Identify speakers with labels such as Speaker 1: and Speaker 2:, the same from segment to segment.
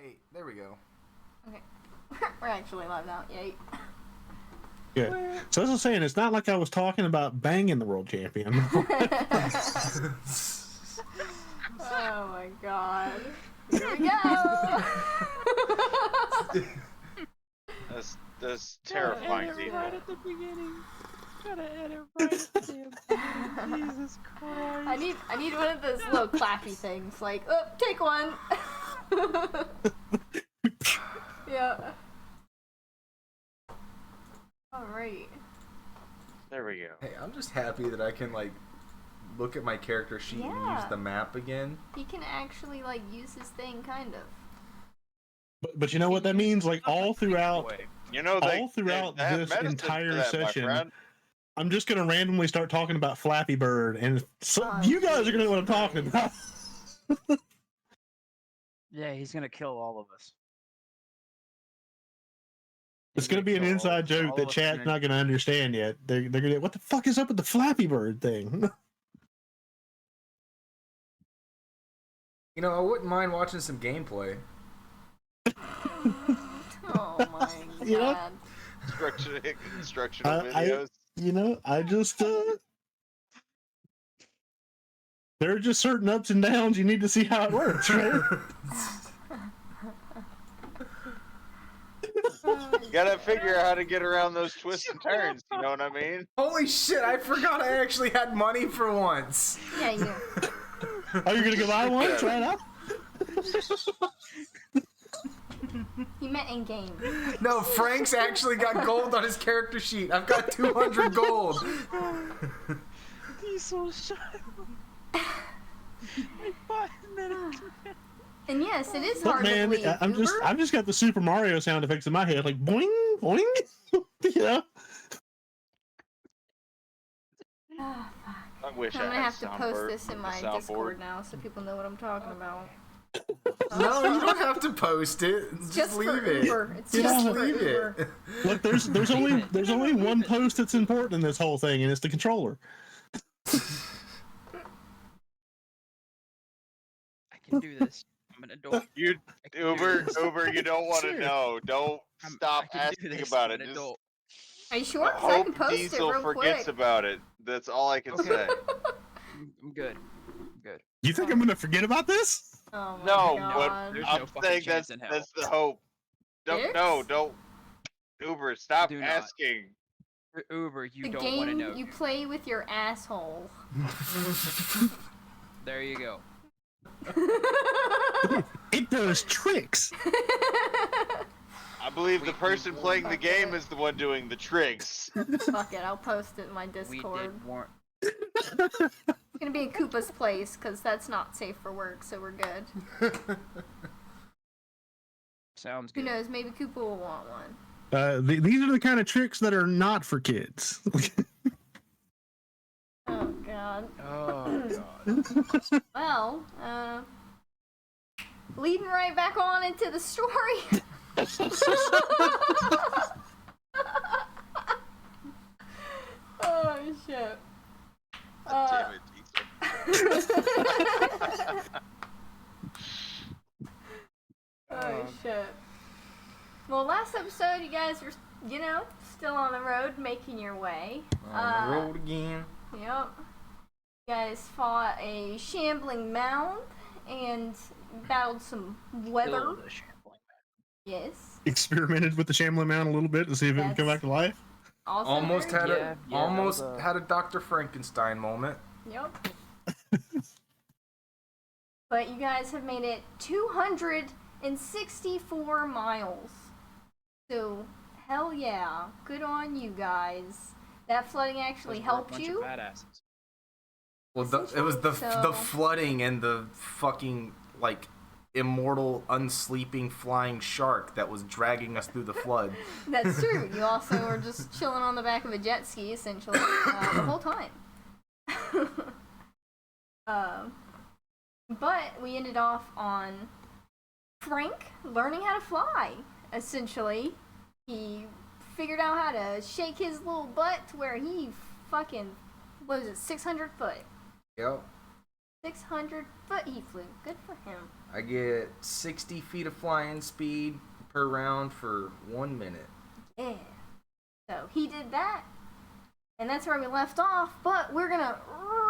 Speaker 1: Hey, there we go.
Speaker 2: Okay. We're actually live now. Yay.
Speaker 3: Yeah. So as I was saying, it's not like I was talking about banging the world champion.
Speaker 2: Oh my god. Here we go.
Speaker 4: That's terrifying, Tina.
Speaker 5: Right at the beginning. Gotta edit right at the beginning. Jesus Christ.
Speaker 2: I need one of those little clappy things. Like, oh, take one. Yeah. Alright.
Speaker 4: There we go.
Speaker 1: Hey, I'm just happy that I can, like, look at my character sheet and use
Speaker 2: Yeah.
Speaker 1: the map again.
Speaker 2: He can actually, like, use his thing, kind of.
Speaker 3: But you know what that means? Like all throughout this
Speaker 4: medicine
Speaker 3: entire
Speaker 4: for that, my
Speaker 3: session,
Speaker 4: friend.
Speaker 3: I'm just gonna randomly start talking about Flappy Bird, and so
Speaker 2: Oh,
Speaker 3: you guys are gonna know what I'm talking about.
Speaker 5: Yeah, he's gonna kill all of us.
Speaker 3: It's gonna be an inside joke that chat's not gonna understand yet. They're gonna, what the fuck is up with the Flappy Bird thing?
Speaker 1: You know, I wouldn't mind watching some gameplay.
Speaker 2: Oh my god.
Speaker 3: You know?
Speaker 4: Instructional videos.
Speaker 3: I just there are just certain ups and downs. You need to see how it works, right?
Speaker 4: You gotta figure out how to get around those twists and turns. You know what I mean?
Speaker 1: Holy shit, I forgot I actually had money for once.
Speaker 2: Yeah, you.
Speaker 3: Are you gonna go buy one? Try it out.
Speaker 2: He meant in game.
Speaker 1: No, Frank's actually got gold on his character sheet. I've got 200 gold.
Speaker 5: He's so shy. Like 5 minutes.
Speaker 2: And yes, it is
Speaker 3: Look,
Speaker 2: hard
Speaker 3: man,
Speaker 2: to believe.
Speaker 3: I've just got the Super Mario sound effects in my head, like boing, boing. You know?
Speaker 2: Oh, fuck.
Speaker 4: I wish
Speaker 2: I'm
Speaker 4: I
Speaker 2: gonna
Speaker 4: had
Speaker 2: have to post
Speaker 4: soundboard-
Speaker 2: this in my
Speaker 4: soundboard.
Speaker 2: Discord now so people know what I'm talking about.
Speaker 1: No, you don't have to post it. Just leave
Speaker 2: for
Speaker 1: it.
Speaker 2: Uber. It's
Speaker 3: Yeah.
Speaker 2: just
Speaker 1: Just
Speaker 2: for
Speaker 1: leave
Speaker 2: Uber.
Speaker 1: it.
Speaker 3: Look, there's only one post that's important in this whole thing, and it's the controller.
Speaker 5: I can do this. I'm an adult.
Speaker 4: You
Speaker 5: I can do
Speaker 4: Uber,
Speaker 5: this.
Speaker 4: you don't want to
Speaker 5: Seriously.
Speaker 4: know. Don't stop
Speaker 5: I can do
Speaker 4: asking
Speaker 5: this.
Speaker 4: about
Speaker 5: I'm
Speaker 4: it.
Speaker 5: an
Speaker 4: Just
Speaker 5: adult.
Speaker 2: Are you sure? 'Cause I
Speaker 4: hope
Speaker 2: can post
Speaker 4: Diesel
Speaker 2: it real
Speaker 4: forgets
Speaker 2: quick.
Speaker 4: about it. That's all I can say.
Speaker 5: I'm good. I'm good.
Speaker 3: You think I'm gonna forget about this?
Speaker 2: Oh my
Speaker 4: No,
Speaker 2: god.
Speaker 5: There's
Speaker 4: I'm
Speaker 5: no fucking
Speaker 4: saying
Speaker 5: chance in hell.
Speaker 4: that's the hope.
Speaker 2: Dicks?
Speaker 4: Don't. Uber, stop
Speaker 5: Do not.
Speaker 4: asking.
Speaker 5: Uber, you
Speaker 2: The
Speaker 5: don't want to
Speaker 2: game
Speaker 5: know.
Speaker 2: you play with your asshole.
Speaker 5: There you go.
Speaker 3: It does tricks.
Speaker 4: I believe the person playing the
Speaker 2: Fuck
Speaker 4: game
Speaker 2: it.
Speaker 4: is the one doing the tricks.
Speaker 2: Fuck it, I'll post it in my
Speaker 5: We
Speaker 2: Discord.
Speaker 5: did warrant.
Speaker 2: It's gonna be in Koopa's place, because that's not safe for work, so we're good.
Speaker 5: Sounds
Speaker 2: Who
Speaker 5: good.
Speaker 2: knows, maybe Koopa will want one.
Speaker 3: These are the kind of tricks that are not for kids.
Speaker 2: Oh god.
Speaker 5: Oh god.
Speaker 2: Well, leading right back on into the story. Oh shit.
Speaker 4: Damn it, Diesel.
Speaker 2: Oh shit. Well, last episode you guys were, still on the road making your way.
Speaker 1: On the road again.
Speaker 2: Yep. You guys fought a shambling mound and battled some weather.
Speaker 5: Still the shambling
Speaker 2: Yes.
Speaker 3: Experimented with the Shambling Mound a little bit to see if it would come back to life.
Speaker 2: Also
Speaker 1: Almost
Speaker 2: very-
Speaker 1: had
Speaker 5: Yeah,
Speaker 1: almost
Speaker 5: that was,
Speaker 1: had a Dr. Frankenstein moment.
Speaker 2: Yep. But you guys have made it 264 miles. So, hell yeah. Good on you guys. That flooding actually helped you.
Speaker 5: Badasses.
Speaker 1: Well, it was the
Speaker 2: So-
Speaker 1: flooding and the fucking, like, immortal, unsleeping, flying shark that was dragging us through the flood.
Speaker 2: That's true. You also were just chilling on the back of a jet ski, essentially, the whole time. But we ended off on Frank learning how to fly, essentially. He figured out how to shake his little butt to where he fucking, what was it, 600 foot?
Speaker 1: Yep.
Speaker 2: 600 foot he flew. Good for him.
Speaker 1: I get 60 feet of flying speed per round for 1 minute.
Speaker 2: Yeah. So he did that. And that's where we left off. But we're going to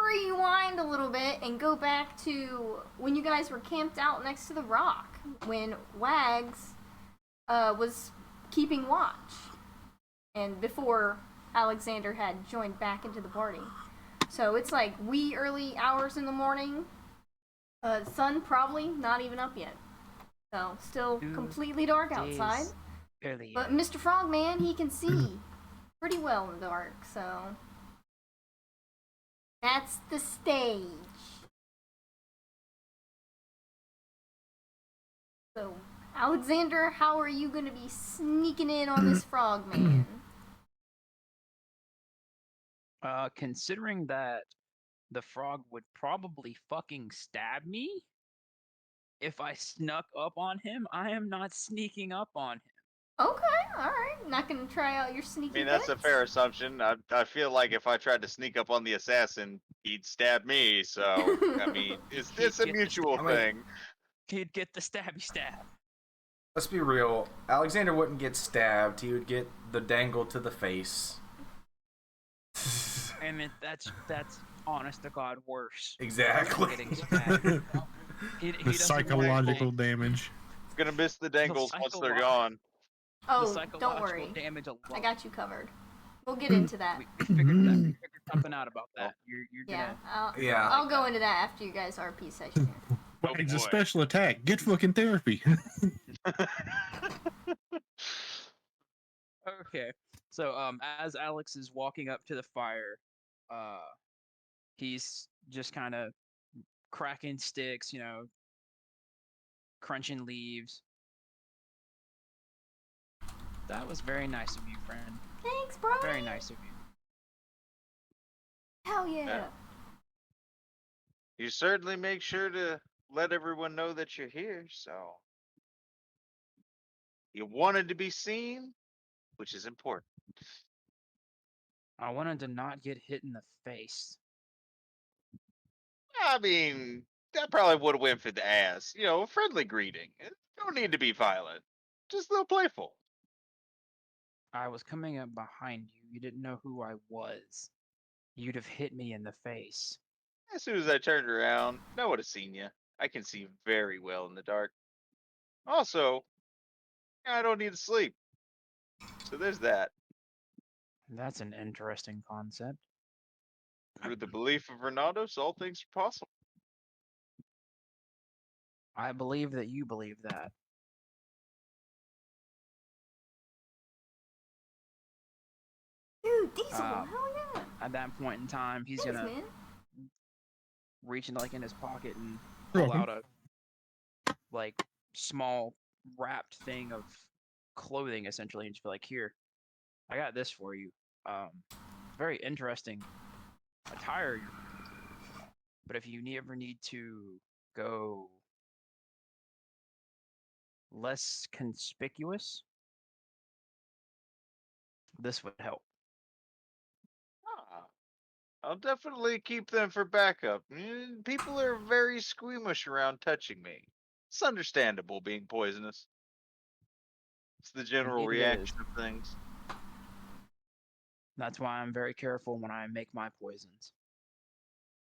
Speaker 2: rewind a little bit and go back to when you guys were camped out next to the rock. When Wags was keeping watch. And before Alexander had joined back into the party. So it's like wee early hours in the morning. Sun probably not even up yet. So still completely dark outside.
Speaker 5: Early.
Speaker 2: But Mr. Frogman, he can see pretty well in the dark, so that's the stage. So, Alexander, how are you going to be sneaking in on this Frogman?
Speaker 5: Considering that the frog would probably fucking stab me if I snuck up on him, I am not sneaking up on him.
Speaker 2: Okay, alright. Not going to try out your sneaky
Speaker 4: I mean, that's a
Speaker 2: bits?
Speaker 4: fair assumption. I feel like if I tried to sneak up on the assassin, he'd stab me. So, I mean, it's a mutual thing.
Speaker 5: He'd get the stabby stab.
Speaker 1: Let's be real. Alexander wouldn't get stabbed. He would get the dangle to the face.
Speaker 5: And that's honest to God worse.
Speaker 1: Exactly.
Speaker 5: Getting stabbed. He
Speaker 3: The
Speaker 5: doesn't
Speaker 3: psychological
Speaker 5: like
Speaker 3: damage.
Speaker 4: Gonna miss the dangles once they're gone.
Speaker 5: the
Speaker 2: Oh,
Speaker 5: psychological
Speaker 2: don't worry.
Speaker 5: damage alone.
Speaker 2: I got you covered. We'll get into that.
Speaker 5: We figured that. We figured something out about that. You're
Speaker 2: Yeah,
Speaker 5: gonna.
Speaker 2: I'll go into that after you guys RP session here.
Speaker 3: It's a
Speaker 4: boy.
Speaker 3: special attack. Get fucking therapy.
Speaker 5: Okay. So as Alex is walking up to the fire, he's just kind of cracking sticks, crunching leaves. That was very nice of you, friend.
Speaker 2: Thanks, bro.
Speaker 5: Very nice of you.
Speaker 2: Hell yeah.
Speaker 4: You certainly make sure to let everyone know that you're here, so. You wanted to be seen, which is important.
Speaker 5: I wanted to not get hit in the face.
Speaker 4: I mean, that probably would have went for the ass. A friendly greeting. Don't need to be violent. Just a little playful.
Speaker 5: I was coming up behind you. You didn't know who I was. You'd have hit me in the face.
Speaker 4: As soon as I turned around, I would have seen you. I can see very well in the dark. Also, I don't need to sleep. So there's that.
Speaker 5: That's an interesting concept.
Speaker 4: Through the belief of Vernados, all things are possible.
Speaker 5: I believe that you believe that.
Speaker 2: Dude, Diesel,
Speaker 5: Uh,
Speaker 2: hell yeah.
Speaker 5: At that point in time, he's
Speaker 2: Thanks,
Speaker 5: gonna
Speaker 2: man.
Speaker 5: reach in in his pocket and pull out a small wrapped thing of clothing essentially, and just be like, "Here, I got this for you. Very interesting attire. But if you ever need to go less conspicuous, this would help."
Speaker 4: I'll definitely keep them for backup. People are very squeamish around touching me. It's understandable being poisonous. It's the general
Speaker 5: Indeed it
Speaker 4: reaction of things.
Speaker 5: That's why I'm very careful when I make my poisons.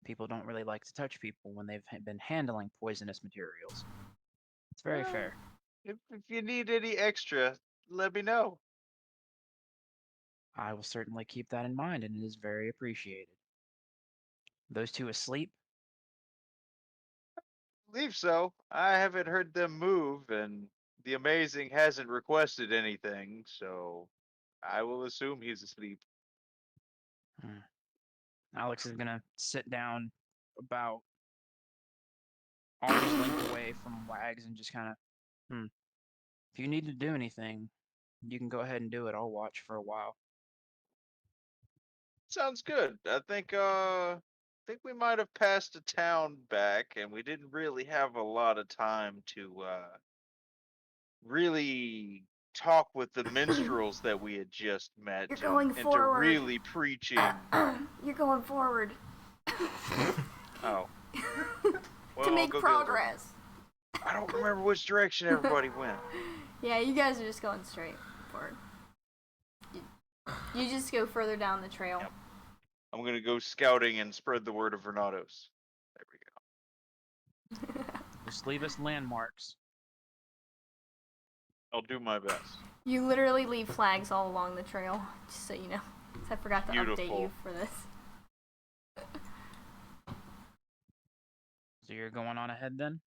Speaker 5: People don't really like to touch people when they've been handling poisonous materials. It's very fair.
Speaker 4: If you need any extra, let me know.
Speaker 5: I will certainly keep that in mind, and it is very appreciated. Those two asleep?
Speaker 4: Believe so. I haven't heard them move, and the Amazing hasn't requested anything, so I will assume he's asleep.
Speaker 5: Alex is gonna sit down about arm's length away from Wags and just kind of, if you need to do anything, you can go ahead and do it. I'll watch for a while.
Speaker 4: Sounds good. I think we might have passed a town back, and we didn't really have a lot of time to really talk with the minstrels that we had just met.
Speaker 2: You're going
Speaker 4: and
Speaker 2: forward.
Speaker 4: to really preaching.
Speaker 2: You're going forward.
Speaker 4: Oh. Well,
Speaker 2: to make
Speaker 4: go get 'em.
Speaker 2: progress.
Speaker 4: I don't remember which direction everybody went.
Speaker 2: Yeah, you guys are just going straight forward. You just go further down the trail.
Speaker 4: Yep. I'm gonna go scouting and spread the word of Vernados. There we go.
Speaker 5: Just leave us landmarks.
Speaker 4: I'll do my best.
Speaker 2: You literally leave flags all along the trail, just so you know. 'Cause I forgot to update
Speaker 4: Beautiful.
Speaker 2: you for this.
Speaker 5: So you're going on ahead then?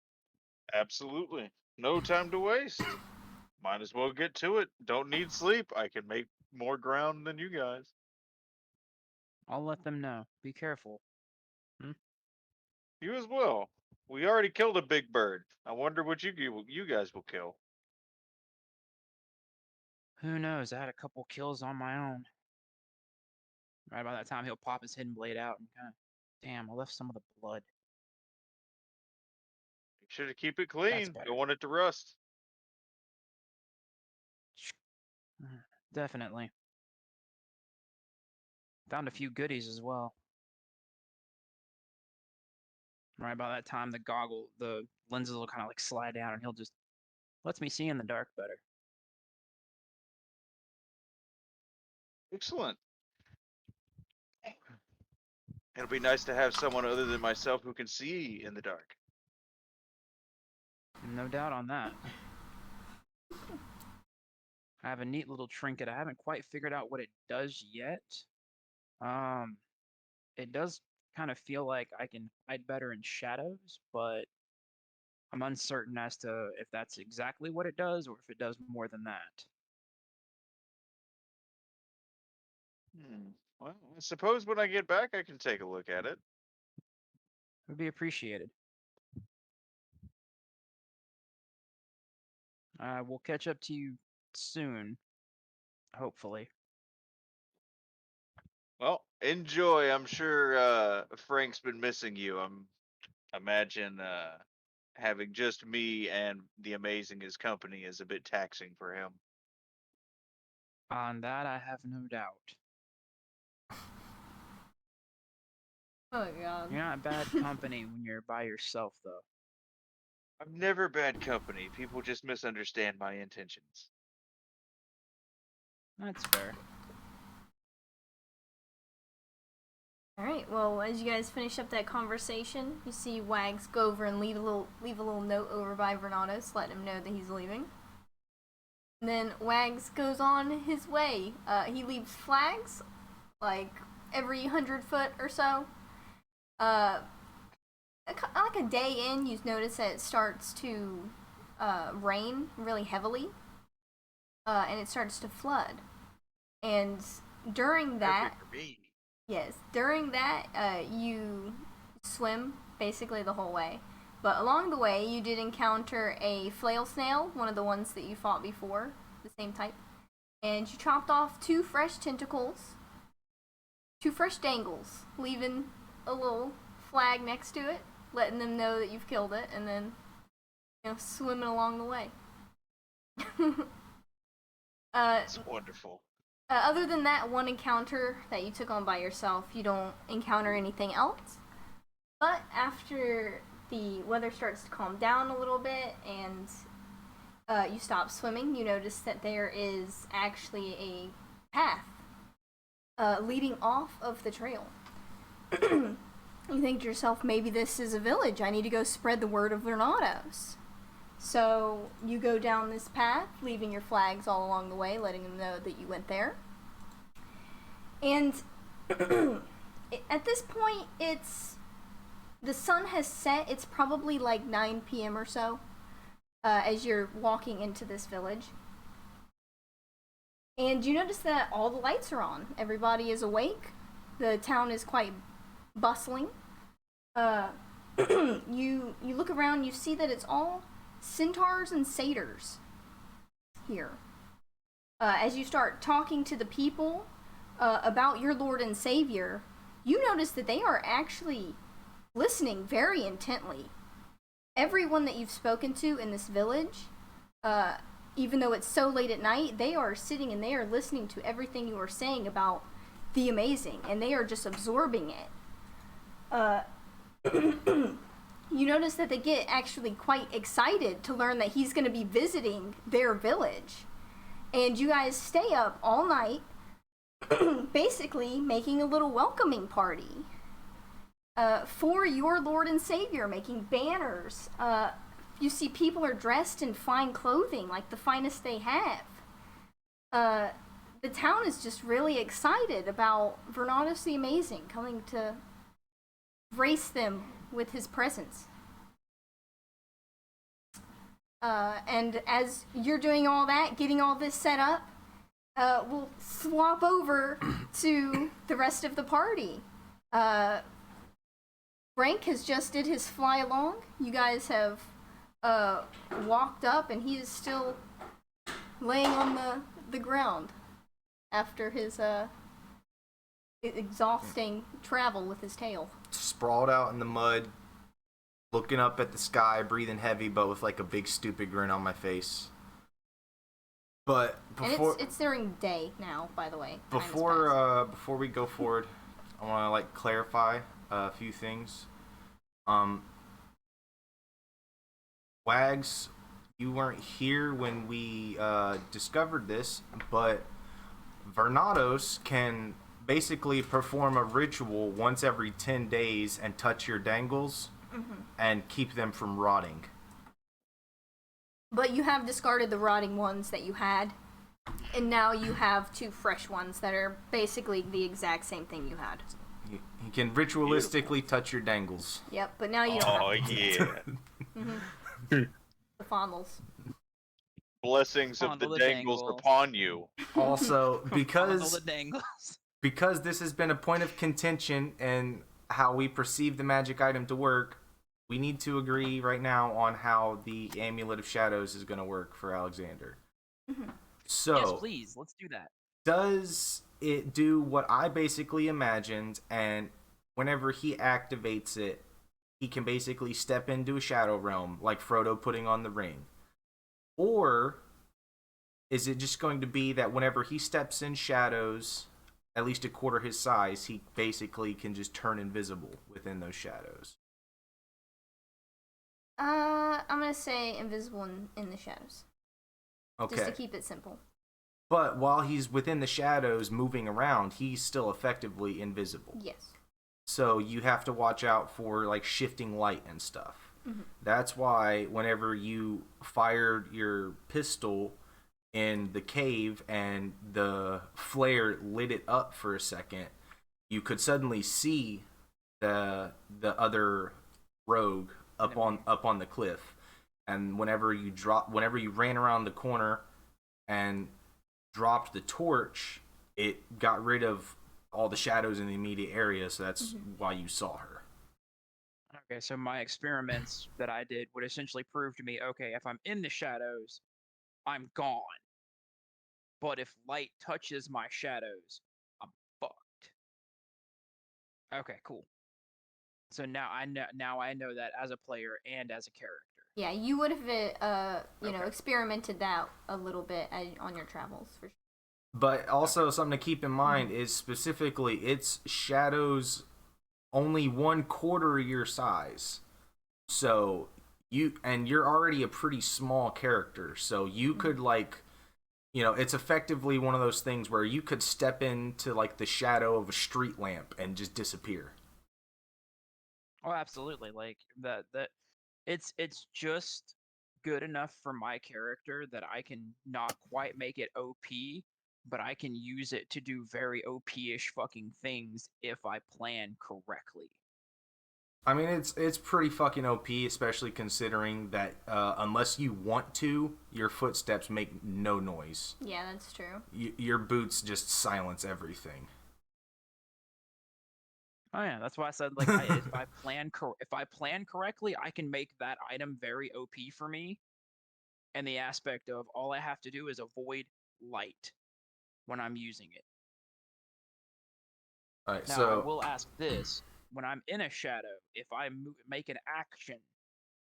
Speaker 4: Absolutely. No time to waste. Might as well get to it. Don't need sleep. I can make more ground than you guys.
Speaker 5: I'll let them know. Be careful.
Speaker 4: You as well. We already killed a big bird. I wonder what you guys will kill.
Speaker 5: Who knows? I had a couple kills on my own. Right about that time, he'll pop his hidden blade out and kind of, damn, I left some of the blood.
Speaker 4: Make sure to keep it clean.
Speaker 5: better.
Speaker 4: Don't want it to rust.
Speaker 5: Definitely. Found a few goodies as well. Right about that time, the lenses will kind of like slide down, and he'll just lets me see in the dark better.
Speaker 4: Excellent. It'll be nice to have someone other than myself who can see in the dark.
Speaker 5: No doubt on that. I have a neat little trinket. I haven't quite figured out what it does yet. It does kind of feel like I can hide better in shadows, but I'm uncertain as to if that's exactly what it does or if it does more than that.
Speaker 4: Well, I suppose when I get back, I can take a look at it.
Speaker 5: It would be appreciated. We'll catch up to you soon, hopefully.
Speaker 4: Well, enjoy. I'm sure Frank's been missing you. Imagine having just me and the amazing as company is a bit taxing for him.
Speaker 5: On that, I have no doubt.
Speaker 2: Oh god.
Speaker 5: You're not bad company when you're by yourself, though.
Speaker 4: I'm never bad company. People just misunderstand my intentions.
Speaker 5: That's fair.
Speaker 2: Alright, well, as you guys finish up that conversation, you see Wags go over and leave a little note over by Vernados, letting him know that he's leaving. And then Wags goes on his way. He leaves flags, like, every 100 foot or so. Like a day in, you notice that it starts to rain really heavily, and it starts to flood. And during that, you swim basically the whole way. But along the way, you did encounter a flail snail, one of the ones that you fought before, the same type. And you chopped off 2 fresh tentacles, 2 fresh dangles, leaving a little flag next to it, letting them know that you've killed it, and then, swimming along the way.
Speaker 4: That's wonderful.
Speaker 2: Other than that one encounter that you took on by yourself, you don't encounter anything else. But after the weather starts to calm down a little bit and you stop swimming, you notice that there is actually a path leading off of the trail. You think to yourself, maybe this is a village. I need to go spread the word of Vernados. So you go down this path, leaving your flags all along the way, letting them know that you went there. And at this point, the sun has set. It's probably like 9 p.m. or so as you're walking into this village. And you notice that all the lights are on. Everybody is awake. The town is quite bustling. You look around, you see that it's all centaurs and satyrs here. As you start talking to the people about your Lord and Savior, you notice that they are actually listening very intently. Everyone that you've spoken to in this village, even though it's so late at night, they are sitting and they are listening to everything you are saying about the amazing, and they are just absorbing it. you notice that they get actually quite excited to learn that he's going to be visiting their village. And you guys stay up all night, basically making a little welcoming party for your Lord and Savior, making banners. You see people are dressed in fine clothing, like the finest they have. The town is just really excited about Vernados the Amazing coming to grace them with his presence. And as you're doing all that, getting all this set up, we'll swap over to the rest of the party. Frank has just did his fly along. You guys have walked up, and he is still laying on the ground after his exhausting travel with his tail.
Speaker 1: Sprawled out in the mud, looking up at the sky, breathing heavy, but with like a big stupid grin on my face. But before
Speaker 2: and it's during day now, by the way.
Speaker 1: Before we go forward, I want to like clarify a few things. Wags, you weren't here when we discovered this, but Vernados can basically perform a ritual once every 10 days and touch your dangles and keep them from rotting.
Speaker 2: But you have discarded the rotting ones that you had, and now you have 2 fresh ones that are basically the exact same thing you had.
Speaker 1: He can ritualistically touch your dangles.
Speaker 2: Yep, but now you don't have them.
Speaker 4: Yeah.
Speaker 2: The fondles.
Speaker 4: Blessings of the dangles upon you.
Speaker 1: Also,
Speaker 5: Fondle the dangles.
Speaker 1: because this has been a point of contention and how we perceive the magic item to work, we need to agree right now on how the Amulet of Shadows is going to work for Alexander. So,
Speaker 5: Yes, please. Let's do that.
Speaker 1: does it do what I basically imagined, and whenever he activates it, he can basically step into a shadow realm, like Frodo putting on the ring? Or is it just going to be that whenever he steps in shadows, at least a quarter his size, he basically can just turn invisible within those shadows?
Speaker 2: I'm gonna say invisible in the shadows.
Speaker 1: Okay.
Speaker 2: Just to keep it simple.
Speaker 1: But while he's within the shadows moving around, he's still effectively invisible.
Speaker 2: Yes.
Speaker 1: So you have to watch out for like shifting light and stuff. That's why whenever you fired your pistol in the cave and the flare lit it up for a second, you could suddenly see the other rogue up on the cliff. And whenever you ran around the corner and dropped the torch, it got rid of all the shadows in the immediate area, so that's why you saw her.
Speaker 5: Okay, so my experiments that I did would essentially prove to me, okay, if I'm in the shadows, I'm gone. But if light touches my shadows, I'm fucked. Okay, cool. So now I know that as a player and as a character.
Speaker 2: Yeah, you would have, experimented that a little bit on your travels, for sure.
Speaker 1: But also something to keep in mind is specifically its shadows only 1/4 your size. So you're already a pretty small character, so you could it's effectively one of those things where you could step into like the shadow of a street lamp and just disappear.
Speaker 5: Oh, absolutely. Like that it's just good enough for my character that I can not quite make it OP, but I can use it to do very OP-ish fucking things if I plan correctly.
Speaker 1: I mean, it's pretty fucking OP, especially considering that unless you want to, your footsteps make no noise.
Speaker 2: Yeah, that's true.
Speaker 1: Your boots just silence everything.
Speaker 5: Oh yeah, that's why I said if I plan correctly, I can make that item very OP for me. And the aspect of all I have to do is avoid light when I'm using it.
Speaker 1: All right,
Speaker 5: now,
Speaker 1: so
Speaker 5: I will ask this. When I'm in a shadow, if I make an action,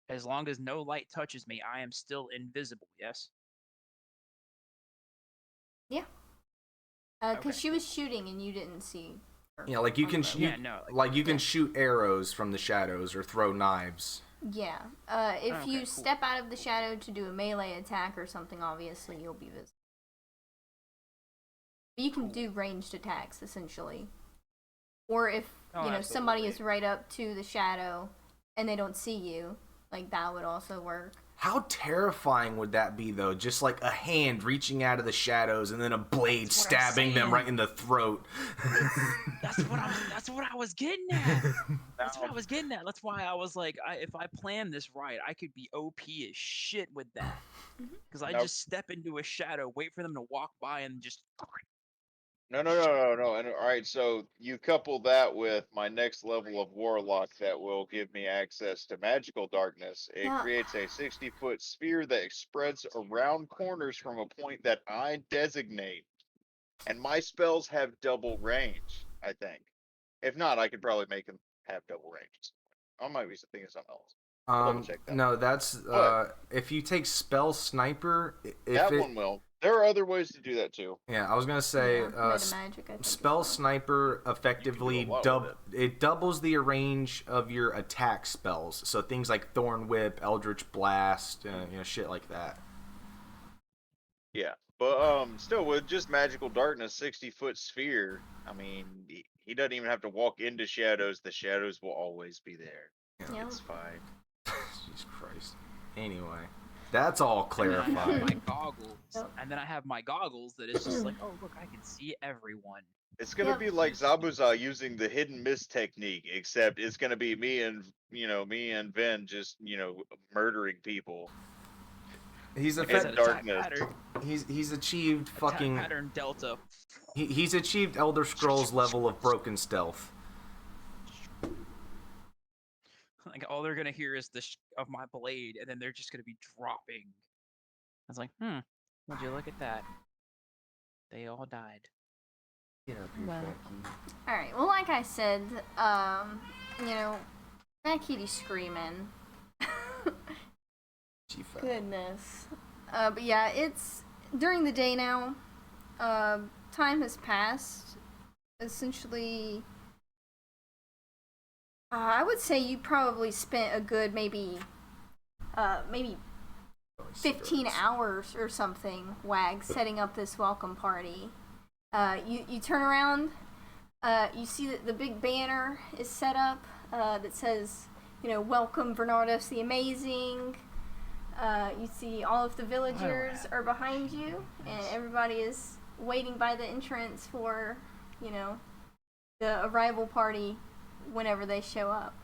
Speaker 5: as long as no light touches me, I am still invisible, yes?
Speaker 2: Yeah. Because
Speaker 5: Okay.
Speaker 2: she was shooting and you didn't see her.
Speaker 1: like you can
Speaker 5: Yeah, no, like,
Speaker 1: can shoot arrows from the shadows or throw knives.
Speaker 2: Yeah. If
Speaker 5: Okay,
Speaker 2: you
Speaker 5: cool.
Speaker 2: step out of the shadow to do a melee attack or something, obviously you'll be visible. You can do ranged attacks, essentially. Or if, somebody is right up to the shadow and they don't see you, like, that would also work.
Speaker 1: How terrifying would that be, though? Just like a hand reaching out of the shadows and then a blade stabbing them right in the throat.
Speaker 5: That's what I was getting at. That's what I was getting at. That's why I was like, if I plan this right, I could be OP as shit with that. Because I just step into a shadow, wait for them to walk by, and just.
Speaker 4: No. And all right, so you couple that with my next level of warlock that will give me access to magical darkness. It creates a 60-foot sphere that spreads around corners from a point that I designate. And my spells have double range, I think. If not, I could probably make them have double range. I might be thinking of something else. Double check that.
Speaker 1: No, that's if you take spell sniper.
Speaker 4: One will. There are other ways to do that too.
Speaker 1: Yeah, I was gonna say
Speaker 2: Metamagic, I think,
Speaker 1: spell sniper effectively doubles the range of your attack spells. So things like Thorn Whip, Eldritch Blast, shit like that.
Speaker 4: Yeah, but still with just magical darkness, 60-foot sphere. I mean, he doesn't even have to walk into shadows. The shadows will always be there.
Speaker 2: Yeah.
Speaker 4: It's fine.
Speaker 1: Jesus Christ. Anyway, that's all clarified.
Speaker 5: And I have my goggles, and then I have my goggles that is just like, oh look, I can see everyone.
Speaker 4: It's gonna be like Zabuza using the hidden mist technique, except it's gonna be me and Ven just murdering people.
Speaker 1: He's
Speaker 4: darkness.
Speaker 1: He's achieved fucking
Speaker 5: pattern delta.
Speaker 1: He's achieved Elder Scrolls level of broken stealth.
Speaker 5: Like all they're gonna hear is the of my blade, and then they're just gonna be dropping. I was like, would you look at that? They all died.
Speaker 1: Get up here, Becky.
Speaker 2: Alright, well, like I said, that kitty's screaming. Goodness. But yeah, it's during the day now. Time has passed. Essentially, I would say you probably spent a good maybe 15 hours or something, Wag, setting up this welcome party. You turn around, you see that the big banner is set up that says, welcome Vernados the Amazing. You see all of the villagers are behind you, and everybody is waiting by the entrance for, the arrival party whenever they show up.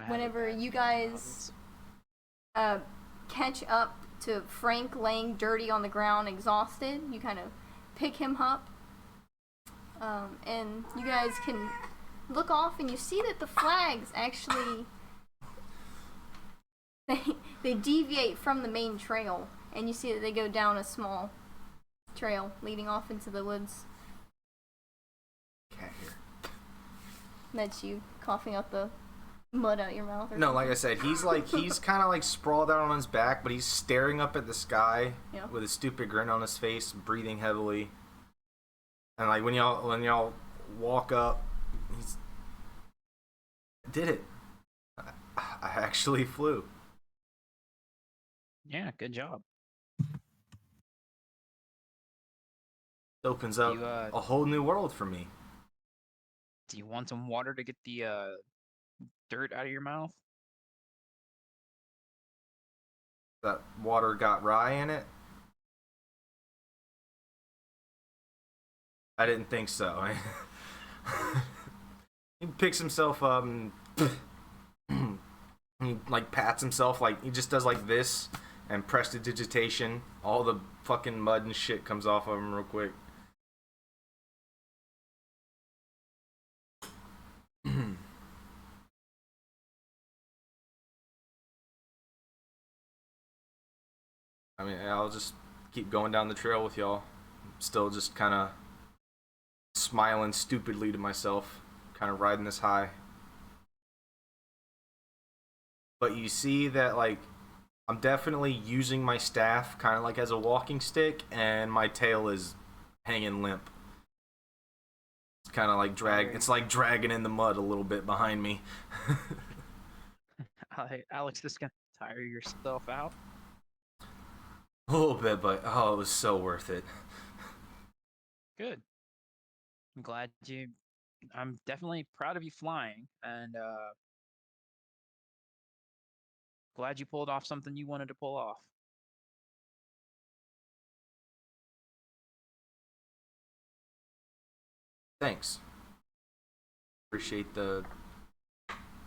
Speaker 2: Whenever you guys catch up to Frank laying dirty on the ground, exhausted, you kind of pick him up, and you guys can look off and you see that the flags actually they deviate from the main trail, and you see that they go down a small trail leading off into the woods.
Speaker 1: Cat here.
Speaker 2: That's you coughing out the mud out your mouth.
Speaker 1: No, like I said, he's kind of like sprawled out on his back, but he's staring up at the sky with a stupid grin on his face, breathing heavily. And like when y'all walk up, he's did it. I actually flew.
Speaker 5: Yeah, good job.
Speaker 1: It opens up a whole new world for me.
Speaker 5: Do you want some water to get the dirt out of your mouth?
Speaker 1: That water got rye in it? I didn't think so. He picks himself up and he like pats himself, like he just does like this and prestidigitation. All the fucking mud and shit comes off of him real quick. I mean, I'll just keep going down the trail with y'all. Still just kind of smiling stupidly to myself, kind of riding this high. But you see that, like, I'm definitely using my staff kind of like as a walking stick, and my tail is hanging limp. It's kind of like it's like dragging in the mud a little bit behind me.
Speaker 5: Alex is gonna tire yourself out.
Speaker 1: A little bit, but oh, it was so worth it.
Speaker 5: Good. I'm glad you. I'm definitely proud of you flying, and glad you pulled off something you wanted to pull off.
Speaker 1: Thanks. Appreciate the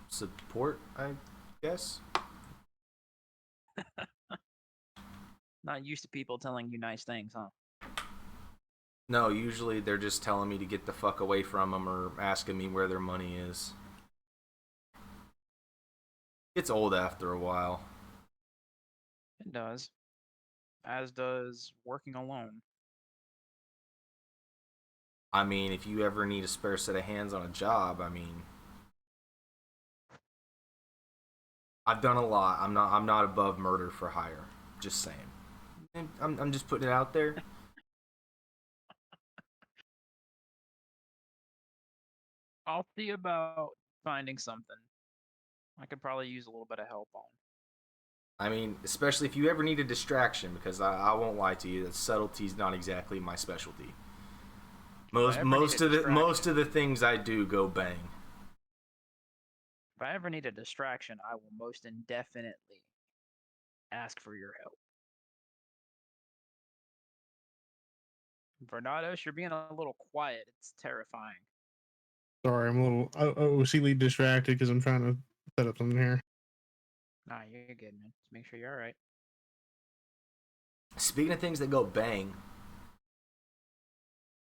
Speaker 1: support, I guess.
Speaker 5: Not used to people telling you nice things, huh?
Speaker 1: No, usually they're just telling me to get the fuck away from them or asking me where their money is. It's old after a while.
Speaker 5: It does. As does working alone.
Speaker 1: I mean, if you ever need a spare set of hands on a job, I mean, I've done a lot. I'm not above murder for hire. Just saying. I'm just putting it out there.
Speaker 5: I'll see about finding something. I could probably use a little bit of help on.
Speaker 1: I mean, especially if you ever need a distraction, because I won't lie to you, that subtlety's not exactly my specialty. Most of the things I do go bang.
Speaker 5: If I ever need a distraction, I will most indefinitely ask for your help. Vernados, you're being a little quiet. It's terrifying.
Speaker 3: Sorry, I'm a little OCD distracted because I'm trying to set up something here.
Speaker 5: Nah, you're good, man. Just make sure you're alright.
Speaker 1: Speaking of things that go bang,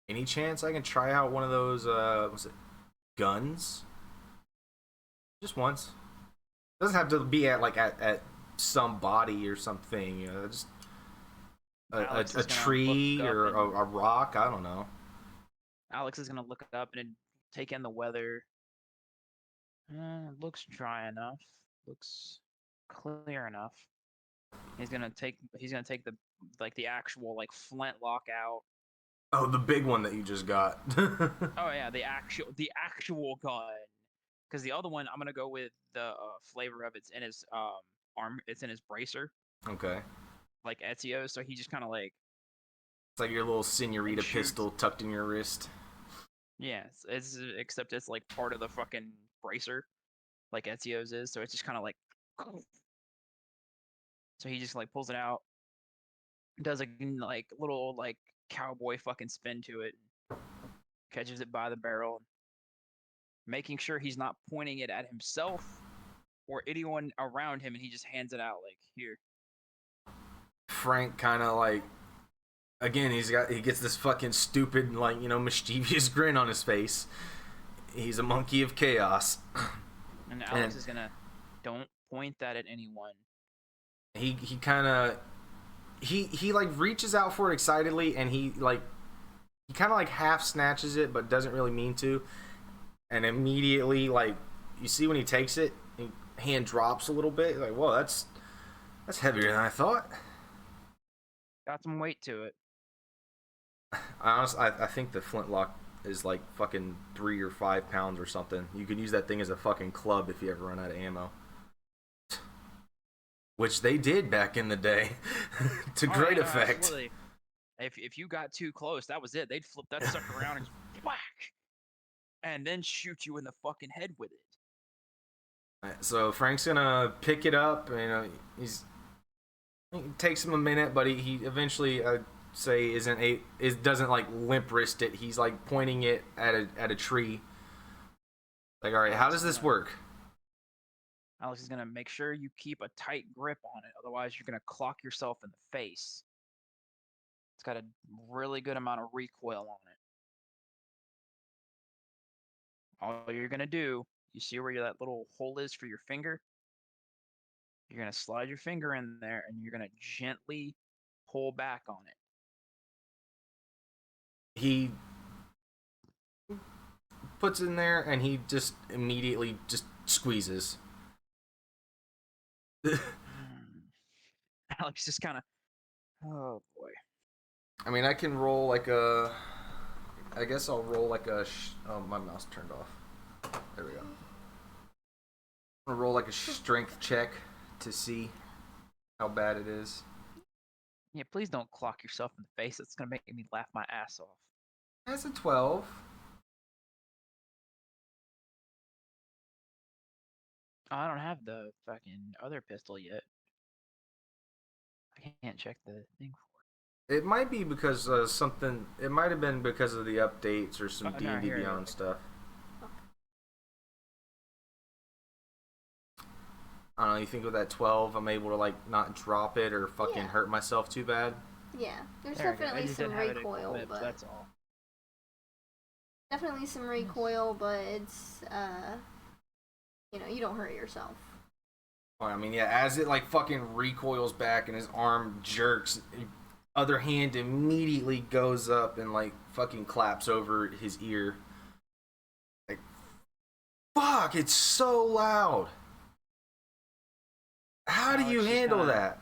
Speaker 1: any chance I can try out one of those, what's it, guns? Just once. Doesn't have to be at some body or something, you know, just a tree or a rock, I don't know.
Speaker 5: Alex is gonna look up and take in the weather. Looks dry enough. Looks clear enough. He's gonna take the actual flintlock out.
Speaker 1: Oh, the big one that you just got.
Speaker 5: Oh yeah, the actual gun. Because the other one, I'm gonna go with the flavor of it's in his arm. It's in his bracer.
Speaker 1: Okay.
Speaker 5: Like Ezio's, so he just kind of like.
Speaker 1: It's like your little senorita pistol tucked in your wrist.
Speaker 5: Yeah, except it's like part of the fucking bracer, like Ezio's is. So it's just kind of like. So he just like pulls it out, does a little cowboy fucking spin to it, catches it by the barrel, making sure he's not pointing it at himself or anyone around him, and he just hands it out like, here.
Speaker 1: Frank kind of again, he gets this fucking stupid mischievous grin on his face. He's a monkey of chaos.
Speaker 5: And Alex is gonna, don't point that at anyone.
Speaker 1: He kind of he reaches out for it excitedly, and he kind of half snatches it but doesn't really mean to, and immediately you see when he takes it, hand drops a little bit. Like, whoa, that's heavier than I thought.
Speaker 5: Got some weight to it.
Speaker 1: I think the flintlock is fucking 3 or 5 pounds or something. You could use that thing as a fucking club if you ever run out of ammo. Which they did back in the day, to great effect.
Speaker 5: Absolutely. If you got too close, that was it. They'd flip that sucker around and whack, and then shoot you in the fucking head with it.
Speaker 1: So Frank's gonna pick it up, and it takes him a minute, but he eventually, I'd say, doesn't limp wrist it. He's pointing it at a tree. All right, how does this work?
Speaker 5: Alex is gonna make sure you keep a tight grip on it, otherwise you're gonna clock yourself in the face. It's got a really good amount of recoil on it. All you're gonna do, you see where that little hole is for your finger? You're gonna slide your finger in there and you're gonna gently pull back on it.
Speaker 1: He puts it in there and he just immediately just squeezes.
Speaker 5: Alex just kind of, oh boy.
Speaker 1: I mean, I can roll I guess I'll roll oh, my mouse turned off. There we go. I'm gonna roll like a strength check to see how bad it is.
Speaker 5: Yeah, please don't clock yourself in the face. It's gonna make me laugh my ass off.
Speaker 1: That's a 12.
Speaker 5: Oh, I don't have the fucking other pistol yet. I can't check the thing for
Speaker 1: It might be because something. It might have been because of the updates or some
Speaker 5: Oh, no,
Speaker 1: D&D
Speaker 5: here it
Speaker 1: Beyond
Speaker 5: is.
Speaker 1: stuff. I don't know. You think with that 12, I'm able to like not drop it or fucking
Speaker 2: Yeah.
Speaker 1: hurt myself too bad?
Speaker 2: Yeah, there's
Speaker 5: There we go. I
Speaker 2: definitely
Speaker 5: just
Speaker 2: some
Speaker 5: didn't have it
Speaker 2: recoil,
Speaker 5: equipped,
Speaker 2: but
Speaker 5: that's all.
Speaker 2: definitely some recoil, but it's you know, you don't hurt yourself.
Speaker 1: Well, I mean, yeah. As it like fucking recoils back and his arm jerks, other hand immediately goes up and like fucking claps over his ear. Like, fuck! It's so loud. How do
Speaker 5: Alex
Speaker 1: you
Speaker 5: just
Speaker 1: handle
Speaker 5: kinda-
Speaker 1: that?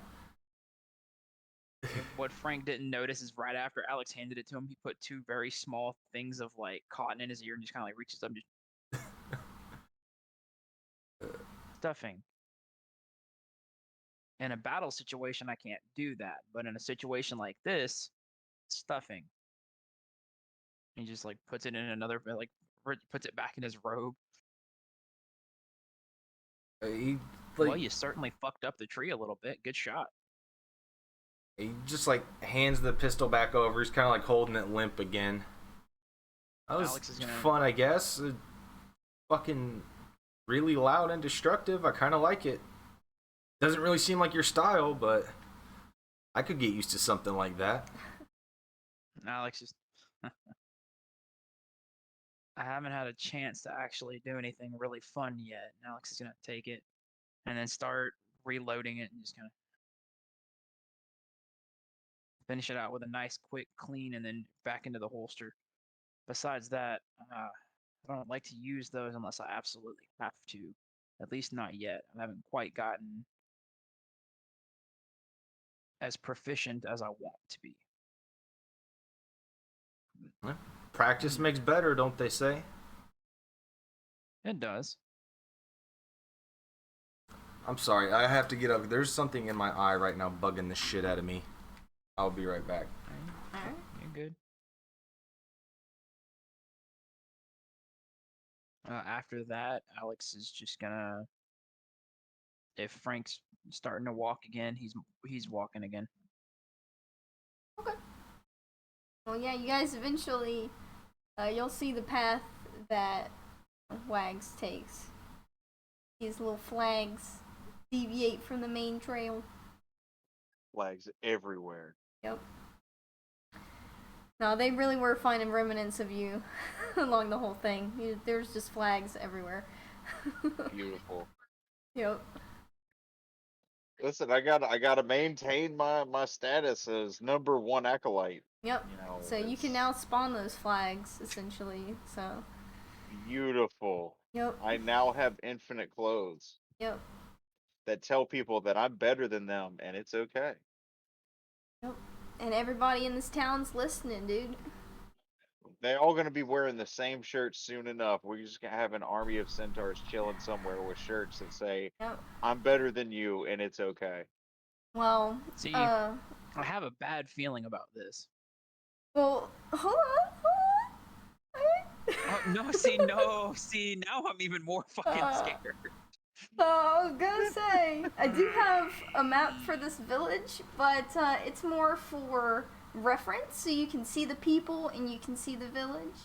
Speaker 5: What Frank didn't notice is right after Alex handed it to him, he put two very small things of like cotton in his ear and just kind of like reaches up and just stuffing. In a battle situation, I can't do that, but in a situation like this, stuffing. He just like puts it in another, like puts it back in his robe.
Speaker 1: He
Speaker 5: Well,
Speaker 1: like
Speaker 5: you certainly fucked up the tree a little bit. Good shot.
Speaker 1: he just like hands the pistol back over. He's kind of like holding it limp again. That was
Speaker 5: Alex is gonna-
Speaker 1: fun, I guess. Fucking really loud and destructive. I kind of like it. Doesn't really seem like your style, but I could get used to something like that.
Speaker 5: Alex just. I haven't had a chance to actually do anything really fun yet. Alex is gonna take it and then start reloading it and just kind of finish it out with a nice, quick clean, and then back into the holster. Besides that, I don't like to use those unless I absolutely have to. At least not yet. I haven't quite gotten as proficient as I want to be.
Speaker 1: Practice makes better, don't they say?
Speaker 5: It does.
Speaker 1: I'm sorry, I have to get up. There's something in my eye right now bugging the shit out of me. I'll be right back.
Speaker 2: Alright.
Speaker 5: You're good. After that, Alex is just gonna. If Frank's starting to walk again, he's walking again.
Speaker 2: Okay. Well, yeah, you guys eventually, you'll see the path that Wags takes. These little flags deviate from the main trail.
Speaker 4: Flags everywhere.
Speaker 2: Yep. No, they really were finding remnants of you along the whole thing. There's just flags everywhere.
Speaker 4: Beautiful.
Speaker 2: Yep.
Speaker 4: Listen, I gotta maintain my status as #1 acolyte.
Speaker 2: Yep.
Speaker 4: You know,
Speaker 2: So you can
Speaker 4: it's
Speaker 2: now spawn those flags, essentially. So.
Speaker 4: beautiful.
Speaker 2: Yep.
Speaker 4: I now have infinite clothes
Speaker 2: Yep.
Speaker 4: that tell people that I'm better than them, and it's okay.
Speaker 2: Yep. And everybody in this town's listening, dude.
Speaker 4: They're all gonna be wearing the same shirts soon enough. We're just gonna have an army of centaurs chilling somewhere with shirts that say,
Speaker 2: Yep.
Speaker 4: "I'm better than you, and it's okay."
Speaker 2: Well,
Speaker 5: See, I have a bad feeling about this.
Speaker 2: well, hold on.
Speaker 5: Oh, no, see, no, see, now I'm even more fucking scared.
Speaker 2: So I was gonna say, I do have a map for this village, but it's more for reference, so you can see the people and you can see the village.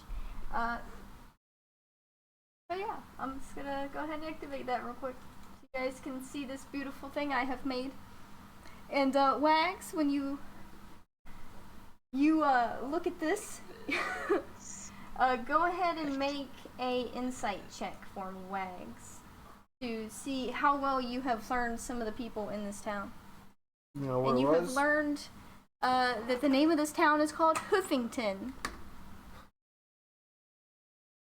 Speaker 2: So yeah, I'm just gonna go ahead and activate that real quick, so you guys can see this beautiful thing I have made. And Wags, when you look at this, go ahead and make a insight check for me, Wags, to see how well you have learned some of the people in this town.
Speaker 1: You know what
Speaker 2: And
Speaker 1: it
Speaker 2: you have
Speaker 1: was?
Speaker 2: learned that the name of this town is called Hoofington.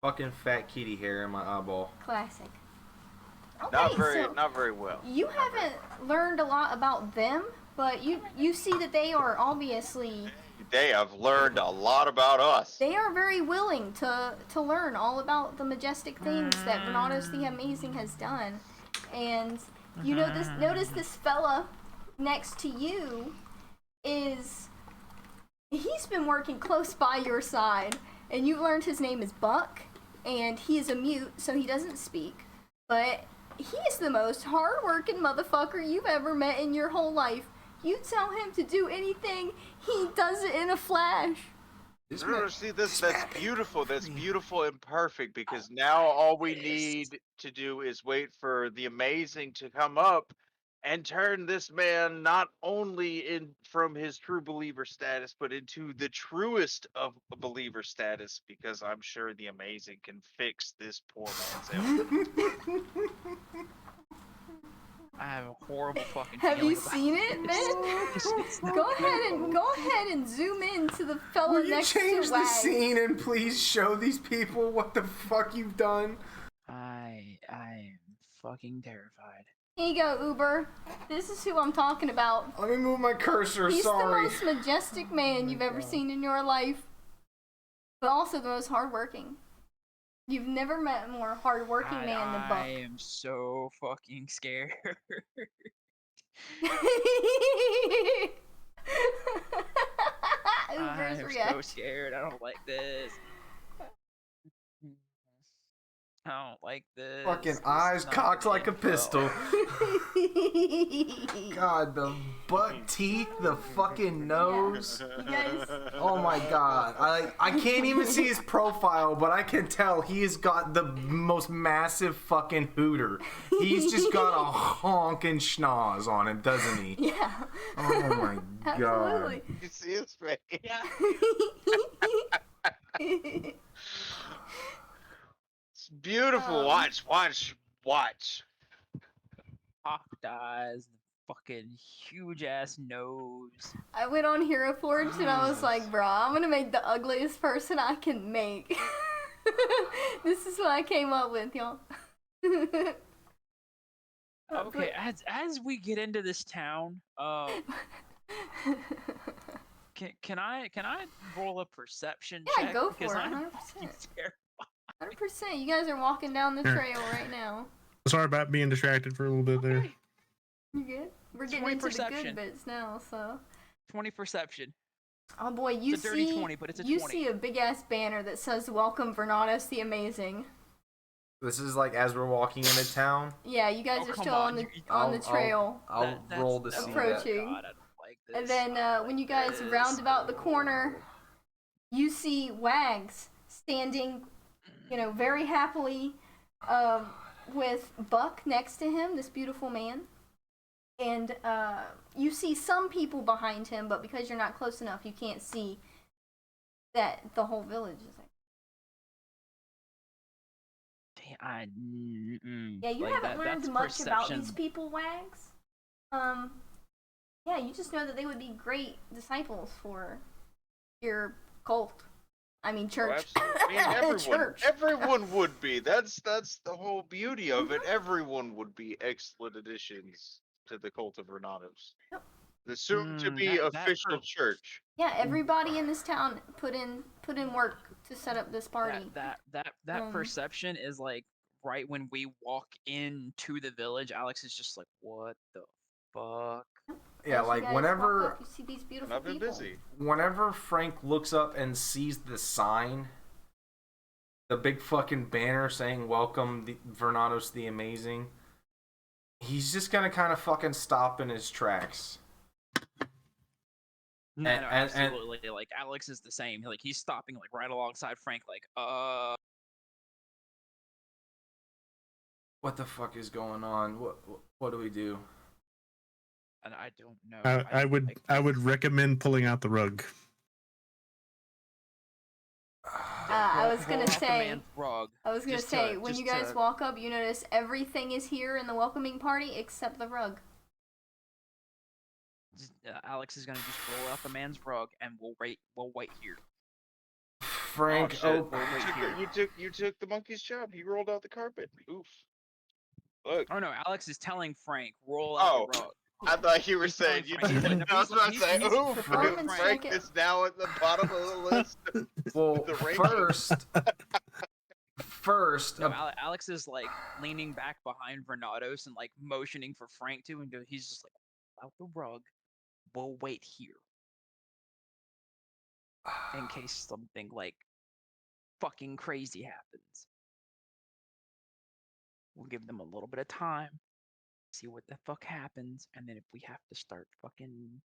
Speaker 1: Fucking fat kitty hair in my eyeball.
Speaker 2: Classic. Okay,
Speaker 4: Not very well.
Speaker 2: You haven't learned a lot about them, but you see that they are obviously
Speaker 4: They have learned a lot about us.
Speaker 2: they are very willing to learn all about the majestic things that Vernados the Amazing has done. and you notice this fella next to you is he's been working close by your side, and you learned his name is Buck, and he is a mute, so he doesn't speak, but he's the most hard-working motherfucker you've ever met in your whole life. You tell him to do anything, he does it in a flash.
Speaker 4: See, that's beautiful. That's beautiful and perfect, because now all we need to do is wait for the amazing to come up and turn this man not only in from his true believer status, but into the truest of believer status, because I'm sure the amazing can fix this poor man's ailment.
Speaker 5: I have a horrible fucking
Speaker 2: Have you
Speaker 5: feeling
Speaker 2: seen it, man? Go ahead and zoom in to the fella
Speaker 1: Will you
Speaker 2: next to
Speaker 1: change the
Speaker 2: Wags.
Speaker 1: scene and please show these people what the fuck you've done?
Speaker 5: I am fucking terrified.
Speaker 2: Here you go, Uber. This is who I'm talking about.
Speaker 1: Let me move my cursor,
Speaker 2: He's
Speaker 1: sorry.
Speaker 2: the most majestic man you've ever seen in your life, but also the most hardworking. You've never met a more hardworking man than Buck.
Speaker 5: I am so fucking scared.
Speaker 2: Uber's
Speaker 5: I'm
Speaker 2: reaction.
Speaker 5: so scared. I don't like this. I don't like this.
Speaker 1: Fucking
Speaker 5: This is
Speaker 1: eyes
Speaker 5: not
Speaker 1: cocked
Speaker 5: good
Speaker 1: like a
Speaker 5: info.
Speaker 1: pistol. God, the butt teeth, the fucking nose.
Speaker 2: You guys,
Speaker 1: Oh my god. I can't even see his profile, but I can tell he has got the most massive fucking hooter. He's just got a honking schnoz on him, doesn't he?
Speaker 2: yeah,
Speaker 1: Oh my god.
Speaker 2: absolutely.
Speaker 4: You see his face?
Speaker 5: Yeah.
Speaker 4: It's beautiful. Watch.
Speaker 5: Hawked eyes, fucking huge ass nose.
Speaker 2: I went on Hero Forge and I was like, bro, I'm gonna make the ugliest person I can make. This is what I came up with, y'all.
Speaker 5: Okay, as we get into this town, can I roll a perception
Speaker 2: Yeah,
Speaker 5: check?
Speaker 2: go for
Speaker 5: Because
Speaker 2: it,
Speaker 5: I'm
Speaker 2: 100%.
Speaker 5: fucking scared.
Speaker 2: 100%. You guys are walking down the trail right now.
Speaker 3: Sorry about being distracted for a little bit there.
Speaker 2: You good? We're getting
Speaker 5: 20
Speaker 2: into the
Speaker 5: perception.
Speaker 2: good bits now, so.
Speaker 5: 20 perception.
Speaker 2: Oh boy, you
Speaker 5: It's a dirty
Speaker 2: see,
Speaker 5: 20, but it's a
Speaker 2: you
Speaker 5: 20.
Speaker 2: see a big ass banner that says "Welcome Vernados the Amazing."
Speaker 1: This is like as we're walking into town.
Speaker 2: Yeah, you guys
Speaker 5: Oh,
Speaker 2: are
Speaker 5: come
Speaker 2: still
Speaker 5: on,
Speaker 2: on the
Speaker 5: you-
Speaker 2: on the trail.
Speaker 1: I'll roll to see
Speaker 2: approaching.
Speaker 5: Oh God, I don't like this.
Speaker 2: And then when you guys round about the corner, you see Wags standing, very happily, with Buck next to him, this beautiful man. And you see some people behind him, but because you're not close enough, you can't see that the whole village is like. Yeah, you haven't learned much about these people, Wags. Yeah, you just know that they would be great disciples for your cult. I mean, church.
Speaker 4: I mean, everyone,
Speaker 2: Church.
Speaker 4: everyone would be. That's the whole beauty of it. Everyone would be excellent additions to the cult of Vernados.
Speaker 2: Yep.
Speaker 4: The soon-to-be
Speaker 5: that
Speaker 4: official
Speaker 5: hurt.
Speaker 4: church.
Speaker 2: Yeah, everybody in this town put in work to set up this party.
Speaker 5: That perception is like right when we walk into the village. Alex is just like, what the fuck?
Speaker 1: Yeah,
Speaker 2: As you
Speaker 1: like
Speaker 2: guys
Speaker 1: whenever
Speaker 2: walk up, you see these beautiful
Speaker 4: I've been
Speaker 2: people.
Speaker 4: busy.
Speaker 1: whenever Frank looks up and sees the sign, the big fucking banner saying "Welcome, Vernados the Amazing," he's just gonna kind of fucking stop in his tracks.
Speaker 5: No,
Speaker 1: And- and-
Speaker 5: absolutely. Like Alex is the same. Like he's stopping like right alongside Frank. Like,
Speaker 1: What the fuck is going on? What do we do?
Speaker 5: and I don't know.
Speaker 3: I would recommend pulling out the rug.
Speaker 2: I was
Speaker 5: Pull
Speaker 2: gonna
Speaker 5: out the
Speaker 2: say.
Speaker 5: man's rug.
Speaker 2: I was gonna
Speaker 5: Just
Speaker 2: say,
Speaker 5: to-
Speaker 2: when
Speaker 5: just
Speaker 2: you guys
Speaker 5: to-
Speaker 2: walk up, you notice everything is here in the welcoming party except the rug.
Speaker 5: Alex is gonna just roll out the man's rug, and we'll wait here.
Speaker 1: Frank,
Speaker 5: shit.
Speaker 4: You took the monkey's job. He rolled out the carpet. Oof. Look.
Speaker 5: Oh no, Alex is telling Frank roll out the rug.
Speaker 4: I thought you were
Speaker 5: He's
Speaker 4: saying
Speaker 5: telling
Speaker 4: you
Speaker 5: Frank.
Speaker 4: did. I was about to say,
Speaker 5: He's
Speaker 4: ooh,
Speaker 2: performance
Speaker 4: Frank
Speaker 2: check it.
Speaker 4: is now at the bottom of the list.
Speaker 1: well,
Speaker 4: the ranking.
Speaker 1: first,
Speaker 5: No, Alex is like leaning back behind Vernados and like motioning for Frank to, and he's just like, out the rug. We'll wait here in case something like fucking crazy happens. We'll give them a little bit of time, see what the fuck happens, and then if we have to start fucking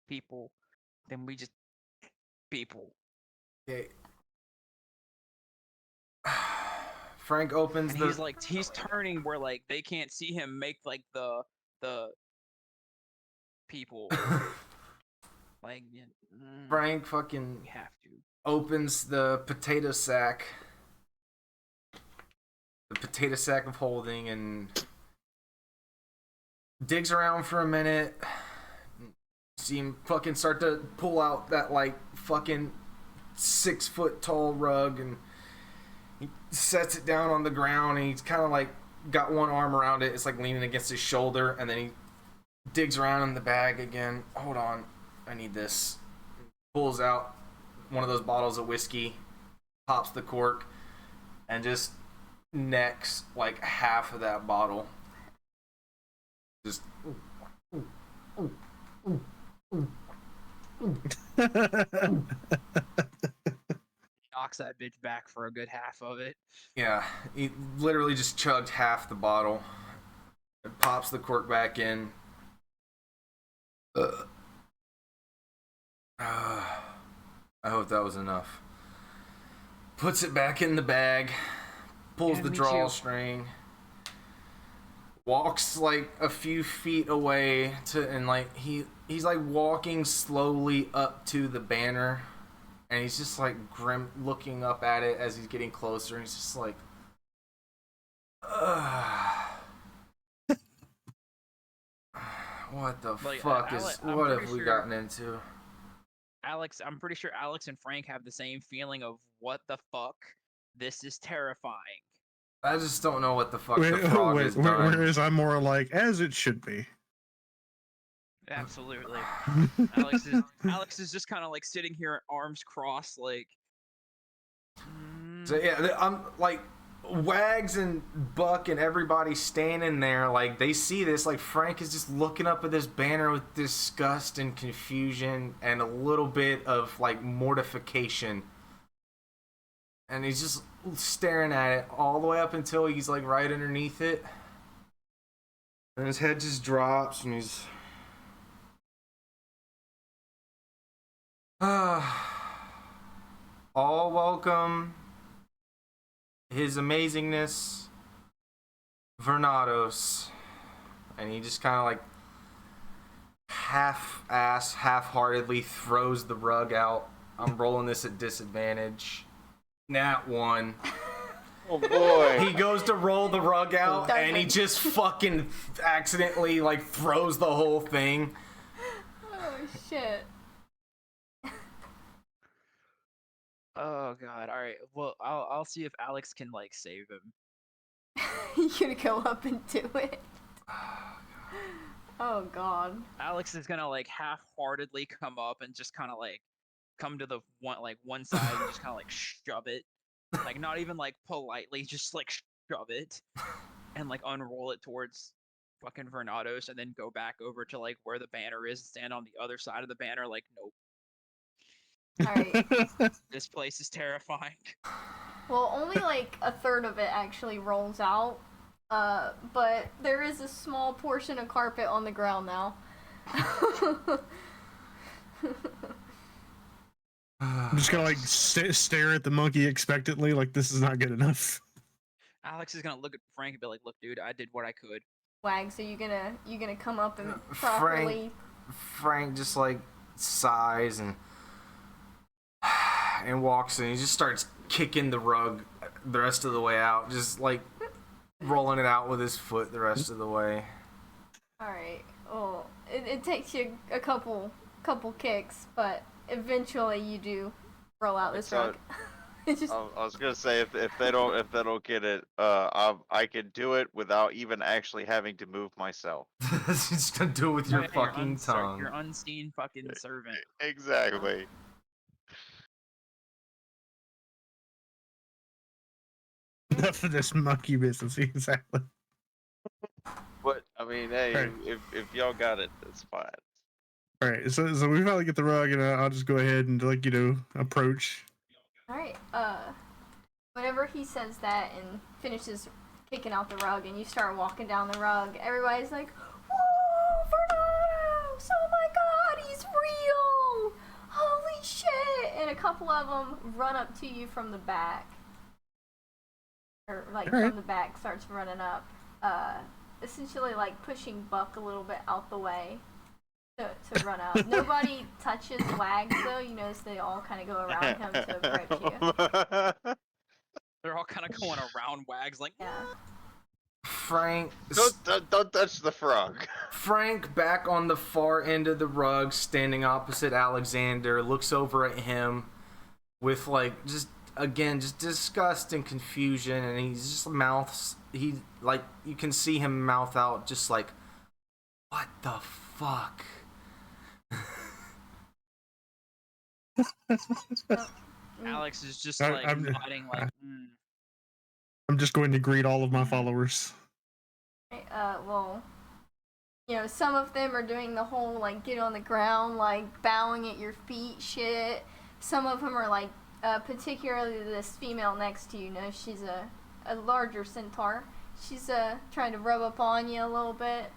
Speaker 5: people, then we just people.
Speaker 1: okay. Frank opens
Speaker 5: And
Speaker 1: the.
Speaker 5: he's turning where like they can't see him make like the people like
Speaker 1: Frank fucking
Speaker 5: we have to.
Speaker 1: opens the potato sack of holding and digs around for a minute. See him fucking start to pull out that like fucking 6 foot tall rug, and he sets it down on the ground, and he's kind of like got one arm around it. It's like leaning against his shoulder, and then he digs around in the bag again. Hold on, I need this. Pulls out one of those bottles of whiskey, pops the cork, and just necks like half of that bottle. Just
Speaker 5: Knocks that bitch back for a good half of it.
Speaker 1: yeah, he literally just chugged half the bottle. And pops the cork back in. I hope that was enough. Puts it back in the bag. Pulls
Speaker 5: Yeah,
Speaker 1: the
Speaker 5: me
Speaker 1: drawstring. Walks like a few feet away and like he's like walking slowly up to the banner, and he's just like grim looking up at it as he's getting closer, and he's just like, what the
Speaker 5: Like,
Speaker 1: fuck what have we
Speaker 5: sure
Speaker 1: gotten into?
Speaker 5: Alex, I'm pretty sure Alex and Frank have the same feeling of what the fuck. This is terrifying.
Speaker 1: I just don't know what the fuck the frog has done.
Speaker 3: Whereas I'm more like, as it should be.
Speaker 5: Absolutely. Alex is just kind of like sitting here, arms crossed, like.
Speaker 1: So yeah, I'm like Wags and Buck and everybody standing there, like they see this. Like Frank is just looking up at this banner with disgust and confusion and a little bit of like mortification, and he's just staring at it all the way up until he's like right underneath it, and his head just drops, and he's all welcome His Amazingness Vernados, and he just kind of like half-heartedly throws the rug out. I'm rolling this at disadvantage. Nat 1.
Speaker 4: Oh boy.
Speaker 1: He goes to roll the rug out, and he just fucking accidentally like throws the whole thing.
Speaker 2: Oh shit.
Speaker 5: Oh god. All right. Well, I'll see if Alex can like save him.
Speaker 2: You gonna go up and do it? Oh god.
Speaker 5: Alex is gonna like half-heartedly come up and just kind of like come to the one side and just kind of like shove it, like not even like politely, just like shove it, and like unroll it towards fucking Vernados, and then go back over to like where the banner is and stand on the other side of the banner, like nope.
Speaker 2: Alright.
Speaker 5: This place is terrifying.
Speaker 2: Well, only like a third of it actually rolls out. But there is a small portion of carpet on the ground now.
Speaker 3: I'm just gonna like stare at the monkey expectantly, like this is not good enough.
Speaker 5: Alex is gonna look at Frank and be like, "Look, dude, I did what I could."
Speaker 2: Wags, are you gonna come up and properly?
Speaker 1: Frank just like sighs and walks in. He just starts kicking the rug the rest of the way out, just like rolling it out with his foot the rest of the way.
Speaker 2: Alright. Well, it takes you a couple kicks, but eventually you do roll out this rug. Just...
Speaker 4: I was gonna say if they don't get it, I can do it without even actually having to move myself.
Speaker 1: You're just gonna do it with your fucking tongue.
Speaker 5: Your unseen fucking servant.
Speaker 4: Exactly.
Speaker 3: Enough of this monkey business, exactly.
Speaker 4: But I mean, hey,
Speaker 3: Right.
Speaker 4: if y'all got it, that's fine.
Speaker 3: All right, so we finally get the rug, and I'll just go ahead and approach.
Speaker 2: All right. Whenever he says that and finishes kicking out the rug, and you start walking down the rug, everybody's like, "Whoa, Vernados! Oh my God, he's real! Holy shit!" And a couple of them run up to you from the back, or from the back starts running up, essentially like pushing Buck a little bit out the way to run out. Nobody touches Wags though. You notice they all kind of go around him to approach you.
Speaker 5: They're all kind of going around Wags like,
Speaker 2: Yeah.
Speaker 1: Frank,
Speaker 4: Don't touch the frog.
Speaker 1: Frank, back on the far end of the rug, standing opposite Alexander, looks over at him with just disgust and confusion, and he's just mouths. You can see him mouth out just like, "What the fuck?"
Speaker 5: Alex is just nodding like,
Speaker 3: I'm just going to greet all of my followers.
Speaker 2: Well, some of them are doing the whole get on the ground, bowing at your feet shit. Some of them are particularly this female next to you. She's a larger centaur. She's trying to rub up on you a little bit,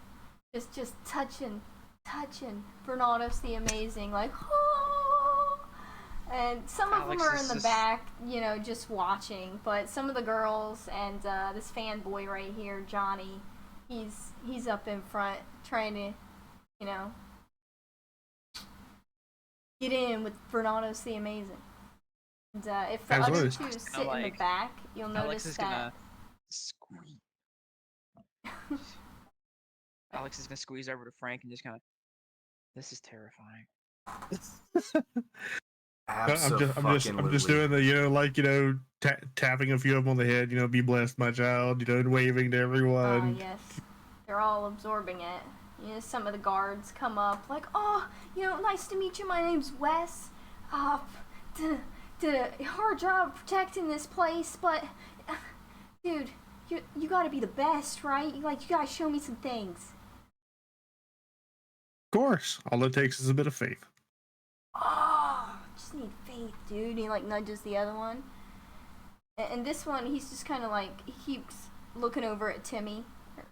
Speaker 2: just touching Vernados the Amazing, oh. And some of them are in the back, just watching. But some of the girls and this fanboy right here, Johnny, he's up in front trying to, get in with Vernados the Amazing. And if the other two sit in the back, you'll notice that
Speaker 5: gonna squeeze. Alex is gonna squeeze over to Frank and just kind of, this is terrifying.
Speaker 3: I'm just doing the tapping a few of them on the head, be blessed my child, and waving to everyone.
Speaker 2: Yes, they're all absorbing it. Some of the guards come up like, "Oh, nice to meet you. My name's Wes. Did a hard job protecting this place, but dude, you gotta be the best, right? You gotta show me some things."
Speaker 3: Of course, all it takes is a bit of faith.
Speaker 2: Oh, just need faith, dude. He nudges the other one, and this one he's just kind of he keeps looking over at Timmy,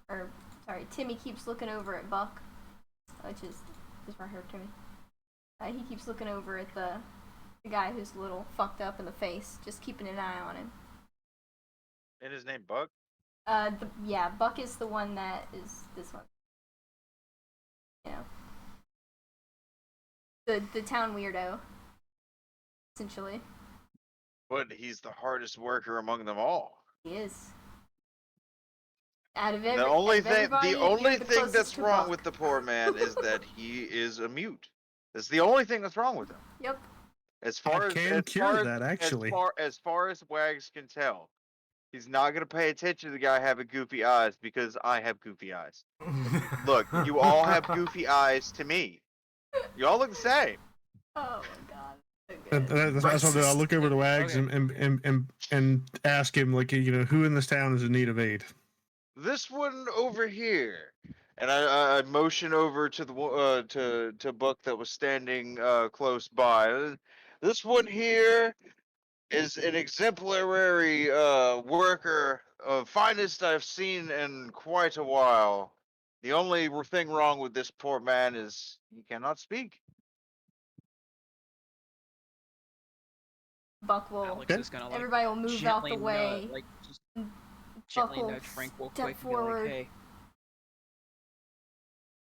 Speaker 2: or sorry, Timmy keeps looking over at Buck, which is right here, Timmy. He keeps looking over at the guy who's a little fucked up in the face, just keeping an eye on him.
Speaker 4: And his name Buck?
Speaker 2: Buck is the one that is this one. The town weirdo, essentially.
Speaker 4: But he's the hardest worker among them all.
Speaker 2: He is. Out of
Speaker 4: the only thing that's wrong
Speaker 2: Buck.
Speaker 4: with the poor man is that he is a mute. That's the only thing that's wrong with him.
Speaker 2: Yep.
Speaker 4: As far as Wags can tell, he's not gonna pay attention to the guy having goofy eyes because I have goofy eyes. Look, you all have goofy eyes to me. You all look the same.
Speaker 2: Oh my God.
Speaker 3: That's what I'll look over to Wags and ask him who in this town is in need of aid.
Speaker 4: This one over here, and I motion over to the to Buck that was standing close by. This one here is an exemplary worker, finest I've seen in quite a while. The only thing wrong with this poor man is he cannot speak.
Speaker 2: Buck will.
Speaker 5: Alex is gonna,
Speaker 2: everybody will move out the way.
Speaker 5: Just gently nudge Frank real quick and be like,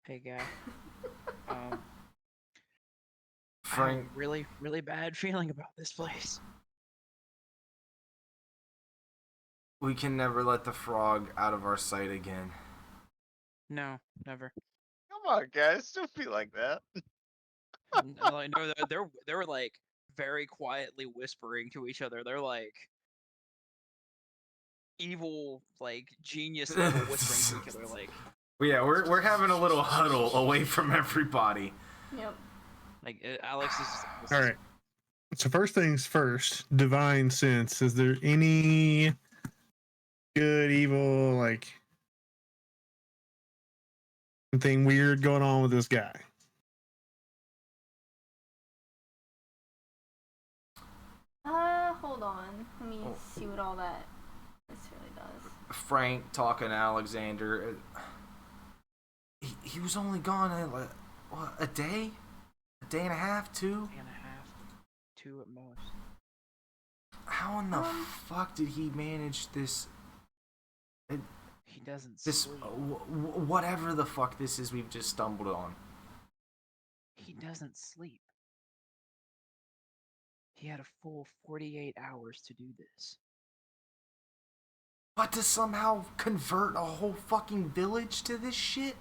Speaker 5: hey guy.
Speaker 1: Frank,
Speaker 5: I have a really, really bad feeling about this place.
Speaker 1: we can never let the frog out of our sight again.
Speaker 5: No, never.
Speaker 4: Come on, guys, don't be like that.
Speaker 5: No, they're very quietly whispering to each other. They're evil, genius level whispering to each other.
Speaker 1: Yeah, we're having a little huddle away from everybody.
Speaker 2: Yep.
Speaker 5: Alex is.
Speaker 3: All right. So first things first, divine sense. Is there any good, evil, like something weird going on with this guy.
Speaker 2: Hold on. Let me see what all that this really does.
Speaker 1: Frank talking to Alexander. He was only gone a day? A day and a half, 2?
Speaker 5: Day and a half, 2 at most.
Speaker 1: How in the fuck did he manage this?
Speaker 5: He doesn't
Speaker 1: This
Speaker 5: sleep.
Speaker 1: whatever the fuck this is we've just stumbled on.
Speaker 5: He doesn't sleep. He had a full 48 hours to do this.
Speaker 1: But to somehow convert a whole fucking village to this shit?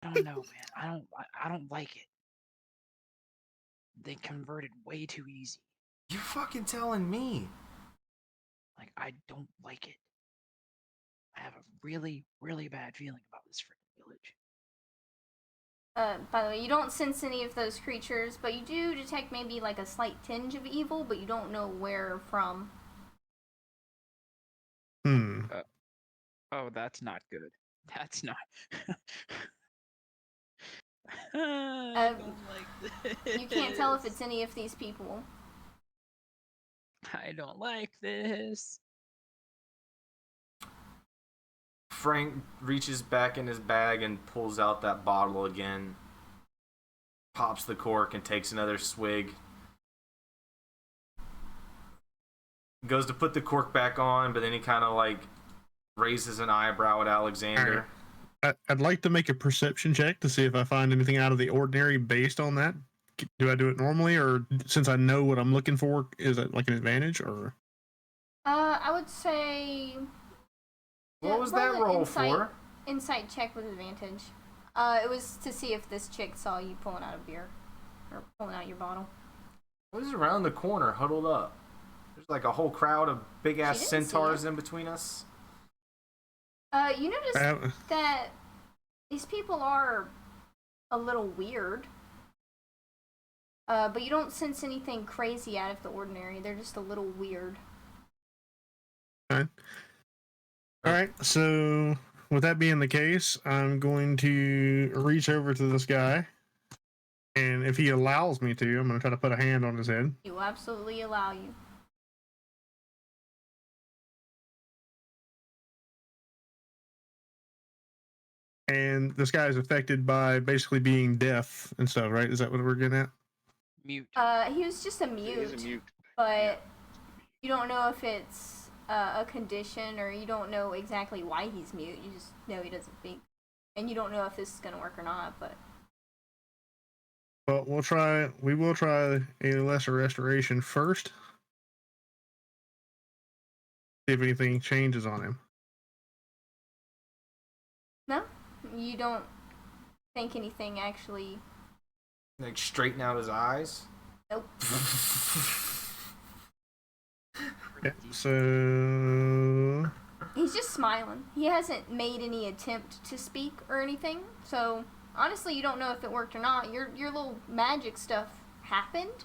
Speaker 5: I don't know, man. I don't like it. They converted way too easy.
Speaker 1: You're fucking telling me.
Speaker 5: Like, I don't like it. I have a really, really bad feeling about this freaking village.
Speaker 2: By the way, you don't sense any of those creatures, but you do detect maybe like a slight tinge of evil, but you don't know where from.
Speaker 5: Oh, that's not good. That's not. I don't like this.
Speaker 2: You can't tell if it's any of these people.
Speaker 5: I don't like this.
Speaker 1: Frank reaches back in his bag and pulls out that bottle again. Pops the cork and takes another swig. Goes to put the cork back on, but then he kind of like raises an eyebrow at Alexander.
Speaker 3: I'd like to make a perception check to see if I find anything out of the ordinary based on that. Do I do it normally, or since I know what I'm looking for, is it like an advantage, or?
Speaker 2: I would say.
Speaker 1: What was that roll for?
Speaker 2: Insight check with advantage. It was to see if this chick saw you pulling out a beer. Or pulling out your bottle.
Speaker 1: What is around the corner, huddled up? There's like a whole crowd of big ass centaurs in between us.
Speaker 2: You notice that these people are a little weird. But you don't sense anything crazy out of the ordinary. They're just a little weird.
Speaker 3: Alright, so with that being the case, I'm going to reach over to this guy. And if he allows me to, I'm going to try to put a hand on his head.
Speaker 2: He will absolutely allow you.
Speaker 3: And this guy is affected by basically being deaf and stuff, right? Is that what we're getting at?
Speaker 5: Mute.
Speaker 2: He was just a mute.
Speaker 4: He's a mute.
Speaker 2: But you don't know if it's a condition, or you don't know exactly why he's mute. You just know he doesn't speak. And you don't know if this is going to work or not, but...
Speaker 3: Well, we will try a lesser restoration first. See if anything changes on him.
Speaker 2: No? You don't think anything actually...
Speaker 1: Like straighten out his eyes?
Speaker 2: Nope.
Speaker 3: Yeah, so...
Speaker 2: He's just smiling. He hasn't made any attempt to speak or anything, so honestly you don't know if it worked or not. Your little magic stuff happened.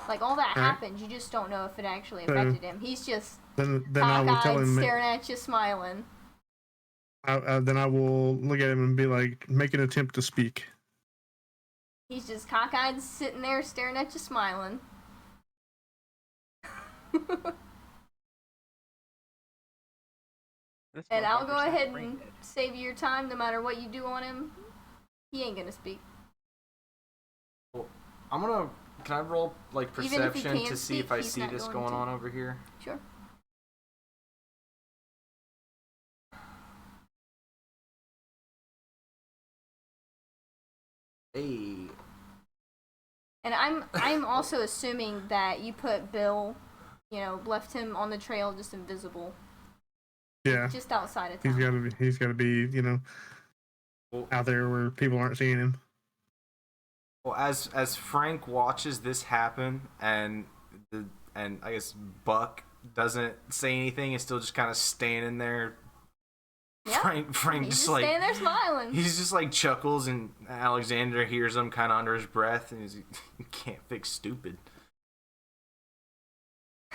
Speaker 2: Like, all that happened, you just don't know if it actually affected him. He's just
Speaker 3: then I will tell him,
Speaker 2: staring at you, smiling.
Speaker 3: Then I will look at him and be like, make an attempt to speak.
Speaker 2: He's just cockeyed, sitting there, staring at you, smiling. And I'll go ahead and save you your time no matter what you do on him. He ain't gonna speak.
Speaker 1: Well, can I roll like perception to see if I
Speaker 2: he's
Speaker 1: see
Speaker 2: not
Speaker 1: this
Speaker 2: going
Speaker 1: going
Speaker 2: to.
Speaker 1: on over here?
Speaker 2: Sure.
Speaker 1: Hey.
Speaker 2: And I'm also assuming that you put Bill, left him on the trail just invisible.
Speaker 3: Yeah.
Speaker 2: Just outside of town.
Speaker 3: He's gotta be, out there where people aren't seeing him.
Speaker 1: Well, as Frank watches this happen, and I guess Buck doesn't say anything, and still just kind of standing there.
Speaker 2: Yeah.
Speaker 1: Frank
Speaker 2: He's
Speaker 1: just
Speaker 2: just standing there smiling.
Speaker 1: He's just like chuckles, and Alexander hears him kind of under his breath, and he's like, "You can't fix stupid."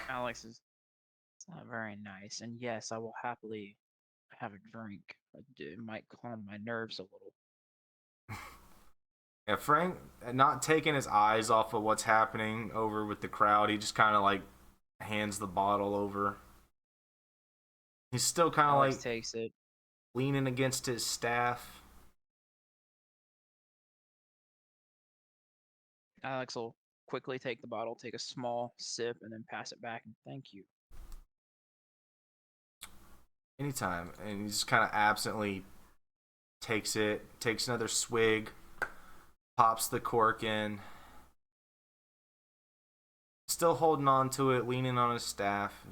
Speaker 5: Alex is It's not very nice. And yes, I will happily have a drink. It might calm my nerves a little.
Speaker 1: Yeah, Frank, not taking his eyes off of what's happening over with the crowd, he just kind of like hands the bottle over. He's still kind of
Speaker 5: Alex
Speaker 1: like
Speaker 5: takes it.
Speaker 1: leaning against his staff.
Speaker 5: Alex will quickly take the bottle, take a small sip, and then pass it back and thank you.
Speaker 1: Anytime. And he just kind of absently takes another swig, pops the cork in. Still holding on to it, leaning on his staff.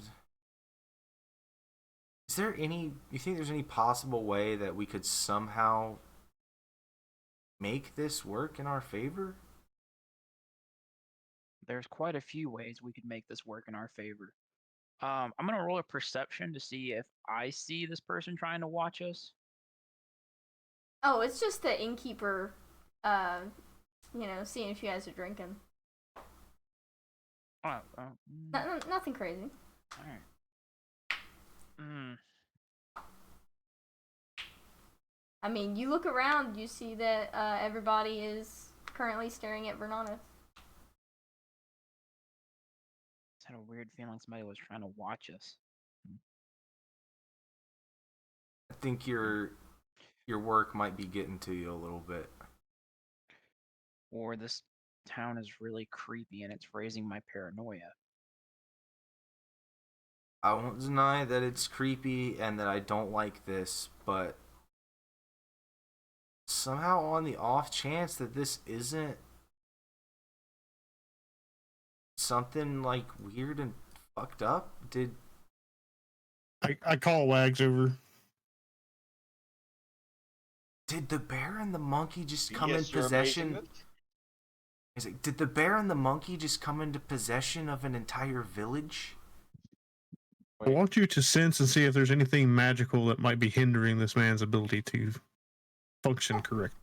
Speaker 1: You think there's any possible way that we could somehow make this work in our favor?
Speaker 5: There's quite a few ways we could make this work in our favor. I'm gonna roll a perception to see if I see this person trying to watch us.
Speaker 2: Oh, it's just the innkeeper, seeing if you guys are drinking. Nothing crazy.
Speaker 5: Alright.
Speaker 2: I mean, you look around, you see that everybody is currently staring at Vernados.
Speaker 5: Just had a weird feeling somebody was trying to watch us.
Speaker 1: I think your work might be getting to you a little bit.
Speaker 5: Or this town is really creepy and it's raising my paranoia.
Speaker 1: I won't deny that it's creepy and that I don't like this, but somehow on the off chance that this isn't something like weird and fucked up,
Speaker 3: I call Wags over.
Speaker 1: Did the bear and the monkey just come in
Speaker 4: Yes, your
Speaker 1: possession?
Speaker 4: amazement.
Speaker 1: Did the bear and the monkey just come into possession of an entire village?
Speaker 3: I want you to sense and see if there's anything magical that might be hindering this man's ability to function correctly.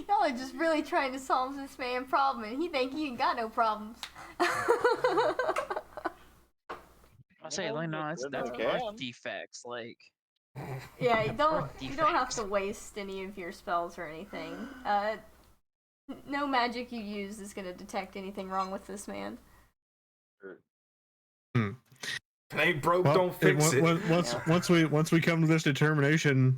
Speaker 2: Y'all are just really trying to solve this man's problem, and he think he ain't got no problems.
Speaker 5: I'll say, like, no, that's birth defects. Like,
Speaker 2: yeah, you don't have to waste any of your spells or anything. No magic you use is gonna detect anything wrong with this man.
Speaker 1: If it ain't broke, don't fix it.
Speaker 3: Once we come to this determination,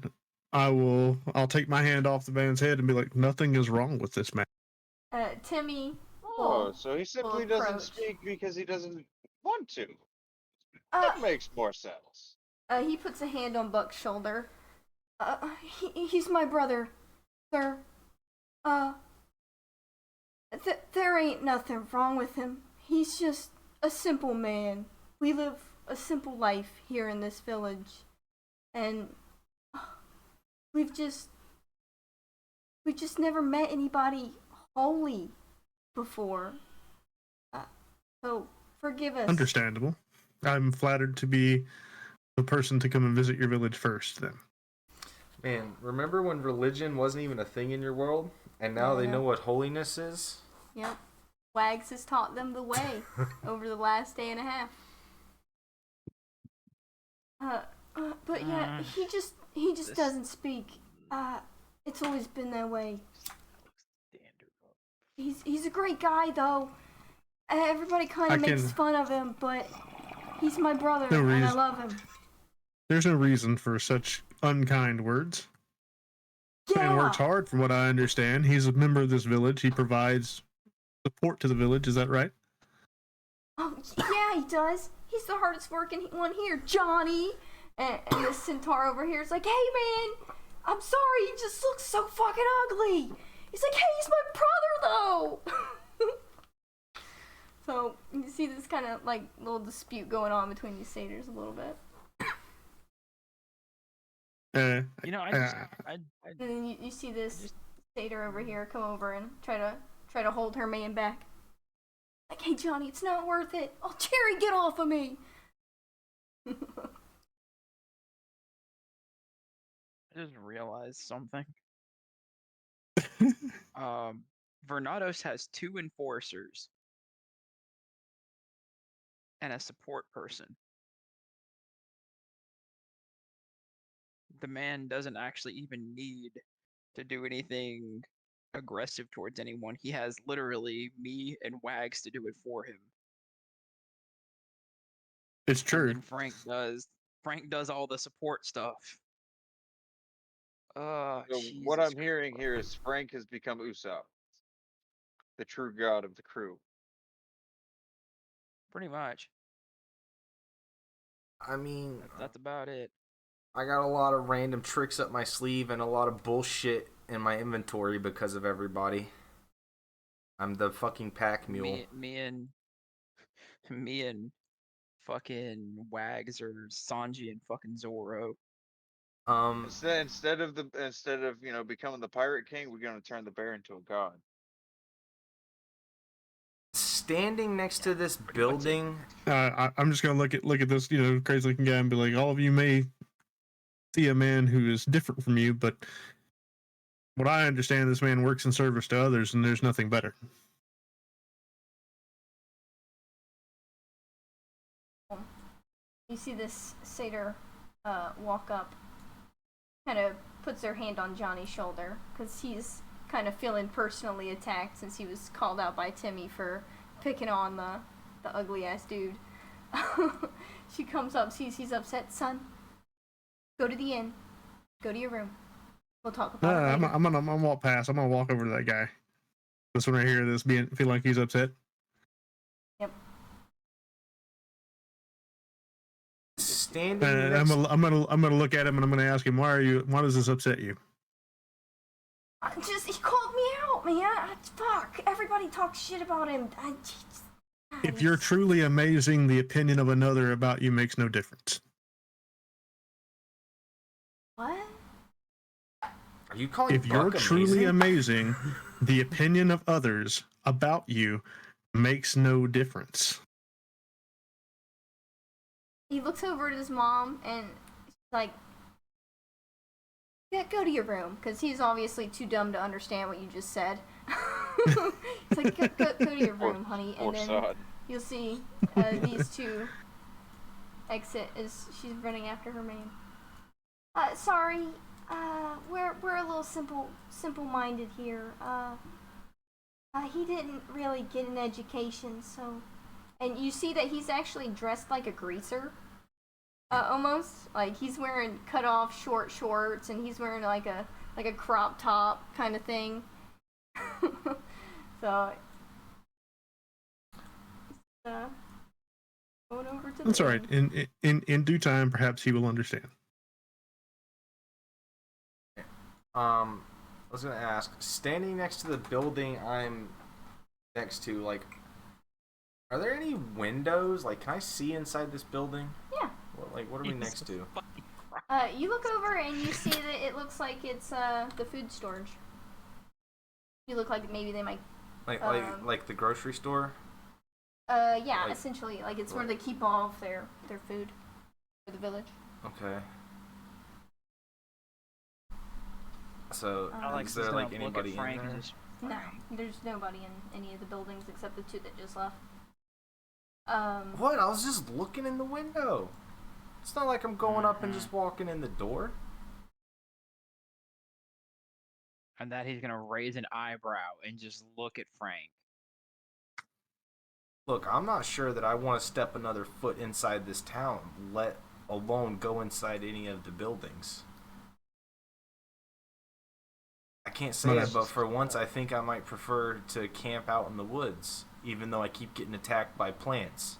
Speaker 3: I'll take my hand off the man's head and be like, nothing is wrong with this man.
Speaker 2: Timmy.
Speaker 4: Oh, so he simply doesn't speak because he doesn't want to. That makes more sense.
Speaker 2: He puts a hand on Buck's shoulder. He's my brother, sir. There ain't nothing wrong with him. He's just a simple man. We live a simple life here in this village, and we've just never met anybody holy before. So forgive us.
Speaker 3: Understandable. I'm flattered to be the person to come and visit your village first, then.
Speaker 1: Man, remember when religion wasn't even a thing in your world? And now they know what holiness is?
Speaker 2: Yep. Wags has taught them the way over the last day and a half. But yeah, he just doesn't speak. It's always been that way. He's a great guy though. Everybody kind of makes fun of him, but he's my brother and I love him.
Speaker 3: There's no reason for such unkind words.
Speaker 2: Yeah.
Speaker 3: Man works hard, from what I understand. He's a member of this village. He provides support to the village. Is that right?
Speaker 2: Oh yeah, he does. He's the hardest working one here, Johnny. And the centaur over here is like, hey man, I'm sorry, he just looks so fucking ugly. He's like, hey, he's my brother though. So you see this kind of like little dispute going on between these satyrs a little bit.
Speaker 5: I
Speaker 2: and then you see this satyr over here come over and try to hold her man back. Like, hey Johnny, it's not worth it. Oh, Cherry, get off of me.
Speaker 5: I just realized something. Vernados has 2 enforcers and a support person. the man doesn't actually even need to do anything aggressive towards anyone. He has literally me and Wags to do it for him.
Speaker 3: It's
Speaker 5: And
Speaker 3: true.
Speaker 5: then Frank does all the support stuff.
Speaker 4: So
Speaker 5: Jesus
Speaker 4: what I'm hearing
Speaker 5: Christ.
Speaker 4: here is Frank has become Usopp, the true god of the crew.
Speaker 5: Pretty much.
Speaker 1: I mean,
Speaker 5: That's about it.
Speaker 1: I got a lot of random tricks up my sleeve and a lot of bullshit in my inventory because of everybody. I'm the fucking pack mule.
Speaker 5: Me and fucking Wags or Sanji and fucking Zoro.
Speaker 4: Instead of becoming the pirate king, we're gonna turn the bear into a god.
Speaker 1: Standing next to this building,
Speaker 3: I'm just gonna look at this, crazy looking guy and be like, all of you may see a man who is different from you, but what I understand, this man works in service to others, and there's nothing better.
Speaker 2: You see this satyr walk up, kind of puts her hand on Johnny's shoulder, because he's kind of feeling personally attacked since he was called out by Timmy for picking on the ugly ass dude. She comes up, sees he's upset. Son, go to the inn. Go to your room. We'll talk about it later.
Speaker 3: I'm gonna walk past. I'm gonna walk over to that guy. This when I hear this, feel like he's upset.
Speaker 2: Yep.
Speaker 1: standing
Speaker 3: I'm gonna look at him and I'm gonna ask him, why does this upset you?
Speaker 2: He called me out, man. Fuck. Everybody talks shit about him.
Speaker 3: If you're truly amazing, the opinion of another about you makes no difference.
Speaker 2: What?
Speaker 1: Are you calling
Speaker 3: If you're
Speaker 1: Buck
Speaker 3: truly
Speaker 1: amazing?
Speaker 3: amazing, the opinion of others about you makes no difference.
Speaker 2: He looks over at his mom and she's like, yeah, go to your room, because he's obviously too dumb to understand what you just said. He's like, go to your room, honey, and then you'll see these two exit as she's running after her man. Sorry, we're a little simple-minded here. He didn't really get an education, so... And you see that he's actually dressed like a greaser. Almost. Like, he's wearing cut-off short shorts, and he's wearing like a crop top kind of thing. So... going over to the...
Speaker 3: That's all right. In due time, perhaps he will understand.
Speaker 1: I was gonna ask, standing next to the building I'm next to, like, are there any windows? Like, can I see inside this building?
Speaker 2: Yeah.
Speaker 1: What are we next to?
Speaker 2: You look over and you see that it looks like it's the food storage. You look like maybe they might...
Speaker 1: Like the grocery store?
Speaker 2: Yeah, essentially. Like, it's where they keep all of their food for the village.
Speaker 1: Okay. So,
Speaker 5: Alex
Speaker 1: is there, like, anybody in
Speaker 5: Frank
Speaker 1: there?
Speaker 2: No, there's nobody in any of the buildings except the two that just left.
Speaker 1: What? I was just looking in the window. It's not like I'm going up and just walking in the door.
Speaker 5: And that he's gonna raise an eyebrow and just look at Frank.
Speaker 1: Look, I'm not sure that I want to step another foot inside this town, let alone go inside any of the buildings. I can't say it, but for once I think I might prefer to camp out in the woods, even though I keep getting attacked by plants.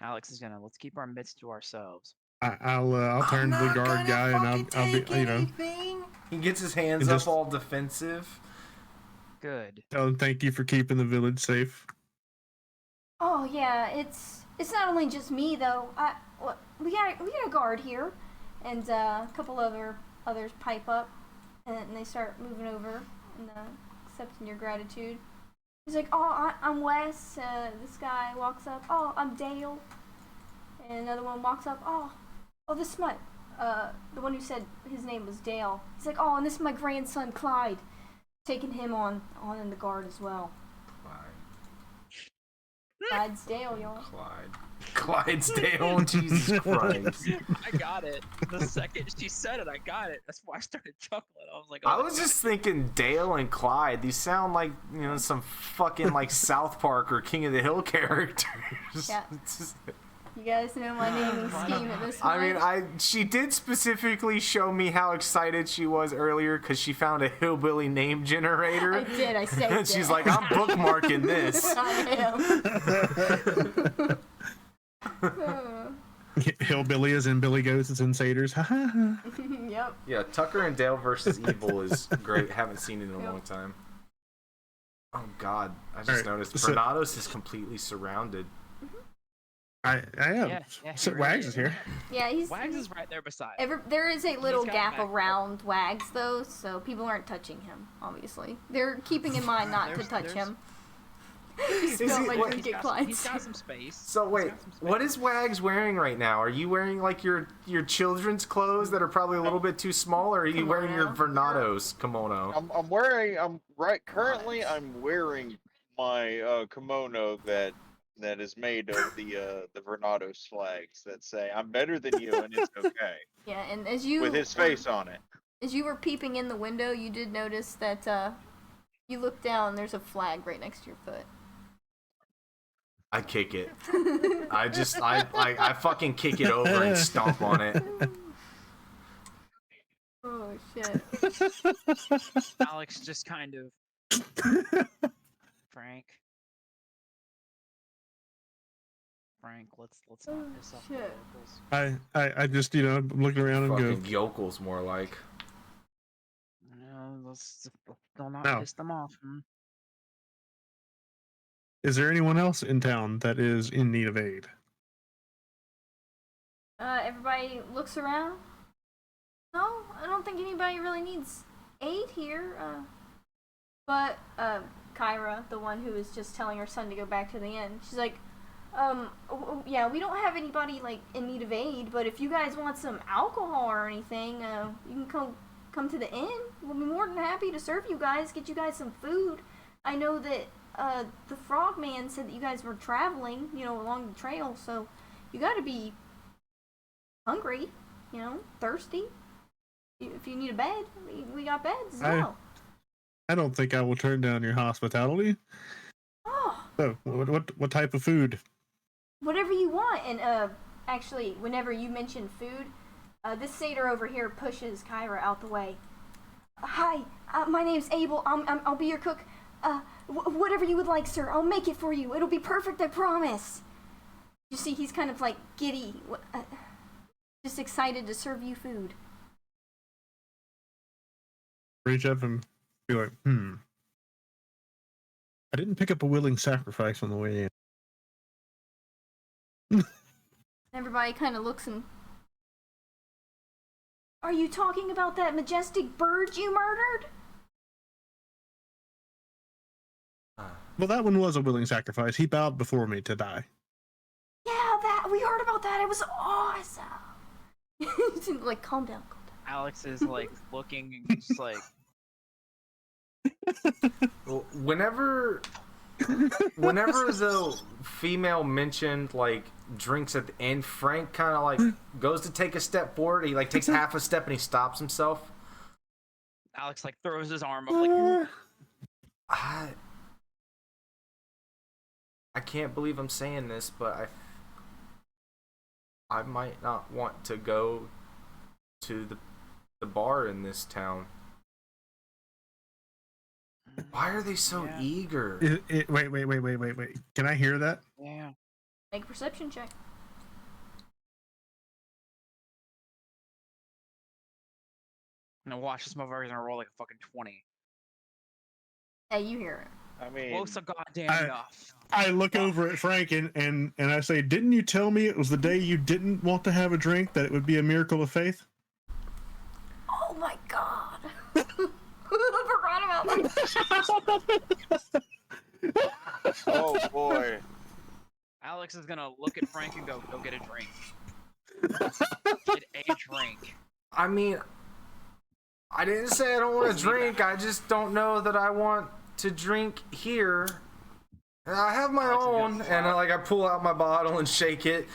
Speaker 5: Alex is gonna, let's keep our mitts to ourselves.
Speaker 3: I'll turn to the guard guy and I'll be,
Speaker 1: anything. He gets his hands up all defensive.
Speaker 5: Good.
Speaker 3: tell him thank you for keeping the village safe.
Speaker 2: Oh yeah, it's not only just me though. We got a guard here, and a couple others pipe up, and they start moving over and accepting your gratitude. He's like, oh, I'm Wes. This guy walks up. Oh, I'm Dale. And another one walks up. Oh, this is the one who said his name was Dale. He's like, oh, and this is my grandson Clyde. Taking him on in the guard as well. Clydesdale, y'all.
Speaker 1: Clydesdale, Jesus Christ.
Speaker 5: I got it. The second she said it, I got it. That's why I started chuckling. I was like,
Speaker 1: I was just thinking Dale and Clyde. These sound like, you know, some fucking like South Park or King of the Hill characters.
Speaker 2: Yeah. You guys know my naming scheme at this point.
Speaker 1: I mean, she did specifically show me how excited she was earlier because she found a hillbilly name generator.
Speaker 2: I did. I saved
Speaker 1: And
Speaker 2: it.
Speaker 1: she's like, I'm bookmarking this.
Speaker 2: I am.
Speaker 3: Hillbilly is in Billy Goats, it's in Satyrs.
Speaker 2: Yep.
Speaker 1: Yeah, Tucker and Dale versus Evil is great. Haven't seen it in a long time. Oh God, I just noticed Vernados is completely surrounded.
Speaker 3: I am.
Speaker 5: Yeah,
Speaker 3: So
Speaker 5: really
Speaker 3: Wags is here.
Speaker 2: Yeah,
Speaker 5: Wags is right there beside.
Speaker 2: There is a little
Speaker 5: got
Speaker 2: gap
Speaker 5: back.
Speaker 2: around Wags, though, so people aren't touching him, obviously. They're keeping in mind not to touch him. He spilled my drink at Clyde's.
Speaker 5: He's got some space.
Speaker 1: So wait, what is Wags wearing right now? Are you wearing like your children's clothes that are probably a little bit too small, or are you wearing your Vernados kimono?
Speaker 4: I'm wearing my kimono that is made of the Vernados flags that say I'm better than you and it's okay.
Speaker 2: Yeah, and as you
Speaker 4: with his face on it.
Speaker 2: As you were peeping in the window, you did notice that you look down. There's a flag right next to your foot.
Speaker 1: I kick it. I fucking kick it over and stomp on it.
Speaker 2: Oh shit.
Speaker 5: Alex just kind of Frank, let's not piss off the
Speaker 2: shit.
Speaker 5: locals.
Speaker 3: I just, you know, I'm looking around and
Speaker 1: Fucking
Speaker 3: go,
Speaker 1: yokels more like.
Speaker 5: Let's not
Speaker 3: No.
Speaker 5: piss them off.
Speaker 3: is there anyone else in town that is in need of aid?
Speaker 2: Everybody looks around. No, I don't think anybody really needs aid here. But Kyra, the one who was just telling her son to go back to the inn, she's like, yeah, we don't have anybody like in need of aid, but if you guys want some alcohol or anything, you can come to the inn. We'll be more than happy to serve you guys, get you guys some food. I know that the frogman said that you guys were traveling, you know, along the trail, so you gotta be hungry, you know, thirsty. If you need a bed, we got beds as well.
Speaker 3: I don't think I will turn down your hospitality.
Speaker 2: Oh.
Speaker 3: So, what type of food?
Speaker 2: Whatever you want. And actually, whenever you mention food, this satyr over here pushes Kyra out the way. Hi, my name's Abel. I'll be your cook. Whatever you would like, sir, I'll make it for you. It'll be perfect, I promise. You see, he's kind of like giddy, just excited to serve you food.
Speaker 3: Reach up and be like, I didn't pick up a willing sacrifice on the way in.
Speaker 2: Everybody kind of looks and... Are you talking about that majestic bird you murdered?
Speaker 3: Well, that one was a willing sacrifice. He bowed before me to die.
Speaker 2: Yeah, we heard about that. It was awesome. Like, calm down.
Speaker 5: Alex is like looking and just like.
Speaker 1: Whenever the female mentioned like drinks at the end, Frank kind of like goes to take a step forward. He like takes half a step and he stops himself.
Speaker 5: Alex like throws his arm up like.
Speaker 1: I can't believe I'm saying this, but I might not want to go to the bar in this town. Why are they so eager?
Speaker 3: Wait. Can I hear that?
Speaker 5: Yeah.
Speaker 2: Make a perception check.
Speaker 5: I'm gonna watch this motherfucker gonna roll like a fucking 20.
Speaker 2: Hey, you hear it.
Speaker 4: I mean,
Speaker 5: Close to goddamn enough.
Speaker 3: I look over at Frank and I say, didn't you tell me it was the day you didn't want to have a drink, that it would be a miracle of faith?
Speaker 2: Oh my god. I forgot about that.
Speaker 4: oh boy.
Speaker 5: Alex is gonna look at Frank and go get a drink. Get a drink.
Speaker 1: I mean, I didn't say I don't want to drink. I just don't know that I want to drink here. I have my
Speaker 5: Alex is gonna
Speaker 1: own,
Speaker 5: pull
Speaker 1: and
Speaker 5: out-
Speaker 1: I pull out my bottle and shake it.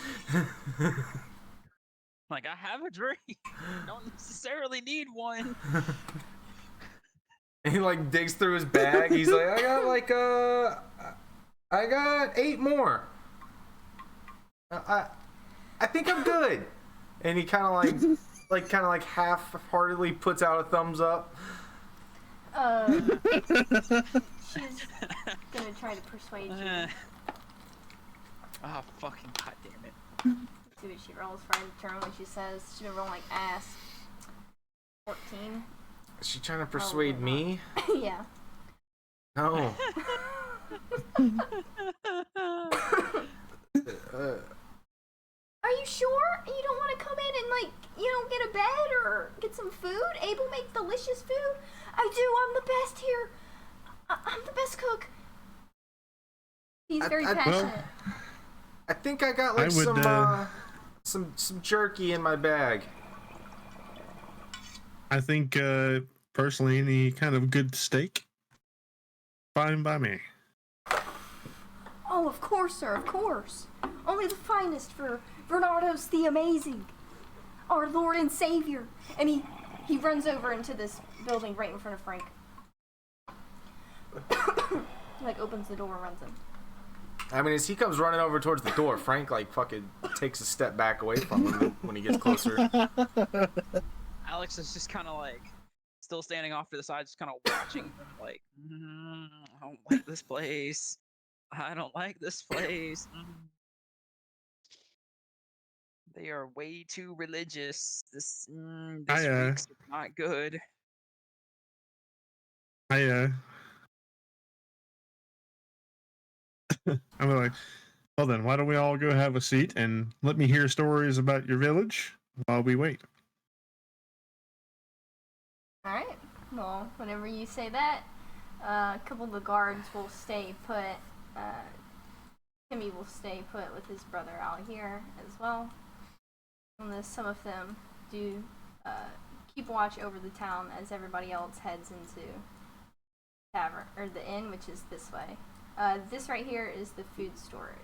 Speaker 5: Like, I have a drink. Don't necessarily need one.
Speaker 1: And he like digs through his bag. He's like, I got 8 more. I think I'm good. And he kind of like half-heartedly puts out a thumbs up.
Speaker 2: She's gonna try to persuade you.
Speaker 5: Oh, fucking goddamn it.
Speaker 2: See what she rolls for her turn. What she says. She's gonna roll like ass. 14.
Speaker 1: Is she trying to persuade me?
Speaker 2: Yeah.
Speaker 1: No.
Speaker 2: Are you sure you don't want to come in and get a bed or get some food? Abel makes delicious food. I do. I'm the best here. I'm the best cook. He's very passionate.
Speaker 1: I think I got like some jerky in my bag.
Speaker 3: I think personally, any kind of good steak, fine by me.
Speaker 2: Oh, of course, sir. Of course. Only the finest for Vernados the Amazing, our Lord and Savior. And he runs over into this building right in front of Frank. He opens the door and runs in.
Speaker 1: I mean, as he comes running over towards the door, Frank fucking takes a step back away from him when he gets closer.
Speaker 5: Alex is just kind of still standing off to the side, just kind of watching him, I don't like this place. I don't like this place. They are way too religious. This week's not good.
Speaker 3: I'm like, well then, why don't we all go have a seat and let me hear stories about your village while we wait.
Speaker 2: Alright. Well, whenever you say that, a couple of the guards will stay put. Timmy will stay put with his brother out here as well. Unless some of them do keep watch over the town as everybody else heads into tavern or the inn, which is this way. This right here is the food storage.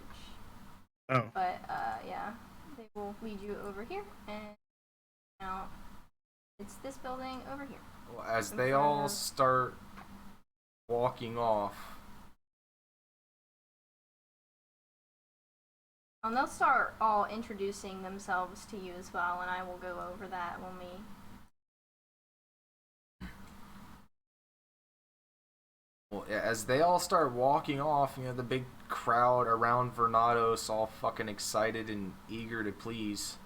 Speaker 3: Oh.
Speaker 2: But yeah, they will lead you over here, and now it's this building over here.
Speaker 1: Well, as they all start walking off,
Speaker 2: and they'll start all introducing themselves to you as well, and I will go over that when we.
Speaker 1: Well, as they all start walking off, the big crowd around Vernados, all fucking excited and eager to please.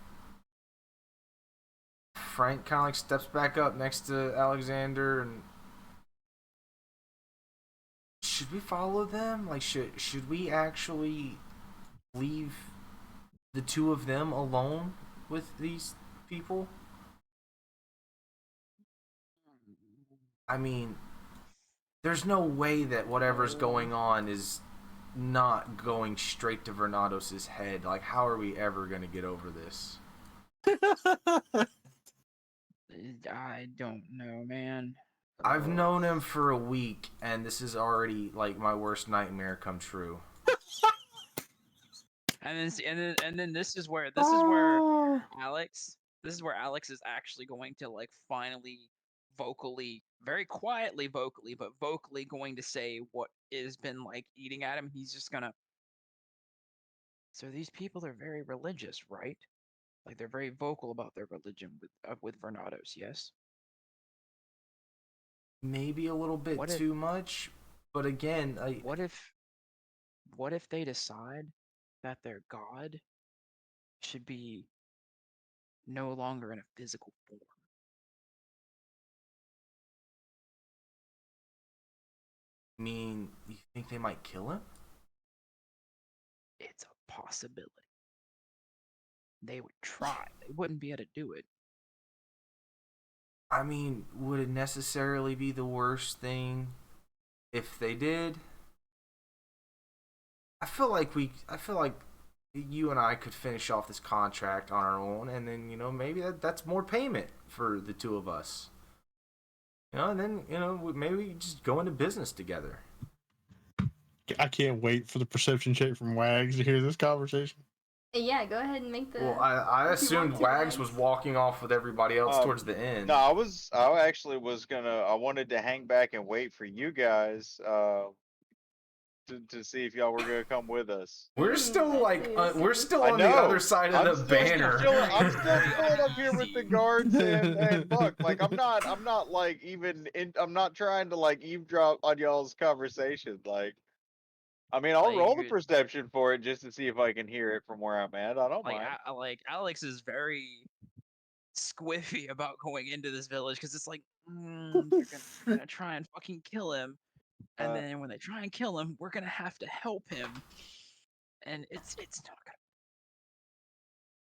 Speaker 1: Frank kind of steps back up next to Alexander and. Should we follow them? Should we actually leave the two of them alone with these people? I mean, there's no way that whatever's going on is not going straight to Vernados' head. How are we ever going to get over this?
Speaker 5: I don't know, man.
Speaker 1: I've known him for a week, and this is already my worst nightmare come true.
Speaker 5: And then this is where Alex is actually going to finally vocally, very quietly vocally, but vocally going to say what has been eating at him. He's just gonna. So these people are very religious, right? They're very vocal about their religion with Vernados, yes?
Speaker 1: Maybe a little bit too much, but again,
Speaker 5: what if they decide that their god should be no longer in a physical form?
Speaker 1: You think they might kill him?
Speaker 5: It's a possibility. They would try. They wouldn't be able to do it.
Speaker 1: I mean, would it necessarily be the worst thing if they did? I feel like you and I could finish off this contract on our own, and then maybe that's more payment for the two of us. And then maybe we just go into business together.
Speaker 3: I can't wait for the perception check from Wags to hear this conversation.
Speaker 2: Yeah, go ahead and make the.
Speaker 1: Well, I assumed
Speaker 2: to,
Speaker 1: Wags was walking off with everybody else towards the end.
Speaker 4: No, I actually was I wanted to hang back and wait for you guys, to see if y'all were gonna come with us.
Speaker 1: We're still like, we're still
Speaker 4: I
Speaker 1: on the
Speaker 4: know.
Speaker 1: other side of the banner.
Speaker 4: I'm still chilling up here with the guards and Buck. Like I'm not like I'm not trying to like eavesdrop on y'all's conversation. Like, I mean, I'll
Speaker 5: Like,
Speaker 4: roll the perception for it just to see if I can hear it from where I'm at. I don't
Speaker 5: like,
Speaker 4: mind.
Speaker 5: like Alex is very squiffy about going into this village because it's like, they're gonna try and fucking kill him, and then when they try and kill him, we're gonna have to help him, and it's not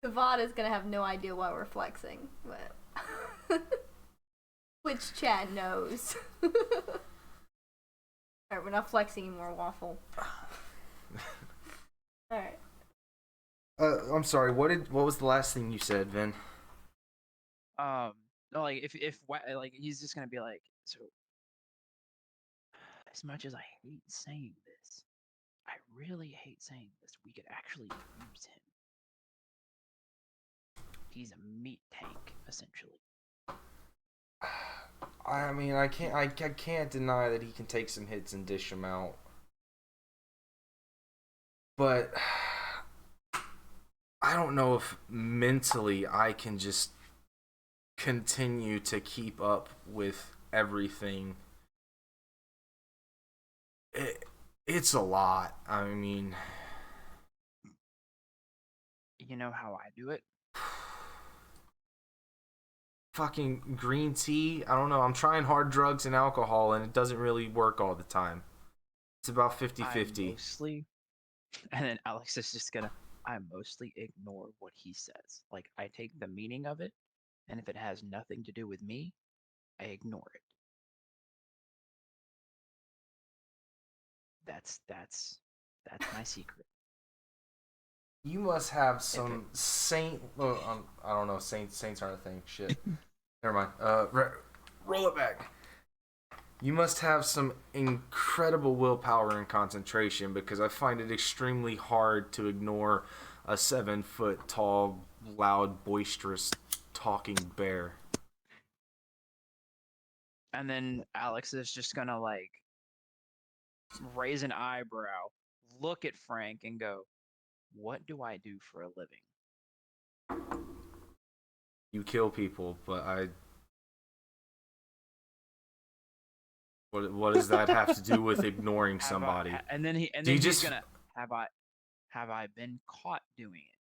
Speaker 5: gonna.
Speaker 2: Kavad is gonna have no idea why we're flexing, but which Chad knows. Alright, we're not flexing anymore, Waffle. Alright.
Speaker 1: I'm sorry. What was the last thing you said, Vin?
Speaker 5: No, like if like he's just gonna be like, so as much as I hate saying this, I really hate saying this, we could actually use him. He's a meat tank, essentially.
Speaker 1: I mean, I can't deny that he can take some hits and dish them out. But I don't know if mentally I can just continue to keep up with everything. It's a lot. I mean,
Speaker 5: you know how I do it?
Speaker 1: Fucking green tea. I don't know. I'm trying hard drugs and alcohol, and it doesn't really work all the time. It's about 50-50.
Speaker 5: Mostly, and then Alex is just gonna. I mostly ignore what he says. Like, I take the meaning of it, and if it has nothing to do with me, I ignore it. That's my secret.
Speaker 1: You must have some saint. I don't know. Saints aren't a thing. Shit. Never mind. Roll it back. You must have some incredible willpower and concentration, because I find it extremely hard to ignore a 7-foot tall, loud, boisterous, talking bear.
Speaker 5: And then Alex is just gonna like raise an eyebrow, look at Frank, and go, "What do I do for a living?"
Speaker 1: You kill people, but What does that have to do with ignoring somebody?
Speaker 5: And then he's gonna have I been caught doing it?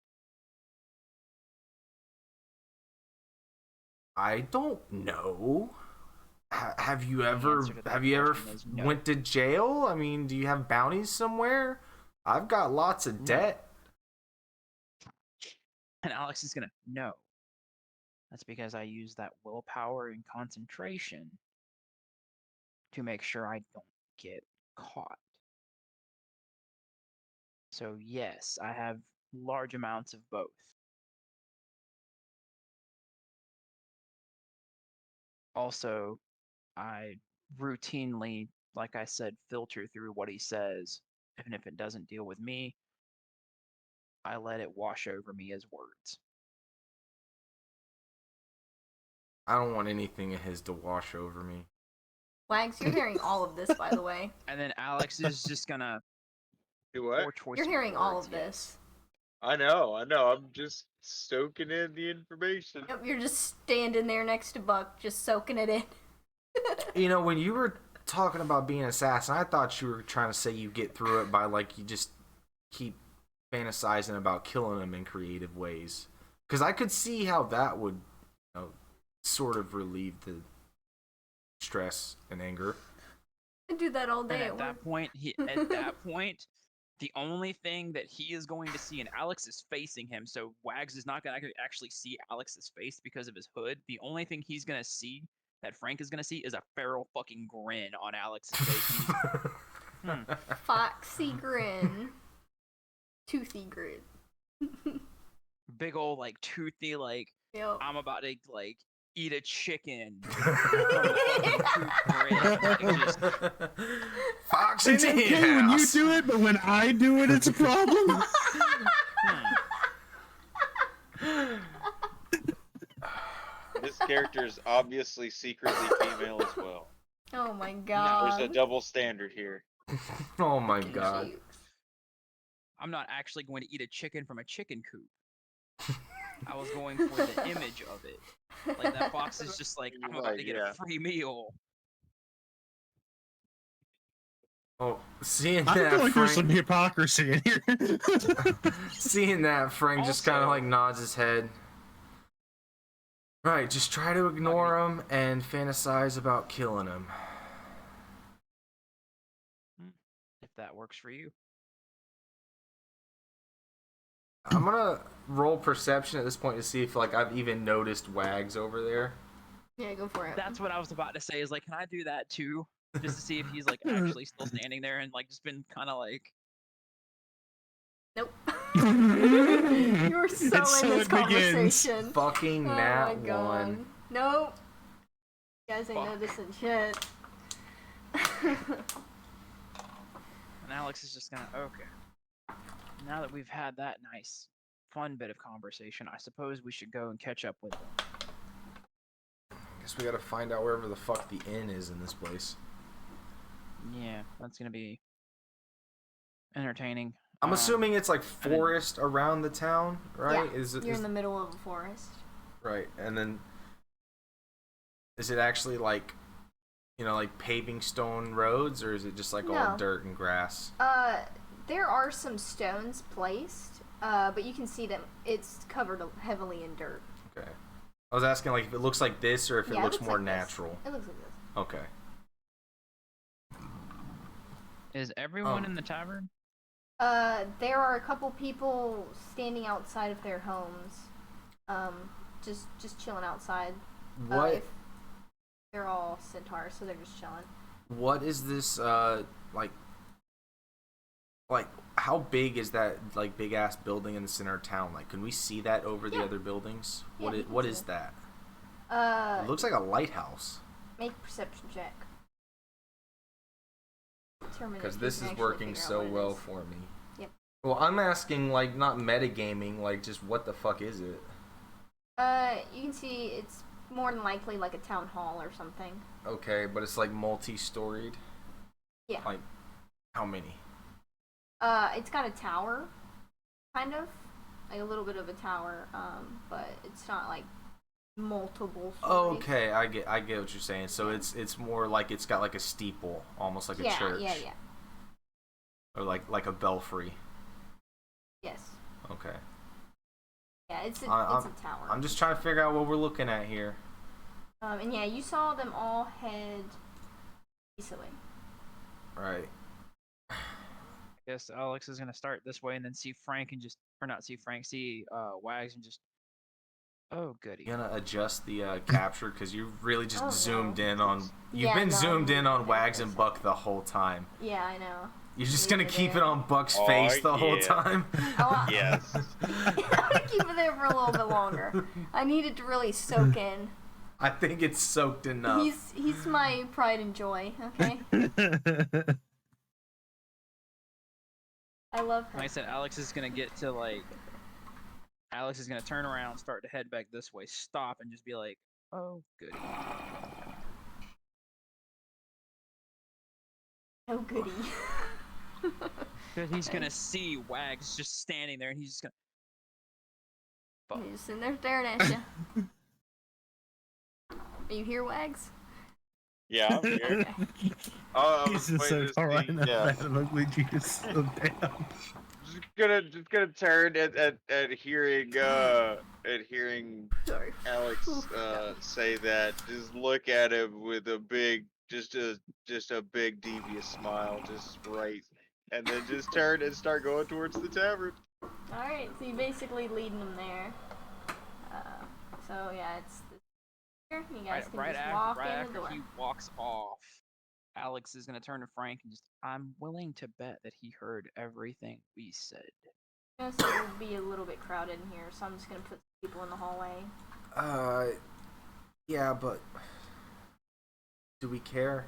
Speaker 1: I don't know. Have you ever
Speaker 5: No.
Speaker 1: went to jail? I mean, do you have bounties somewhere? I've got lots of debt.
Speaker 5: And Alex is gonna no. That's because I use that willpower and concentration to make sure I don't get caught. So yes, I have large amounts of both. Also, I routinely, like I said, filter through what he says, and if it doesn't deal with me, I let it wash over me as words.
Speaker 1: I don't want anything of his to wash over me.
Speaker 2: Wags, you're hearing all of this, by the way.
Speaker 5: And then Alex is just gonna
Speaker 4: Do what?
Speaker 2: You're hearing all of this.
Speaker 4: I know. I'm just soaking in the information.
Speaker 2: Yep, you're just standing there next to Buck, just soaking it in.
Speaker 1: You know, when you were talking about being an assassin, I thought you were trying to say you get through it by, like, you just keep fantasizing about killing him in creative ways. Because I could see how that would, you know, sort of relieve the stress and anger.
Speaker 2: I do that all day
Speaker 5: And
Speaker 2: at
Speaker 5: at that point, the only thing that he is going to see, and Alex is facing him, so Wags is not going to actually see Alex's face because of his hood. The only thing he's going to see, that Frank is going to see, is a feral fucking grin on Alex's face.
Speaker 2: Foxy grin. Toothy grin.
Speaker 5: Big old, like, toothy, like,
Speaker 2: Yep.
Speaker 5: I'm about to, like, eat a chicken. Grin, like, just
Speaker 1: Fox in
Speaker 3: It's
Speaker 1: the
Speaker 3: okay
Speaker 1: hen
Speaker 3: when you
Speaker 1: house.
Speaker 3: do it, but when I do it, it's a problem.
Speaker 4: This character is obviously secretly female as well.
Speaker 2: Oh my
Speaker 4: There's
Speaker 2: god.
Speaker 4: a double standard here.
Speaker 1: Oh my god.
Speaker 2: Jeez.
Speaker 5: I'm not actually going to eat a chicken from a chicken coop. I was going for the image of it. Like that fox is just like, I'm about to get a free meal.
Speaker 1: Oh, seeing
Speaker 3: I
Speaker 1: that
Speaker 3: feel like there's some
Speaker 1: Frank,
Speaker 3: hypocrisy in here.
Speaker 1: seeing that Frank just kind of
Speaker 5: Also-
Speaker 1: like nods his head. Right, just try to ignore him and fantasize about killing him.
Speaker 5: If that works for you.
Speaker 1: I'm gonna roll perception at this point to see if like I've even noticed Wags over there.
Speaker 2: Yeah, go for it.
Speaker 5: That's what I was about to say. Is like, can I do that too, just to see if he's like actually still standing there and like just been kind of like.
Speaker 2: Nope. You're so
Speaker 3: And so
Speaker 2: in this
Speaker 3: it begins.
Speaker 2: conversation.
Speaker 1: Fucking
Speaker 2: Oh
Speaker 1: nat
Speaker 2: my god.
Speaker 1: one.
Speaker 2: Nope. You guys ain't
Speaker 5: Fuck.
Speaker 2: noticing shit.
Speaker 5: And Alex is just gonna, okay. Now that we've had that nice, fun bit of conversation, I suppose we should go and catch up with them.
Speaker 1: Guess we gotta find out wherever the fuck the inn is in this place.
Speaker 5: Yeah, that's gonna be entertaining.
Speaker 1: I'm assuming it's like
Speaker 5: and then-
Speaker 1: forest around the town, right?
Speaker 2: Yeah,
Speaker 1: Is it
Speaker 2: You're in the middle of a forest.
Speaker 1: right? And then is it actually like, you know, like paving stone roads, or is it just like all
Speaker 2: No.
Speaker 1: dirt and grass?
Speaker 2: There are some stones placed, but you can see that it's covered heavily in dirt.
Speaker 1: Okay. I was asking like if it looks like this or if
Speaker 2: Yeah,
Speaker 1: it looks
Speaker 2: looks
Speaker 1: more
Speaker 2: like this.
Speaker 1: natural.
Speaker 2: It looks like this.
Speaker 1: Okay.
Speaker 5: Is everyone
Speaker 1: Oh.
Speaker 5: in the tavern?
Speaker 2: There are a couple people standing outside of their homes, just chilling outside.
Speaker 1: What
Speaker 2: They're all centaurs, so they're just chilling.
Speaker 1: what is this like how big is that like big ass building in the center of town? Like can we see that over the
Speaker 2: Yeah.
Speaker 1: other buildings?
Speaker 2: Yeah,
Speaker 1: What
Speaker 2: you
Speaker 1: is,
Speaker 2: can
Speaker 1: what
Speaker 2: see
Speaker 1: is
Speaker 2: it.
Speaker 1: that?
Speaker 2: Uh,
Speaker 1: It looks like a lighthouse.
Speaker 2: make a perception check. Determine if
Speaker 1: Because
Speaker 2: you
Speaker 1: this
Speaker 2: can
Speaker 1: is
Speaker 2: actually
Speaker 1: working
Speaker 2: figure out
Speaker 1: so
Speaker 2: what it
Speaker 1: well
Speaker 2: is.
Speaker 1: for me.
Speaker 2: Yep.
Speaker 1: Well, I'm asking like not metagaming, like just what the fuck is it?
Speaker 2: You can see it's more than likely like a town hall or something.
Speaker 1: Okay, but it's like multi-storied.
Speaker 2: Yeah.
Speaker 1: Like how many?
Speaker 2: It's got a tower, kind of, like a little bit of a tower, but it's not like multiple stories.
Speaker 1: Okay, I get what you're saying. So it's more like it's got like a steeple, almost like a church.
Speaker 2: Yeah.
Speaker 1: Or like a belfry.
Speaker 2: Yes.
Speaker 1: Okay.
Speaker 2: Yeah, it's a
Speaker 1: I'm
Speaker 2: tower.
Speaker 1: I'm just trying to figure out what we're looking at here.
Speaker 2: And yeah, you saw them all head easily.
Speaker 1: Right.
Speaker 5: I guess Alex is gonna start this way and then see Frank and just, or not see Frank, see Wags and just, oh goody.
Speaker 1: You gonna adjust the capture because you really just
Speaker 2: Oh,
Speaker 1: zoomed
Speaker 2: no.
Speaker 1: in on. You've
Speaker 2: Yeah,
Speaker 1: been
Speaker 2: no,
Speaker 1: zoomed in on
Speaker 2: I'm
Speaker 1: Wags and
Speaker 2: just-
Speaker 1: Buck the whole time.
Speaker 2: Yeah, I know.
Speaker 1: You're just
Speaker 2: Leave
Speaker 1: gonna
Speaker 2: it
Speaker 1: keep
Speaker 2: there.
Speaker 1: it on Buck's
Speaker 4: Oh,
Speaker 1: face the whole
Speaker 4: yeah.
Speaker 1: time.
Speaker 2: Oh,
Speaker 4: Yes.
Speaker 2: I'm gonna keep it there for a little bit longer. I need it to really soak in.
Speaker 1: I think it's soaked enough.
Speaker 2: He's my pride and joy. Okay, I love him.
Speaker 5: Like I said, Alex is gonna get to like, Alex is gonna turn around, start to head back this way, stop, and just be like, oh goody.
Speaker 2: Oh goody.
Speaker 5: Because he's gonna see Wags just standing there, and he's just gonna.
Speaker 2: He's sitting there staring at you. Are you here, Wags?
Speaker 4: Yeah, I'm here.
Speaker 2: Okay.
Speaker 4: I'm
Speaker 3: He's just so
Speaker 4: waiting to
Speaker 3: far right
Speaker 4: see-
Speaker 3: now.
Speaker 4: yeah.
Speaker 3: That ugly Jesus so down.
Speaker 4: Just gonna turn at hearing
Speaker 2: Sorry.
Speaker 4: Alex
Speaker 2: Oof.
Speaker 4: say that. Just look at him with a big, just a big devious smile, just right, and then just turn and start going towards the tavern.
Speaker 2: Alright, so you basically leading them there. So yeah, it's this here. You guys can
Speaker 5: Right
Speaker 2: just walk
Speaker 5: right
Speaker 2: in the
Speaker 5: after
Speaker 2: door.
Speaker 5: he walks off, Alex is gonna turn to Frank and just, I'm willing to bet that he heard everything we said.
Speaker 2: Yeah, so it'll be a little bit crowded in here, so I'm just gonna put people in the hallway.
Speaker 1: Yeah, but do we care?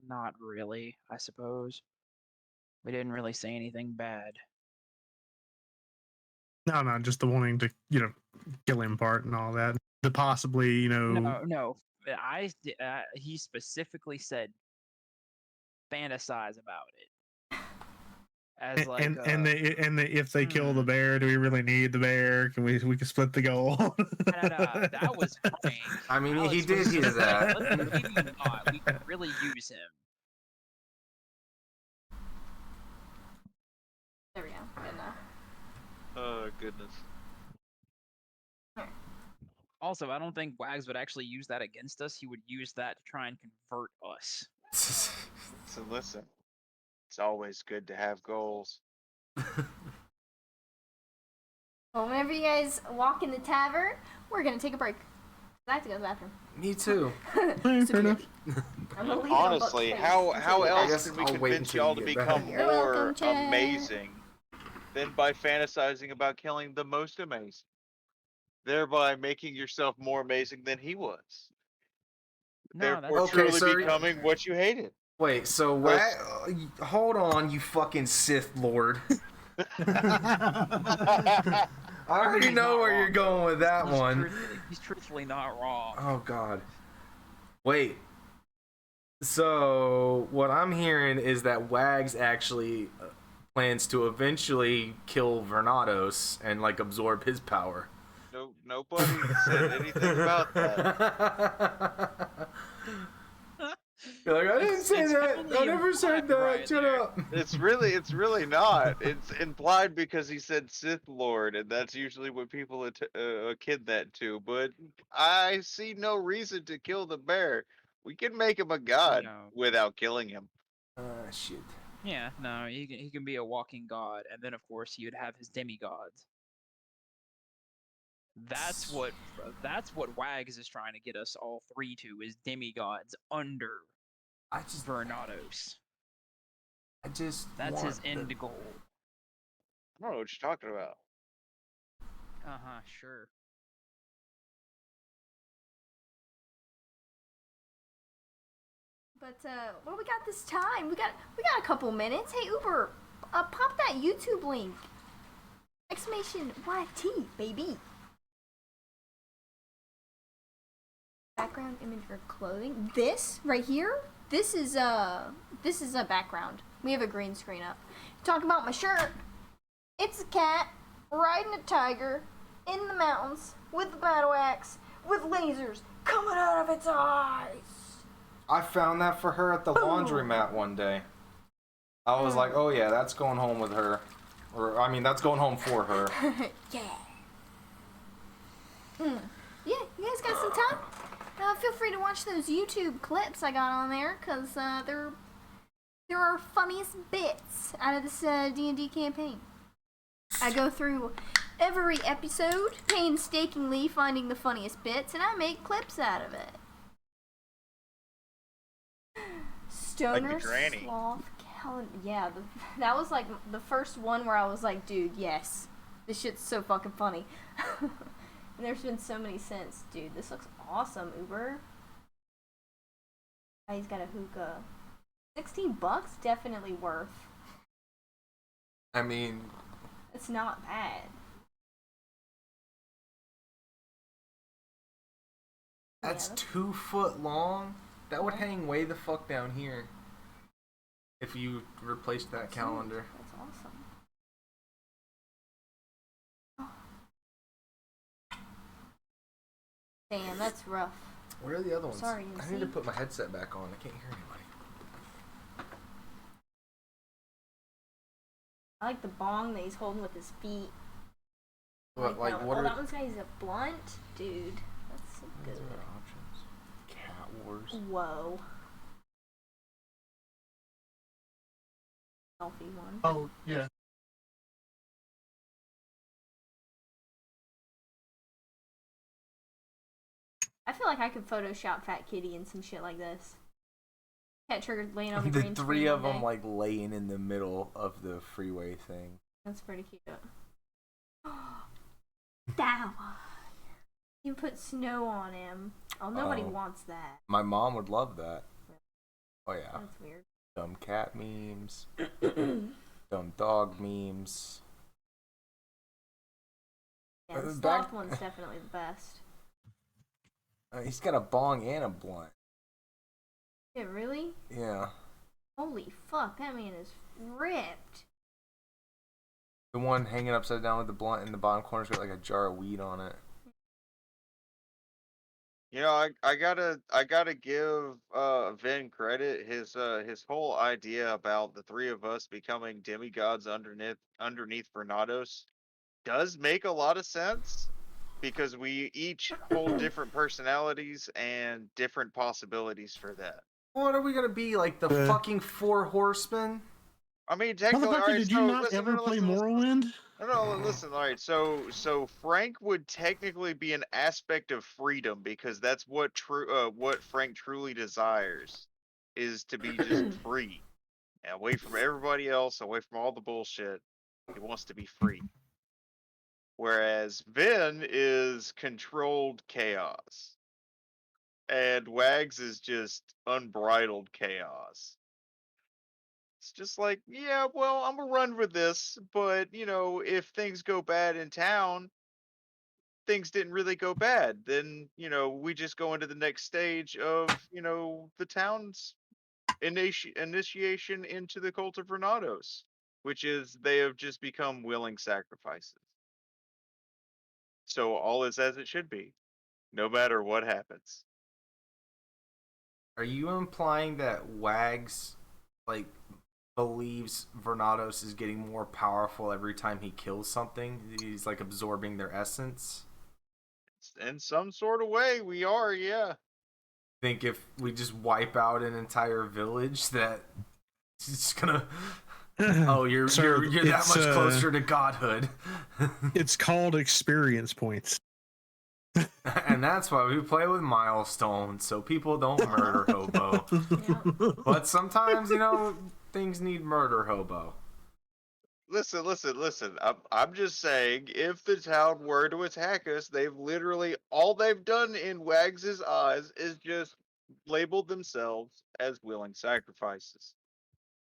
Speaker 5: Not really, I suppose. We didn't really say anything bad.
Speaker 3: No, just the wanting to, kill him part and all that. The possibly,
Speaker 5: No. He specifically said fantasize about it. As like,
Speaker 3: if they kill the bear, do we really need the bear? Can we can split the gold?
Speaker 5: That was Frank.
Speaker 1: I mean,
Speaker 5: Alex
Speaker 1: he did
Speaker 5: was
Speaker 1: hear
Speaker 5: just like,
Speaker 1: that.
Speaker 5: Maybe not. We could really use him.
Speaker 2: There we go. Good enough.
Speaker 4: Oh goodness.
Speaker 5: Also, I don't think Wags would actually use that against us. He would use that to try and convert us.
Speaker 4: So listen, it's always good to have goals.
Speaker 2: Well, whenever you guys walk in the tavern, we're gonna take a break. I have to go to the bathroom.
Speaker 1: Me too.
Speaker 3: Fair enough.
Speaker 2: I'm gonna leave
Speaker 4: Honestly, how else can we
Speaker 1: I'll wait
Speaker 4: convince
Speaker 1: until
Speaker 4: y'all
Speaker 1: you
Speaker 4: to
Speaker 1: get back.
Speaker 4: become
Speaker 2: You're
Speaker 4: more
Speaker 2: welcome, Chad.
Speaker 4: amazing than by fantasizing about killing the most amazing, thereby making yourself more amazing than he was?
Speaker 5: No,
Speaker 4: Therefore,
Speaker 1: Okay,
Speaker 4: truly
Speaker 1: so-
Speaker 4: becoming what you hated.
Speaker 1: Wait, so hold on, you fucking Sith Lord. I already
Speaker 5: He's
Speaker 1: know
Speaker 5: not
Speaker 1: where
Speaker 5: wrong,
Speaker 1: you're going with that one.
Speaker 5: He's truthfully not wrong.
Speaker 1: Oh god. Wait. So what I'm hearing is that Wags actually plans to eventually kill Vernados and like absorb his power.
Speaker 4: No, nobody said anything about that.
Speaker 1: You're like, I didn't say that. I never said that.
Speaker 5: right
Speaker 1: Shut
Speaker 5: there.
Speaker 1: up.
Speaker 4: It's really not. It's implied because he said Sith Lord, and that's usually what people akin that to. But I see no reason to kill the bear. We can make him a god
Speaker 5: No.
Speaker 4: without killing him.
Speaker 1: Shit.
Speaker 5: Yeah, no, he can be a walking god, and then of course he would have his demigods. That's what Wags is trying to get us all three to, is demigods under Vernados. That's his end goal.
Speaker 4: I don't know what you're talking about.
Speaker 5: Sure.
Speaker 2: But what do we got this time? We got a couple minutes. Hey Uber, pop that YouTube link. Exclamation YT, baby. Background image for clothing. This right here. This is a background. We have a green screen up. Talk about my shirt. It's a cat riding a tiger in the mountains with a battle axe with lasers coming out of its eyes.
Speaker 1: I found that for her at the laundromat one day. I was like, oh yeah, that's going home with her. Or, I mean, that's going home for her.
Speaker 2: Yeah. Yeah, you guys got some time? Feel free to watch those YouTube clips I got on there, because there are funniest bits out of this D&D campaign. I go through every episode, painstakingly finding the funniest bits, and I make clips out of it. Stoner
Speaker 4: Like the granny.
Speaker 2: Sloth Calendar. Yeah, that was like the first one where I was like, dude, yes. This shit's so fucking funny. And there's been so many since. Dude, this looks awesome, Uber. Oh, he's got a hookah. $16? Definitely worth.
Speaker 1: I mean,
Speaker 2: It's not bad.
Speaker 1: that's
Speaker 2: Yeah,
Speaker 1: 2 foot long. That would hang way the fuck down here. If you replaced that calendar.
Speaker 2: That's awesome. Damn, that's rough.
Speaker 1: Where are the other ones?
Speaker 2: Sorry,
Speaker 1: I need to
Speaker 2: MC.
Speaker 1: put my headset back on. I can't hear anybody.
Speaker 2: I like the bong that he's holding with his feet.
Speaker 1: What, like,
Speaker 2: that.
Speaker 1: what
Speaker 2: Oh,
Speaker 1: are
Speaker 2: that one's got a blunt, dude. That's so
Speaker 1: what
Speaker 2: good.
Speaker 1: are options? Cat Wars.
Speaker 2: Whoa. Selfie one.
Speaker 3: Oh, yeah.
Speaker 2: I feel like I could Photoshop Fat Kitty and some shit like this. Cat Trigger's laying on the
Speaker 1: The
Speaker 2: green
Speaker 1: three
Speaker 2: screen
Speaker 1: of
Speaker 2: one
Speaker 1: them
Speaker 2: day.
Speaker 1: like laying in the middle of the freeway thing.
Speaker 2: That's pretty cute. That one. You put snow on him. Oh, nobody wants that.
Speaker 1: My mom would love that. Oh yeah.
Speaker 2: That's weird.
Speaker 1: Dumb cat memes. Dumb dog memes.
Speaker 2: Yeah, the sloth one's definitely the best.
Speaker 1: He's got a bong and a blunt.
Speaker 2: Yeah, really?
Speaker 1: Yeah.
Speaker 2: Holy fuck, that man is ripped.
Speaker 1: The one hanging upside down with the blunt in the bottom corner's got like a jar of weed on it.
Speaker 4: You know, I gotta give Vin credit. His whole idea about the three of us becoming demigods underneath Vernados does make a lot of sense, because we each hold different personalities and different possibilities for that.
Speaker 1: What are we gonna be, like the fucking Four Horsemen?
Speaker 4: I mean, technically, all
Speaker 3: Motherfucker,
Speaker 4: right,
Speaker 3: did
Speaker 4: so
Speaker 3: you not
Speaker 4: listen,
Speaker 3: ever
Speaker 4: no,
Speaker 3: play
Speaker 4: listen,
Speaker 3: Morrowind?
Speaker 4: no, listen, all right, so Frank would technically be an aspect of freedom, because that's what what Frank truly desires, is to be just free, and away from everybody else, away from all the bullshit. He wants to be free. Whereas Vin is controlled chaos, and Wags is just unbridled chaos. It's just like, yeah, well, I'm gonna run with this, but you know, if things go bad in town, things didn't really go bad. Then, you know, we just go into the next stage of, you know, the town's initiation into the cult of Vernados, which is they have just become willing sacrifices. So all is as it should be, no matter what happens.
Speaker 1: Are you implying that Wags, like, believes Vernados is getting more powerful every time he kills something? He's, like, absorbing their essence?
Speaker 4: In some sort of way, we are, yeah.
Speaker 1: Think if we just wipe out an entire village that it's just gonna... Oh, you're that much closer to godhood.
Speaker 3: It's called experience points.
Speaker 1: And that's why we play with milestones, so people don't murder hobo.
Speaker 2: Yeah.
Speaker 1: But sometimes, you know, things need murder hobo.
Speaker 4: Listen. I'm just saying, if the town were to attack us, they've literally, all they've done in Wags's eyes is just labeled themselves as willing sacrifices.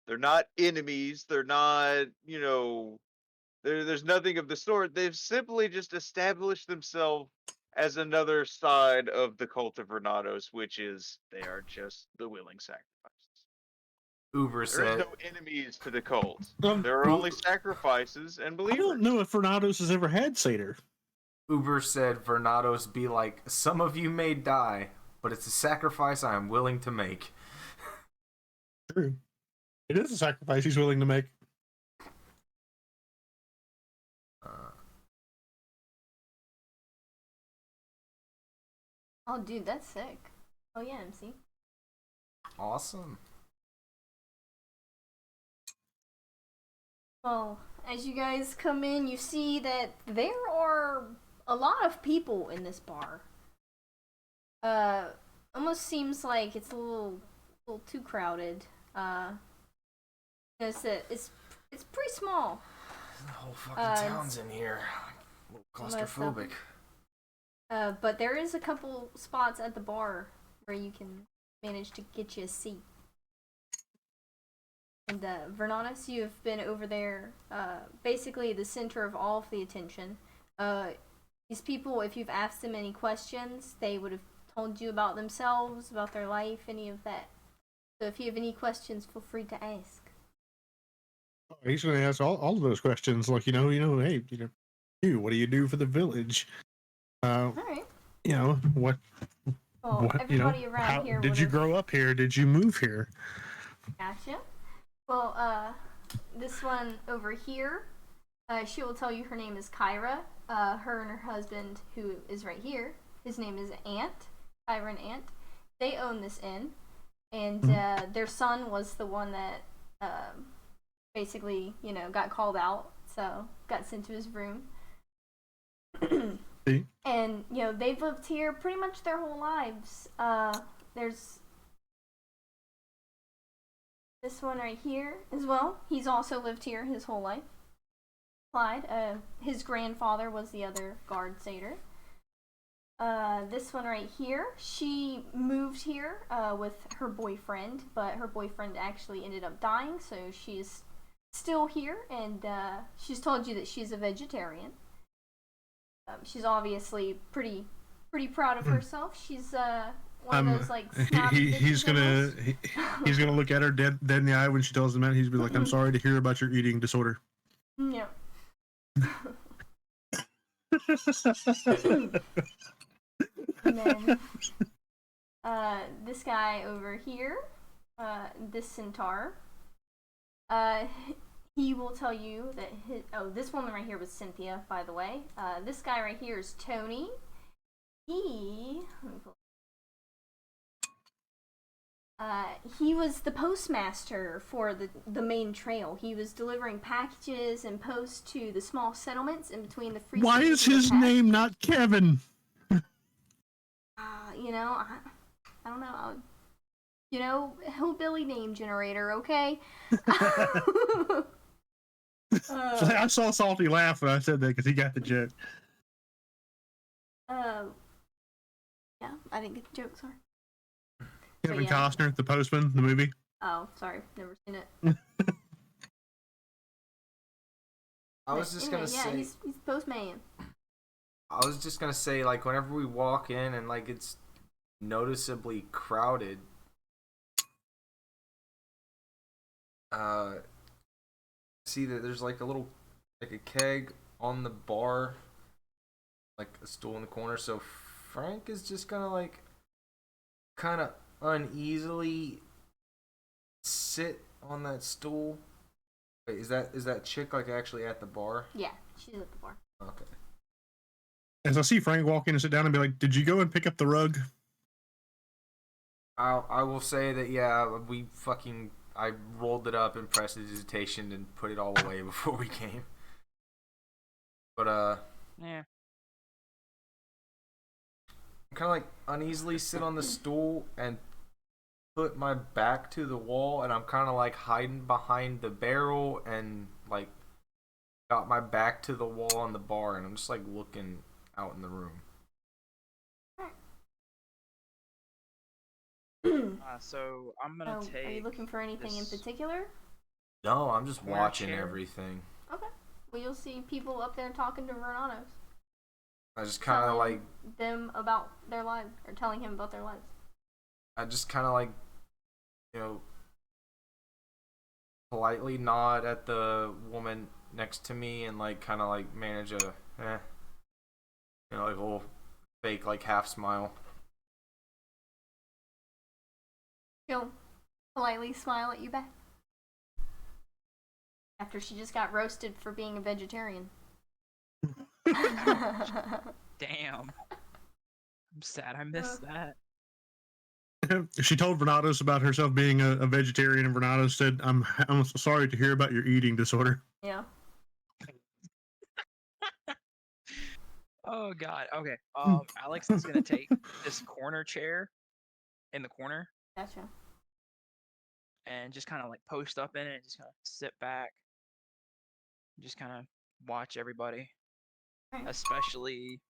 Speaker 4: They're not enemies. They're not, you know, there's nothing of the sort. They've simply just established themselves as another side of the cult of Vernados, which is they are just the willing sacrifices.
Speaker 1: Uber
Speaker 4: There is
Speaker 1: said,
Speaker 4: no enemies to the cult. There are only sacrifices and
Speaker 3: I
Speaker 4: believers.
Speaker 3: don't know if Vernados has ever had Seder.
Speaker 1: Uber said, Vernados be like, some of you may die, but it's a sacrifice I am willing to make.
Speaker 3: True. It is a sacrifice he's willing to make.
Speaker 2: Oh, dude, that's sick. Oh, yeah, MC.
Speaker 1: Awesome.
Speaker 2: Well, as you guys come in, you see that there are a lot of people in this bar. Almost seems like it's a little too crowded. It's pretty small.
Speaker 1: The whole fucking town's in here. A little claustrophobic.
Speaker 2: But there is a couple spots at the bar where you can manage to get you a seat. And Vernados, you have been over there, basically the center of all of the attention. These people, if you've asked them any questions, they would have told you about themselves, about their life, any of that. So if you have any questions, feel free to ask.
Speaker 3: He's going to ask all of those questions, like, hey, what do you do for the village?
Speaker 2: All right.
Speaker 3: What?
Speaker 2: Well,
Speaker 3: what?
Speaker 2: Everybody around here.
Speaker 3: Did you grow up here? Did you move here?
Speaker 2: Gotcha. Well, this one over here, she will tell you her name is Kyra. Her and her husband, who is right here, his name is Ant, Kyra and Ant. They own this inn, and their son was the one that basically, got called out, so got sent to his room. And, they've lived here pretty much their whole lives. There's this one right here as well. He's also lived here his whole life. Clyde, his grandfather was the other guard satyr. This one right here, she moved here with her boyfriend, but her boyfriend actually ended up dying, so she's still here, and she's told you that she's a vegetarian. She's obviously pretty proud of herself. She's one of those like snobby
Speaker 3: he's gonna he's gonna look at her dead in the eye when she tells him that. He's be like, "I'm sorry to hear about your eating disorder."
Speaker 2: Yeah. And then this guy over here, this centaur, he will tell you that this woman right here was Cynthia, by the way. This guy right here is Tony. He was the postmaster for the main trail. He was delivering packages and posts to the small settlements in between the free.
Speaker 3: Why is his name not Kevin?
Speaker 2: I don't know. Hillbilly name generator, okay?
Speaker 3: I saw Salty laugh when I said that because he got the joke.
Speaker 2: Yeah, I didn't get the joke, sorry.
Speaker 3: Kevin Costner, the postman, the movie.
Speaker 2: Oh, sorry, never seen it.
Speaker 1: I was just gonna say.
Speaker 2: He's postman.
Speaker 1: I was just gonna say, like, whenever we walk in and like it's noticeably crowded, see that there's like a keg on the bar, like a stool in the corner. So Frank is just gonna like kind of uneasily sit on that stool. Wait, is that chick like actually at the bar?
Speaker 2: Yeah, she's at the bar.
Speaker 1: Okay.
Speaker 3: As I see Frank walk in and sit down and be like, "Did you go and pick up the rug?"
Speaker 1: I will say that I rolled it up in prestidigitation and put it all away before we came. But
Speaker 5: yeah.
Speaker 1: I kind of like uneasily sit on the stool and put my back to the wall, and I'm kind of like hiding behind the barrel and like got my back to the wall on the bar, and I'm just like looking out in the room.
Speaker 5: So I'm gonna take.
Speaker 2: Are you looking for anything in particular?
Speaker 1: No, I'm just
Speaker 5: Corner
Speaker 1: watching
Speaker 5: chair.
Speaker 1: everything.
Speaker 2: Okay. Well, you'll see people up there talking to Vernados.
Speaker 1: I just kind of like
Speaker 2: them about their lives, or telling him about their lives.
Speaker 1: I just kind of like, politely nod at the woman next to me and like kind of like manage a, like a little fake like half smile.
Speaker 2: She'll politely smile at you back. After she just got roasted for being a vegetarian.
Speaker 5: Damn. I'm sad I missed that.
Speaker 3: She told Vernados about herself being a vegetarian, and Vernados said, I'm so sorry to hear about your eating disorder."
Speaker 2: Yeah.
Speaker 5: Oh god. Okay. Alex is gonna take this corner chair in the corner.
Speaker 2: Gotcha.
Speaker 5: And just kind of like post up in it, just kind of sit back, just kind of watch everybody,
Speaker 2: Right.
Speaker 5: especially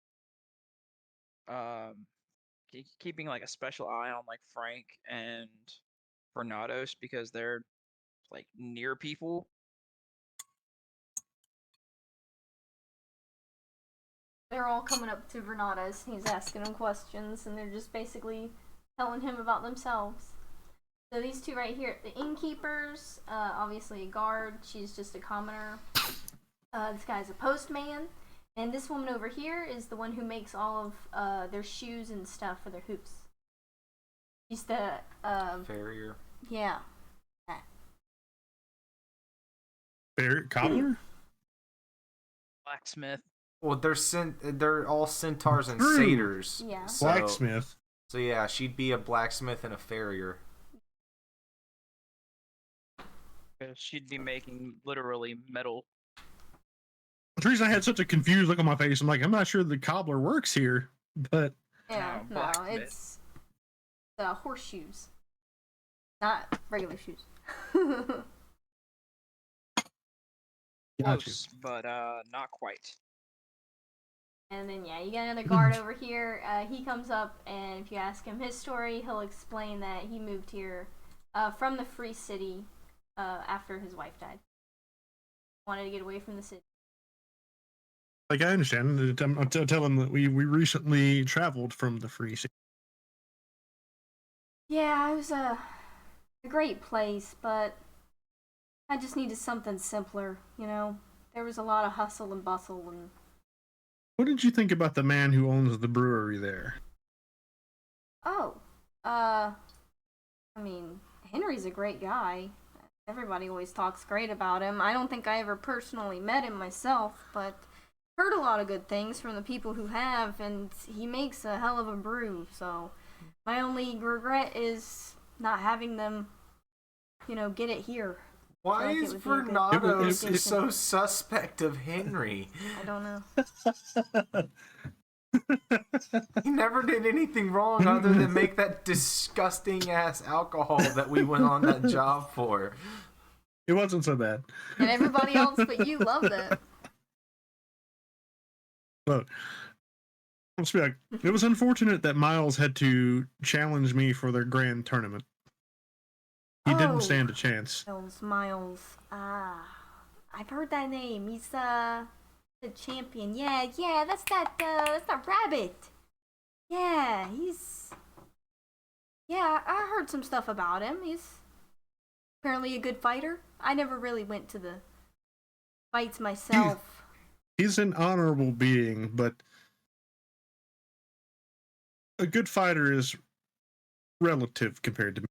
Speaker 5: keeping like a special eye on like Frank and Vernados because they're like near people.
Speaker 2: They're all coming up to Vernados. He's asking them questions, and they're just basically telling him about themselves. So these two right here, the innkeepers, obviously a guard. She's just a commoner. This guy's a postman. And this woman over here is the one who makes all of their shoes and stuff for their hoops. She's the
Speaker 1: Farrier.
Speaker 2: Yeah.
Speaker 3: Cobbler?
Speaker 5: Blacksmith.
Speaker 1: Well, they're all centaurs and
Speaker 3: True.
Speaker 1: satyrs.
Speaker 2: Yeah.
Speaker 1: So,
Speaker 3: Blacksmith.
Speaker 1: So yeah, she'd be a blacksmith and a farrier.
Speaker 5: She'd be making literally metal.
Speaker 3: The reason I had such a confused look on my face, I'm like, I'm not sure the cobbler works here, but
Speaker 2: Yeah,
Speaker 5: No,
Speaker 2: no,
Speaker 5: blacksmith.
Speaker 2: it's the horseshoes. Not regular shoes.
Speaker 3: Gotcha.
Speaker 5: Close, but not quite.
Speaker 2: And then, yeah, you got another guard over here. He comes up, and if you ask him his story, he'll explain that he moved here from the Free City after his wife died. Wanted to get away from the city.
Speaker 3: Like, I understand. I'll tell him that we recently traveled from the Free City.
Speaker 2: Yeah, it was a great place, but I just needed something simpler, you know? There was a lot of hustle and bustle and...
Speaker 3: What did you think about the man who owns the brewery there?
Speaker 2: Oh, I mean, Henry's a great guy. Everybody always talks great about him. I don't think I ever personally met him myself, but heard a lot of good things from the people who have, and he makes a hell of a brew, so my only regret is not having them, you know, get it here.
Speaker 1: Why
Speaker 2: like
Speaker 1: is
Speaker 2: it would be a
Speaker 1: Vernados
Speaker 2: good-
Speaker 1: so suspect of Henry?
Speaker 2: I don't know.
Speaker 1: He never did anything wrong other than make that disgusting ass alcohol that we went on that job for.
Speaker 3: It wasn't so bad.
Speaker 2: And everybody else but you loved it.
Speaker 3: Look, let's be like, it was unfortunate that Miles had to challenge me for their grand tournament. He didn't stand a chance.
Speaker 2: Miles. I've heard that name. He's the champion. Yeah, that's that rabbit. Yeah, I heard some stuff about him. He's apparently a good fighter. I never really went to the fights myself.
Speaker 3: He's an honorable being, but a good fighter is relative compared to me.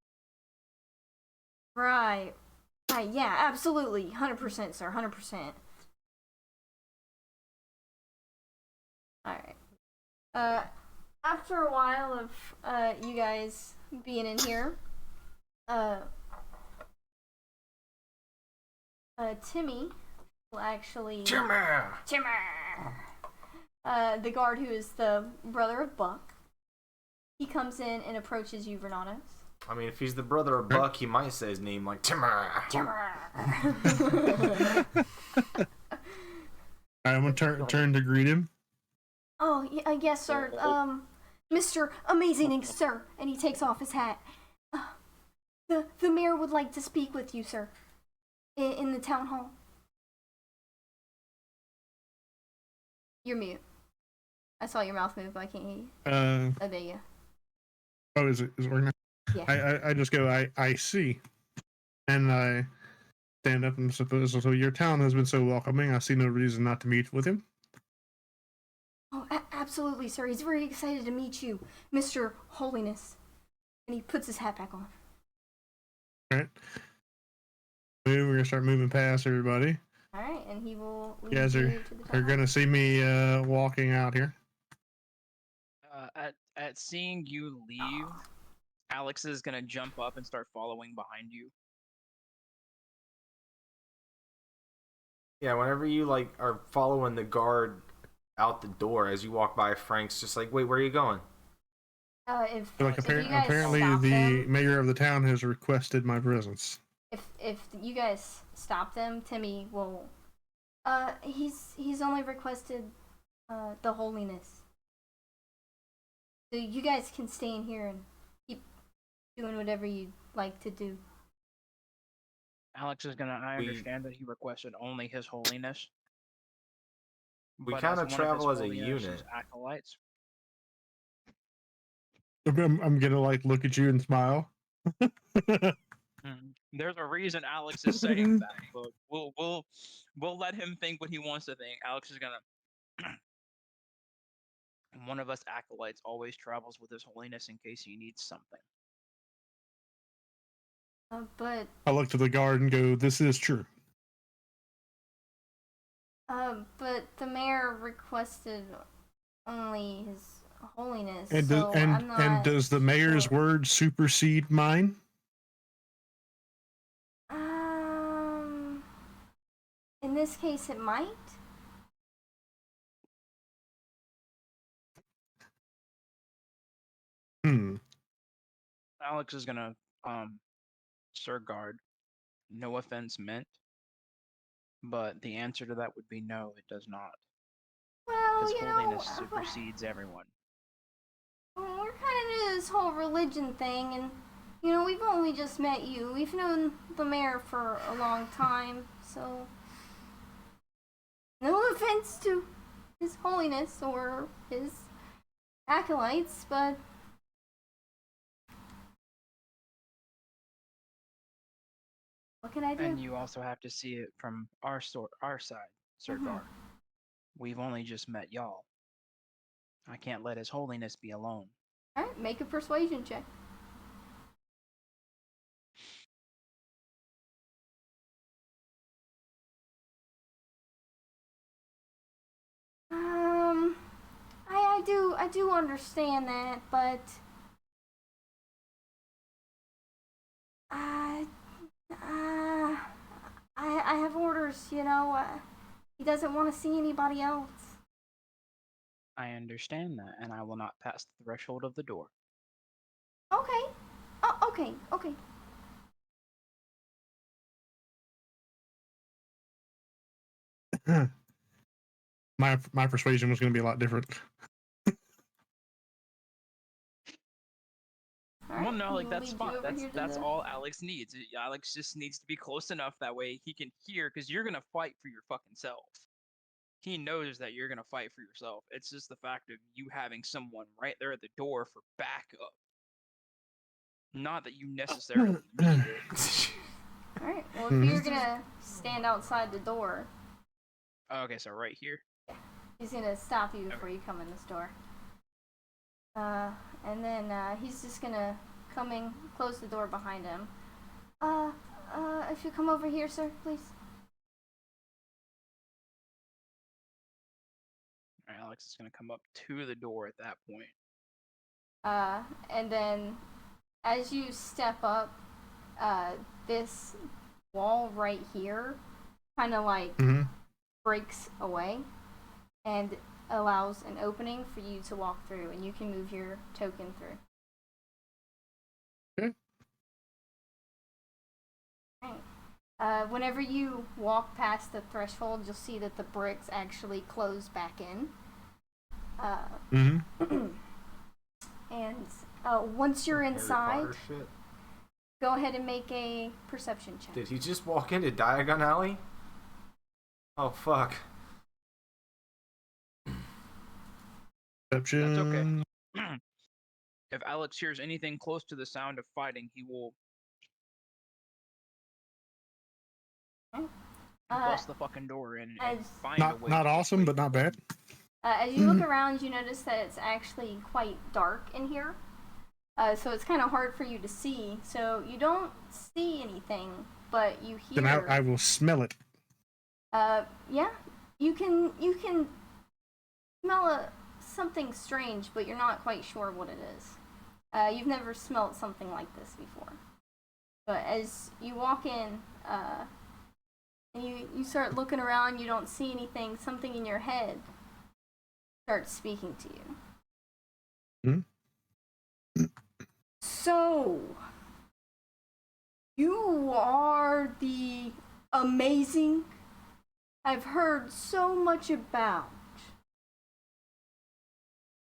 Speaker 2: Right. Yeah, absolutely. 100%, sir. 100%. Alright. After a while of, you guys being in here, Timmy will actually... Timmer! The guard who is the brother of Buck, he comes in and approaches you, Vernados.
Speaker 1: I mean, if he's the brother of Buck, he might say his name like Timmer.
Speaker 3: I'm gonna turn to greet him.
Speaker 2: Oh, yes, sir. Mr. Amazing, sir. And he takes off his hat. The mayor would like to speak with you, sir. In the town hall. You're mute. I saw your mouth move, but I can't hear you. Oh, there you go.
Speaker 3: Oh, is it working now?
Speaker 2: Yeah.
Speaker 3: I just go, I see. And I stand up and suppose, so your town has been so welcoming, I see no reason not to meet with him.
Speaker 2: Oh, absolutely, sir. He's very excited to meet you, Mr. Holiness. And he puts his hat back on.
Speaker 3: Alright. We're gonna start moving past everybody.
Speaker 2: Alright, and he will lead
Speaker 3: You guys
Speaker 2: you to the
Speaker 3: are
Speaker 2: town.
Speaker 3: gonna see me walking out here.
Speaker 5: At seeing you leave, Alex is gonna jump up and start following behind you.
Speaker 1: Yeah, whenever you like are following the guard out the door as you walk by, Frank's just like, "Wait, where are you going?"
Speaker 2: If
Speaker 3: you
Speaker 2: guys
Speaker 3: apparently
Speaker 2: stop
Speaker 3: the
Speaker 2: them,
Speaker 3: mayor of the town has requested my presence.
Speaker 2: if you guys stop them, Timmy will. He's only requested the holiness. So you guys can stay in here and keep doing whatever you'd like to do.
Speaker 5: Alex is gonna. I understand that he requested only His Holiness.
Speaker 1: We
Speaker 5: but
Speaker 1: kind
Speaker 5: as
Speaker 1: of
Speaker 5: one
Speaker 1: travel
Speaker 5: His
Speaker 1: as a
Speaker 5: Holiness's
Speaker 1: unit.
Speaker 5: Acolytes.
Speaker 3: I'm gonna like look at you and smile.
Speaker 5: There's a reason Alex is saying that, but we'll let him think what he wants to think. Alex is gonna. One of us acolytes always travels with His Holiness in case he needs something.
Speaker 2: But
Speaker 3: I look to the guard and go, "This is true."
Speaker 2: but the mayor requested only His Holiness.
Speaker 3: And
Speaker 2: so I'm not
Speaker 3: and does the mayor's
Speaker 2: sure.
Speaker 3: word supersede mine?
Speaker 2: In this case, it might.
Speaker 5: Alex is gonna, Sir Guard, no offense meant, but the answer to that would be no, it does not.
Speaker 2: Well, Well,
Speaker 5: His
Speaker 2: you know,
Speaker 5: holiness supersedes everyone.
Speaker 2: we're kind of new to this whole religion thing, and you know, we've only just met you. We've known the mayor for a long time, so no offense to His Holiness or his acolytes, but what can I do?
Speaker 5: And you also have to see it from our side, Serdar. We've only just met y'all. I can't let His Holiness be alone.
Speaker 2: Alright, make a persuasion check. I do understand that, but I have orders, you know. He doesn't want to see anybody else.
Speaker 5: I understand that, and I will not pass the threshold of the door.
Speaker 2: Okay. Okay.
Speaker 3: My persuasion was going to be a lot different.
Speaker 5: Well, no, like that's fine. That's
Speaker 2: the...
Speaker 5: all Alex needs. Alex just needs to be close enough that way he can hear, because you're gonna fight for your fucking self. He knows that you're gonna fight for yourself. It's just the fact of you having someone right there at the door for backup. Not that you necessarily need it.
Speaker 2: Alright, well, if you're gonna stand outside the door...
Speaker 5: Okay, so right here?
Speaker 2: Yeah. He's gonna stop you before you come in this door. And then, he's just gonna close the door behind him. If you come over here, sir, please.
Speaker 5: Alright, Alex is gonna come up to the door at that point.
Speaker 2: And then, as you step up, this wall right here kind of like breaks away and allows an opening for you to walk through, and you can move your token through.
Speaker 3: Okay.
Speaker 2: Right. Whenever you walk past the threshold, you'll see that the bricks actually close back in. And once you're inside, go ahead and make a perception check.
Speaker 1: Did he just walk into Diagon Alley? Oh, fuck.
Speaker 3: Perception.
Speaker 5: That's okay. If Alex hears anything close to the sound of fighting, he will bust the fucking door in and find a way.
Speaker 3: Not awesome, but not bad.
Speaker 2: As you look around, you notice that it's actually quite dark in here. So it's kind of hard for you to see. So you don't see anything, but you hear...
Speaker 3: Then I will smell it.
Speaker 2: Yeah. You can smell something strange, but you're not quite sure what it is. You've never smelled something like this before. But as you walk in, and you start looking around, you don't see anything, something in your head starts speaking to you. So, you are the amazing I've heard so much about.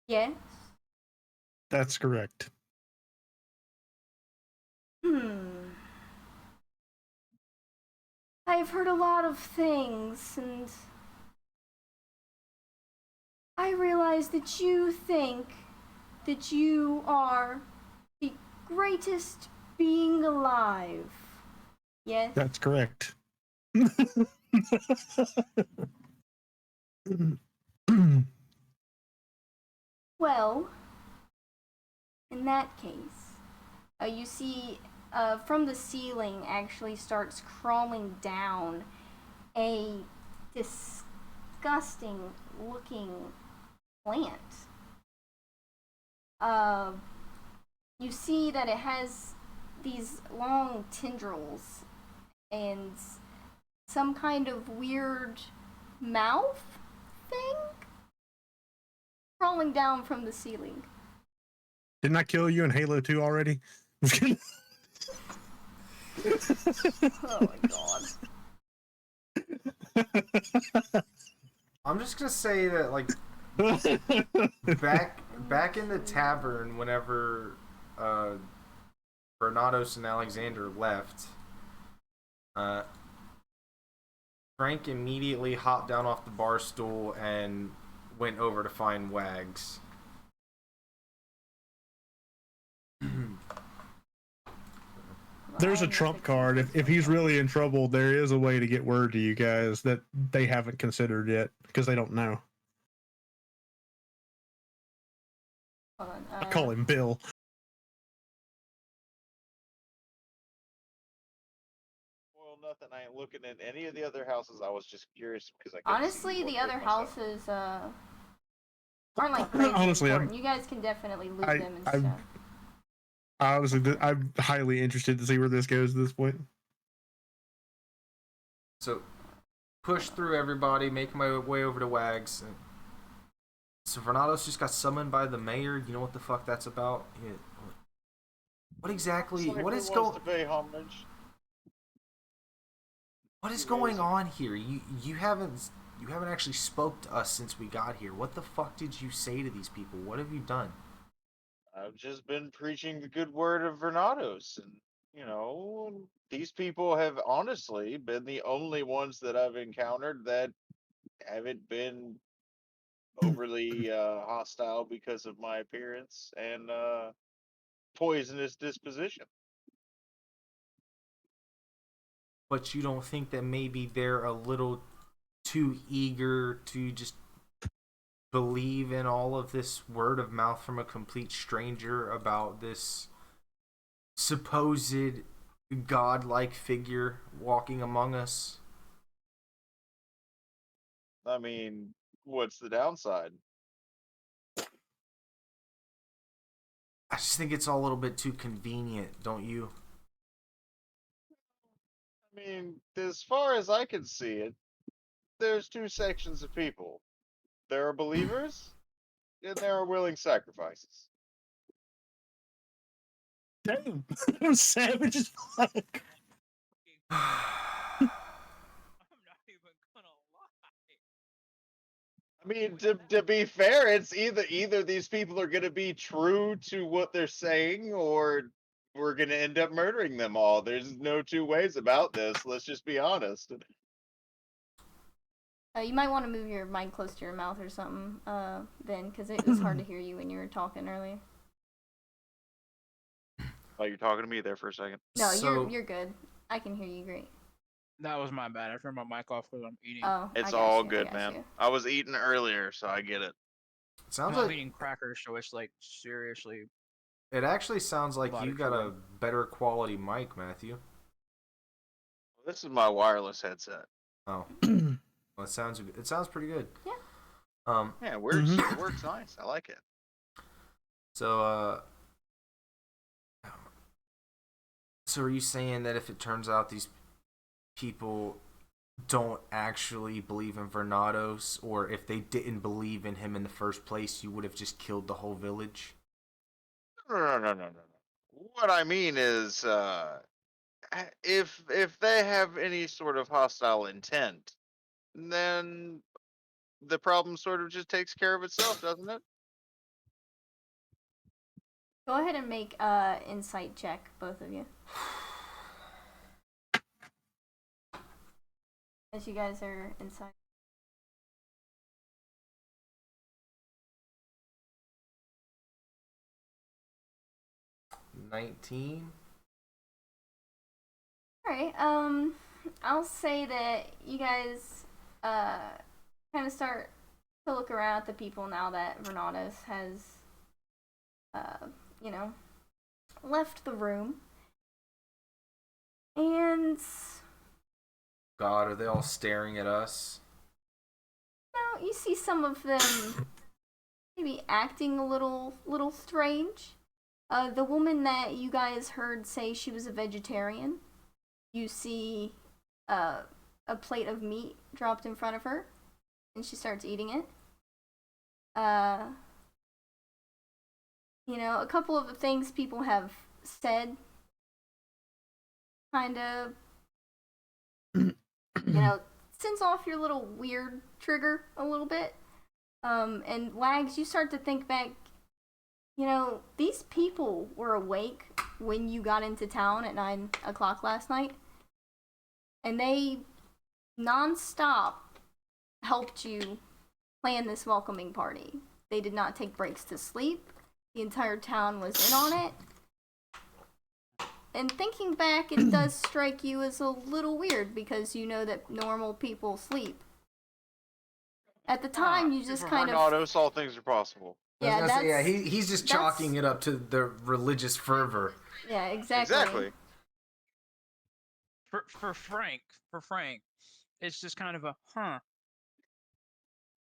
Speaker 2: Yes?
Speaker 3: That's correct.
Speaker 2: I've heard a lot of things, and I realize that you think that you are the greatest being alive. Yes?
Speaker 3: That's correct.
Speaker 2: Well, in that case, you see from the ceiling actually starts crawling down a disgusting looking plant. You see that it has these long tendrils and some kind of weird mouth thing crawling down from the ceiling.
Speaker 3: Didn't I kill you in Halo 2 already?
Speaker 2: Oh my god.
Speaker 1: I'm just gonna say that, like, back in the tavern, whenever Vernados and Alexander left, Frank immediately hopped down off the bar stool and went over to find Wags.
Speaker 3: There's a trump card. If he's really in trouble, there is a way to get word to you guys that they haven't considered yet because they don't know.
Speaker 2: Hold on.
Speaker 3: I call him Bill.
Speaker 4: Well, nothing. I ain't looking at any of the other houses. I was just curious because I
Speaker 2: honestly, the other houses aren't like crazy
Speaker 3: honestly,
Speaker 2: important. You guys can definitely loot them and stuff.
Speaker 3: I'm highly interested to see where this goes at this point.
Speaker 1: So, push through everybody, make my way over to Wags. So Vernados just got summoned by the mayor. You know what the fuck that's about? What exactly? What is going?
Speaker 4: To pay homage.
Speaker 1: What is going on here? You haven't actually spoke to us since we got here. What the fuck did you say to these people? What have you done?
Speaker 4: I've just been preaching the good word of Vernados, and these people have honestly been the only ones that I've encountered that haven't been overly hostile because of my appearance and poisonous disposition.
Speaker 1: But you don't think that maybe they're a little too eager to just believe in all of this word of mouth from a complete stranger about this supposed godlike figure walking among us?
Speaker 4: I mean, what's the downside?
Speaker 1: I just think it's all a little bit too convenient, don't you?
Speaker 4: I mean, as far as I can see it, there's two sections of people. There are believers, and there are willing sacrifices.
Speaker 3: Damn, I'm savage as fuck.
Speaker 5: I'm not even gonna lie.
Speaker 4: I mean, to be fair, it's either these people are gonna be true to what they're saying, or we're gonna end up murdering them all. There's no two ways about this. Let's just be honest.
Speaker 2: You might want to move your mic close to your mouth or something, Ben, because it was hard to hear you when you were talking earlier.
Speaker 4: Oh, you're talking to me there for a second.
Speaker 2: No, you're good. I can hear you great.
Speaker 5: That was my bad. I turned my mic off because I'm eating.
Speaker 2: Oh,
Speaker 4: It's all good, man. I was eating earlier, so I get it.
Speaker 1: Sounds
Speaker 5: I'm
Speaker 1: like
Speaker 5: eating crackers, so it's like seriously.
Speaker 1: it actually sounds like you got a better quality mic, Matthew.
Speaker 4: This is my wireless headset.
Speaker 1: Oh, well, it sounds pretty good.
Speaker 2: Yeah.
Speaker 4: Yeah, it works. It works nice. I like it.
Speaker 1: So are you saying that if it turns out these people don't actually believe in Vernados, or if they didn't believe in him in the first place, you would have just killed the whole village?
Speaker 4: No. What I mean is, if they have any sort of hostile intent, then the problem sort of just takes care of itself, doesn't it?
Speaker 2: Go ahead and make insight check, both of you. As you guys are inside.
Speaker 1: $19.
Speaker 2: Alright, I'll say that you guys kind of start to look around at the people now that Vernados has left the room. And
Speaker 1: God, are they all staring at us?
Speaker 2: you see some of them maybe acting a little strange. The woman that you guys heard say she was a vegetarian, you see a plate of meat dropped in front of her, and she starts eating it. A couple of the things people have said kind of, sends off your little weird trigger a little bit. And Wags, you start to think back, these people were awake when you got into town at 9 o'clock last night, and they non-stop helped you plan this welcoming party. They did not take breaks to sleep. The entire town was in on it. And thinking back, it does strike you as a little weird because you know that normal people sleep. At the time, you just kind of...
Speaker 4: Vernados, all things are possible.
Speaker 2: Yeah,
Speaker 1: he's just chalking it up to the religious fervor.
Speaker 2: Yeah, exactly.
Speaker 4: Exactly.
Speaker 5: For Frank, it's just kind of a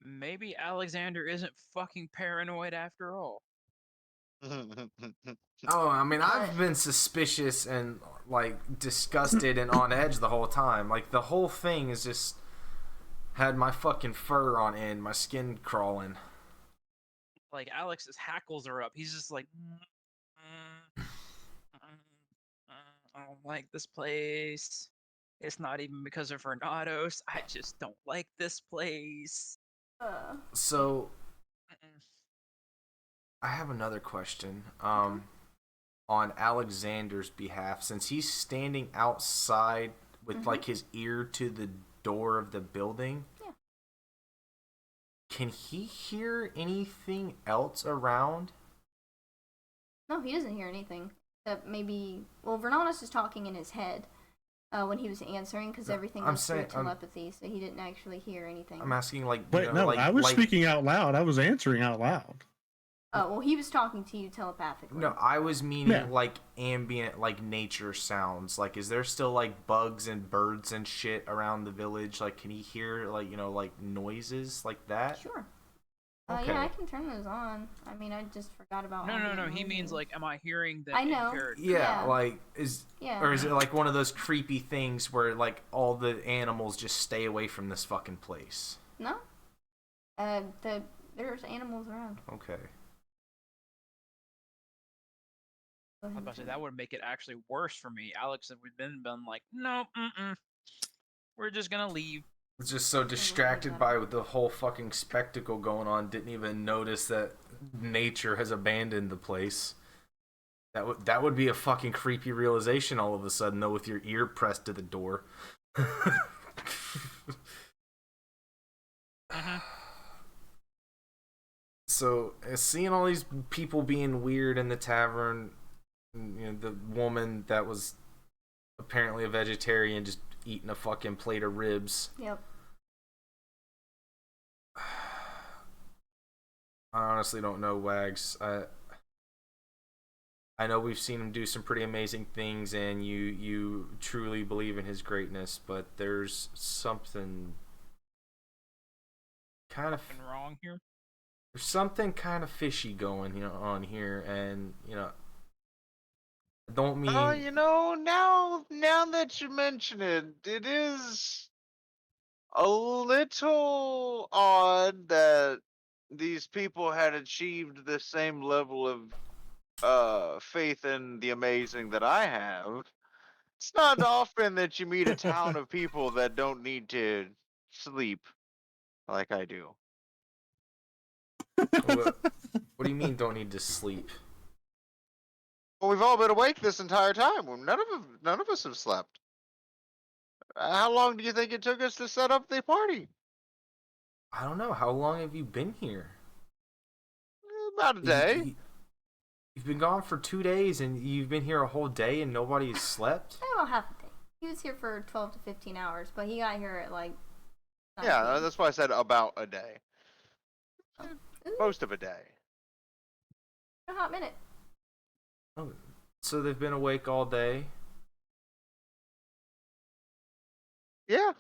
Speaker 5: maybe Alexander isn't fucking paranoid after all.
Speaker 1: Oh, I mean, I've been suspicious and like disgusted and on edge the whole time. Like the whole thing is just had my fucking fur on end, my skin crawling.
Speaker 5: Like Alex's hackles are up. He's just like, I don't like this place. It's not even because of Vernados. I just don't like this place.
Speaker 1: So, I have another question. On Alexander's behalf, since he's standing outside with like his ear to the door of the building, can he hear anything else around?
Speaker 2: No, he doesn't hear anything. Maybe, Vernados is talking in his head when he was answering because everything was through telepathy, so he didn't actually hear anything.
Speaker 1: I'm asking like...
Speaker 3: Wait, no, I was speaking out loud. I was answering out loud.
Speaker 2: Oh, well, he was talking to you telepathically.
Speaker 1: No, I was meaning like ambient, like nature sounds. Like, is there still like bugs and birds and shit around the village? Like, can he hear like, like noises like that?
Speaker 2: Sure.
Speaker 1: Okay.
Speaker 2: Yeah, I can turn those on. I mean, I just forgot about...
Speaker 5: No. He means like, am I hearing that?
Speaker 2: I know.
Speaker 1: Yeah, like, or is it like one of those creepy things where like all the animals just stay away from this fucking place?
Speaker 2: No. There's animals around.
Speaker 1: Okay.
Speaker 5: I was about to say, that would make it actually worse for me. Alex, if we'd been like, no, we're just gonna leave.
Speaker 1: Was just so distracted by the whole fucking spectacle going on, didn't even notice that nature has abandoned the place. That would be a fucking creepy realization all of a sudden, though, with your ear pressed to the door. So, seeing all these people being weird in the tavern, the woman that was apparently a vegetarian just eating a fucking plate of ribs.
Speaker 2: Yep.
Speaker 1: I honestly don't know, Wags. I know we've seen him do some pretty amazing things, and you truly believe in his greatness, but there's something kind of
Speaker 5: wrong here.
Speaker 1: There's something kind of fishy going on here, and I don't mean...
Speaker 4: now that you mention it, it is a little odd that these people had achieved the same level of faith in the amazing that I have. It's not often that you meet a town of people that don't need to sleep like I do.
Speaker 1: What do you mean don't need to sleep?
Speaker 4: Well, we've all been awake this entire time. None of us have slept. How long do you think it took us to set up the party?
Speaker 1: I don't know. How long have you been here?
Speaker 4: About a day.
Speaker 1: You've been gone for 2 days, and you've been here a whole day, and nobody has slept?
Speaker 2: About half a day. He was here for 12 to 15 hours, but he got here at like...
Speaker 4: Yeah, that's why I said about a day. Most of a day.
Speaker 2: A hot minute.
Speaker 1: Oh, so they've been awake all day?
Speaker 4: Yeah.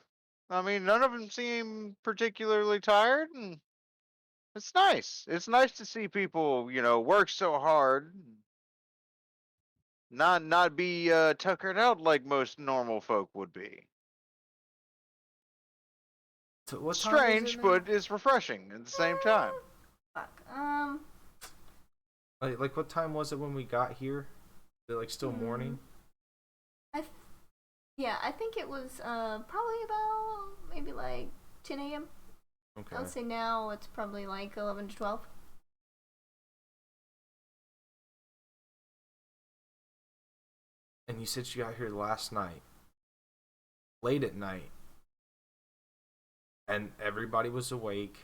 Speaker 4: I mean, none of them seem particularly tired, and it's nice. It's nice to see people, work so hard, not be tuckered out like most normal folk would be.
Speaker 1: So what time
Speaker 4: Strange, but it's refreshing at the same time.
Speaker 2: Fuck.
Speaker 1: Like what time was it when we got here? Is it like still morning?
Speaker 2: I think it was probably about maybe like 10 a.m.
Speaker 1: Okay.
Speaker 2: I would say now it's probably like 11 to 12.
Speaker 1: And you said you got here last night, late at night, and everybody was awake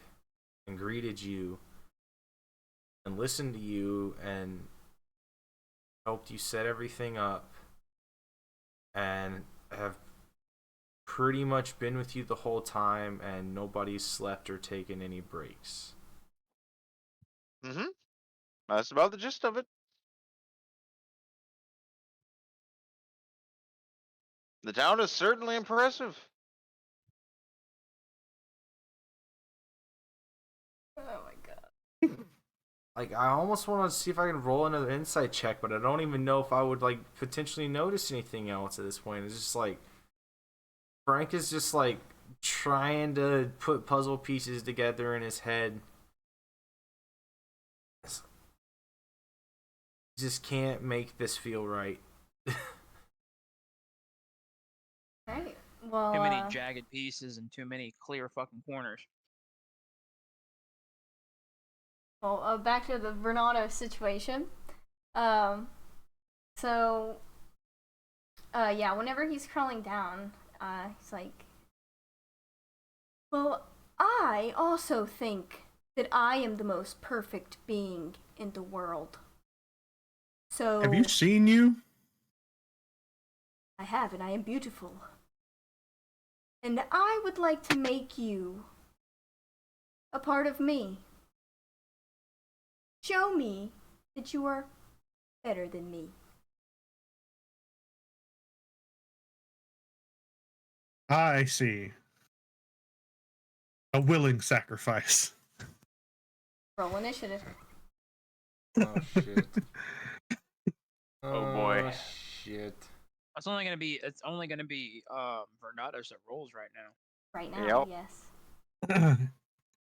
Speaker 1: and greeted you and listened to you and helped you set everything up and have pretty much been with you the whole time, and nobody's slept or taken any breaks.
Speaker 4: Mm-hmm. That's about the gist of it. The town is certainly impressive.
Speaker 2: Oh my god.
Speaker 1: Like, I almost want to see if I can roll another insight check, but I don't even know if I would, like, potentially notice anything else at this point. It's just like, Frank is just, like, trying to put puzzle pieces together in his head. Just can't make this feel right.
Speaker 2: Alright. Well,
Speaker 5: Too many jagged pieces and too many clear fucking corners.
Speaker 2: well, back to the Vernados situation. Yeah, whenever he's crawling down, he's like, well, I also think that I am the most perfect being in the world. So
Speaker 3: Have you seen you?
Speaker 2: I have, and I am beautiful. And I would like to make you a part of me. Show me that you are better than me.
Speaker 3: I see. A willing sacrifice.
Speaker 2: Roll initiative.
Speaker 1: Oh, shit.
Speaker 4: Oh, boy.
Speaker 1: Shit.
Speaker 5: It's only gonna be Vernados that rolls right now.
Speaker 2: Right now,
Speaker 4: Yep.
Speaker 2: yes.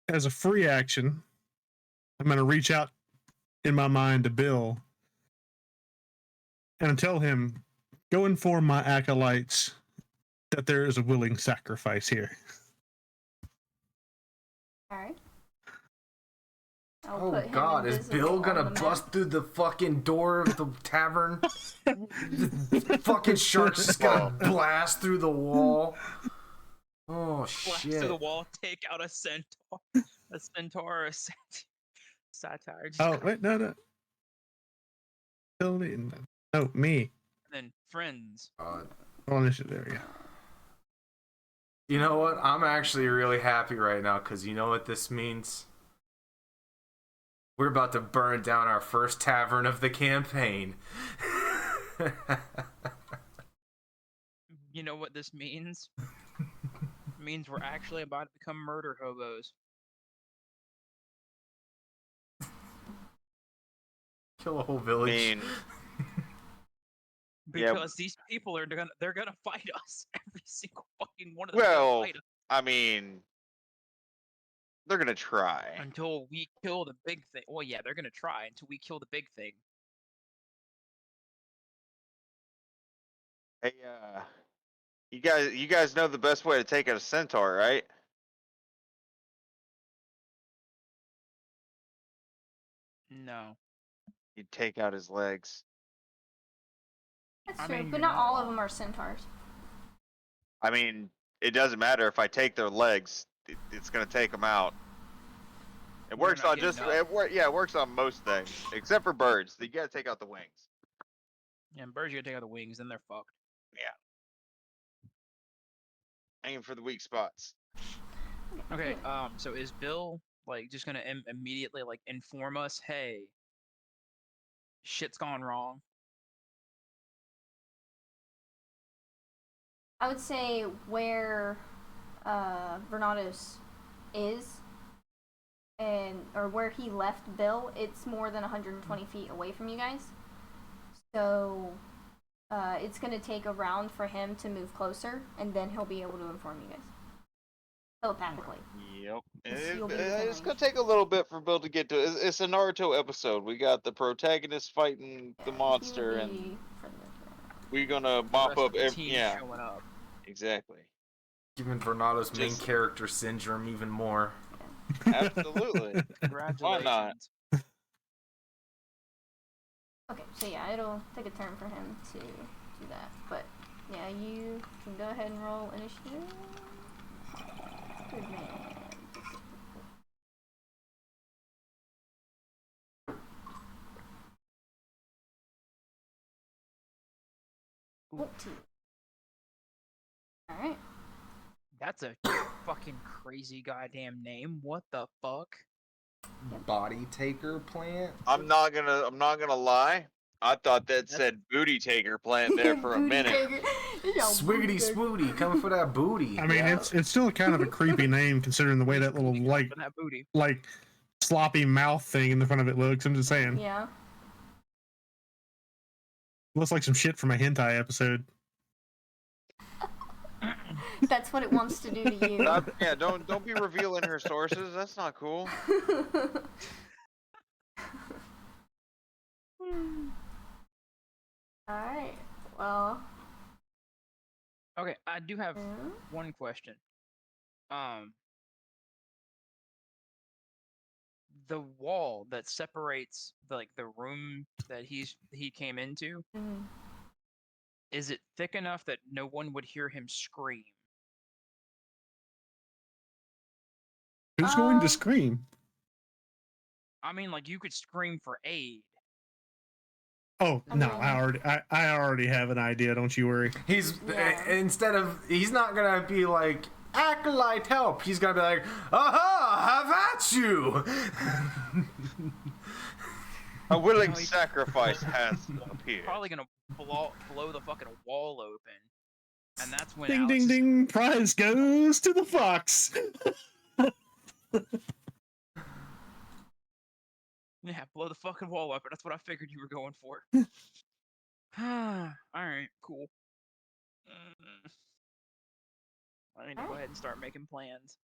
Speaker 3: As a free action, I'm going to reach out in my mind to Bill and tell him, go inform my acolytes that there is a willing sacrifice here.
Speaker 2: Alright.
Speaker 1: Oh god, is Bill gonna bust through the fucking door of the tavern? The fucking shark's just gonna blast through the wall. Oh
Speaker 5: Blast
Speaker 1: shit.
Speaker 5: to the wall, take out a centaur, or a satire.
Speaker 3: Oh, wait, no. Bill, no, me.
Speaker 5: And then friends.
Speaker 3: Roll initiative, there we go.
Speaker 1: You know what? I'm actually really happy right now, because you know what this means? We're about to burn down our first tavern of the campaign.
Speaker 5: You know what this means? It means we're actually about to become murder hobos.
Speaker 1: Kill a whole village.
Speaker 5: Because these people are they're gonna fight us. Every single fucking one of them.
Speaker 4: Well,
Speaker 5: fight us
Speaker 4: I mean, they're gonna try.
Speaker 5: until we kill the big thing. Well, yeah, they're gonna try until we kill the big thing.
Speaker 4: Hey, you guys know the best way to take out a centaur, right?
Speaker 5: No.
Speaker 4: You take out his legs.
Speaker 2: That's
Speaker 5: I
Speaker 2: true,
Speaker 5: mean,
Speaker 2: but
Speaker 5: you're
Speaker 2: not
Speaker 5: not
Speaker 2: all of
Speaker 5: wrong.
Speaker 2: them are centaurs.
Speaker 4: I mean, it doesn't matter if I take their legs; it's gonna take them out. It
Speaker 5: You're
Speaker 4: works
Speaker 5: not
Speaker 4: on
Speaker 5: getting
Speaker 4: just
Speaker 5: up.
Speaker 4: it works on most things except for birds. You gotta take out the wings.
Speaker 5: Yeah, and birds, you gotta take out the wings, then they're fucked.
Speaker 4: Aim for the weak spots.
Speaker 5: Okay, so is Bill like just gonna immediately like inform us, hey, shit's gone wrong?
Speaker 2: I would say where Vernados is, or where he left Bill, it's more than 120 feet away from you guys. So it's going to take a round for him to move closer, and then he'll be able to inform you guys. Telepathically.
Speaker 4: Yep.
Speaker 2: You'll be within
Speaker 4: It's gonna
Speaker 2: range.
Speaker 4: take a little bit for Bill to get to it. It's a Naruto episode. We got the protagonist fighting the
Speaker 2: Yeah,
Speaker 4: monster,
Speaker 2: he will
Speaker 4: and
Speaker 2: be further to-
Speaker 4: we're gonna
Speaker 5: The
Speaker 4: mop
Speaker 5: rest
Speaker 4: up
Speaker 5: of the
Speaker 4: every.
Speaker 5: team
Speaker 4: Yeah,
Speaker 5: showing up.
Speaker 4: exactly.
Speaker 1: Giving Vernado's main
Speaker 4: Just-
Speaker 1: character syndrome even more.
Speaker 4: Absolutely.
Speaker 5: Congratulations.
Speaker 2: Okay, so yeah, it'll take a turn for him to do that. But yeah, you can go ahead and roll initiative. Good man. 14. Alright.
Speaker 5: That's a fucking crazy goddamn name. What the fuck?
Speaker 1: Body taker plant.
Speaker 4: I'm not gonna lie. I thought that said booty taker plant there for a minute.
Speaker 1: Swiggity swooty, coming for that booty.
Speaker 3: I mean, it's still kind of a creepy name considering the way that little
Speaker 5: That booty.
Speaker 3: like sloppy mouth thing in the front of it looks. I'm just saying.
Speaker 2: Yeah.
Speaker 3: Looks like some shit from a hentai episode.
Speaker 2: That's what it wants to do to you.
Speaker 4: Yeah, don't be revealing her sources. That's not cool.
Speaker 2: Alright, well.
Speaker 5: Okay, I do have one question. The wall that separates the room that he came into, is it thick enough that no one would hear him scream?
Speaker 3: Who's going to scream?
Speaker 5: I mean, like, you could scream for aid.
Speaker 3: Oh no, I already have an idea. Don't you worry.
Speaker 1: He's he's not gonna be like acolyte help. He's gonna be like, aha, have at you.
Speaker 4: A willing sacrifice has appeared.
Speaker 5: Probably gonna blow the fucking wall open, and that's when
Speaker 3: Ding ding ding! Prize goes to the fox.
Speaker 5: Yeah, blow the fucking wall open. That's what I figured you were going for. Alright, cool. I need to go ahead and start making plans.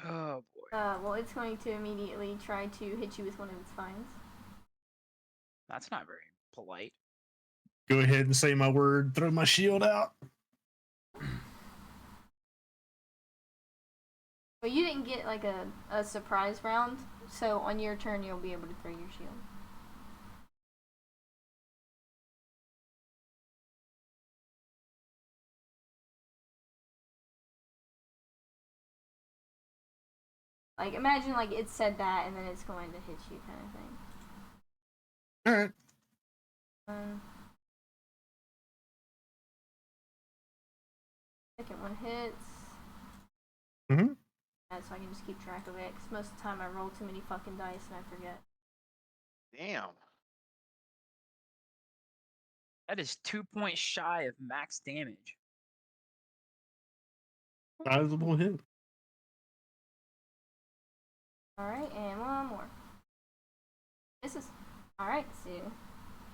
Speaker 5: Oh boy.
Speaker 2: Well, it's going to immediately try to hit you with one of its vines.
Speaker 5: That's not very polite.
Speaker 3: Go ahead and say my word. Throw my shield out.
Speaker 2: Well, you didn't get like a surprise round, so on your turn you'll be able to throw your shield. Like, imagine like it said that and then it's going to hit you kind of thing.
Speaker 3: Alright.
Speaker 2: Second one hits.
Speaker 3: Mm-hmm.
Speaker 2: So I can just keep track of it, because most of the time I roll too many fucking dice and I forget.
Speaker 4: Damn.
Speaker 5: That is 2 points shy of max damage.
Speaker 3: Sizable hit.
Speaker 2: Alright, and one more. This is... Alright, so...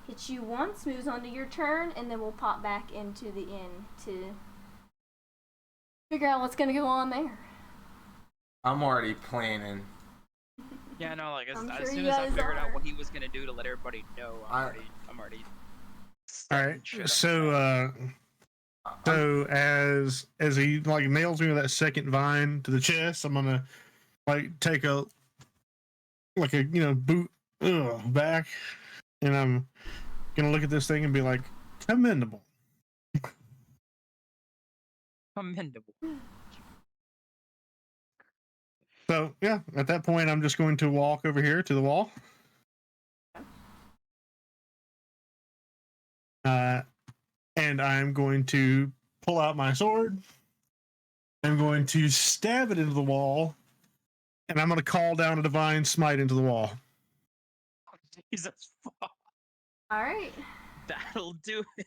Speaker 2: Hits you once, moves on to your turn, and then we'll pop back into the inn to... figure out what's gonna go on there.
Speaker 1: I'm already planning.
Speaker 5: Yeah, no, like as soon as
Speaker 2: you
Speaker 5: I
Speaker 2: guys
Speaker 5: figured out
Speaker 2: are.
Speaker 5: what he was gonna do to let everybody know, I'm already.
Speaker 3: Alright,
Speaker 5: shit up.
Speaker 3: so as he like nails me with that second vine to the chest, I'm gonna like take a boot back, and I'm gonna look at this thing and be like, commendable.
Speaker 5: Commendable.
Speaker 3: So yeah, at that point I'm just going to walk over here to the wall. And I'm going to pull out my sword. I'm going to stab it into the wall, and I'm going to call down a divine smite into the wall.
Speaker 5: Jesus fuck.
Speaker 2: Alright.
Speaker 5: That'll do it.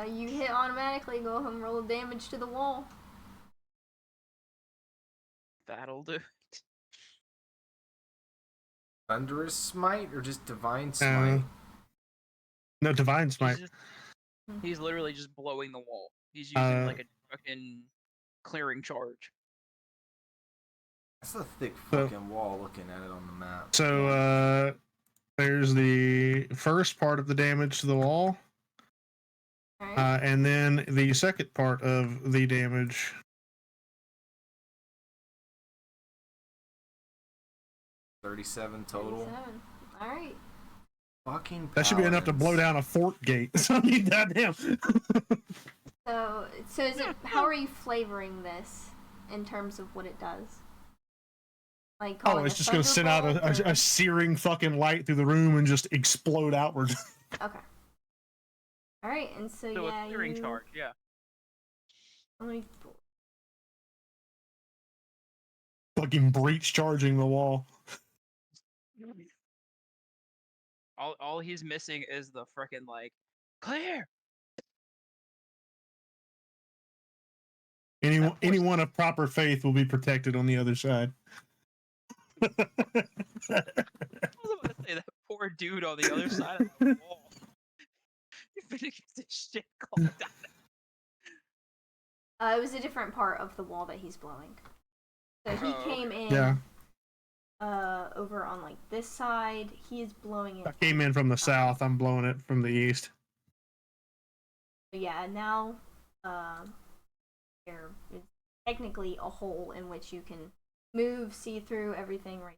Speaker 2: You hit automatically, go ahead and roll damage to the wall.
Speaker 5: That'll do it.
Speaker 1: Thunderous smite or just divine smite?
Speaker 3: No, divine smite.
Speaker 5: He's literally just blowing the wall. He's using like a fucking clearing charge.
Speaker 1: That's a thick fucking wall looking at it on the map.
Speaker 3: So there's the first part of the damage to the wall.
Speaker 2: Right.
Speaker 3: And then the second part of the damage
Speaker 1: 37 total.
Speaker 2: 37. All right.
Speaker 1: Fucking
Speaker 3: That should be enough to blow
Speaker 1: paladins.
Speaker 3: down a fort gate. So I mean, goddamn.
Speaker 2: So is it? How are you flavoring this in terms of what it does? Like,
Speaker 3: Oh,
Speaker 2: calling
Speaker 3: it's
Speaker 2: a
Speaker 3: just gonna send out
Speaker 2: thunderbolt,
Speaker 3: a searing fucking light through the room and just explode outward.
Speaker 2: Okay. All right, and so
Speaker 5: So
Speaker 2: yeah,
Speaker 5: a clearing
Speaker 2: you.
Speaker 5: charge, yeah.
Speaker 2: Let me.
Speaker 3: Fucking breach charging the wall.
Speaker 5: All he's missing is the frickin' like clear.
Speaker 3: Anyone of proper faith will be protected on the other side.
Speaker 5: I was about to say that poor dude on the other side of the wall. You finna get this shit called down.
Speaker 2: It was a different part of the wall that he's blowing. So he came in.
Speaker 3: Yeah.
Speaker 2: Over on like this side, he is blowing it.
Speaker 3: I came in from the south. I'm blowing it from the east.
Speaker 2: So yeah, now there is technically a hole in which you can move, see through everything right.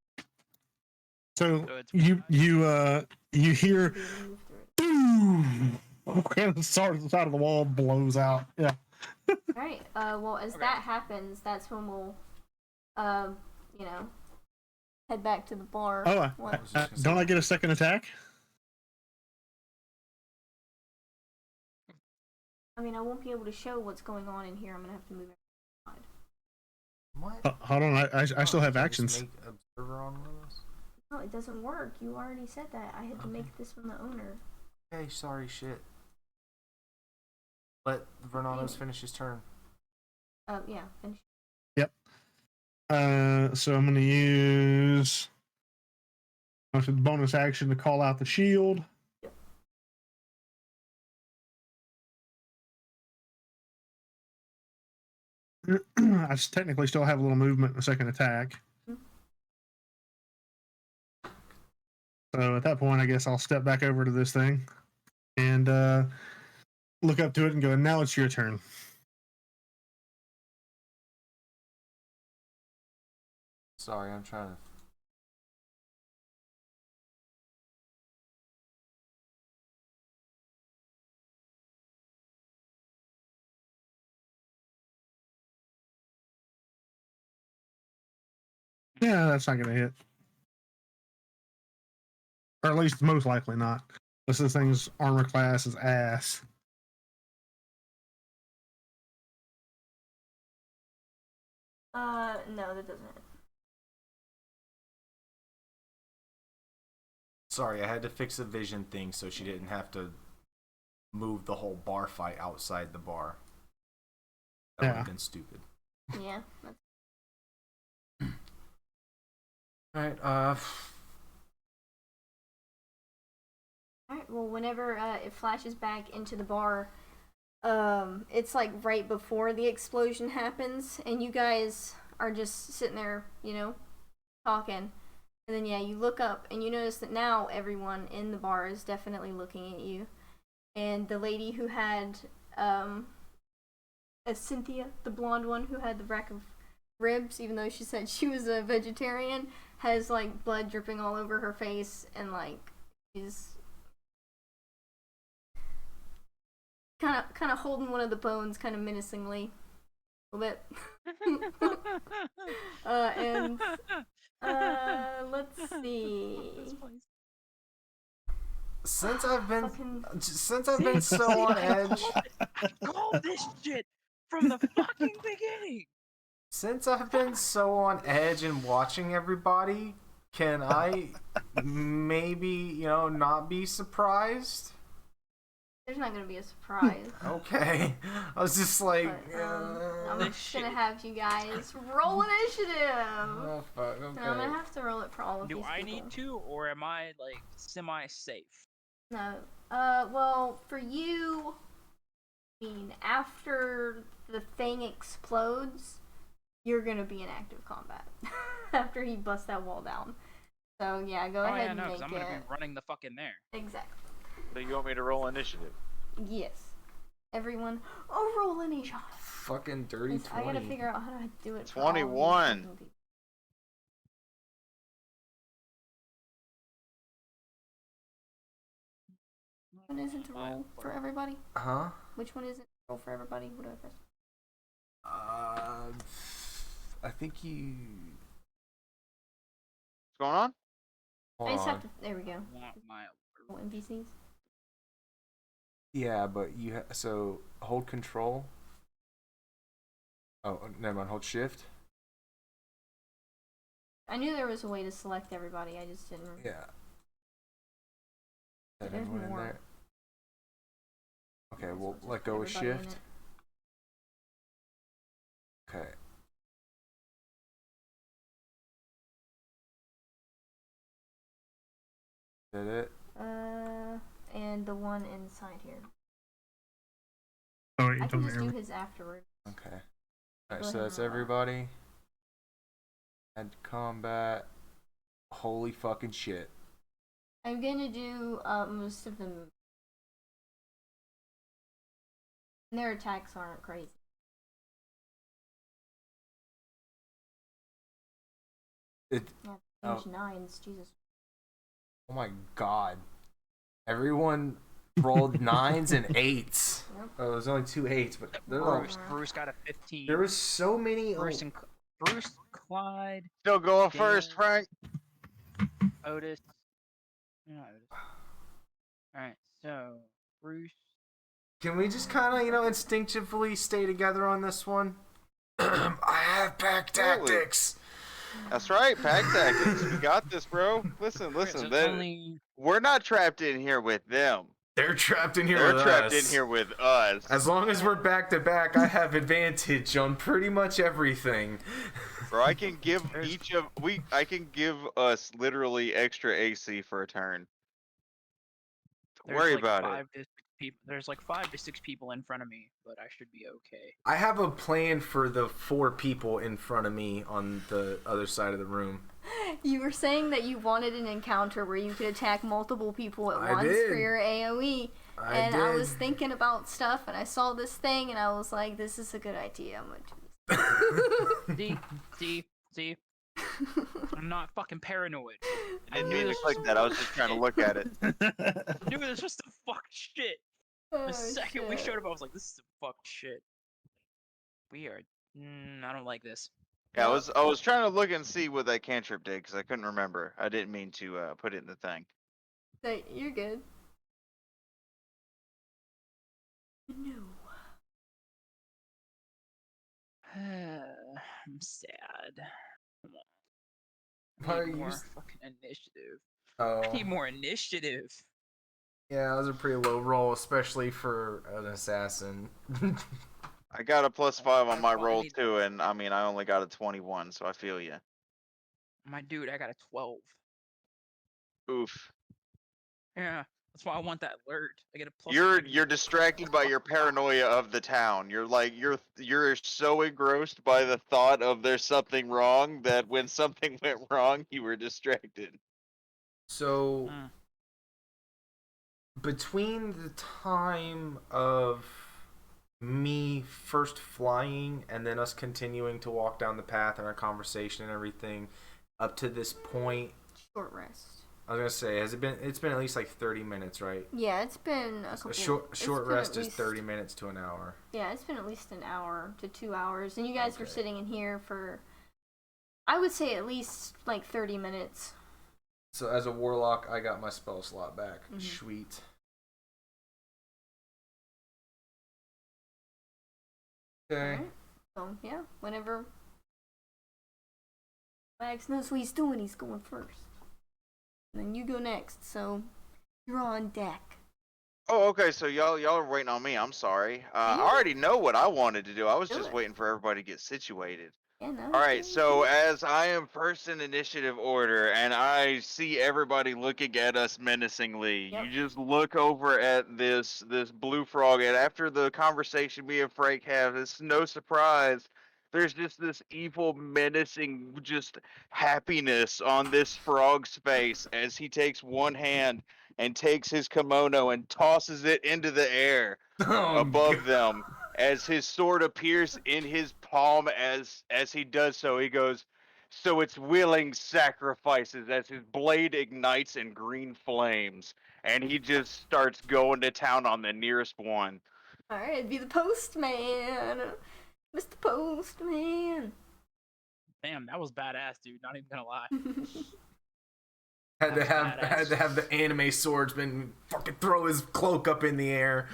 Speaker 3: So
Speaker 5: it's
Speaker 3: you hear
Speaker 2: Be able to move through it.
Speaker 3: boom. Okay, the side of the wall blows out. Yeah.
Speaker 2: All right. Well, as
Speaker 5: Okay.
Speaker 2: that happens, that's when we'll, you know, head back to the bar.
Speaker 3: Oh, don't I get a second attack?
Speaker 2: I mean, I won't be able to show what's going on in here. I'm gonna have to move it.
Speaker 1: What?
Speaker 3: Hold on, I still have
Speaker 1: Can you
Speaker 3: actions.
Speaker 1: just make observer on one of those?
Speaker 2: No, it doesn't work. You already said that. I had to make this from the owner.
Speaker 1: Okay, sorry, shit. Let Vernados finish his turn.
Speaker 2: Yeah. Finish.
Speaker 3: Yep. So I'm gonna use the bonus action to call out the shield.
Speaker 2: Yep.
Speaker 3: I technically still have a little movement in the second attack. So at that point, I guess I'll step back over to this thing and look up to it and go, now it's your turn.
Speaker 1: Sorry, I'm trying to.
Speaker 3: Yeah, that's not going to hit. Or at least most likely not. This thing's armor class is ass.
Speaker 2: No, that doesn't hit.
Speaker 1: Sorry, I had to fix the vision thing so she didn't have to move the whole bar fight outside the bar. That would have been stupid.
Speaker 2: Yeah. That's...
Speaker 1: Alright,
Speaker 2: Alright, well, whenever it flashes back into the bar, it's like right before the explosion happens, and you guys are just sitting there, you know, talking. And then, yeah, you look up, and you notice that now everyone in the bar is definitely looking at you. And the lady who had, Cynthia, the blonde one who had the rack of ribs, even though she said she was a vegetarian, has, like, blood dripping all over her face, and, like, she's kind of holding one of the bones kind of menacingly a little bit. Let's see.
Speaker 1: since I've been
Speaker 2: Fucking...
Speaker 1: so on edge,
Speaker 5: I called this shit from the fucking beginning.
Speaker 1: since I've been so on edge and watching everybody, can I maybe, not be surprised?
Speaker 2: There's not gonna be a surprise.
Speaker 1: Okay. I was just like,
Speaker 2: But, I'm just gonna have you guys roll initiative.
Speaker 1: oh fuck, okay.
Speaker 2: And I'm gonna have to roll it for all of
Speaker 5: Do
Speaker 2: these
Speaker 5: I
Speaker 2: people.
Speaker 5: need to, or am I like semi-safe?
Speaker 2: No. Well, for you, I mean, after the thing explodes, you're gonna be in active combat. After he busts that wall down. So, yeah, go ahead
Speaker 5: yeah,
Speaker 2: and
Speaker 5: no,
Speaker 2: make
Speaker 5: because I'm
Speaker 2: it.
Speaker 5: gonna be running the fucking there.
Speaker 2: Exactly.
Speaker 4: So you want me to roll initiative?
Speaker 2: Yes. Everyone, roll initiative.
Speaker 1: Fucking dirty
Speaker 2: 'Cause I
Speaker 1: 20.
Speaker 2: gotta figure out how to do it. For all of these
Speaker 4: 21.
Speaker 2: fucking people. one isn't to roll for everybody?
Speaker 1: Huh?
Speaker 2: Which one isn't to roll for everybody? What do I press?
Speaker 1: I think you.
Speaker 4: What's going on?
Speaker 2: I just have to. There we go.
Speaker 5: My
Speaker 2: Oh, NPCs.
Speaker 1: Yeah, but so hold control. Oh, never mind. Hold shift.
Speaker 2: I knew there was a way to select everybody. I just didn't.
Speaker 1: Yeah. Is
Speaker 2: There's
Speaker 1: everyone in
Speaker 2: more.
Speaker 1: there? Okay,
Speaker 2: Might as
Speaker 1: we'll
Speaker 2: just
Speaker 1: let
Speaker 2: put
Speaker 1: go with
Speaker 2: everybody in
Speaker 1: shift.
Speaker 2: it.
Speaker 1: Okay. Did it?
Speaker 2: And the one inside here.
Speaker 3: Oh, you
Speaker 2: I
Speaker 3: told
Speaker 2: can
Speaker 3: me
Speaker 2: just do
Speaker 3: earlier.
Speaker 2: his afterward.
Speaker 1: Okay.
Speaker 2: Go
Speaker 1: Alright, so
Speaker 2: ahead
Speaker 1: that's
Speaker 2: and roll.
Speaker 1: everybody. Add combat. Holy fucking shit.
Speaker 2: I'm gonna do most of them. Their attacks aren't crazy.
Speaker 1: It.
Speaker 2: Yeah,
Speaker 1: Oh.
Speaker 2: huge nines, Jesus.
Speaker 1: Oh my god. Everyone rolled 9s and 8s.
Speaker 2: Yep.
Speaker 1: Oh, there's only 2 8s, but there were,
Speaker 5: Bruce got a 15.
Speaker 1: there was so many.
Speaker 5: Bruce, Bruce, Clyde,
Speaker 4: Still going
Speaker 5: Dan.
Speaker 4: first, Frank.
Speaker 5: Otis. No, Otis. Alright, so Bruce.
Speaker 1: Can we just kind of, instinctively stay together on this one? I have pack
Speaker 4: Absolutely.
Speaker 1: tactics.
Speaker 4: That's right, pack tactics. We got this, bro. Listen.
Speaker 5: So only
Speaker 4: We're not trapped in here with them.
Speaker 1: They're trapped in here
Speaker 4: They're
Speaker 1: with
Speaker 4: trapped
Speaker 1: us.
Speaker 4: in here with us.
Speaker 1: As long as we're back to back, I have advantage on pretty much everything.
Speaker 4: Bro, I can give I can give us literally extra AC for a turn. Don't worry about it.
Speaker 5: There's like 5 to 6 people in front of me, but I should be okay.
Speaker 1: I have a plan for the 4 people in front of me on the other side of the room.
Speaker 2: You were saying that you wanted an encounter where you could attack multiple people at
Speaker 1: I
Speaker 2: once
Speaker 1: did.
Speaker 2: for your AoE.
Speaker 1: I
Speaker 2: was thinking about stuff, and I saw this thing, and I was like, this is a good idea. I'm gonna do this.
Speaker 5: See? I'm not fucking paranoid.
Speaker 4: I didn't mean to click that. I was just trying to look at it.
Speaker 5: I knew this was some fucked shit.
Speaker 2: Oh,
Speaker 5: The second we
Speaker 2: shit.
Speaker 5: showed up, I was like, this is some fucked shit. We are. I don't like this.
Speaker 4: Yeah, I was trying to look and see what that cantrip did because I couldn't remember. I didn't mean to put it in the thing.
Speaker 2: So, you're good. No.
Speaker 5: I'm sad. Come on.
Speaker 1: Why
Speaker 5: I
Speaker 1: are
Speaker 5: need
Speaker 1: you
Speaker 5: more
Speaker 1: s-
Speaker 5: fucking initiative.
Speaker 1: Oh.
Speaker 5: I need more initiative.
Speaker 1: Yeah, that was a pretty low roll, especially for an assassin.
Speaker 4: I got a +5 on my
Speaker 5: Well, I
Speaker 4: roll
Speaker 5: need-
Speaker 4: too, and I mean I only got a 21, so I feel you.
Speaker 5: My dude, I got a 12.
Speaker 4: Oof.
Speaker 5: Yeah, that's why I want that alert. I get a plus.
Speaker 4: You're distracted by your paranoia of the town. You're so engrossed by the thought of there's something wrong that when something went wrong, you were distracted.
Speaker 1: So, between the time of me first flying and then us continuing to walk down the path and our conversation and everything, up to this point,
Speaker 2: Short rest.
Speaker 1: I was gonna say, it's been at least like 30 minutes, right?
Speaker 2: Yeah, it's been a couple.
Speaker 1: A short
Speaker 2: it's been
Speaker 1: rest
Speaker 2: at
Speaker 1: is
Speaker 2: least-
Speaker 1: 30 minutes to an hour.
Speaker 2: Yeah, it's been at least an hour to 2 hours, and you guys were
Speaker 1: Okay.
Speaker 2: sitting in here for, I would say, at least like 30 minutes.
Speaker 1: So as a warlock, I got my spell slot back.
Speaker 2: Mhm.
Speaker 1: Sweet. Okay.
Speaker 2: Alright. So yeah, whenever Max knows what he's doing, he's going first. And then you go next, so you're on deck.
Speaker 4: Oh, okay. So y'all are waiting on me. I'm sorry. I
Speaker 2: Yeah.
Speaker 4: already know what I wanted to do. I was
Speaker 2: Do
Speaker 4: just
Speaker 2: it.
Speaker 4: waiting for everybody to get situated.
Speaker 2: Yeah, no.
Speaker 4: All right. So as I am first in initiative order, and I see everybody looking at us menacingly,
Speaker 2: Yep.
Speaker 4: you just look over at this blue frog, and after the conversation me and Frank have, it's no surprise. There's just this evil, menacing, just happiness on this frog's face as he takes one hand and takes his kimono and tosses it into the air above them. As his sword appears in his palm as he does so, he goes, So it's willing sacrifices as his blade ignites in green flames, and he just starts going to town on the nearest one.
Speaker 2: Alright, be the postman. Mr. Postman.
Speaker 5: Damn, that was badass, dude. Not even gonna lie.
Speaker 1: Had
Speaker 5: That's
Speaker 1: to have the anime swordsman fucking throw his cloak up in the air.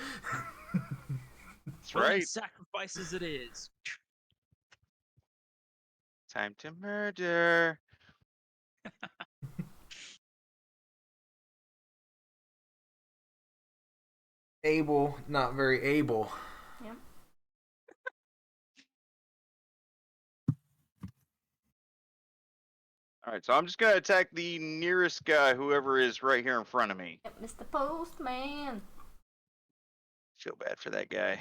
Speaker 4: That's right.
Speaker 5: Sacrifices it is.
Speaker 4: Time to murder.
Speaker 1: Able, not very able.
Speaker 2: Yep.
Speaker 4: Alright, so I'm just gonna attack the nearest guy, whoever is right here in front of me.
Speaker 2: Yep, Mr. Postman.
Speaker 4: Feel bad for that guy.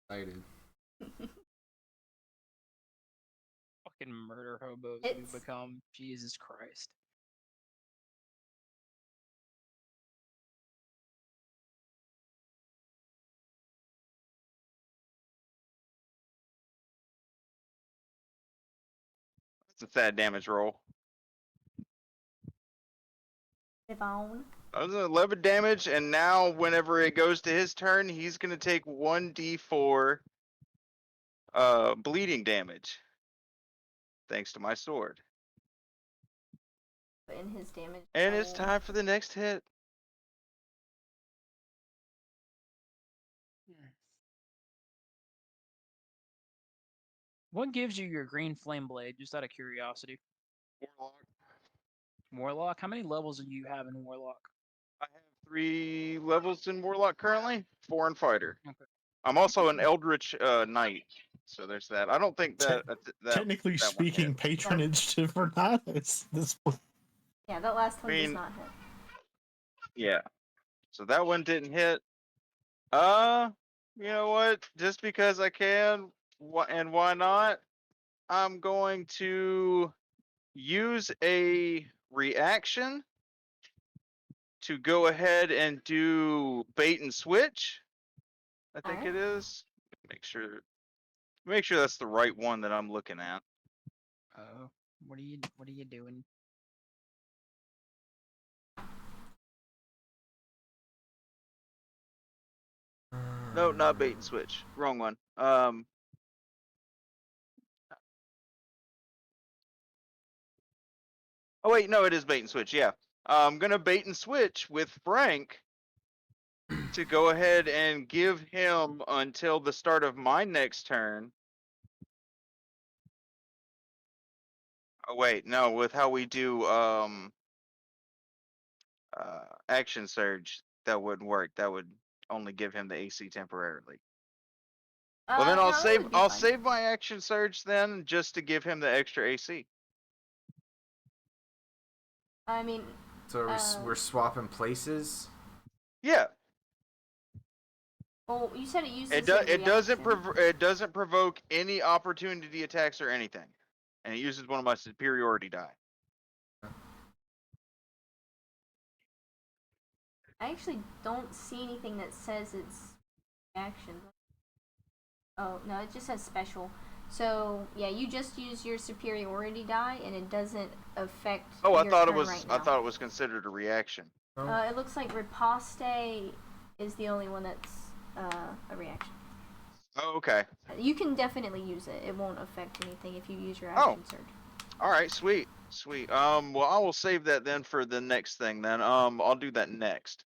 Speaker 1: Excited.
Speaker 5: Fucking murder hobos
Speaker 2: It's-
Speaker 5: we become. Jesus Christ.
Speaker 4: That's a sad damage roll.
Speaker 2: Devon.
Speaker 4: That was 11 damage, and now whenever it goes to his turn, he's gonna take 1d4 bleeding damage. Thanks to my sword.
Speaker 2: In his damage.
Speaker 4: And it's
Speaker 2: roll.
Speaker 4: time for the next hit.
Speaker 5: What gives you your green flame blade? Just out of curiosity.
Speaker 4: Warlock.
Speaker 5: Warlock? How many levels do you have in Warlock?
Speaker 4: I have 3 levels in Warlock currently, 4 in Fighter.
Speaker 5: Okay.
Speaker 4: I'm also an Eldritch Knight, so there's that. I don't think that
Speaker 3: Technically
Speaker 4: that one
Speaker 3: speaking,
Speaker 4: hit.
Speaker 3: patronage to Vernados. This one.
Speaker 2: Yeah, that last one does
Speaker 4: mean-
Speaker 2: not hit.
Speaker 4: Yeah. So that one didn't hit. You know what? Just because I can, and why not? I'm going to use a reaction to go ahead and do bait and switch. I think it is. Make sure that's the right one that I'm looking at.
Speaker 5: Oh, what are you doing?
Speaker 4: No, not bait and switch. Wrong one. Oh wait, no, it is bait and switch. Yeah. I'm gonna bait and switch with Frank to go ahead and give him until the start of my next turn. Oh wait, no, with how we do action surge, that wouldn't work. That would only give him the AC temporarily. Well then
Speaker 2: No,
Speaker 4: I'll
Speaker 2: that would be fine.
Speaker 4: save my action surge then just to give him the extra AC.
Speaker 2: I mean,
Speaker 1: So we're swapping places.
Speaker 4: Yeah.
Speaker 2: well, you said it uses
Speaker 4: It doesn't
Speaker 2: reaction.
Speaker 4: provoke any opportunity attacks or anything. And it uses one of my superiority die.
Speaker 2: I actually don't see anything that says it's reaction. Oh no, it just says special. So yeah, you just use your superiority die, and it doesn't affect.
Speaker 4: Oh, I
Speaker 2: your
Speaker 4: thought it
Speaker 2: turn
Speaker 4: was
Speaker 2: right
Speaker 4: I
Speaker 2: now.
Speaker 4: thought it was considered a reaction.
Speaker 2: It looks like riposte is the only one that's a reaction.
Speaker 4: Oh, okay.
Speaker 2: You can definitely use it. It won't affect anything if you use your
Speaker 4: Oh.
Speaker 2: action surge.
Speaker 4: All right, sweet. Well, I will save that then for the next thing then. I'll do that next.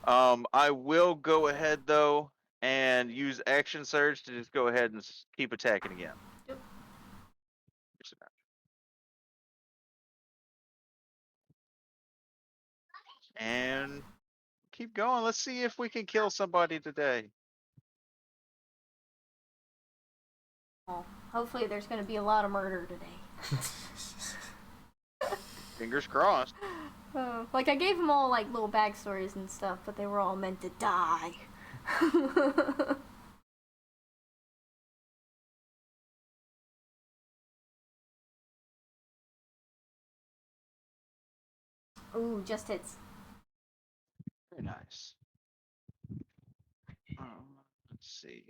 Speaker 4: I will go ahead though and use action surge to just go ahead and keep attacking again.
Speaker 2: Yep.
Speaker 4: And keep going. Let's see if we can kill somebody today.
Speaker 2: Well, hopefully there's going to be a lot of murder today.
Speaker 4: Fingers crossed.
Speaker 2: Like I gave them all like little backstories and stuff, but they were all meant to die. Ooh, just hits.
Speaker 4: Very nice. Let's see.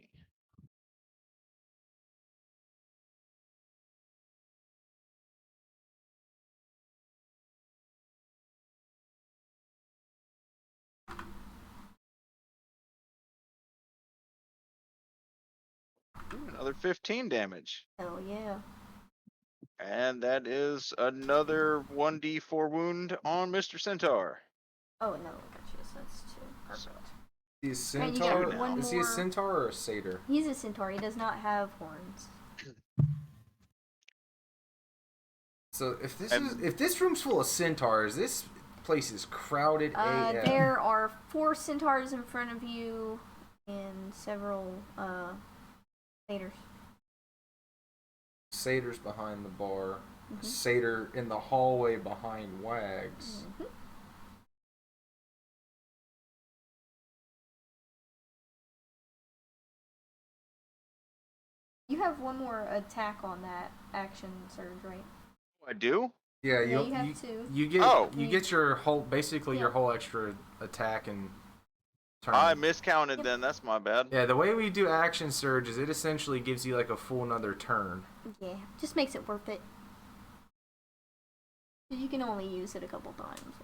Speaker 4: Another 15 damage.
Speaker 2: Hell yeah.
Speaker 4: And that is another 1d4 wound on Mr. Centaur.
Speaker 2: Oh, no, gotcha. So that's 2. Perfect.
Speaker 1: Is he a
Speaker 2: And you
Speaker 1: centaur?
Speaker 2: get one
Speaker 1: Is he a
Speaker 2: more-
Speaker 1: centaur or a satyr?
Speaker 2: He's a centaur. He does not have horns.
Speaker 1: So if
Speaker 4: And-
Speaker 1: this room's full of centaurs, this place is crowded AF.
Speaker 2: There are 4 centaurs in front of you and several satyrs.
Speaker 1: Satyrs behind the bar.
Speaker 2: Mhm.
Speaker 1: Satyr in the hallway behind Wags.
Speaker 2: Mm-hmm. You have one more attack on that action surge, right?
Speaker 4: I do?
Speaker 1: Yeah,
Speaker 2: Yeah,
Speaker 1: you
Speaker 2: you have 2.
Speaker 1: you get
Speaker 4: Oh.
Speaker 1: you get your whole basically your
Speaker 2: Yeah.
Speaker 1: whole extra attack and turn.
Speaker 4: I miscounted then. That's my bad.
Speaker 1: Yeah, the way we do action surge is it essentially gives you like a full another turn.
Speaker 2: Yeah, just makes it worth it. You can only use it a couple times.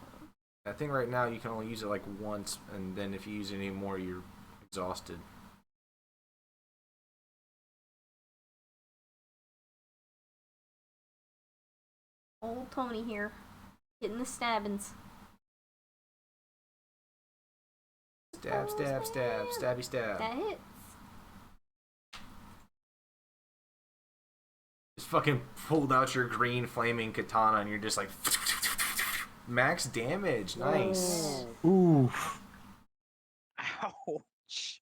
Speaker 1: I think right now you can only use it like once, and then if you use it anymore, you're exhausted.
Speaker 2: Old Tony here, getting the stabbings.
Speaker 1: Stab,
Speaker 2: Oh,
Speaker 1: stab, stab,
Speaker 2: stab.
Speaker 1: stabby, stab.
Speaker 2: That hits.
Speaker 1: Just fucking pulled out your green flaming katana, and you're just like max damage. Nice.
Speaker 3: Ooh.
Speaker 5: Ouch.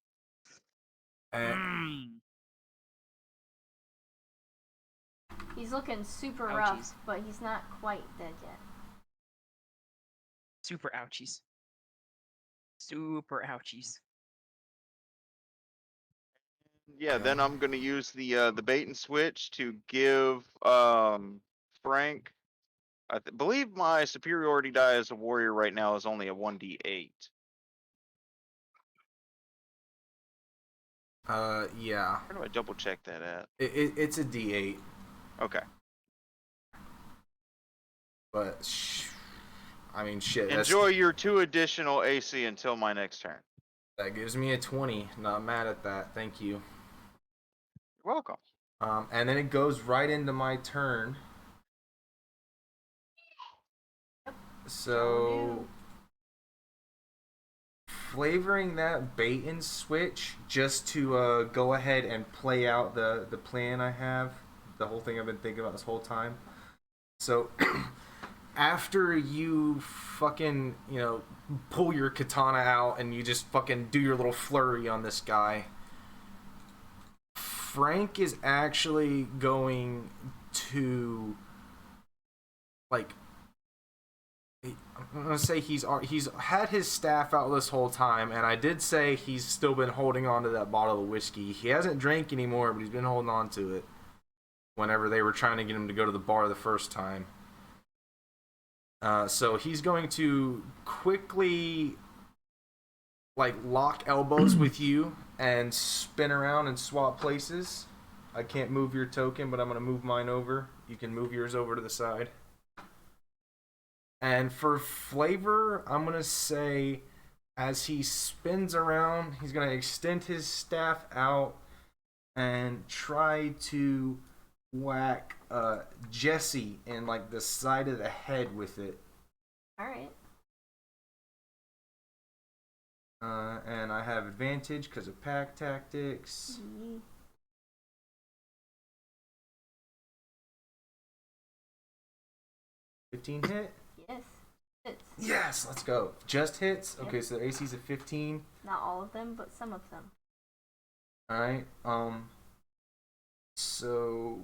Speaker 1: And
Speaker 5: Mm.
Speaker 2: He's looking super
Speaker 5: Ouchies.
Speaker 2: rough, but he's not quite dead yet.
Speaker 5: Super ouchies. Super ouchies.
Speaker 4: Yeah, then I'm gonna use the bait and switch to give Frank. I believe my superiority die as a warrior right now is only a 1d8.
Speaker 1: Yeah.
Speaker 4: Where do I double check that at?
Speaker 1: It's a D8,
Speaker 4: Okay.
Speaker 1: but I mean, shit.
Speaker 4: Enjoy your 2 additional AC until my next turn.
Speaker 1: That gives me a 20. Not mad at that. Thank you.
Speaker 4: You're welcome.
Speaker 1: And then it goes right into my turn. So, flavoring that bait and switch just to go ahead and play out the plan I have, the whole thing I've been thinking about this whole time. So, after you fucking, pull your katana out and you just fucking do your little flurry on this guy, Frank is actually going to, like, I'm gonna say he's had his staff out this whole time, and I did say he's still been holding on to that bottle of whiskey. He hasn't drank anymore, but he's been holding on to it whenever they were trying to get him to go to the bar the first time. So he's going to quickly, like, lock elbows with you and spin around and swap places. I can't move your token, but I'm gonna move mine over. You can move yours over to the side. And for flavor, I'm going to say as he spins around, he's going to extend his staff out and try to whack Jesse in like the side of the head with it.
Speaker 2: Alright.
Speaker 1: And I have advantage because of pack tactics.
Speaker 2: Mm-hmm.
Speaker 1: 15 hit?
Speaker 2: Yes. Hits.
Speaker 1: Yes, let's go. Just hits? Okay, so the AC's a 15.
Speaker 2: Not all of them, but some of them.
Speaker 1: Alright, so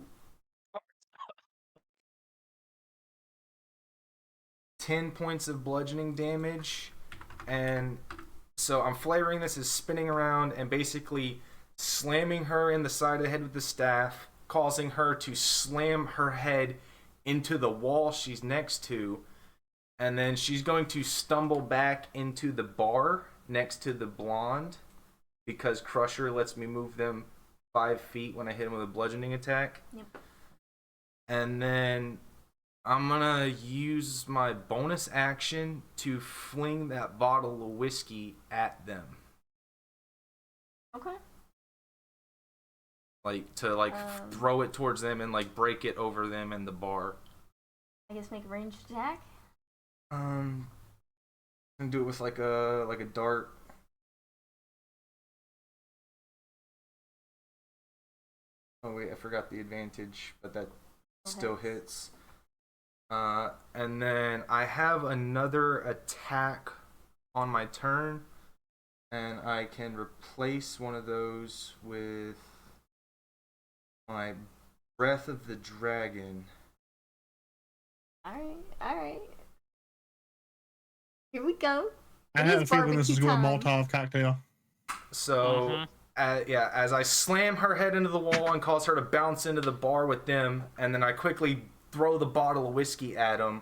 Speaker 1: 10 points of bludgeoning damage, and so I'm flavoring this as spinning around and basically slamming her in the side of the head with the staff, causing her to slam her head into the wall she's next to, and then she's going to stumble back into the bar next to the blonde, because Crusher lets me move them 5 feet when I hit him with a bludgeoning attack.
Speaker 2: Yep.
Speaker 1: And then I'm gonna use my bonus action to fling that bottle of whiskey at them.
Speaker 2: Okay.
Speaker 1: like to throw it towards them and like break it over them and the bar.
Speaker 2: I guess make a ranged attack.
Speaker 1: And do it with like a dart. Oh wait, I forgot the advantage, but that still hits. And then I have another attack on my turn, and I can replace one of those with my Breath of the Dragon.
Speaker 2: Alright. Here we go.
Speaker 3: I had a feeling this was going Molotov cocktail.
Speaker 1: So, as I slam her head into the wall and cause her to bounce into the bar with them, and then I quickly throw the bottle of whiskey at them,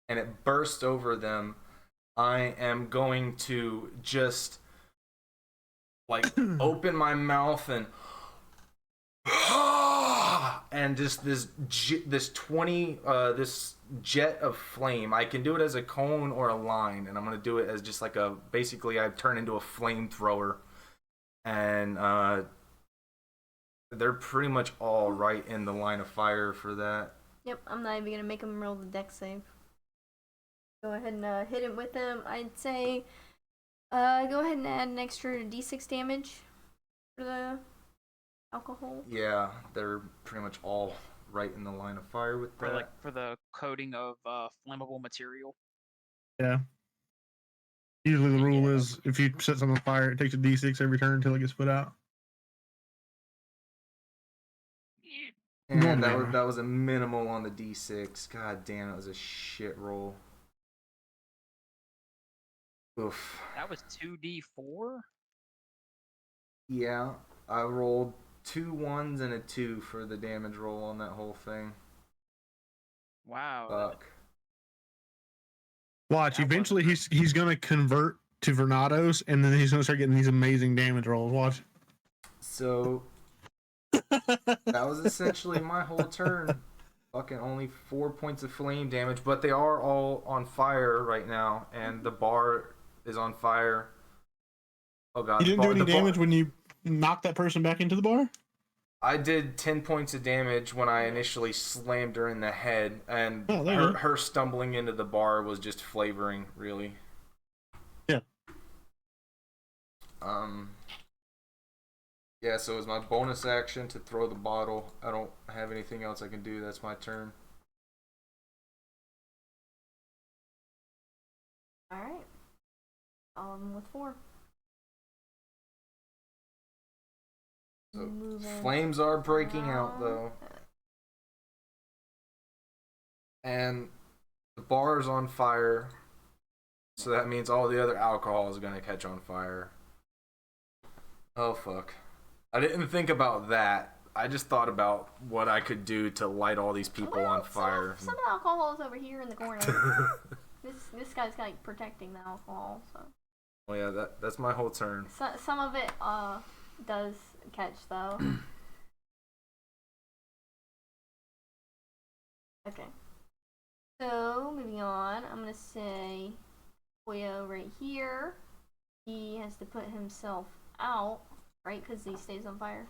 Speaker 1: and it bursts over them, I am going to just, like, open my mouth and just this jet of flame. I can do it as a cone or a line, and I'm gonna do it as just like basically I turn into a flamethrower, and they're pretty much all right in the line of fire for that.
Speaker 2: Yep, I'm not even gonna make him roll the dex save. Go ahead and hit him with them. I'd say go ahead and add an extra d6 damage for the alcohol.
Speaker 1: Yeah, they're pretty much all right in the line of fire with that.
Speaker 5: For the coating of flammable material.
Speaker 3: Yeah. Usually the rule is if you set something on fire, it takes a d6 every turn until it gets put out.
Speaker 1: And that was a minimal on the d6. God damn, that was a shit roll. Oof.
Speaker 5: That was 2d4?
Speaker 1: Yeah, I rolled 2 1s and a 2 for the damage roll on that whole thing.
Speaker 5: Wow.
Speaker 1: Fuck.
Speaker 3: Watch, eventually he's gonna convert to Vernados, and then he's gonna start getting these amazing damage rolls. Watch.
Speaker 1: So that was essentially my whole turn. Fucking only 4 points of flame damage, but they are all on fire right now, and the bar is on fire. Oh god.
Speaker 3: You didn't do any damage when you knocked that person back into the bar?
Speaker 1: I did 10 points of damage when I initially slammed her in the head, and her stumbling into the bar was just flavoring, really.
Speaker 3: Yeah.
Speaker 1: Yeah, so it's my bonus action to throw the bottle. I don't have anything else I can do. That's my turn.
Speaker 2: Alright. All of them with 4.
Speaker 1: So flames are breaking out, though. And the bar is on fire. So that means all the other alcohol is going to catch on fire. Oh, fuck. I didn't think about that. I just thought about what I could do to light all these people on fire.
Speaker 2: Some alcohol is over here in the corner. this guy's like protecting the alcohol, so.
Speaker 1: Oh yeah, that's my whole turn.
Speaker 2: Some of it does catch though. Okay. So moving on, I'm gonna say Poyo right here. He has to put himself out, right? Because he stays on fire.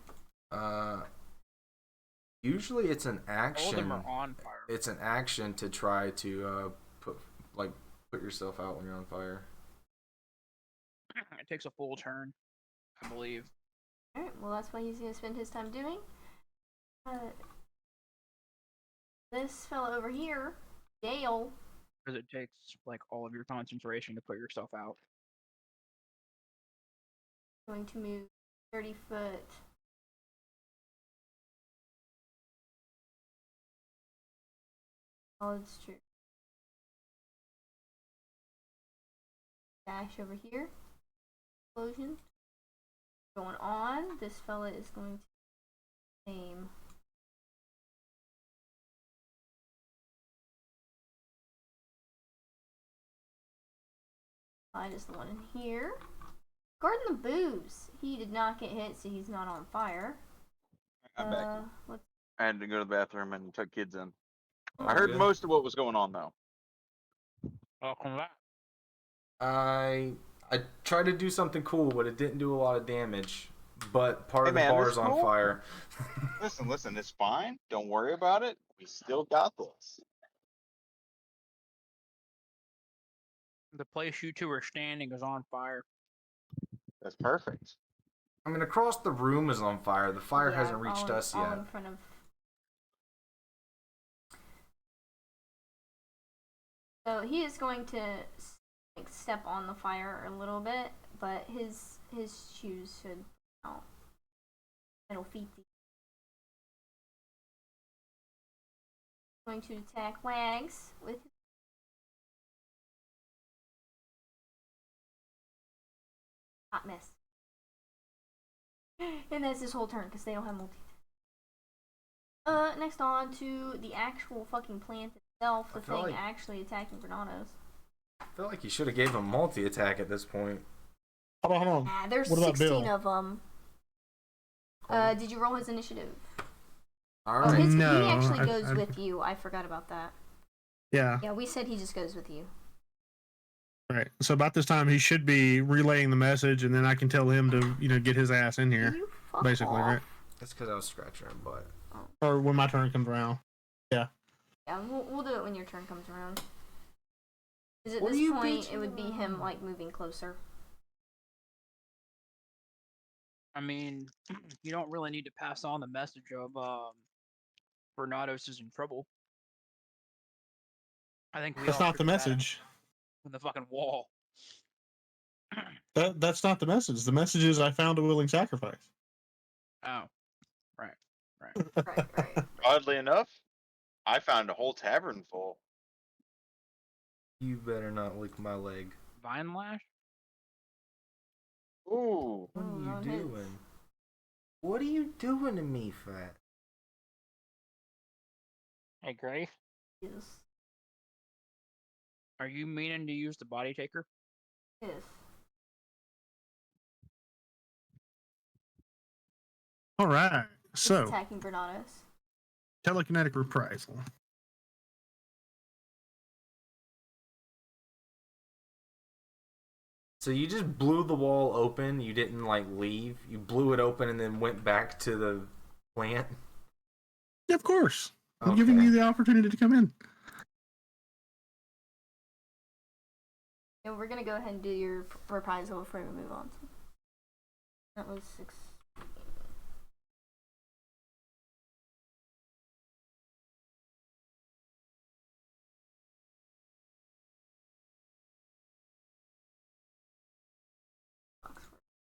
Speaker 1: Usually it's an action.
Speaker 5: All of them are on fire.
Speaker 1: It's an action to try to put yourself out when you're on fire.
Speaker 5: It takes a full turn, I believe.
Speaker 2: Alright, well that's what he's gonna spend his time doing. This fella over here, Dale.
Speaker 5: Because it takes like all of your concentration to put yourself out.
Speaker 2: Going to move 30 foot. Oh, it's true. Dash over here. Explosion. Going on. This fella is going to aim. I just the one in here. Guarding the booze. He did not get hit, so he's not on fire.
Speaker 4: I'm back. I had to go to the bathroom and took kids in.
Speaker 1: Oh,
Speaker 4: I heard most of what was going on though.
Speaker 5: Welcome back.
Speaker 1: I tried to do something cool, but it didn't do a lot of damage. but part
Speaker 4: Hey,
Speaker 1: of the
Speaker 4: man,
Speaker 1: bar
Speaker 4: this
Speaker 1: is on
Speaker 4: cool?
Speaker 1: fire.
Speaker 4: Listen, it's fine. Don't worry about it. We still got this.
Speaker 5: The place you two are standing is on fire.
Speaker 4: That's perfect.
Speaker 1: I mean, across the room is on fire. The fire
Speaker 2: Yeah,
Speaker 1: hasn't reached us
Speaker 2: all
Speaker 1: yet.
Speaker 2: in front of. So he is going to like step on the fire a little bit, but his shoes should out. It'll feed the. Going to attack Wags with. Hot miss. And that's his whole turn because they don't have multi. Next on to the actual fucking plant itself, the thing actually attacking Vernados.
Speaker 1: I feel like you should have gave him multi-attack at this point.
Speaker 3: Hold on.
Speaker 2: Ah, there's
Speaker 3: What about
Speaker 2: 16
Speaker 3: Bill?
Speaker 2: of them. Did you roll his initiative?
Speaker 1: All
Speaker 2: Oh,
Speaker 1: right.
Speaker 2: he
Speaker 3: No,
Speaker 2: actually goes
Speaker 3: I-
Speaker 2: with you. I forgot about that.
Speaker 3: Yeah.
Speaker 2: Yeah, we said he just goes with you.
Speaker 3: Right. So about this time, he should be relaying the message, and then I can tell him to, get his ass in here.
Speaker 2: You fuck
Speaker 3: Basically,
Speaker 2: off.
Speaker 3: right?
Speaker 1: That's because I was scratching her butt.
Speaker 3: Or when my turn comes around. Yeah.
Speaker 2: Yeah, we'll do it when your turn comes around. Because at
Speaker 1: What are
Speaker 2: this
Speaker 1: you
Speaker 2: point,
Speaker 1: bitching
Speaker 2: it would be him
Speaker 1: about?
Speaker 2: like moving closer.
Speaker 5: I mean, you don't really need to pass on the message of Vernados is in trouble. I think we
Speaker 3: That's
Speaker 5: all
Speaker 3: not the
Speaker 5: figured that out
Speaker 3: message.
Speaker 5: from the fucking wall.
Speaker 3: That's not the message. The message is I found a willing sacrifice.
Speaker 5: Oh, right.
Speaker 2: Right.
Speaker 4: Oddly enough, I found a whole tavern full.
Speaker 1: You better not lick my leg.
Speaker 5: Vine Lash?
Speaker 4: Ooh.
Speaker 1: What
Speaker 2: Oh,
Speaker 1: are
Speaker 2: not
Speaker 1: you
Speaker 2: his.
Speaker 1: doing? What are you doing to me, Fat?
Speaker 5: Hey, Grafe,
Speaker 2: Yes.
Speaker 5: are you meaning to use the body taker?
Speaker 2: Yes.
Speaker 3: All right.
Speaker 2: He's
Speaker 3: So,
Speaker 2: attacking Vernados.
Speaker 3: telekinetic reprisal.
Speaker 1: So you just blew the wall open. You didn't like leave. You blew it open and then went back to the plant.
Speaker 3: Yeah, of course. I'm
Speaker 1: Okay.
Speaker 3: giving you the opportunity to come in.
Speaker 2: And we're gonna go ahead and do your reprisal before we move on. That was 6.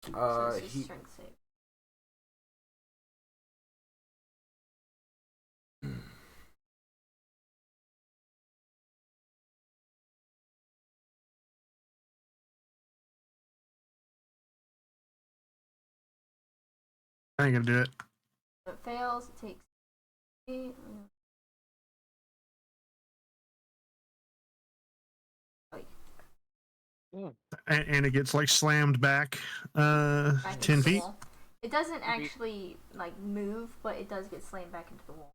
Speaker 2: So it's just
Speaker 1: he
Speaker 2: strength save.
Speaker 3: I ain't gonna do it.
Speaker 2: If it fails, it takes 8.
Speaker 3: And it gets like slammed back
Speaker 2: Back
Speaker 3: 10
Speaker 2: into the
Speaker 3: feet.
Speaker 2: wall. It doesn't actually like move, but it does get slammed back into the wall.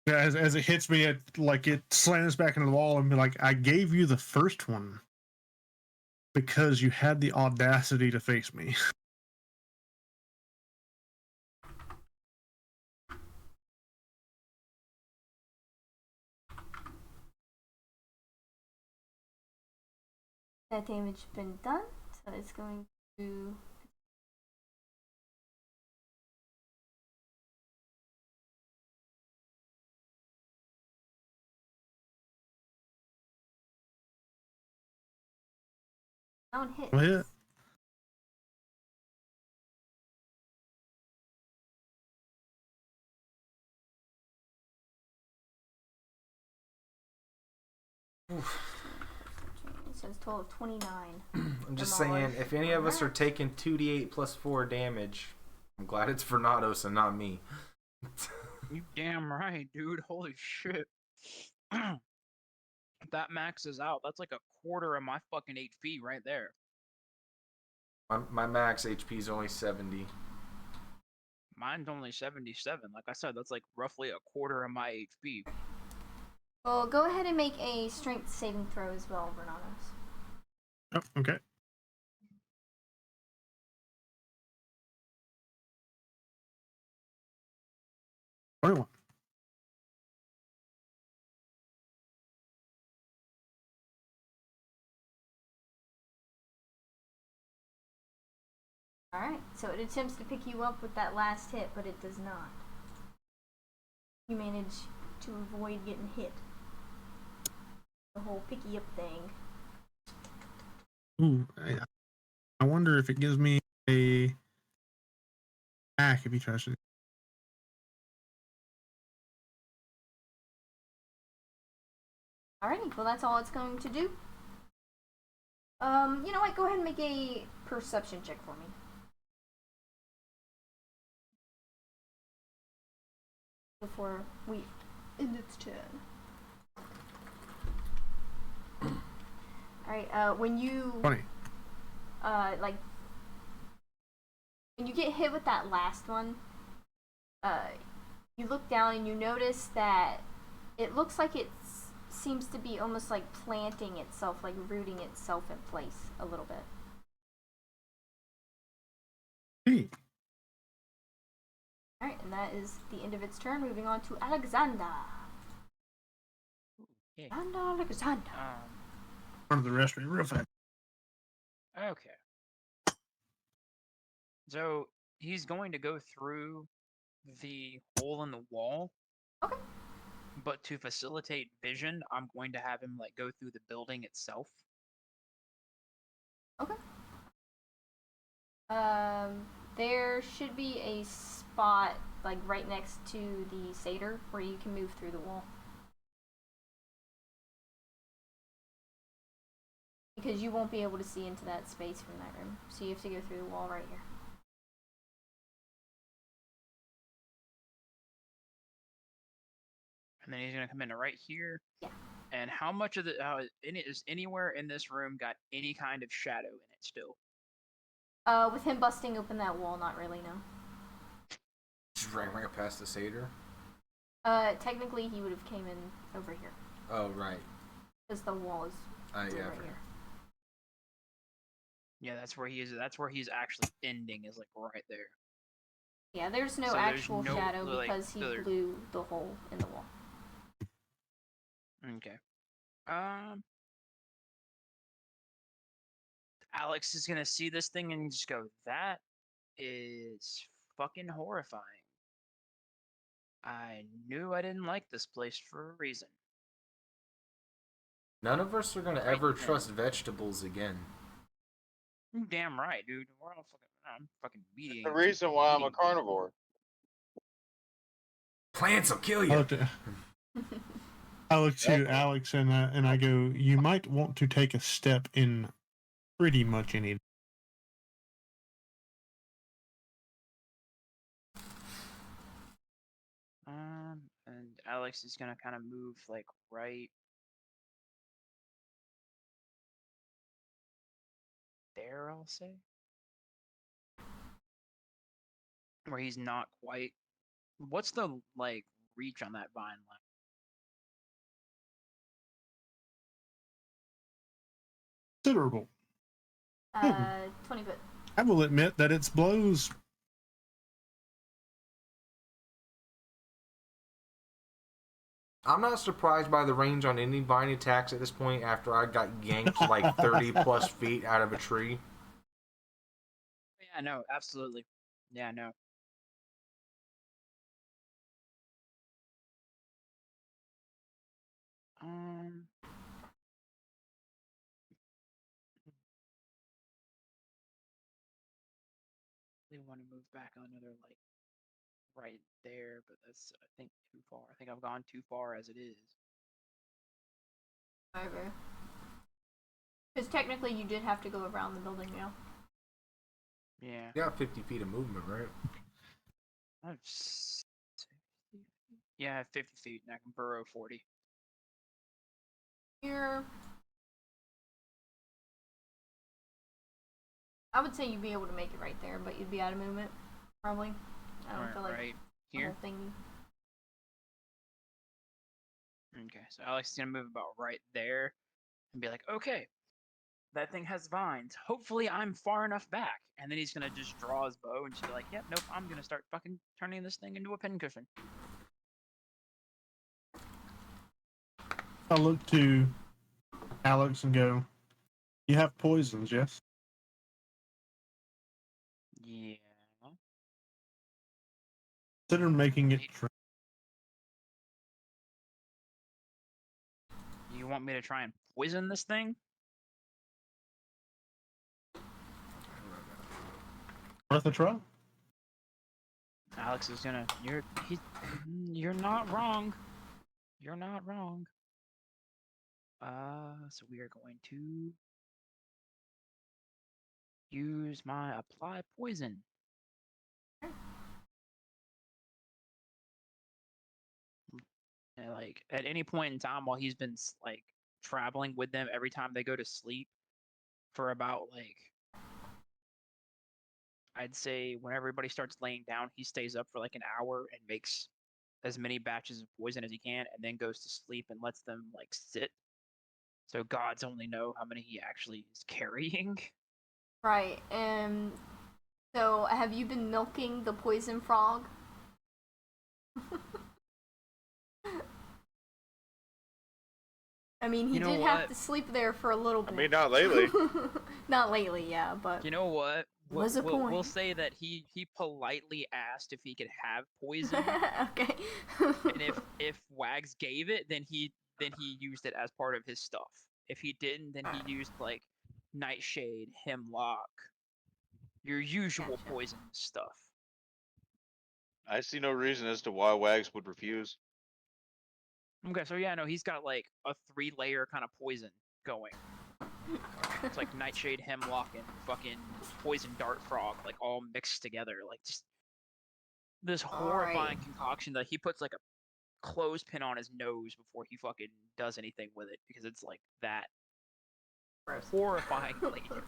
Speaker 3: Yeah, as it hits me, it slams back into the wall and be like, I gave you the first one because you had the audacity to face me.
Speaker 2: That damage been done, so it's going to. Down hit.
Speaker 3: Well, yeah.
Speaker 2: It says total of 29.
Speaker 1: I'm just
Speaker 2: Demolished.
Speaker 1: saying, if any of us are taking 2d8 plus 4 damage, I'm glad it's Vernados and not me.
Speaker 5: You damn right, dude. Holy shit. That maxes out. That's like a quarter of my fucking HP right there.
Speaker 1: My max HP is only 70.
Speaker 5: Mine's only 77. Like I said, that's like roughly a quarter of my HP.
Speaker 2: Well, go ahead and make a strength saving throw as well, Vernados.
Speaker 3: Oh, okay. 21.
Speaker 2: Alright, so it attempts to pick you up with that last hit, but it does not. You manage to avoid getting hit. The whole picky up thing.
Speaker 3: Ooh, I wonder if it gives me a hack if he tries to.
Speaker 2: Alrighty, well that's all it's going to do. You know what? Go ahead and make a perception check for me. Before we end its turn. Alright, when you...
Speaker 3: 20.
Speaker 2: Like... When you get hit with that last one, you look down and you notice that it looks like it seems to be almost like planting itself, like rooting itself in place a little bit.
Speaker 3: Hey.
Speaker 2: Alright, and that is the end of its turn. Moving on to Alexander.
Speaker 5: Okay.
Speaker 2: Alexander.
Speaker 3: One of the rest real fast.
Speaker 5: Okay. So he's going to go through the hole in the wall.
Speaker 2: Okay.
Speaker 5: But to facilitate vision, I'm going to have him like go through the building itself.
Speaker 2: Okay. There should be a spot like right next to the satyr where you can move through the wall. Because you won't be able to see into that space from that room. So you have to go through the wall right here.
Speaker 5: And then he's going to come in right here.
Speaker 2: Yeah.
Speaker 5: And how much of the... is anywhere in this room got any kind of shadow in it still?
Speaker 2: With him busting open that wall, not really, no.
Speaker 1: Just right past the satyr?
Speaker 2: Technically he would have came in over here.
Speaker 1: Oh, right.
Speaker 2: Because the wall is
Speaker 1: Yeah,
Speaker 2: right here.
Speaker 5: Yeah, that's where he is. That's where he's actually ending, is like right there.
Speaker 2: Yeah, there's no
Speaker 5: So
Speaker 2: actual
Speaker 5: there's no,
Speaker 2: shadow
Speaker 5: like,
Speaker 2: because he blew the hole in the wall.
Speaker 5: Okay. Alex is gonna see this thing and just go, that is fucking horrifying. I knew I didn't like this place for a reason.
Speaker 1: None of us are gonna ever trust vegetables again.
Speaker 5: You're damn right, dude. We're all I'm fucking meat.
Speaker 4: The reason why I'm a carnivore.
Speaker 1: Plants will kill you.
Speaker 3: I look to Alex and I go, you might want to take a step in pretty much any.
Speaker 5: And Alex is gonna kind of move like right there, I'll say, where he's not quite. What's the like reach on that vine line?
Speaker 3: Considerable.
Speaker 2: 20 foot.
Speaker 3: I will admit that its blows.
Speaker 1: I'm not surprised by the range on any vine attacks at this point after I got yanked like 30 plus feet out of a tree.
Speaker 5: Yeah, no, absolutely. Yeah, no. They want to move back another like right there, but that's I think too far. I think I've gone too far as it is.
Speaker 2: However. Because technically you did have to go around the building now.
Speaker 5: Yeah.
Speaker 1: You got 50 feet of movement, right?
Speaker 5: Yeah, I have 50 feet and I can burrow 40.
Speaker 2: Here. I would say you'd be able to make it right there, but you'd be out of movement. Probably. I don't feel like
Speaker 5: right
Speaker 2: the
Speaker 5: here.
Speaker 2: whole thing.
Speaker 5: Okay, so Alex is gonna move about right there and be like, okay, that thing has vines. Hopefully I'm far enough back. And then he's gonna just draw his bow and just be like, yep, nope, I'm gonna start fucking turning this thing into a pincushion.
Speaker 3: I look to Alex and go, "You have poisons, yes?"
Speaker 5: Yeah.
Speaker 3: Consider making it.
Speaker 5: You want me to try and poison this thing?
Speaker 3: Worth a try.
Speaker 5: Alex is gonna. You're not wrong. You're not wrong. So we are going to use my apply poison. And like at any point in time while he's been like traveling with them, every time they go to sleep for about like I'd say when everybody starts laying down, he stays up for like an hour and makes as many batches of poison as he can, and then goes to sleep and lets them like sit. So gods only know how many he actually is carrying.
Speaker 2: Right. So have you been milking the poison frog? I mean, he did have to sleep there for a little bit.
Speaker 4: I mean, not lately.
Speaker 2: Not lately, yeah, but
Speaker 5: You know what?
Speaker 2: Was a point.
Speaker 5: We'll say that he politely asked if he could have poison,
Speaker 2: okay.
Speaker 5: and if Wags gave it, then he used it as part of his stuff. If he didn't, then he used like nightshade, hemlock, your usual
Speaker 2: Gotcha.
Speaker 5: poison stuff.
Speaker 4: I see no reason as to why Wags would refuse.
Speaker 5: Okay, so yeah, no, he's got like a 3-layer kind of poison going. It's like nightshade, hemlock, and fucking poison dart frog, like all mixed together. Like just this horrifying concoction that he puts like a clothespin on his nose before he fucking does anything with it because it's like that horrifying later.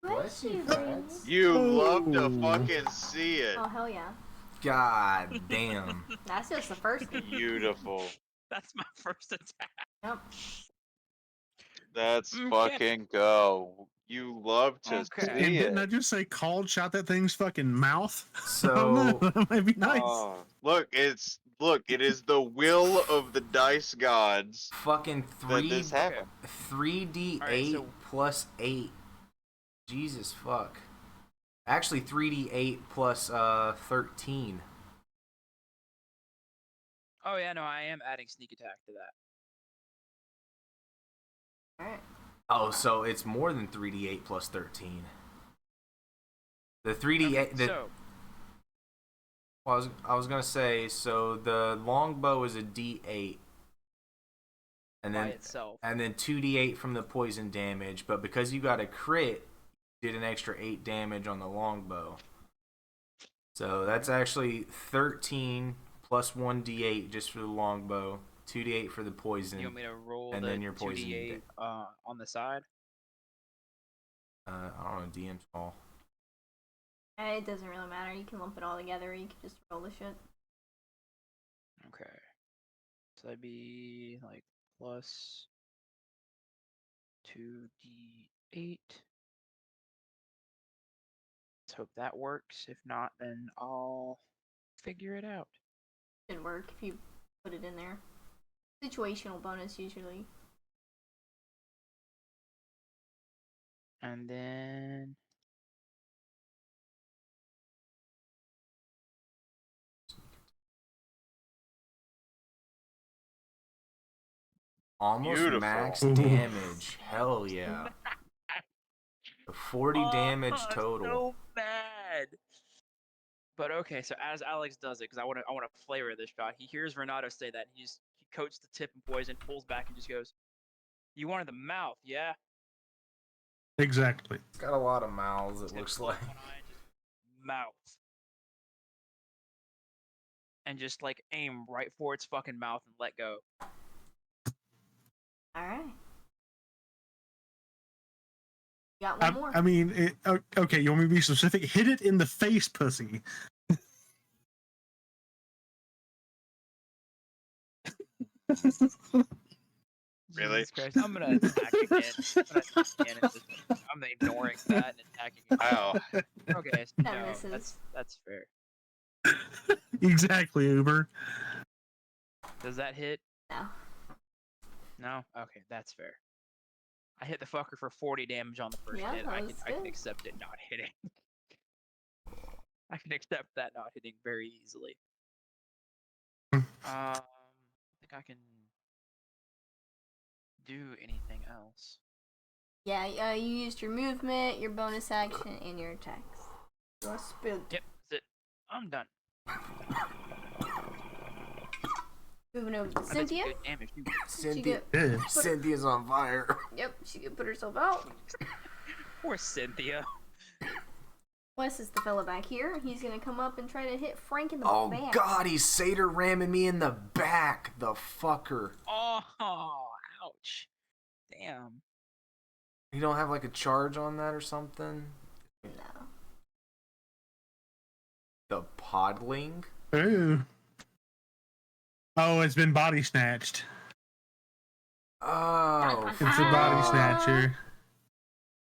Speaker 2: Bless you, friends.
Speaker 4: You love to fucking see it.
Speaker 2: Oh, hell yeah.
Speaker 1: God damn.
Speaker 2: That's just the first thing.
Speaker 4: Beautiful.
Speaker 5: That's my first attack.
Speaker 2: Yep.
Speaker 4: That's
Speaker 5: Okay.
Speaker 4: fucking go. You love to
Speaker 5: Okay.
Speaker 4: see
Speaker 3: And
Speaker 4: it.
Speaker 3: didn't I just say called shot that thing's fucking mouth?
Speaker 1: So
Speaker 3: that might be nice.
Speaker 4: Look, it is the will of the dice gods
Speaker 1: fucking
Speaker 4: that this happened.
Speaker 1: 3d8
Speaker 5: Alright, so-
Speaker 1: plus 8. Jesus fuck. Actually 3d8 plus 13.
Speaker 5: Oh yeah, no, I am adding sneak attack to that.
Speaker 2: Alright.
Speaker 1: Oh, so it's more than 3d8 plus 13. The 3d8
Speaker 5: Okay, so
Speaker 1: I was gonna say, so the longbow is a d8, and
Speaker 5: by
Speaker 1: then
Speaker 5: itself.
Speaker 1: 2d8 from the poison damage. But because you got a crit, you did an extra 8 damage on the longbow. So that's actually 13 plus 1d8 just for the longbow, 2d8 for the poison.
Speaker 5: You want me to roll
Speaker 1: and
Speaker 5: the
Speaker 1: then your poison
Speaker 5: 2d8 on the side?
Speaker 1: I don't know, DM's call.
Speaker 2: It doesn't really matter. You can lump it all together. Or you can just roll the shit.
Speaker 5: Okay. So that'd be like plus 2d8. Let's hope that works. If not, then I'll figure it out.
Speaker 2: Should work if you put it in there. Situational bonus usually.
Speaker 5: And then
Speaker 1: Almost
Speaker 4: Beautiful.
Speaker 1: max damage. Hell yeah. 40 damage total.
Speaker 5: So bad. But okay, so as Alex does it, because I want to flavor this shot. He hears Vernados say that. He coats the tip in poison, pulls back, and just goes, "You wanted the mouth, yeah?"
Speaker 3: Exactly.
Speaker 1: It's got a lot of mouths, it looks like.
Speaker 5: Mouth. And just like aim right for its fucking mouth and let go.
Speaker 2: Alright. Got one more.
Speaker 3: I mean, okay, you want me to be specific? Hit it in the face, pussy.
Speaker 4: Really?
Speaker 5: Jesus Christ, I'm gonna attack again. I'm ignoring that and attacking again.
Speaker 4: Wow.
Speaker 5: Okay, so
Speaker 2: That
Speaker 5: no,
Speaker 2: misses.
Speaker 5: that's fair.
Speaker 3: Exactly, Uber.
Speaker 5: Does that hit?
Speaker 2: No.
Speaker 5: No? Okay, that's fair. I hit the fucker for 40 damage on the first
Speaker 2: Yeah,
Speaker 5: hit.
Speaker 2: that
Speaker 5: I
Speaker 2: was
Speaker 5: can
Speaker 2: good.
Speaker 5: accept it not hitting. I can accept that not hitting very easily. I think I can do anything else.
Speaker 2: Yeah, you used your movement, your bonus action, and your attacks. You're spilled.
Speaker 5: Yep, that's it. I'm done.
Speaker 2: Moving over to
Speaker 5: I did some
Speaker 2: Cynthia.
Speaker 5: good damage too.
Speaker 1: Cynthia,
Speaker 3: Yeah.
Speaker 1: Cynthia's on fire.
Speaker 2: Yep, she can put herself out.
Speaker 5: Poor Cynthia.
Speaker 2: Wes is the fella back here. He's gonna come up and try to hit Frank in the
Speaker 1: Oh
Speaker 2: back.
Speaker 1: God, he's Seder ramming me in the back. The fucker.
Speaker 5: Oh, ouch. Damn.
Speaker 1: You don't have like a charge on that or something?
Speaker 2: No.
Speaker 1: The podling?
Speaker 3: Ooh. Oh, it's been body snatched.
Speaker 1: Oh.
Speaker 3: It's a body snatcher.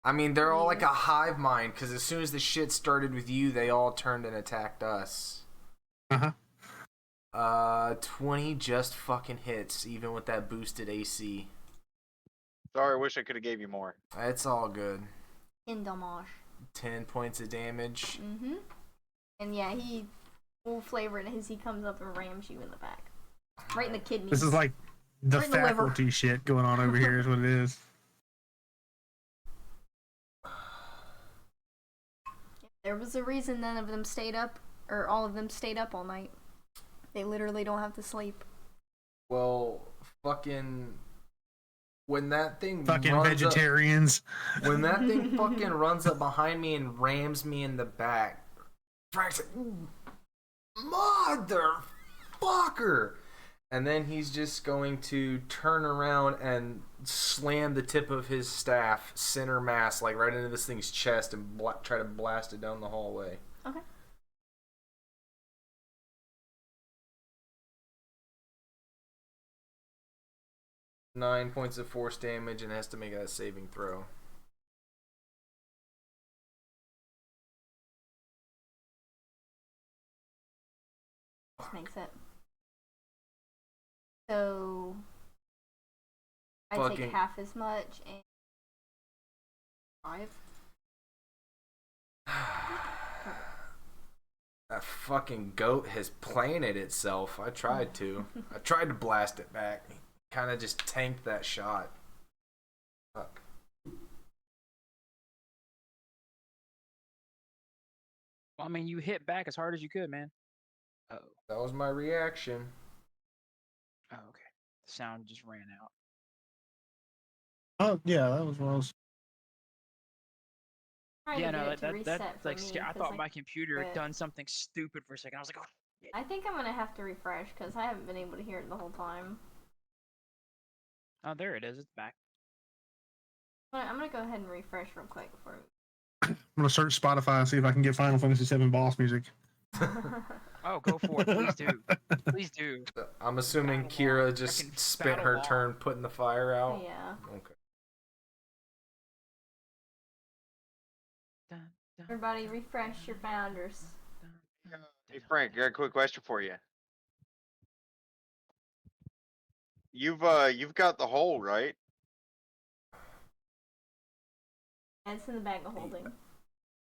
Speaker 1: I mean, they're all like a hive mind, because as soon as the shit started with you, they all turned and attacked us. 20 just fucking hits, even with that boosted AC.
Speaker 4: Sorry, I wish I could have gave you more.
Speaker 1: It's all good.
Speaker 2: In damage.
Speaker 1: 10 points of damage.
Speaker 2: Mm-hmm. And yeah, he full flavor it as he comes up and rams you in the back. Right in the kidneys.
Speaker 3: This is like the
Speaker 2: Right in the liver.
Speaker 3: faculty shit going on over here is what it is.
Speaker 2: There was a reason none of them stayed up, or all of them stayed up all night. They literally don't have to sleep.
Speaker 1: Well, fucking... When that thing
Speaker 3: Fucking
Speaker 1: runs
Speaker 3: vegetarians.
Speaker 1: Up, when that thing fucking runs up behind me and rams me in the back, Frank's like, motherfucker! And then he's just going to turn around and slam the tip of his staff center mass, like right into this thing's chest, and try to blast it down the hallway.
Speaker 2: Okay.
Speaker 1: Nine points of force damage, and has to make a saving throw.
Speaker 2: This makes it. So I take
Speaker 1: Fucking-
Speaker 2: half as much and 5.
Speaker 1: That fucking goat has planted itself. I tried to blast it back. Kind of just tanked that shot. Fuck.
Speaker 5: Well, I mean, you hit back as hard as you could, man. Oh.
Speaker 1: That was my reaction.
Speaker 5: Oh, okay. The sound just ran out.
Speaker 3: Oh, yeah, that was what I was.
Speaker 5: Yeah, no, that's like
Speaker 2: me,
Speaker 5: I
Speaker 2: 'cause
Speaker 5: thought my computer had
Speaker 2: quit.
Speaker 5: done something stupid for a second. I was like, oh.
Speaker 2: I think I'm gonna have to refresh because I haven't been able to hear it the whole time.
Speaker 5: Oh, there it is. It's back.
Speaker 2: I'm gonna go ahead and refresh real quick before.
Speaker 3: I'm gonna search Spotify and see if I can get Final Fantasy VII boss music.
Speaker 5: Oh, go for it. Please do. Please do.
Speaker 1: I'm assuming
Speaker 5: Battle
Speaker 1: Kira
Speaker 5: log.
Speaker 1: just
Speaker 5: Frickin'
Speaker 1: spent
Speaker 5: battle
Speaker 1: her
Speaker 5: log.
Speaker 1: turn putting the fire out.
Speaker 2: Yeah.
Speaker 1: Okay.
Speaker 5: Dun, dun,
Speaker 2: Everybody, refresh your founders.
Speaker 5: dun, dun,
Speaker 4: Hey
Speaker 5: dun,
Speaker 4: Frank, I
Speaker 5: dun.
Speaker 4: got a quick question for you. You've got the hole, right?
Speaker 2: It's in the bag of holding.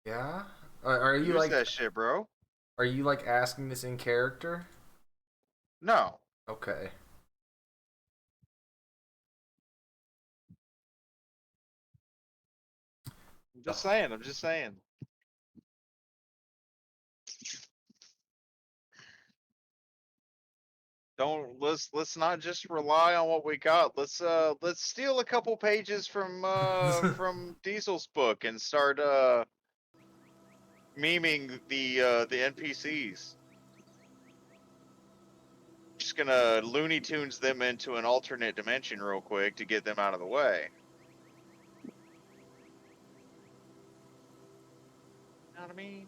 Speaker 1: Yeah. Are you
Speaker 4: Use
Speaker 1: like?
Speaker 4: that shit, bro.
Speaker 1: Are you like asking this in character?
Speaker 4: No.
Speaker 1: Okay.
Speaker 4: I'm just saying. I'm just saying. Let's not just rely on what we got. Let's steal a couple pages from from Diesel's book and start memeing the NPCs. Just gonna Looney Tunes them into an alternate dimension real quick to get them out of the way. Know what I mean?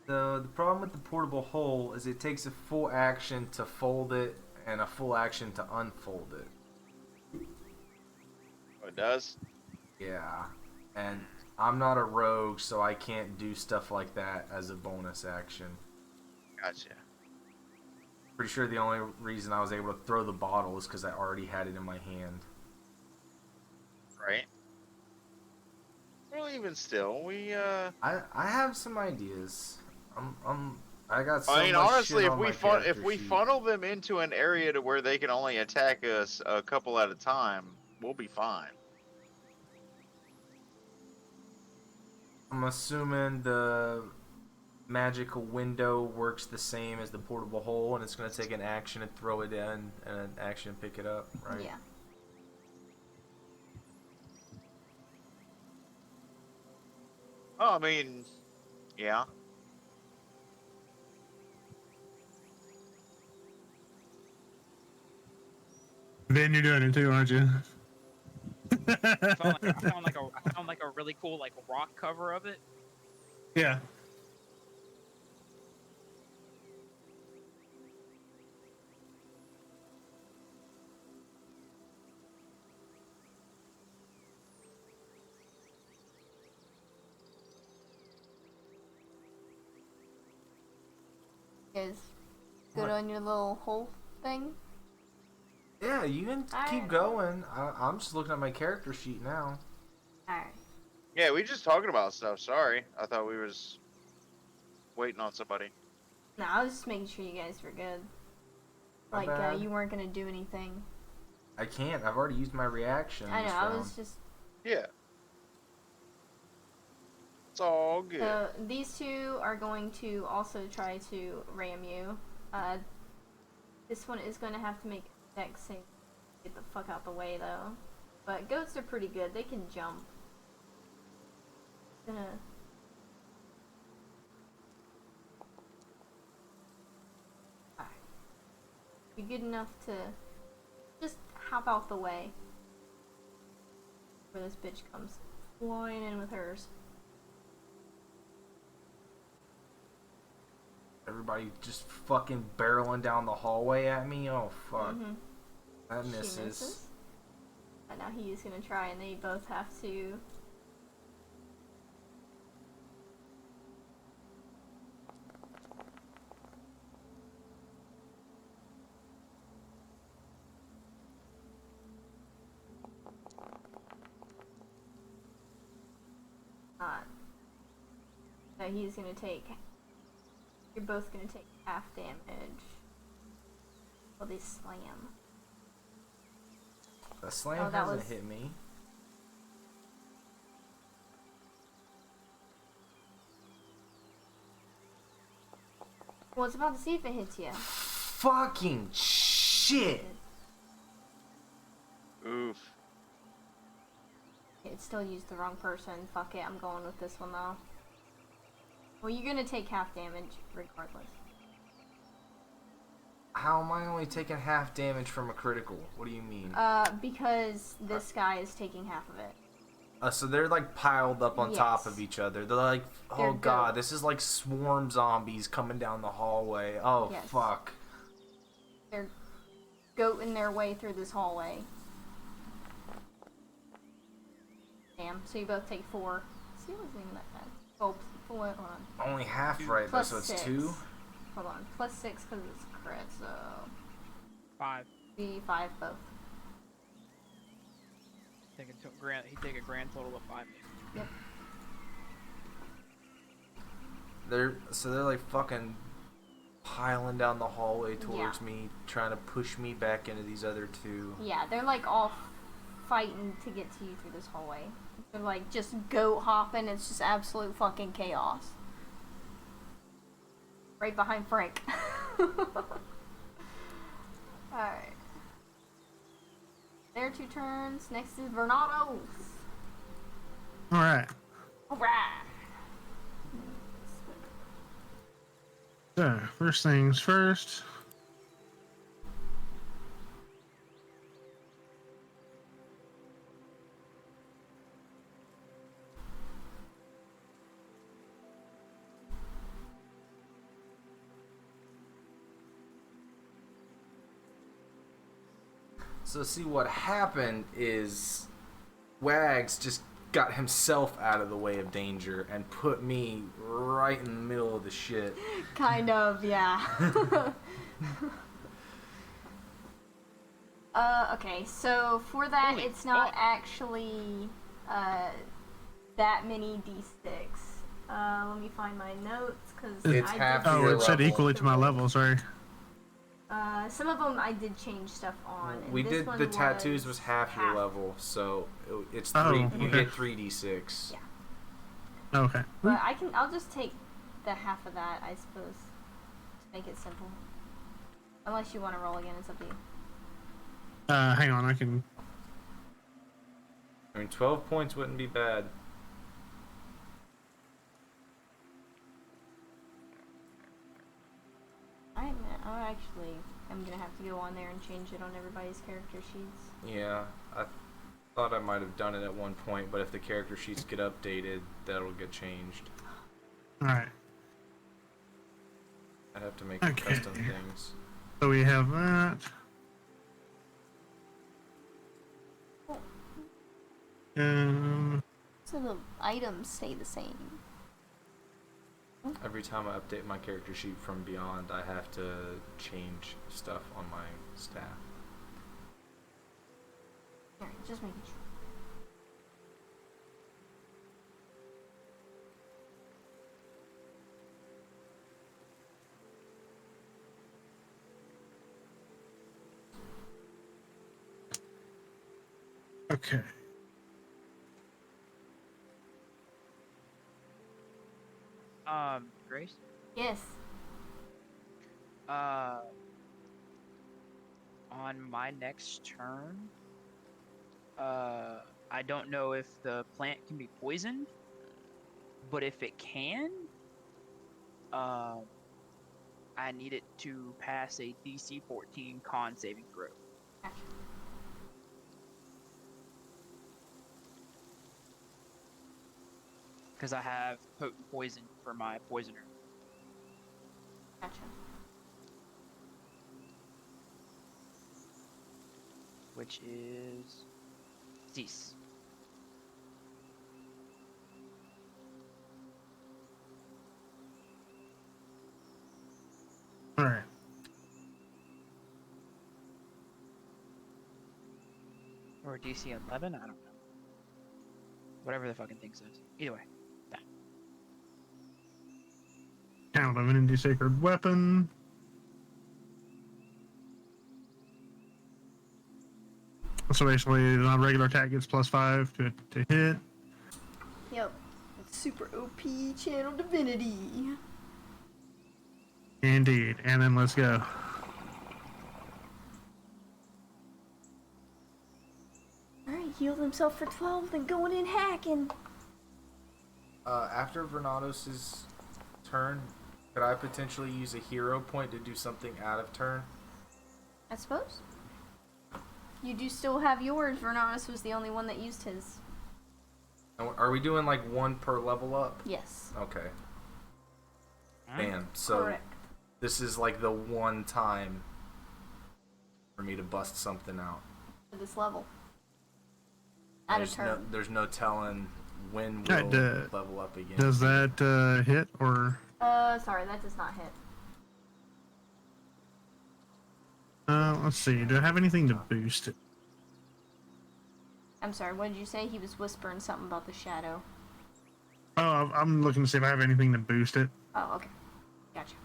Speaker 1: The problem with the portable hole is it takes a full action to fold it and a full action to unfold it.
Speaker 4: Oh, it does?
Speaker 1: Yeah, and I'm not a rogue, so I can't do stuff like that as a bonus action.
Speaker 4: Gotcha.
Speaker 1: Pretty sure the only reason I was able to throw the bottle is because I already had it in my hand.
Speaker 4: Right. Well, even still,
Speaker 1: I have some ideas. I got so
Speaker 4: I mean,
Speaker 1: much
Speaker 4: honestly,
Speaker 1: shit
Speaker 4: if
Speaker 1: on
Speaker 4: we
Speaker 1: my character
Speaker 4: if we
Speaker 1: sheet.
Speaker 4: funnel them into an area to where they can only attack us a couple at a time, we'll be fine.
Speaker 1: I'm assuming the magical window works the same as the portable hole, and it's going to take an action to throw it in and an action to pick it up, right?
Speaker 2: Yeah.
Speaker 4: Oh, I mean, yeah.
Speaker 3: Ben, you're doing it too, aren't you?
Speaker 5: I found like a really cool like rock cover of it.
Speaker 3: Yeah.
Speaker 2: You guys good on your little hole thing?
Speaker 1: Yeah, you can keep
Speaker 2: Alright.
Speaker 1: going. I'm just looking at my character sheet now.
Speaker 2: Alright.
Speaker 4: Yeah, we just talking about stuff. Sorry. I thought we was waiting on somebody.
Speaker 2: No, I was just making sure you guys were good.
Speaker 1: My
Speaker 2: Like,
Speaker 1: bad.
Speaker 2: you weren't gonna do anything.
Speaker 1: I can't. I've already used my reaction.
Speaker 2: I know,
Speaker 1: this
Speaker 2: I
Speaker 1: round.
Speaker 2: was just...
Speaker 4: Yeah. It's all good.
Speaker 2: So, these two are going to also try to ram you. This one is going to have to make a dex save. Get the fuck out the way, though. But goats are pretty good. They can jump. Gonna... Alright. Be good enough to just hop out the way. Where this bitch comes flying in with hers.
Speaker 1: Everybody just fucking barreling down the hallway at me. Oh fuck,
Speaker 2: Mm-hmm.
Speaker 1: that
Speaker 2: She
Speaker 1: misses.
Speaker 2: And now he is gonna try, and they both have to. So he's gonna take. You're both gonna take half damage. Well, they slam.
Speaker 1: The slam
Speaker 2: Oh, that
Speaker 1: hasn't
Speaker 2: was-
Speaker 1: hit me.
Speaker 2: Well, it's about to see if it hits you.
Speaker 1: Fucking shit!
Speaker 4: Oof.
Speaker 2: It still used the wrong person. Fuck it, I'm going with this one though. Well, you're gonna take half damage regardless.
Speaker 1: How am I only taking half damage from a critical? What do you mean?
Speaker 2: Because this guy is taking half of it.
Speaker 1: So they're like piled up on top
Speaker 2: Yes.
Speaker 1: of each other. They're like, oh
Speaker 2: They're
Speaker 1: god,
Speaker 2: goats.
Speaker 1: this is like swarm zombies coming down the hallway. Oh
Speaker 2: Yes.
Speaker 1: fuck.
Speaker 2: They're goating their way through this hallway. Damn, so you both take 4. See, it wasn't even that bad. Oh, hold on.
Speaker 1: Only half right though,
Speaker 2: Plus
Speaker 1: so it's
Speaker 2: 6.
Speaker 1: 2.
Speaker 2: Hold on. Plus 6 because it's crit, so...
Speaker 5: 5.
Speaker 2: Be 5 both.
Speaker 5: He take a grand total of 5.
Speaker 2: Yep.
Speaker 1: They're like fucking piling down the hallway towards
Speaker 2: Yeah.
Speaker 1: me, trying to push me back into these other two.
Speaker 2: Yeah, they're like all fighting to get to you through this hallway. They're like just goat hopping. It's just absolute fucking chaos. Right behind Frank. Alright. Their 2 turns. Next is Vernados.
Speaker 3: Alright.
Speaker 2: Alright.
Speaker 3: So, first things first.
Speaker 1: So see, what happened is Wags just got himself out of the way of danger and put me right in the middle of the shit.
Speaker 2: Kind of, yeah. Okay, so for that,
Speaker 5: Holy
Speaker 2: it's not
Speaker 5: fuck.
Speaker 2: actually that many d6. Let me find my notes, because
Speaker 1: It's
Speaker 2: I
Speaker 1: half
Speaker 2: did
Speaker 1: your
Speaker 3: Oh, it said
Speaker 1: level.
Speaker 3: equally to my level. Sorry.
Speaker 2: Some of them I did change stuff on. And
Speaker 1: We
Speaker 2: this
Speaker 1: did
Speaker 2: one
Speaker 1: the tattoos was half your level, so it's
Speaker 3: Oh,
Speaker 1: three. You
Speaker 3: okay.
Speaker 1: get 3d6.
Speaker 2: Yeah.
Speaker 3: Okay.
Speaker 2: But I'll just take the half of that, I suppose, to make it simple. Unless you want to roll again, it's up to you.
Speaker 3: Hang on, I can.
Speaker 1: I mean, 12 points wouldn't be bad.
Speaker 2: I'm gonna have to go on there and change it on everybody's character sheets.
Speaker 1: Yeah, I thought I might have done it at one point, but if the character sheets get updated, that'll get changed.
Speaker 3: All right.
Speaker 1: I'd have to make
Speaker 3: Okay.
Speaker 1: custom things.
Speaker 3: So we have that.
Speaker 2: So the items stay the same.
Speaker 1: Every time I update my character sheet from Beyond, I have to change stuff on my staff.
Speaker 2: Alright, just making sure.
Speaker 3: Okay.
Speaker 5: Grace?
Speaker 2: Yes.
Speaker 5: On my next turn, I don't know if the plant can be poisoned, but if it can, I need it to pass a DC 14 con saving throw.
Speaker 2: Gotcha.
Speaker 5: Because I have potent poison for my poisoner.
Speaker 2: Gotcha.
Speaker 5: Which is cease.
Speaker 3: All right.
Speaker 5: Or DC 11? I don't know. Whatever the fucking thing says. Either way. That.
Speaker 3: Count Divinity Sacred Weapon. So basically, the regular attack gets +5 to hit.
Speaker 2: Yep. It's super OP channel divinity.
Speaker 3: Indeed. And then let's go.
Speaker 2: Alright, healed himself for 12, then going in hacking.
Speaker 1: After Vernados' turn, could I potentially use a hero point to do something out of turn?
Speaker 2: I suppose. You do still have yours. Vernados was the only one that used his.
Speaker 1: Are we doing like one per level up?
Speaker 2: Yes.
Speaker 1: Okay. Man, so
Speaker 2: Correct.
Speaker 1: this is like the one time for me to bust something out.
Speaker 2: For this level. Out of turn.
Speaker 1: There's no telling when
Speaker 3: Alright,
Speaker 1: we'll level up again.
Speaker 3: Does that hit or?
Speaker 2: Sorry, that does not hit.
Speaker 3: Let's see. Do I have anything to boost it?
Speaker 2: I'm sorry, what did you say? He was whispering something about the shadow.
Speaker 3: Oh, I'm looking to see if I have anything to boost it.
Speaker 2: Oh, okay. Gotcha.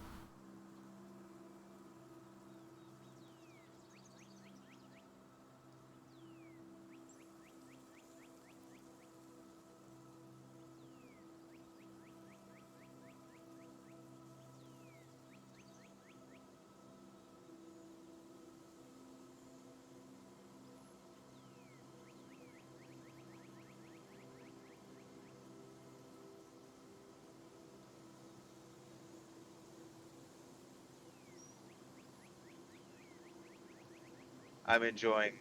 Speaker 4: I'm enjoying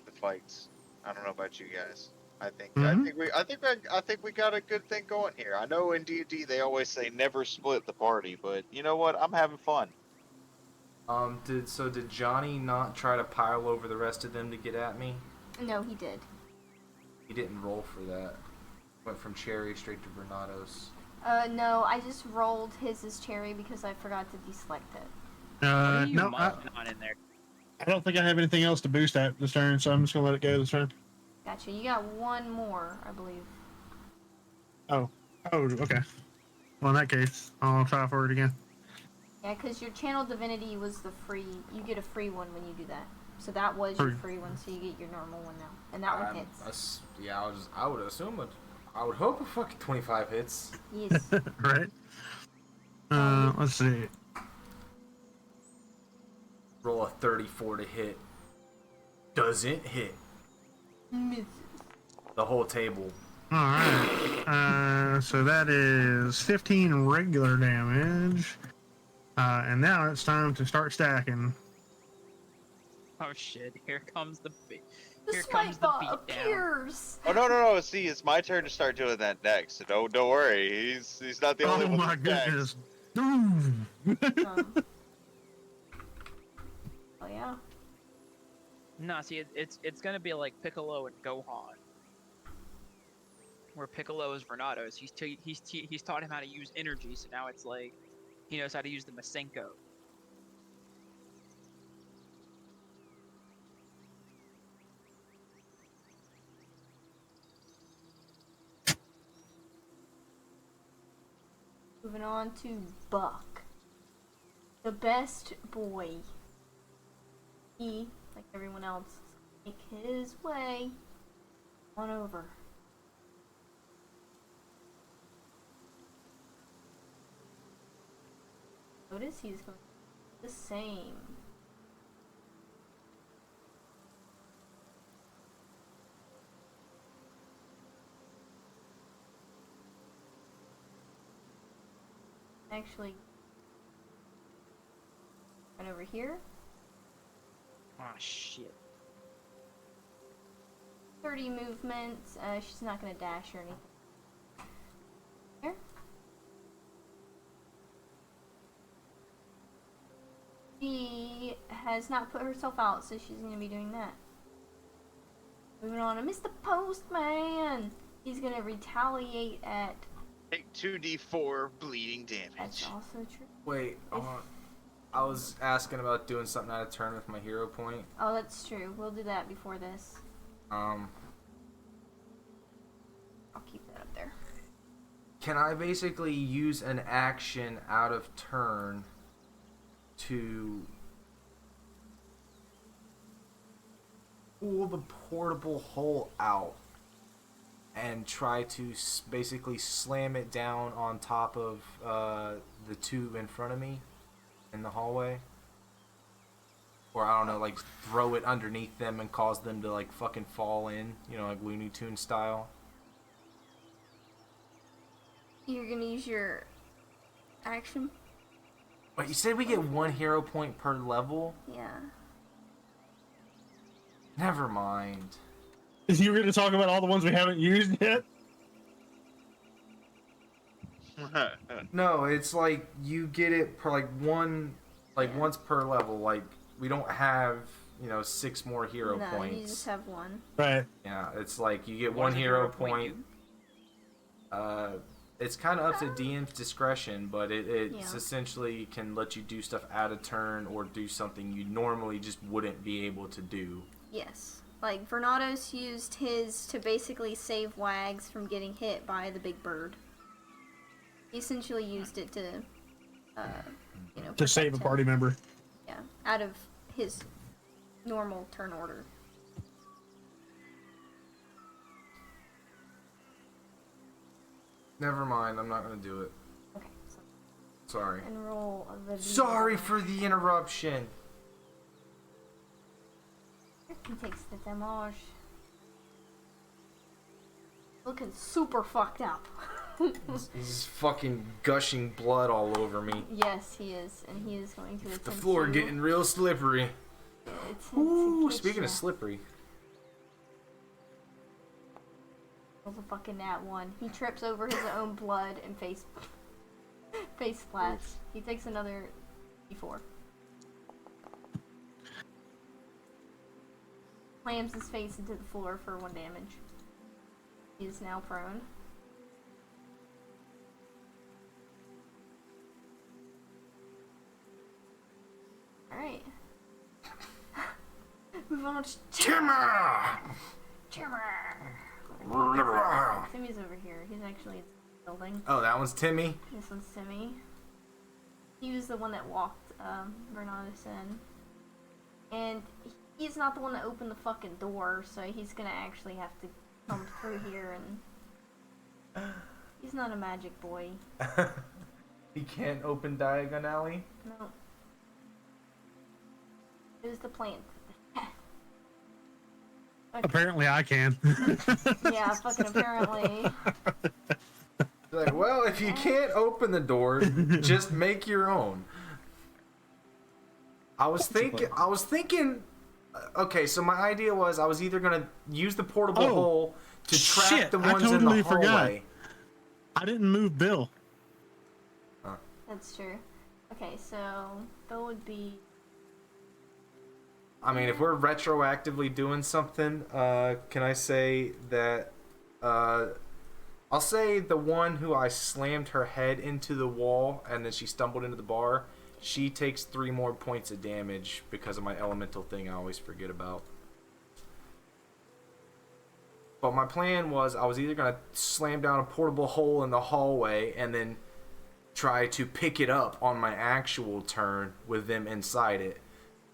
Speaker 4: the fights. I don't know about you guys. I think we got a good thing going here. I know in D&D they always say never split the party, but you know what? I'm having fun.
Speaker 1: Did Johnny not try to pile over the rest of them to get at me?
Speaker 2: No, he did.
Speaker 1: He didn't roll for that. Went from cherry straight to Vernados.
Speaker 2: No, I just rolled his as cherry because I forgot to deselect it.
Speaker 5: What are you
Speaker 3: No,
Speaker 5: munching on in there?
Speaker 3: I don't think I have anything else to boost at this turn, so I'm just gonna let it go this turn.
Speaker 2: Gotcha. You got one more, I believe.
Speaker 3: Oh, okay. Well, in that case, I'll try for it again.
Speaker 2: Yeah, because your channel divinity was the free. You get a free one when you do that. So that was your free one. So you get your normal one now, and that one hits.
Speaker 1: Yeah, I would assume it. I would hope a fucking 25 hits.
Speaker 2: Yes.
Speaker 3: Right. Let's see.
Speaker 1: Roll a 34 to hit. Doesn't hit.
Speaker 2: Misses.
Speaker 1: The whole table.
Speaker 3: All right. So that is 15 regular damage. And now it's time to start stacking.
Speaker 5: Oh shit! Here comes the
Speaker 2: The
Speaker 5: here
Speaker 2: swipe
Speaker 5: comes the
Speaker 2: bot
Speaker 5: beat down.
Speaker 2: appears.
Speaker 4: Oh no! See, it's my turn to start doing that next. So don't worry. He's not the only
Speaker 3: Oh
Speaker 4: one.
Speaker 3: my
Speaker 4: that
Speaker 3: goodness.
Speaker 2: Oh yeah.
Speaker 5: No, see, it's gonna be like Piccolo and Gohan, where Piccolo is Vernados. He's taught him how to use energy, so now it's like he knows how to use the Masenko.
Speaker 2: Moving on to Buck, the best boy. He, like everyone else, make his way on over. Notice he's going to do the same. Actually, right over here.
Speaker 5: Ah shit.
Speaker 2: 30 movements. She's not gonna dash or anything. There. She has not put herself out, so she's gonna be doing that. Moving on to Mr. Postman. He's gonna retaliate at.
Speaker 4: Take 2d4 bleeding damage.
Speaker 2: That's also true.
Speaker 1: Wait, I was asking about doing something out of turn with my hero point.
Speaker 2: Oh, that's true. We'll do that before this. I'll keep that up there.
Speaker 1: Can I basically use an action out of turn to pull the portable hole out and try to basically slam it down on top of the two in front of me in the hallway? Or I don't know, like throw it underneath them and cause them to like fucking fall in, you know, like Looney Tunes style?
Speaker 2: You're gonna use your action?
Speaker 1: Wait, you said we get 1 hero point per level?
Speaker 2: Yeah.
Speaker 1: Never mind.
Speaker 3: You were going to talk about all the ones we haven't used yet?
Speaker 1: No, it's like you get it per like one, like
Speaker 2: Yeah.
Speaker 1: once per level. Like we don't have, you know, 6 more hero
Speaker 2: No,
Speaker 1: points.
Speaker 2: you just have one.
Speaker 3: Right.
Speaker 1: Yeah, it's like you get
Speaker 5: One
Speaker 1: one hero point. It's kind of up to DM's discretion, but it's
Speaker 2: Yeah.
Speaker 1: essentially can let you do stuff out of turn or do something you normally just wouldn't be able to do.
Speaker 2: Yes. Like, Vernados used his to basically save Wags from getting hit by the big bird. He essentially used it to, you know,
Speaker 3: To save a
Speaker 2: protect him.
Speaker 3: party member.
Speaker 2: Yeah, out of his normal turn order.
Speaker 1: Never mind, I'm not gonna do it.
Speaker 2: Okay, so
Speaker 1: Sorry.
Speaker 2: and roll the.
Speaker 1: Sorry for the interruption.
Speaker 2: He takes the damage. Looking super fucked up.
Speaker 1: He's fucking gushing blood all over me.
Speaker 2: Yes, he is, and he is going to attempt
Speaker 1: The floor
Speaker 2: to,
Speaker 1: getting real slippery.
Speaker 2: attempt to
Speaker 1: Ooh,
Speaker 2: get
Speaker 1: speaking
Speaker 2: ya.
Speaker 1: of slippery.
Speaker 2: Rolls a fucking nat 1. He trips over his own blood and face splats. He takes another d4. slams his face into the floor for 1 damage. He is now prone. Alright. Move on to
Speaker 1: Timmer!
Speaker 2: Timmy's over here. He's actually in the building.
Speaker 1: Oh, that one's Timmy?
Speaker 2: This one's Timmy. He was the one that walked Vernados in. And he's not the one that opened the fucking door, so he's gonna actually have to come through here and... He's not a magic boy.
Speaker 1: He can't open diagonally?
Speaker 2: No. It was the plant. Okay.
Speaker 3: Apparently I can.
Speaker 2: Yeah, fucking apparently.
Speaker 1: Like, well, if you can't open the door, just make your own. I was thinking. Okay, so my idea was I was either gonna use the portable hole to trap the ones in the hallway.
Speaker 3: I didn't move Bill.
Speaker 2: That's true. Okay, so Bill would be.
Speaker 1: I mean, if we're retroactively doing something, can I say that? I'll say the one who I slammed her head into the wall and then she stumbled into the bar. She takes 3 more points of damage because of my elemental thing I always forget about. But my plan was I was either going to slam down a portable hole in the hallway and then try to pick it up on my actual turn with them inside it.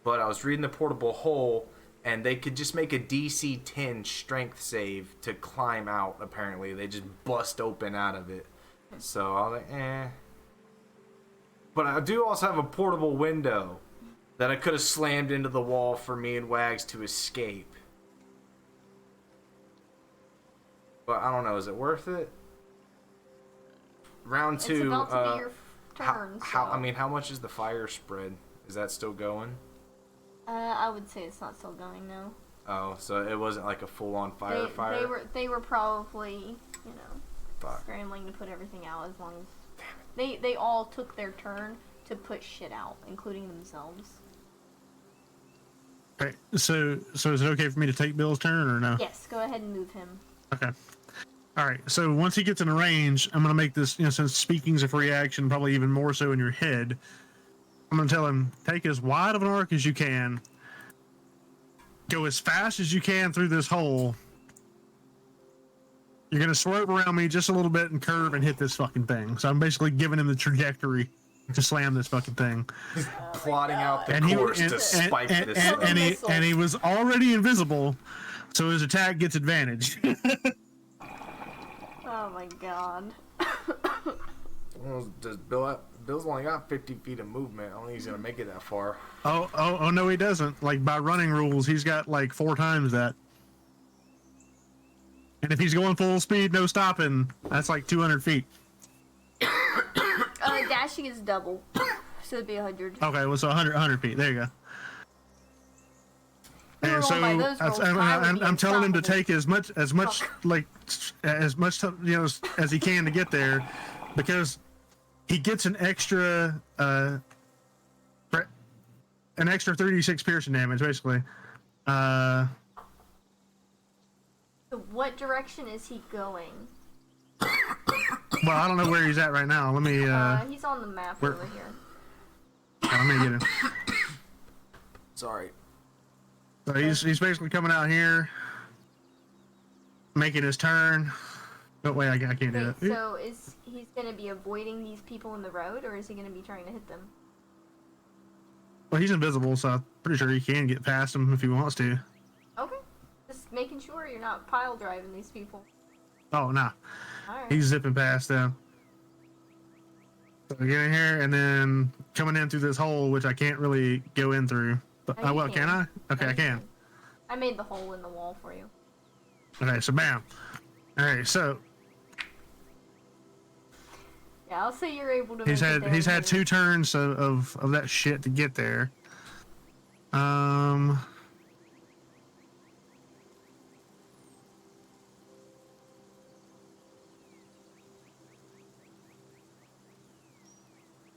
Speaker 1: But I was reading the portable hole and they could just make a DC 10 strength save to climb out, apparently. They just bust open out of it. So I was like, eh. But I do also have a portable window that I could have slammed into the wall for me and Wags to escape. But I don't know, is it worth it? Round 2.
Speaker 2: It's about to be your turn.
Speaker 1: How much is the fire spread? Is that still going?
Speaker 2: I would say it's not still going, no.
Speaker 1: Oh, so it wasn't like a full-on fire.
Speaker 2: They were probably, scrambling to put everything out as long as... They all took their turn to put shit out, including themselves.
Speaker 3: Okay, so is it okay for me to take Bill's turn or no?
Speaker 2: Yes, go ahead and move him.
Speaker 3: Okay. All right, so once he gets in range, I'm going to make this, since speaking's a free action, probably even more so in your head, I'm going to tell him, take as wide of an arc as you can, go as fast as you can through this hole. You're going to swerve around me just a little bit and curve and hit this fucking thing. So I'm basically giving him the trajectory to slam this fucking thing.
Speaker 1: He's plotting out the course to spike this thing.
Speaker 3: And he was already invisible, so his attack gets advantage.
Speaker 2: Oh my god.
Speaker 1: Well, Bill's only got 50 feet of movement. I don't think he's going to make it that far.
Speaker 3: Oh, no, he doesn't. Like, by running rules, he's got like 4 times that. And if he's going full speed, no stopping, that's like 200 feet.
Speaker 2: Dashing is double, so it'd be 100.
Speaker 3: Okay, well, so 100 feet. There you go. And so I'm telling him to take as much as he can to get there, because he gets an extra 36 piercing damage, basically.
Speaker 2: So what direction is he going?
Speaker 3: Well, I don't know where he's at right now. Let me.
Speaker 2: He's on the map over here.
Speaker 3: Let me get him.
Speaker 1: Sorry.
Speaker 3: So he's basically coming out here, making his turn. No way, I can't do that.
Speaker 2: So he's gonna be avoiding these people in the road, or is he gonna be trying to hit them?
Speaker 3: Well, he's invisible, so I'm pretty sure he can get past them if he wants to.
Speaker 2: Okay. Just making sure you're not pile driving these people.
Speaker 3: Oh, nah.
Speaker 2: Alright.
Speaker 3: He's zipping past them. So I get in here, and then coming in through this hole, which I can't really go in through. But, can I? Okay, I can.
Speaker 2: I made the hole in the wall for you.
Speaker 3: Okay, so bam. Alright, so
Speaker 2: yeah, I'll say you're able to.
Speaker 3: He's had 2 turns of that shit to get there.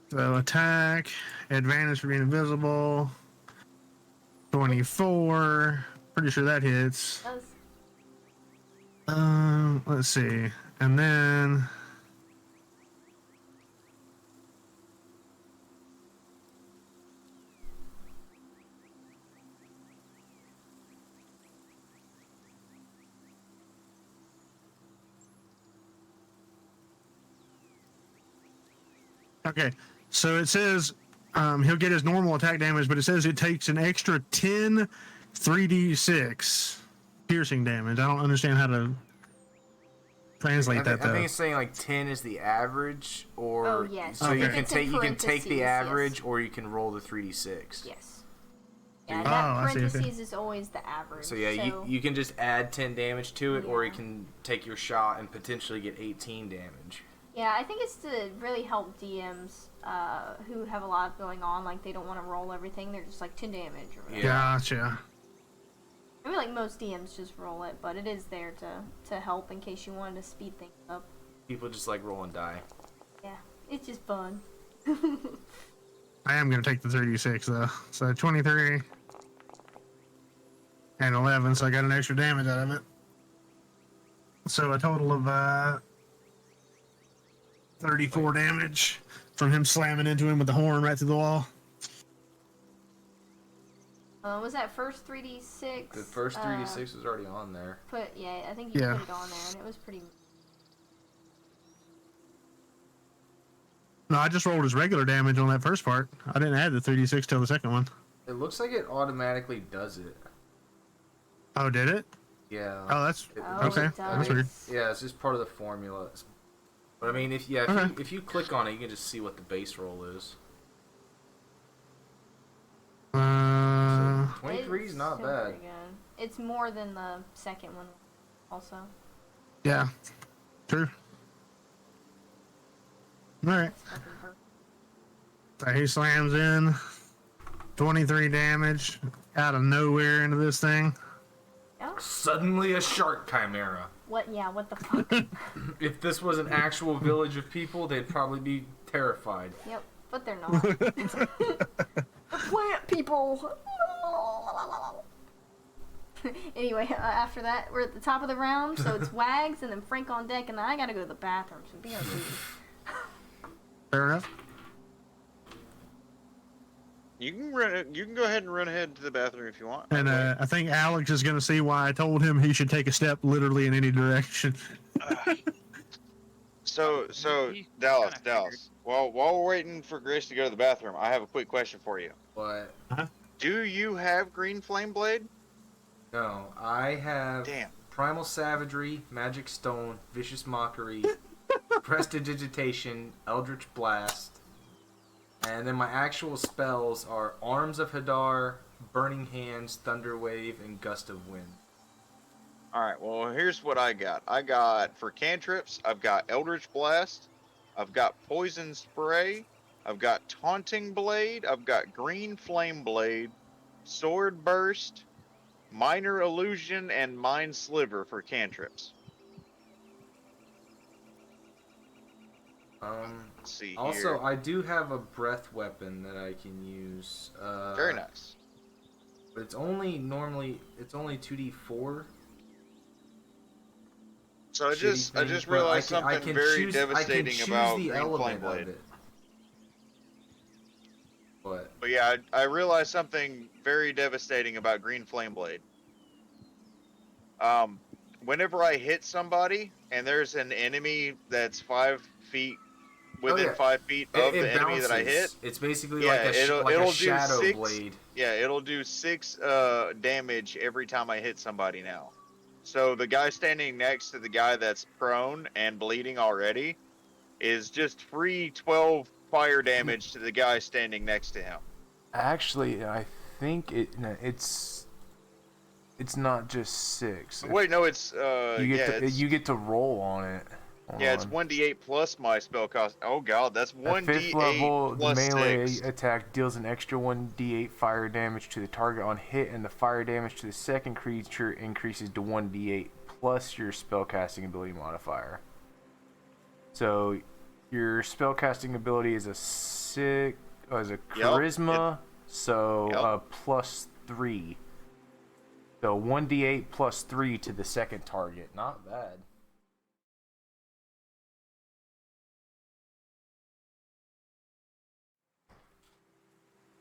Speaker 3: So attack, advantage for being invisible. 24. Pretty sure that hits.
Speaker 2: Does.
Speaker 3: Let's see. And then okay. So it says he'll get his normal attack damage, but it says it takes an extra 10 3d6 piercing damage. I don't understand how to translate that though.
Speaker 1: I think it's saying like 10 is the average, or
Speaker 2: Oh, yes.
Speaker 1: so
Speaker 2: Okay.
Speaker 1: you
Speaker 2: If
Speaker 1: can
Speaker 2: it's in
Speaker 1: take
Speaker 2: parentheses,
Speaker 1: the
Speaker 2: yes.
Speaker 1: average, or you can roll the 3d6.
Speaker 2: Yes. Yeah,
Speaker 3: Oh,
Speaker 2: that
Speaker 3: I see, okay.
Speaker 2: parentheses is always the average.
Speaker 1: So yeah, you can just add 10 damage to it, or you can take your shot and potentially get 18 damage.
Speaker 2: Yeah, I think it's to really help DMs who have a lot going on. Like, they don't want to roll everything. They're just like 10 damage or whatever.
Speaker 3: Gotcha.
Speaker 2: I feel like most DMs just roll it, but it is there to help in case you wanted to speed things up.
Speaker 1: People just like roll and die.
Speaker 2: Yeah, it's just fun.
Speaker 3: I am going to take the 36 though. So 23 and 11, so I got an extra damage out of it. So a total of 34 damage from him slamming into him with the horn right through the wall.
Speaker 2: Was that first 3d6?
Speaker 1: The first 3d6 was already on there.
Speaker 2: Yeah, I think you put it on there, and it was pretty.
Speaker 3: No, I just rolled his regular damage on that first part. I didn't add the 3d6 till the second one.
Speaker 1: It looks like it automatically does it.
Speaker 3: Oh, did it?
Speaker 1: Yeah.
Speaker 3: Oh, that's
Speaker 2: Oh,
Speaker 3: okay.
Speaker 2: it
Speaker 3: That's
Speaker 2: does.
Speaker 3: weird.
Speaker 1: Yeah, it's just part of the formula. But I mean, if you click on it, you can just see what the base roll is. 23 is
Speaker 2: It's
Speaker 1: not
Speaker 2: still
Speaker 1: bad.
Speaker 2: pretty good. It's more than the second one, also.
Speaker 3: Yeah, true. All right.
Speaker 2: That's fucking perfect.
Speaker 3: So he slams in 23 damage out of nowhere into this thing.
Speaker 2: Yeah.
Speaker 1: Suddenly a shark chimera.
Speaker 2: What? Yeah. What the fuck?
Speaker 1: If this was an actual village of people, they'd probably be terrified.
Speaker 2: Yep. But they're not. The plant people. Anyway, after that, we're at the top of the round, so it's Wags and then Frank on deck, and then I gotta go to the bathroom, so be on duty.
Speaker 3: Fair enough.
Speaker 4: You can go ahead and run ahead to the bathroom if you want.
Speaker 3: And I think Alex is going to see why I told him he should take a step literally in any direction.
Speaker 4: So Dallas. While we're waiting for Grace to go to the bathroom, I have a quick question for you.
Speaker 1: But
Speaker 4: Do you have Green Flame Blade?
Speaker 1: no, I have
Speaker 4: Damn.
Speaker 1: Primal Savagery, Magic Stone, Vicious Mockery, Prestidigitation, Eldritch Blast, and then my actual spells are Arms of Hadar, Burning Hands, Thunder Wave, and Gust of Wind.
Speaker 4: Alright, well, here's what I got. I got, for cantrips, I've got Eldritch Blast, I've got Poison Spray, I've got Taunting Blade, I've got Green Flame Blade, Sword Burst, Minor Illusion, and Mind Sliver for cantrips. Let's see
Speaker 1: Also,
Speaker 4: here.
Speaker 1: I do have a breath weapon that I can use.
Speaker 4: Very nice.
Speaker 1: But it's only 2d4.
Speaker 4: So I just realized something very devastating about Green Flame Blade.
Speaker 1: But
Speaker 4: yeah, I realized something very devastating about Green Flame Blade. Whenever I hit somebody and there's an enemy that's 5 feet within 5 feet of the enemy that I hit,
Speaker 1: it's basically like a shadow blade.
Speaker 4: Yeah, it'll do 6 damage every time I hit somebody now. So the guy standing next to the guy that's prone and bleeding already is just free 12 fire damage to the guy standing next to him.
Speaker 1: Actually, I think it's not just 6.
Speaker 4: Wait, no, it's
Speaker 1: you get to roll on it.
Speaker 4: It's 1d8 plus my spell cost. Oh god, that's 1d8
Speaker 1: At 5th level,
Speaker 4: plus
Speaker 1: the melee
Speaker 4: 6.
Speaker 1: attack deals an extra 1d8 fire damage to the target on hit, and the fire damage to the second creature increases to 1d8 plus your spellcasting ability modifier. So your spellcasting ability is a charisma, so +3. So 1d8 plus 3 to the second target. Not bad.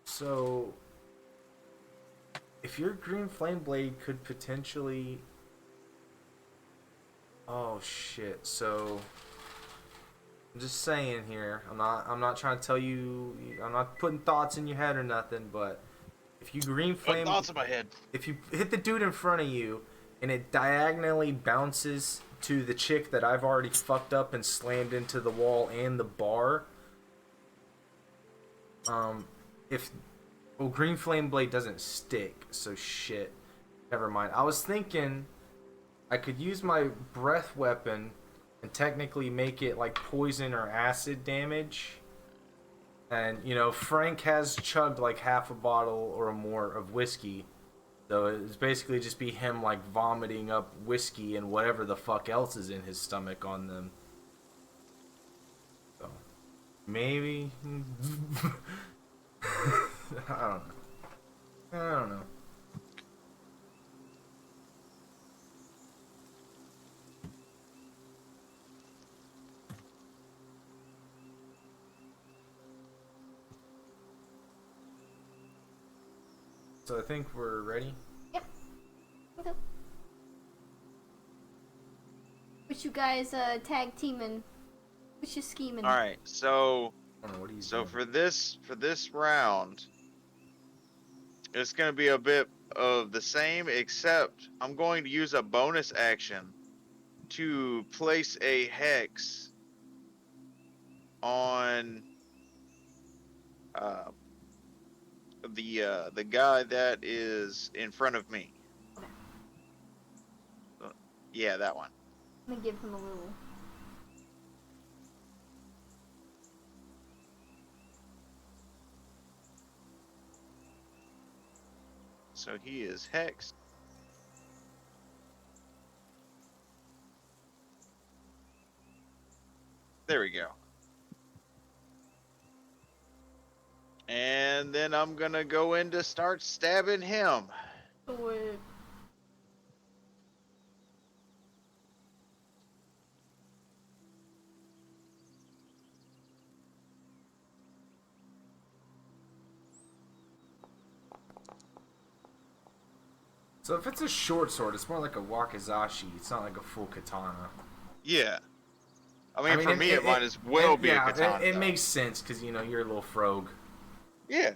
Speaker 1: So, if your green flame blade could potentially... Oh shit. So, I'm just saying here. I'm not trying to tell you. I'm not putting thoughts in your head or nothing. But if you green flame,
Speaker 4: thoughts in my head.
Speaker 1: if you hit the dude in front of you, and it diagonally bounces to the chick that I've already fucked up and slammed into the wall and the bar. Well, green flame blade doesn't stick, so shit. Never mind. I was thinking I could use my breath weapon and technically make it like poison or acid damage. And, you know, Frank has chugged like half a bottle or more of whiskey. So it's basically just be him like vomiting up whiskey and whatever the fuck else is in his stomach on them. So, maybe... I don't know. So I think we're ready.
Speaker 2: Yep. Okay. Which you guys tag teaming? Which you scheming?
Speaker 4: All right, so
Speaker 1: I don't know, what are you
Speaker 4: so
Speaker 1: doing?
Speaker 4: for this round, it's gonna be a bit of the same, except I'm going to use a bonus action to place a hex on the guy that is in front of me. Yeah, that one.
Speaker 2: I'm gonna give him a little.
Speaker 4: So he is hexed. There we go. And then I'm gonna go in to start stabbing him.
Speaker 2: Wait.
Speaker 1: So if it's a short sword, it's more like a wakizashi. It's not like a full katana.
Speaker 4: Yeah. I mean for me, it might as well be a katana.
Speaker 1: It makes sense because, you know, you're a little frog.
Speaker 4: Yeah.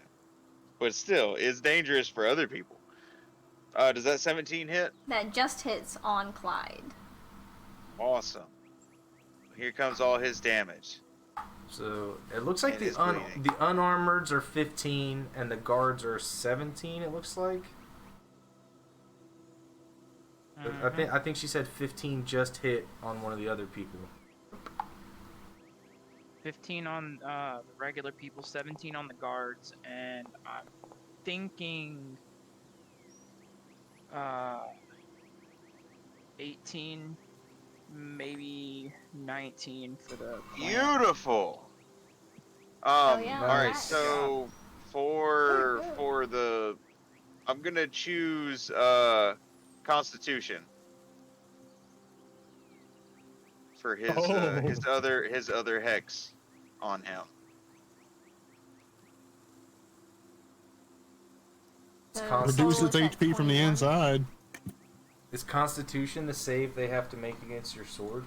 Speaker 4: But still, it's dangerous for other people. Does that 17 hit?
Speaker 2: That just hits on Clyde.
Speaker 4: Awesome. Here comes all his damage.
Speaker 1: So it looks like
Speaker 4: And
Speaker 1: the
Speaker 4: it's bleeding.
Speaker 1: unarmoreds are 15 and the guards are 17. It looks like. I think she said 15 just hit on one of the other people.
Speaker 5: 15 on the regular people, 17 on the guards, and I'm thinking 18, maybe 19 for the clan.
Speaker 4: Beautiful.
Speaker 2: yeah,
Speaker 4: all right,
Speaker 2: nice.
Speaker 4: so for the, I'm gonna choose Constitution for his his other hex on him.
Speaker 3: Reduce its HP from the inside.
Speaker 1: Is Constitution the save they have to make against your sword?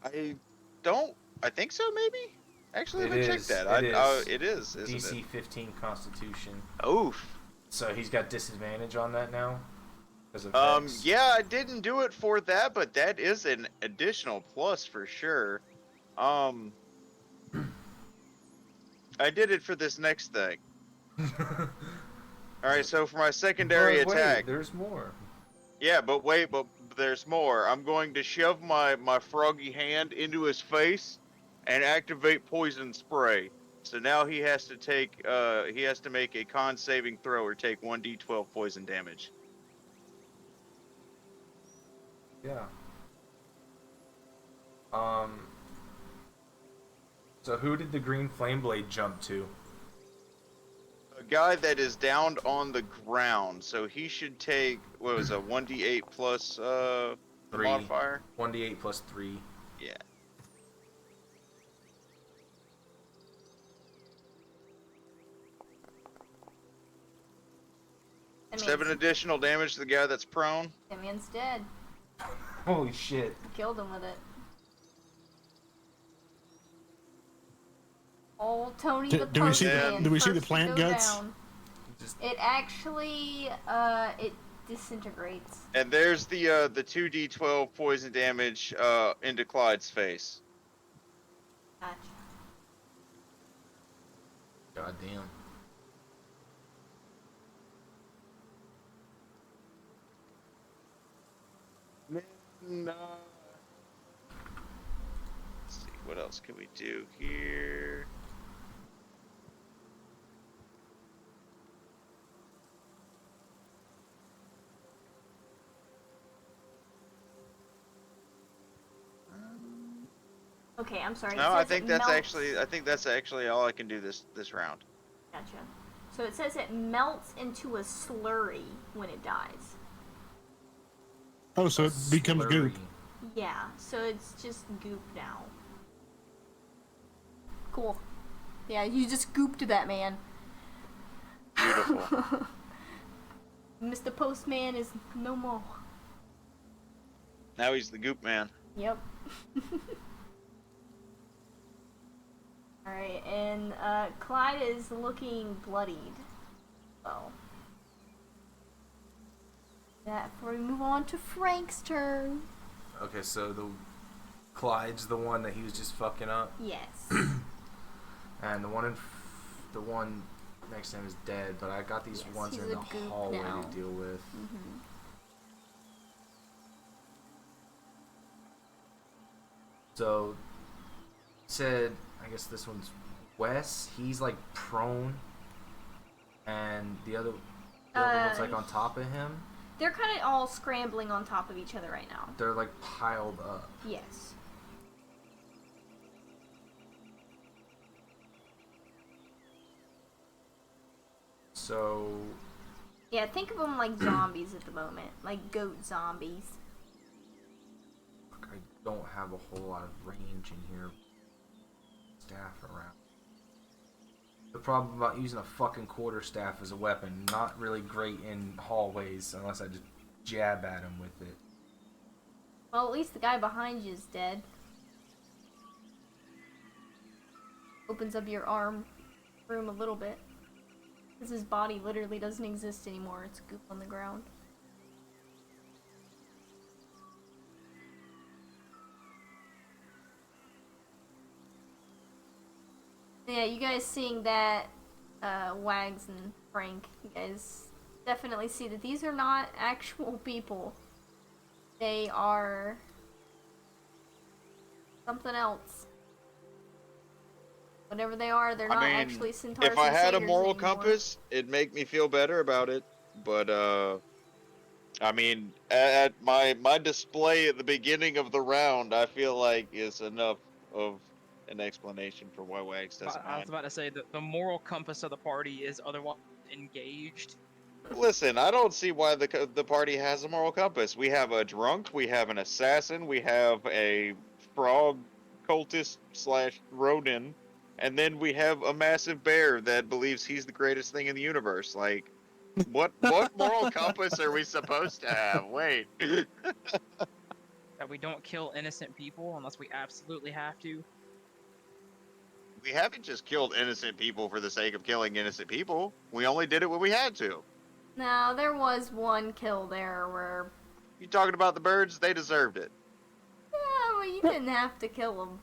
Speaker 4: I think so, maybe? Actually, let me check that. It is, isn't
Speaker 1: DC
Speaker 4: it? 15
Speaker 1: Constitution.
Speaker 4: Oof.
Speaker 1: So he's got disadvantage on that now? Because of hex?
Speaker 4: Yeah, I didn't do it for that, but that is an additional plus for sure. I did it for this next thing. Alright, so for my secondary attack.
Speaker 1: There's more.
Speaker 4: Yeah, but there's more. I'm going to shove my froggy hand into his face and activate poison spray. So now he has to make a con saving throw or take 1d12 poison damage.
Speaker 1: Yeah. So who did the green flame blade jump to?
Speaker 4: guy that is down on the ground, so he should take, what was a 1d8 plus the
Speaker 1: 3.
Speaker 4: modifier?
Speaker 1: 1d8 plus 3.
Speaker 4: Yeah.
Speaker 2: That
Speaker 4: 7
Speaker 2: man's-
Speaker 4: additional damage to the guy that's prone.
Speaker 2: That man's dead.
Speaker 1: Holy shit.
Speaker 2: Killed him with it. Oh, Tony the
Speaker 3: Do we see
Speaker 4: the-
Speaker 2: postman.
Speaker 3: do we see the
Speaker 2: first to
Speaker 3: plant
Speaker 2: go
Speaker 3: guts?
Speaker 2: down.
Speaker 1: Just,
Speaker 2: It actually, it disintegrates.
Speaker 4: And there's the 2d12 poison damage into Clyde's face.
Speaker 2: Gotcha.
Speaker 1: God damn.
Speaker 4: Let's see, what else can we do here?
Speaker 2: Okay, I'm sorry. it
Speaker 4: No, I
Speaker 2: says
Speaker 4: think
Speaker 2: it
Speaker 4: that's
Speaker 2: melts-
Speaker 4: actually all I can do this round.
Speaker 2: Gotcha. So it says it melts into a slurry when it dies.
Speaker 3: Oh, so it becomes goop.
Speaker 1: Slurry.
Speaker 2: Yeah, so it's just goop now. Cool. Yeah, you just gooped that man.
Speaker 4: Beautiful.
Speaker 2: Mr. Postman is no more.
Speaker 4: Now he's the goop man.
Speaker 2: Yep. Alright, and Clyde is looking bloodied. Well. That before we move on to Frank's turn.
Speaker 1: Okay, so Clyde's the one that he was just fucking up,
Speaker 2: Yes.
Speaker 1: and the one next to him is dead. But I got these
Speaker 2: Yes,
Speaker 1: ones
Speaker 2: he's
Speaker 1: in
Speaker 2: a
Speaker 1: the
Speaker 2: goop
Speaker 1: hallway
Speaker 2: now.
Speaker 1: to deal with.
Speaker 2: Mm-hmm.
Speaker 1: So said, I guess this one's Wes. He's like prone, and the other one's like on top of him.
Speaker 2: They're kind of all scrambling on top of each other right now.
Speaker 1: They're like piled up.
Speaker 2: Yes.
Speaker 1: So
Speaker 2: Yeah, think of them like zombies at the moment. Like goat zombies.
Speaker 1: I don't have a whole lot of range in here. Staff around. The problem about using a fucking quarterstaff as a weapon, not really great in hallways unless I just jab at him with it.
Speaker 2: Well, at least the guy behind you is dead. Opens up your arm room a little bit. Because his body literally doesn't exist anymore. It's goop on the ground. Yeah, you guys seeing that, Wags and Frank, you guys definitely see that these are not actual people. They are something else. Whatever they are, they're not actually centaurs.
Speaker 4: if I
Speaker 2: and
Speaker 4: had a
Speaker 2: satyrs
Speaker 4: moral
Speaker 2: anymore.
Speaker 4: compass, it'd make me feel better about it. But I mean, at my display at the beginning of the round, I feel like is enough of an explanation for why Wags doesn't
Speaker 5: I was
Speaker 4: mind.
Speaker 5: about to say that the moral compass of the party is otherwise engaged.
Speaker 4: Listen, I don't see why the party has a moral compass. We have a drunk, we have an assassin, we have a frog cultist / rodent, and then we have a massive bear that believes he's the greatest thing in the universe. Like, what moral compass are we supposed to have? Wait.
Speaker 5: That we don't kill innocent people unless we absolutely have to.
Speaker 4: We haven't just killed innocent people for the sake of killing innocent people. We only did it when we had to.
Speaker 2: No, there was one kill there where...
Speaker 4: You talking about the birds? They deserved it.
Speaker 2: Yeah, well, you didn't have to kill them.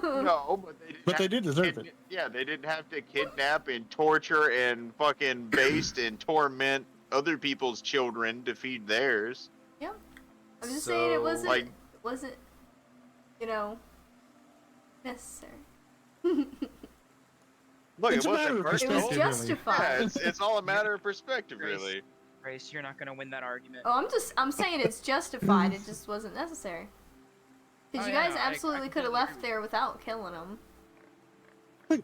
Speaker 4: No, but they didn't.
Speaker 3: But they did deserve it.
Speaker 4: Yeah, they didn't have to kidnap and torture and fucking baste and torment other people's children to feed theirs.
Speaker 2: Yep. I'm just saying it wasn't,
Speaker 4: like-
Speaker 2: wasn't, you know, necessary.
Speaker 4: Look,
Speaker 3: It's
Speaker 4: it
Speaker 3: a matter
Speaker 4: wasn't
Speaker 3: of
Speaker 2: It was
Speaker 4: personal.
Speaker 3: perspective,
Speaker 4: Yeah,
Speaker 2: justified.
Speaker 4: it's all a matter of perspective,
Speaker 5: Grace.
Speaker 4: really.
Speaker 5: Grace, you're not gonna win that argument.
Speaker 2: Oh, I'm saying it's justified. It just wasn't necessary. Because
Speaker 5: Oh,
Speaker 2: you
Speaker 5: yeah,
Speaker 2: guys
Speaker 5: no, I
Speaker 2: absolutely could have
Speaker 5: completely
Speaker 2: left
Speaker 5: agree.
Speaker 2: there without killing them.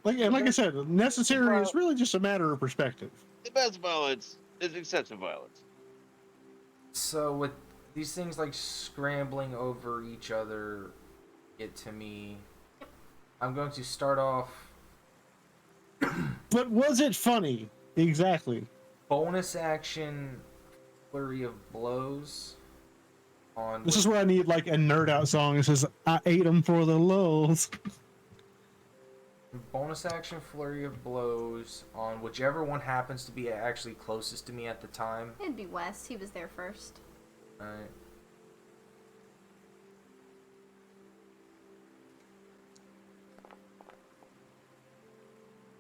Speaker 3: like I said, necessary is really just a matter of perspective.
Speaker 4: The best violence is excessive violence.
Speaker 1: So with these things like scrambling over each other get to me, I'm going to start off.
Speaker 3: But was it funny? Exactly.
Speaker 1: Bonus action, flurry of blows. On
Speaker 3: This is where I need like a nerd out song that says, "I ate them for the lulz."
Speaker 1: bonus action, flurry of blows on whichever one happens to be actually closest to me at the time.
Speaker 2: It'd be West. He was there first.
Speaker 1: Alright.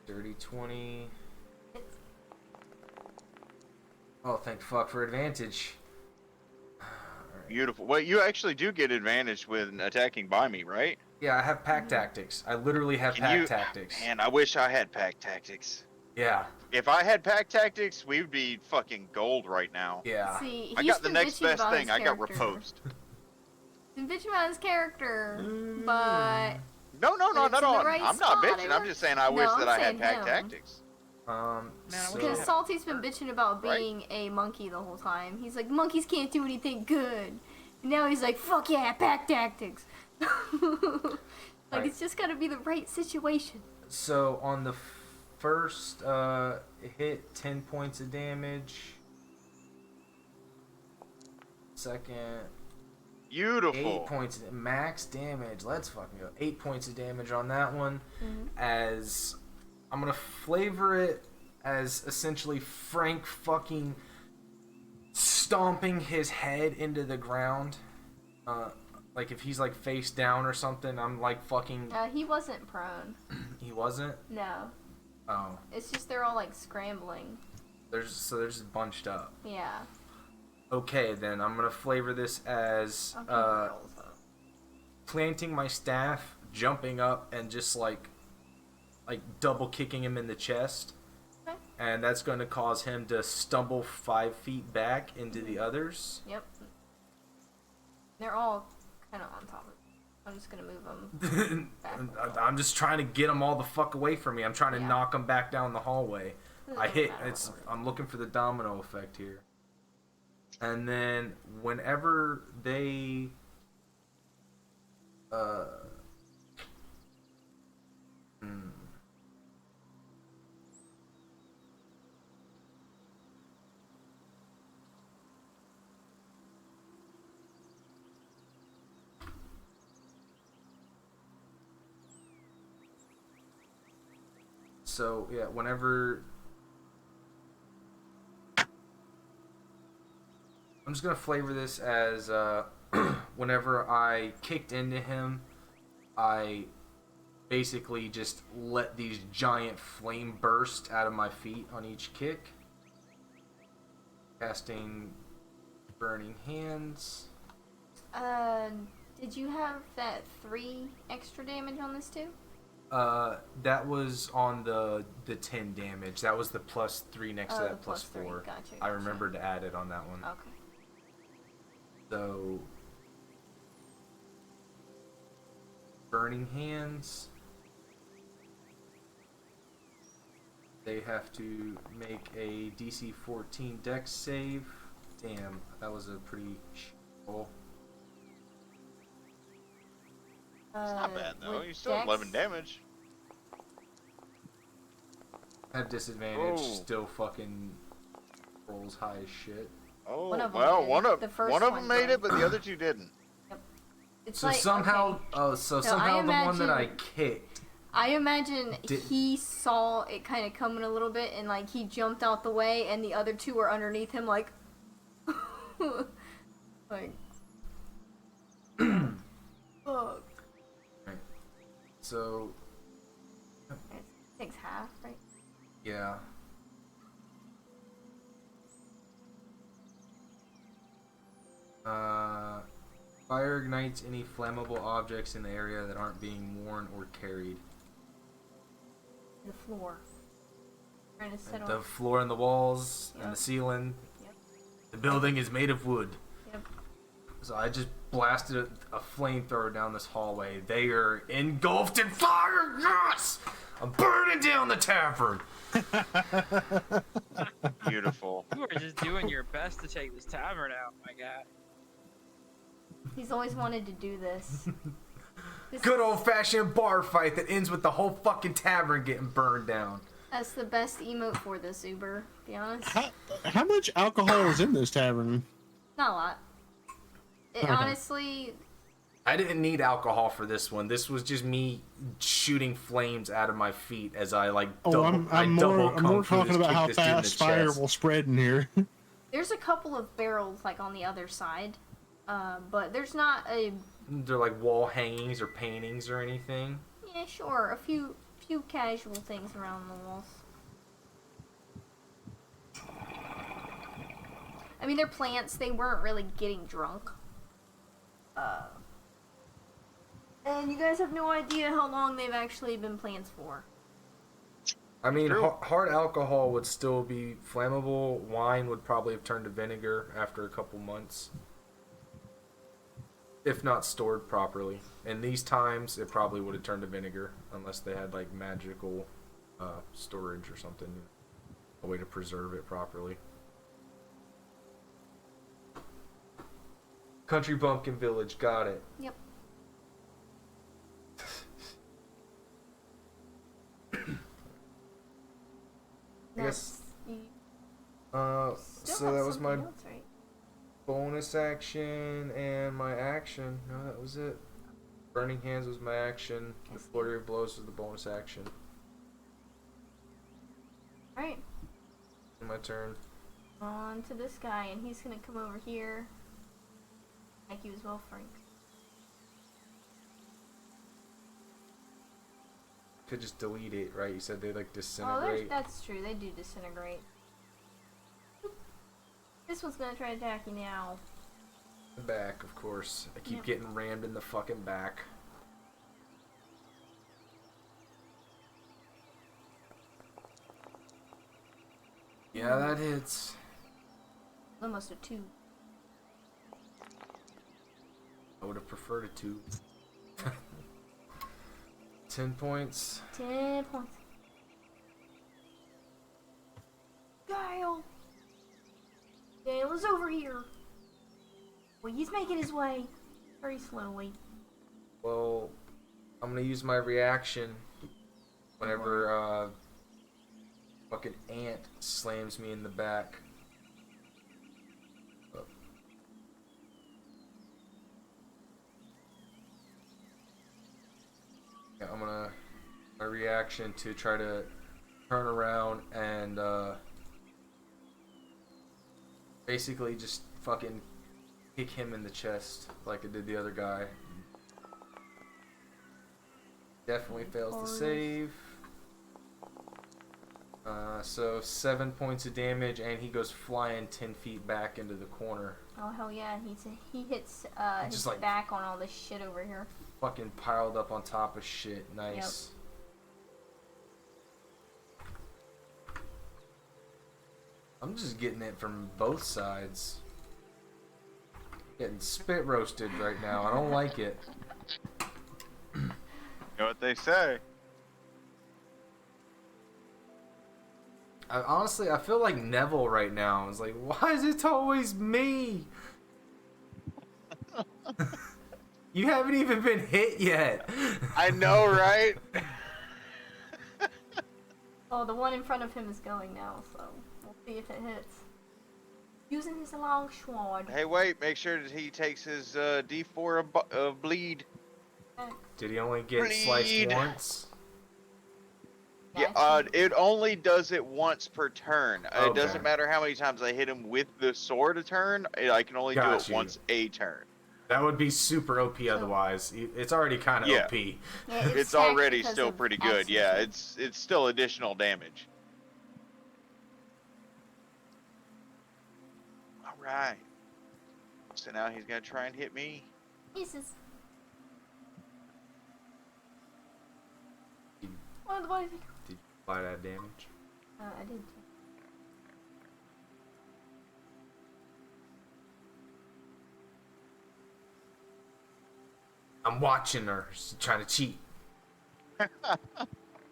Speaker 1: Dirty 20. Oh, thank fuck for advantage.
Speaker 4: Beautiful. Well, you actually do get advantage when attacking by me, right?
Speaker 1: Yeah, I have pack tactics. I literally have pack tactics.
Speaker 4: Man, I wish I had pack tactics.
Speaker 1: Yeah.
Speaker 4: If I had pack tactics, we would be fucking gold right now.
Speaker 1: Yeah.
Speaker 2: See,
Speaker 4: I got the next best thing. I got reposed.
Speaker 2: He's bitching about his character, but
Speaker 4: No,
Speaker 2: But it's
Speaker 4: not
Speaker 2: in the
Speaker 4: on.
Speaker 2: right
Speaker 4: I'm not
Speaker 2: spot,
Speaker 4: bitching.
Speaker 2: it
Speaker 4: I'm just saying I wish
Speaker 2: No,
Speaker 4: that
Speaker 2: I'm
Speaker 4: I had
Speaker 2: saying
Speaker 4: pack
Speaker 2: him.
Speaker 4: tactics.
Speaker 2: because
Speaker 1: So,
Speaker 2: Salty's been bitching about
Speaker 4: Right?
Speaker 2: being a monkey the whole time. He's like, monkeys can't do anything good. And now he's like, fuck yeah, pack tactics. Like,
Speaker 1: Right.
Speaker 2: it's just gotta be the right situation.
Speaker 1: so on the first hit, 10 points of damage. Second,
Speaker 4: Beautiful.
Speaker 1: 8 points of max damage. Let's fucking go. 8 points of damage on that one. As I'm gonna flavor it as essentially Frank fucking stomping his head into the ground. Like if he's like face down or something, I'm like fucking.
Speaker 2: He wasn't prone.
Speaker 1: He wasn't.
Speaker 2: No.
Speaker 1: Oh,
Speaker 2: It's just they're all like scrambling.
Speaker 1: they're just bunched up.
Speaker 2: Yeah.
Speaker 1: Okay, then I'm gonna flavor this as
Speaker 2: Okay, rolls up.
Speaker 1: planting my staff, jumping up, and just like double kicking him in the chest.
Speaker 2: Okay.
Speaker 1: And that's going to cause him to stumble 5 feet back into the others.
Speaker 2: Yep. They're all kind of on top of it. I'm just gonna move them back.
Speaker 1: I'm just trying to get them all the fuck away from me. I'm trying to
Speaker 2: Yeah.
Speaker 1: knock them back down the hallway. I hit.
Speaker 2: Matter
Speaker 1: It's.
Speaker 2: what
Speaker 1: I'm looking for the domino effect here. And then whenever they, So yeah, whenever I'm just gonna flavor this as whenever I kicked into him, I basically just let these giant flame burst out of my feet on each kick. Casting Burning Hands.
Speaker 2: Did you have that 3 extra damage on this too?
Speaker 1: That was on the 10 damage. That was the +3 next to
Speaker 2: Oh,
Speaker 1: that
Speaker 2: plus 3.
Speaker 1: +4.
Speaker 2: Gotcha,
Speaker 1: I
Speaker 2: gotcha.
Speaker 1: remembered to add it on that one.
Speaker 2: Okay.
Speaker 1: So, Burning Hands. They have to make a DC 14 Dex save. Damn, that was a pretty roll.
Speaker 4: It's not bad though.
Speaker 2: with
Speaker 4: You still have 11
Speaker 2: Dex-
Speaker 4: damage.
Speaker 1: Have disadvantage,
Speaker 4: Oh.
Speaker 1: still fucking rolls high as shit.
Speaker 4: Oh,
Speaker 2: One of 'em
Speaker 4: well,
Speaker 2: did.
Speaker 4: one of
Speaker 2: The first
Speaker 4: one of
Speaker 2: one
Speaker 4: them made
Speaker 2: did.
Speaker 4: it, but the other 2 didn't.
Speaker 2: It's
Speaker 1: So
Speaker 2: like,
Speaker 1: somehow,
Speaker 2: okay,
Speaker 1: somehow the one that I
Speaker 2: imagine-
Speaker 1: kicked.
Speaker 2: I imagine
Speaker 1: Did-
Speaker 2: he saw it kind of coming a little bit, and like he jumped out the way, and the other 2 were underneath him, like, like, fuck.
Speaker 1: So,
Speaker 2: It takes half, right?
Speaker 1: yeah. Fire ignites any flammable objects in the area that aren't being worn or carried.
Speaker 2: The floor. Trying to set
Speaker 1: The
Speaker 2: off.
Speaker 1: floor and the walls and
Speaker 2: Yep.
Speaker 1: the ceiling.
Speaker 2: Yep.
Speaker 1: The building is made of wood.
Speaker 2: Yep.
Speaker 1: So I just blasted a flamethrower down this hallway. They are engulfed in fire. Yes! I'm burning down the tavern.
Speaker 4: Beautiful.
Speaker 5: You are just doing your best to take this tavern out, my guy.
Speaker 2: He's always wanted to do this.
Speaker 1: Good old-fashioned bar fight that ends with the whole fucking tavern getting burned down.
Speaker 2: That's the best emote for this Uber, to be honest.
Speaker 3: How much alcohol is in this tavern?
Speaker 2: Not a lot. It honestly...
Speaker 1: I didn't need alcohol for this one. This was just me shooting flames out of my feet as I
Speaker 3: I'm more talking about how fast fire will spread in here.
Speaker 2: There's a couple of barrels like on the other side, but there's not a...
Speaker 1: They're like wall hangings or paintings or anything.
Speaker 2: Yeah, sure. A few casual things around the walls. I mean, they're plants. They weren't really getting drunk. And you guys have no idea how long they've actually been plants for.
Speaker 1: I mean, hard alcohol would still be flammable. Wine would probably have turned to vinegar after a couple months. If not stored properly. In these times, it probably would have turned to vinegar. Unless they had, like, magical storage or something. A way to preserve it properly. Country Bumpkin Village, got it.
Speaker 2: Yep.
Speaker 1: I guess.
Speaker 2: Still
Speaker 1: So
Speaker 2: have
Speaker 1: that was my
Speaker 2: something else, right?
Speaker 1: bonus action and my action. No, that was it. Burning Hands was my action. The Flurry of Blows was the bonus action.
Speaker 2: Alright.
Speaker 1: My turn.
Speaker 2: On to this guy, and he's gonna come over here. Thank you as well, Frank.
Speaker 1: Could just delete it, right? You said they like
Speaker 2: Oh,
Speaker 1: disintegrate.
Speaker 2: that's true. They do disintegrate. This one's gonna try to attack you now.
Speaker 1: The back, of course. I keep
Speaker 2: Yep.
Speaker 1: getting rammed in the fucking back. Yeah, that hits.
Speaker 2: Almost a 2.
Speaker 1: I would have preferred a 2. 10 points.
Speaker 2: 10 points. Gale! Gale is over here. Well, he's making his way. Very slowly.
Speaker 1: Well, I'm gonna use my reaction whenever fucking ant slams me in the back. Oh. Yeah, I'm gonna my reaction to try to turn around and basically just fucking kick him in the chest like I did the other guy. Definitely fails to save. So 7 points of damage, and he goes flying 10 feet back into the corner.
Speaker 2: Oh, hell yeah. He hits his
Speaker 1: Just like
Speaker 2: back on all this shit over here.
Speaker 1: fucking piled up on top of shit. Nice. Yep. I'm just getting it from both sides. Getting spit roasted right now. I don't like it.
Speaker 4: You know what they say?
Speaker 1: Honestly, I feel like Neville right now. It's like, why is it always me? You haven't even been hit yet.
Speaker 4: I know, right?
Speaker 2: Oh, the one in front of him is going now, so we'll see if it hits. Using his long sword.
Speaker 4: Hey, wait, make sure that he takes his D4 of bleed.
Speaker 1: Did he only get
Speaker 4: Bleed.
Speaker 1: sliced once?
Speaker 4: Yeah, it only does it once per turn.
Speaker 1: Okay.
Speaker 4: It doesn't matter how many times I hit him with the sword a turn. I can only do it once a turn.
Speaker 1: That would be super OP otherwise. It's already kind of OP.
Speaker 2: Yeah,
Speaker 4: It's already still pretty good. Yeah, it's still additional damage. All right. So now he's gonna try and hit me.
Speaker 2: Jesus. One of the boys.
Speaker 1: Did you apply that damage?
Speaker 2: I did.
Speaker 1: I'm watching her. She's trying to cheat.
Speaker 2: Then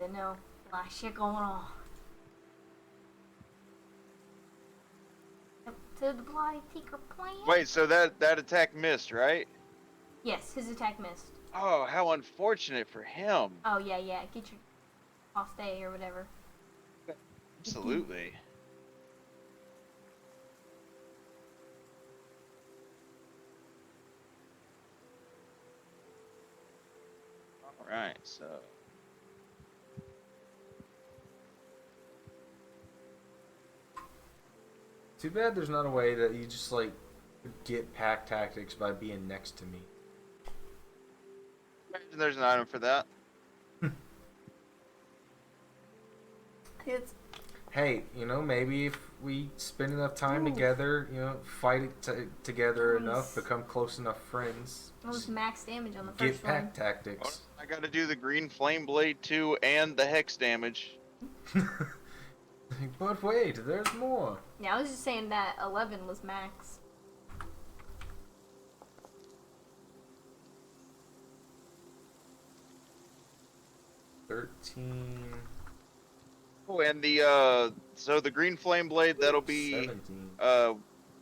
Speaker 2: to know. A lot of shit going on. Up to the Bloody Tinker plan.
Speaker 4: Wait, so that attack missed, right?
Speaker 2: Yes, his attack missed.
Speaker 4: Oh, how unfortunate for him.
Speaker 2: Oh, yeah. Get your off day or whatever.
Speaker 4: Absolutely. Alright, so...
Speaker 1: Too bad there's not a way that you just, like, get pack tactics by being next to me.
Speaker 4: Imagine there's an item for that.
Speaker 2: It's
Speaker 1: Hey, you know, maybe if we spend enough time together, you know, fight it together enough, become close enough friends,
Speaker 2: That was max damage on the
Speaker 1: get
Speaker 2: first one.
Speaker 1: pack tactics.
Speaker 4: I gotta do the green flame blade too and the hex damage.
Speaker 1: But wait, there's more.
Speaker 2: Yeah, I was just saying that 11 was max.
Speaker 4: Oh, and the so the green flame blade, that'll be
Speaker 1: 17.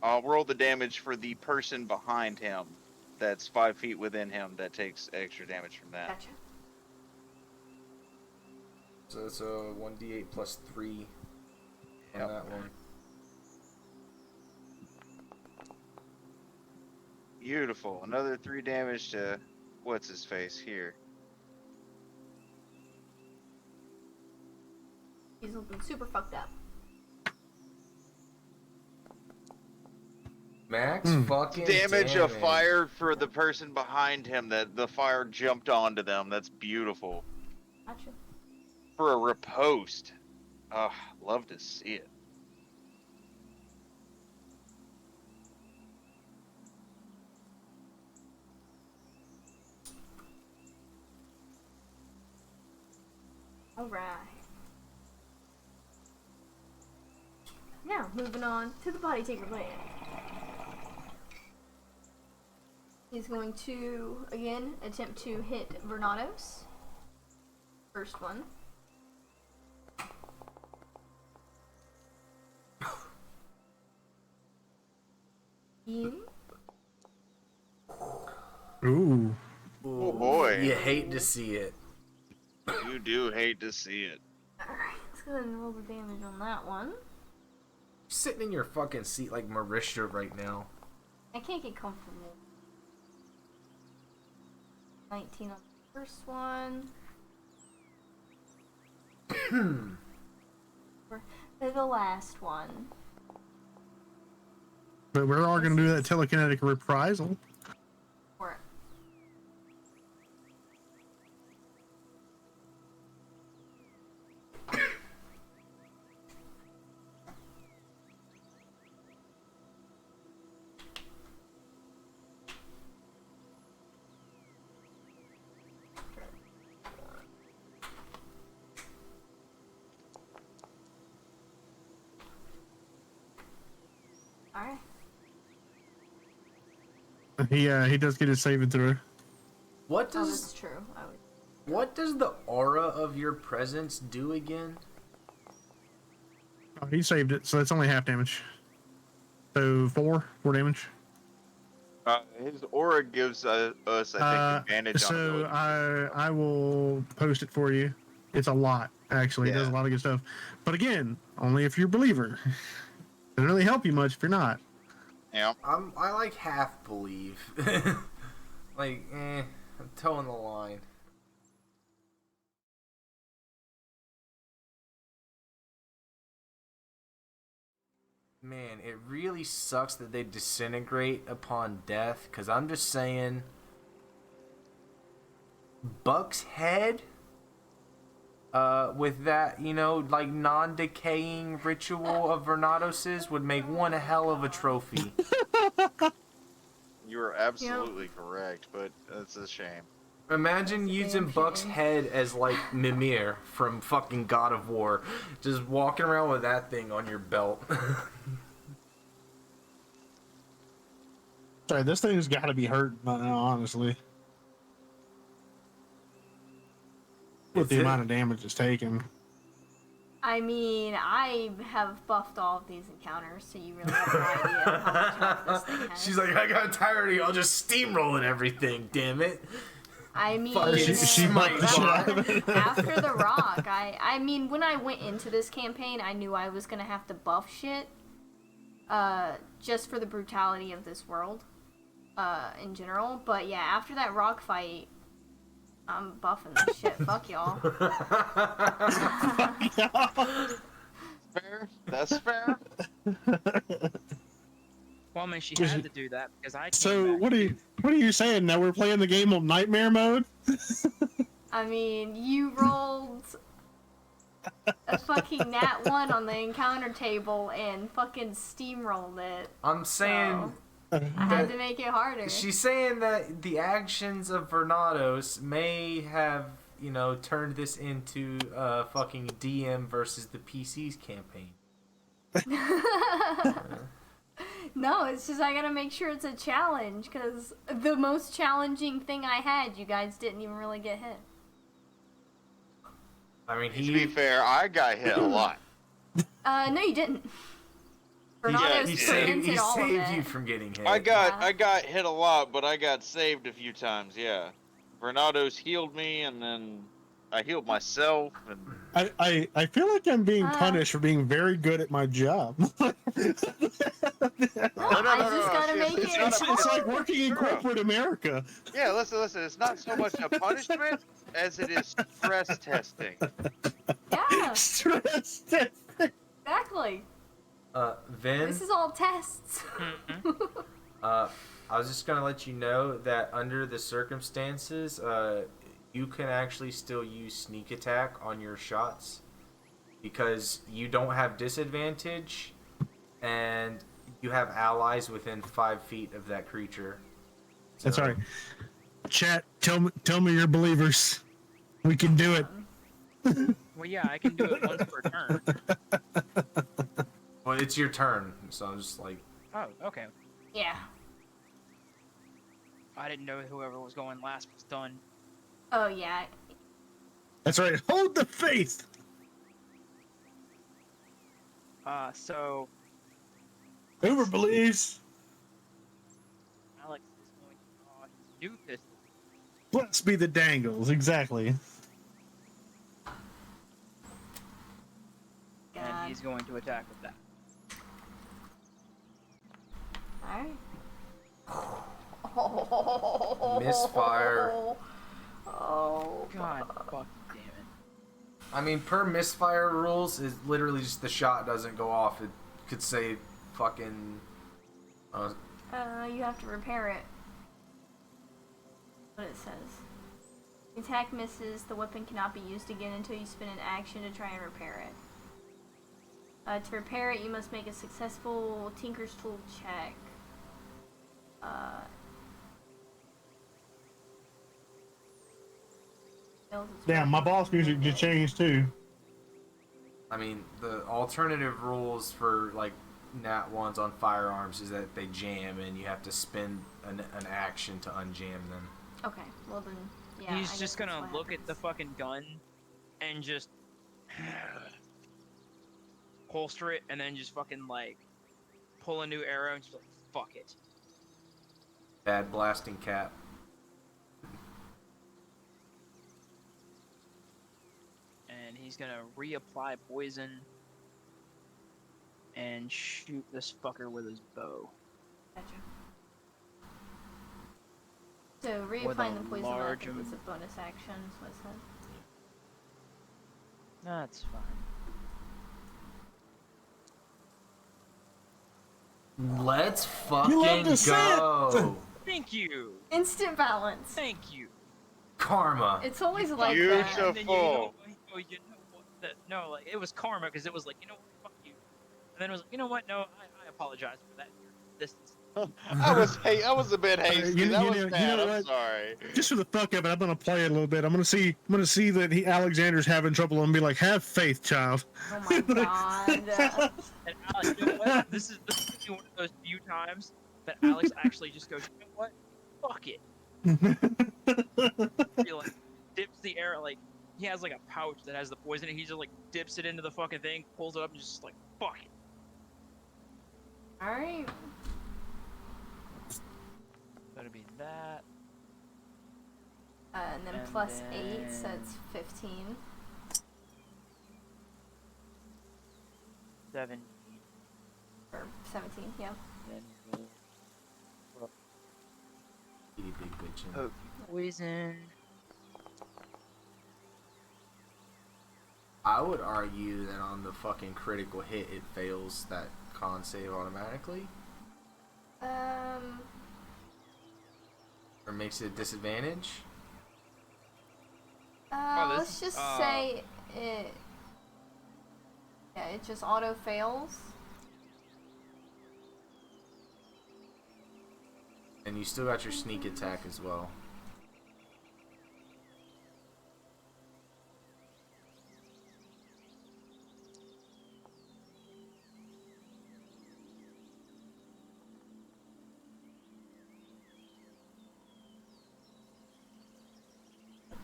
Speaker 4: I'll roll the damage for the person behind him that's 5 feet within him that takes extra damage from that.
Speaker 2: Gotcha.
Speaker 1: So it's a 1d8 plus 3 on
Speaker 4: Yep.
Speaker 1: that one.
Speaker 4: Beautiful. Another 3 damage to what's his face here.
Speaker 2: He's looking super fucked up.
Speaker 1: Max fucking
Speaker 4: Damage of fire for the person behind him that the fire jumped onto them. That's beautiful.
Speaker 2: Gotcha.
Speaker 4: For a riposte. Oh, love to see it.
Speaker 2: Alright. Now, moving on to the Body Taker plan. He's going to, again, attempt to hit Vernados. First one. In.
Speaker 3: Ooh.
Speaker 4: Oh boy.
Speaker 1: You hate to see it.
Speaker 4: You do hate to see it.
Speaker 2: Alright, let's go ahead and roll the damage on that one.
Speaker 1: Sitting in your fucking seat like Marisha right now.
Speaker 2: I can't get comfortable. 19 on the first one. For the last one.
Speaker 3: But we're all gonna do that telekinetic reprisal.
Speaker 2: For it. Alright.
Speaker 3: He does get his saving throw.
Speaker 1: What
Speaker 2: Oh,
Speaker 1: does
Speaker 2: that's true.
Speaker 1: what does the aura of your presence do again?
Speaker 3: Oh, he saved it, so that's only half damage. So four damage.
Speaker 4: His aura gives us, I think, advantage on
Speaker 3: So
Speaker 4: ability.
Speaker 3: I will post it for you. It's a lot, actually. It does a
Speaker 4: Yeah.
Speaker 3: lot of good stuff. But again, only if you're a believer. Doesn't really help you much if you're not.
Speaker 4: Yeah.
Speaker 1: I like half believe. Like, I'm toeing the line. Man, it really sucks that they disintegrate upon death, because I'm just saying, Buck's head, with that, you know, like non-decaying ritual of Vernados's would make one a hell of a trophy.
Speaker 4: You are absolutely correct, but it's a shame.
Speaker 1: Imagine using Buck's head as like Mimir from fucking God of War, just walking around with that thing on your belt.
Speaker 3: Sorry, this thing's got to be hurt by now, honestly. with the amount of damage it's taken.
Speaker 2: I mean, I have buffed all of these encounters, so you really have no idea how much health this thing has.
Speaker 1: She's like, I got tired. I'll just steamrolling everything. Damn it.
Speaker 2: I mean,
Speaker 3: She might
Speaker 2: after the rock, I mean, when I went into this campaign, I knew I was gonna have to buff shit, just for the brutality of this world, in general. But yeah, after that rock fight, I'm buffing this shit. Fuck y'all.
Speaker 4: Fair. That's fair.
Speaker 5: Well, I mean, she had to do that because I.
Speaker 3: So what are you saying? Now we're playing the game on nightmare mode?
Speaker 2: I mean, you rolled a fucking nat 1 on the encounter table and fucking steamrolled it.
Speaker 1: I'm saying.
Speaker 2: So I had to make it harder.
Speaker 1: She's saying that the actions of Vernados may have, you know, turned this into a fucking DM versus the PC's campaign.
Speaker 2: No, it's just I gotta make sure it's a challenge, because the most challenging thing I had, you guys didn't even really get hit.
Speaker 1: I mean,
Speaker 4: To be fair, I got hit a lot.
Speaker 2: No, you didn't.
Speaker 1: he
Speaker 2: Vernados
Speaker 1: saved
Speaker 2: all of
Speaker 1: you
Speaker 2: it.
Speaker 1: from getting hit.
Speaker 4: I got hit a lot, but I got saved a few times. Yeah, Vernados healed me, and then I healed myself. And
Speaker 3: I feel like I'm being punished for being very good at my job.
Speaker 2: I just gotta make it.
Speaker 3: It's like working in corporate America.
Speaker 4: yeah, listen. It's not so much a punishment as it is stress testing.
Speaker 2: Yeah,
Speaker 3: Stress test.
Speaker 2: exactly.
Speaker 1: Vin,
Speaker 2: This is all tests.
Speaker 1: I was just gonna let you know that under the circumstances, you can actually still use sneak attack on your shots because you don't have disadvantage, and you have allies within 5 feet of that creature. So,
Speaker 3: That's right. Chat, tell me you're believers. We can do it.
Speaker 5: Well, yeah, I can do it once per turn.
Speaker 1: Well, it's your turn, so I'm just like,
Speaker 5: Oh, okay.
Speaker 2: Yeah.
Speaker 5: I didn't know whoever was going last was done.
Speaker 2: Oh yeah.
Speaker 3: That's right. Hold the faith.
Speaker 5: So
Speaker 3: Whoever believes.
Speaker 5: Alex is going to draw his new pistol.
Speaker 3: Let's be the dangles. Exactly.
Speaker 2: God.
Speaker 5: And he's going to attack with that.
Speaker 2: Alright. Oh.
Speaker 1: Misfire.
Speaker 2: Oh.
Speaker 5: God fucking damn it.
Speaker 1: I mean, per misfire rules, is literally just the shot doesn't go off. It could say fucking.
Speaker 2: You have to repair it. What it says. The attack misses. The weapon cannot be used again until you spend an action to try and repair it. To repair it, you must make a successful Tinker's Tool check.
Speaker 3: Damn, my boss music just changed too.
Speaker 1: I mean, the alternative rules for like nat ones on firearms is that they jam, and you have to spend an action to unjam them.
Speaker 2: Okay, well then, yeah. I
Speaker 5: He's
Speaker 2: guess
Speaker 5: just
Speaker 2: that's
Speaker 5: gonna
Speaker 2: what
Speaker 5: look at the
Speaker 2: happens.
Speaker 5: fucking gun and just holster it and then just fucking like pull a new arrow and just like fuck it.
Speaker 1: Bad blasting cap.
Speaker 5: And he's gonna reapply poison and shoot this fucker with his bow.
Speaker 2: Gotcha. So
Speaker 5: With
Speaker 2: reapplying
Speaker 5: a
Speaker 2: the poison
Speaker 5: large
Speaker 2: is a bonus action, is what it said.
Speaker 5: That's fine.
Speaker 1: Let's fucking
Speaker 3: love to see it.
Speaker 1: go.
Speaker 5: Thank you!
Speaker 2: Instant balance.
Speaker 5: Thank you!
Speaker 1: Karma.
Speaker 2: It's always like
Speaker 4: Beautiful.
Speaker 2: that.
Speaker 5: And then you know what? No, like, it was karma because it was like, you know what, fuck you. And then it was like, you know what, no, I apologize for that. This
Speaker 4: I was a bit hasty.
Speaker 3: you
Speaker 4: That
Speaker 3: know-
Speaker 4: was
Speaker 3: you
Speaker 4: bad.
Speaker 3: know
Speaker 4: I'm
Speaker 3: what?
Speaker 4: sorry.
Speaker 3: Just for the fuck of it, I'm gonna play it a little bit. I'm gonna see that Alexander's having trouble and be like, "Have faith, child."
Speaker 2: Oh my god.
Speaker 5: and Alex, you know what? This is one of those few times that Alex actually just goes, you know what? Fuck it. He like dips the arrow, like he has like a pouch that has the poison, and he just like dips it into the fucking thing, pulls it up, and just like fuck it.
Speaker 2: All right.
Speaker 5: That'll be that.
Speaker 2: And then
Speaker 5: And
Speaker 2: plus 8,
Speaker 5: then-
Speaker 2: so it's 15.
Speaker 5: 17.
Speaker 2: Or 17, yeah.
Speaker 5: Then roll
Speaker 1: Kitty big bitchin'.
Speaker 5: poke poison.
Speaker 1: I would argue that on the fucking critical hit, it fails that con save automatically, or makes it a disadvantage.
Speaker 5: this
Speaker 2: Let's
Speaker 5: is-
Speaker 2: just say it. Yeah, it just auto fails.
Speaker 1: And you still got your sneak attack as well.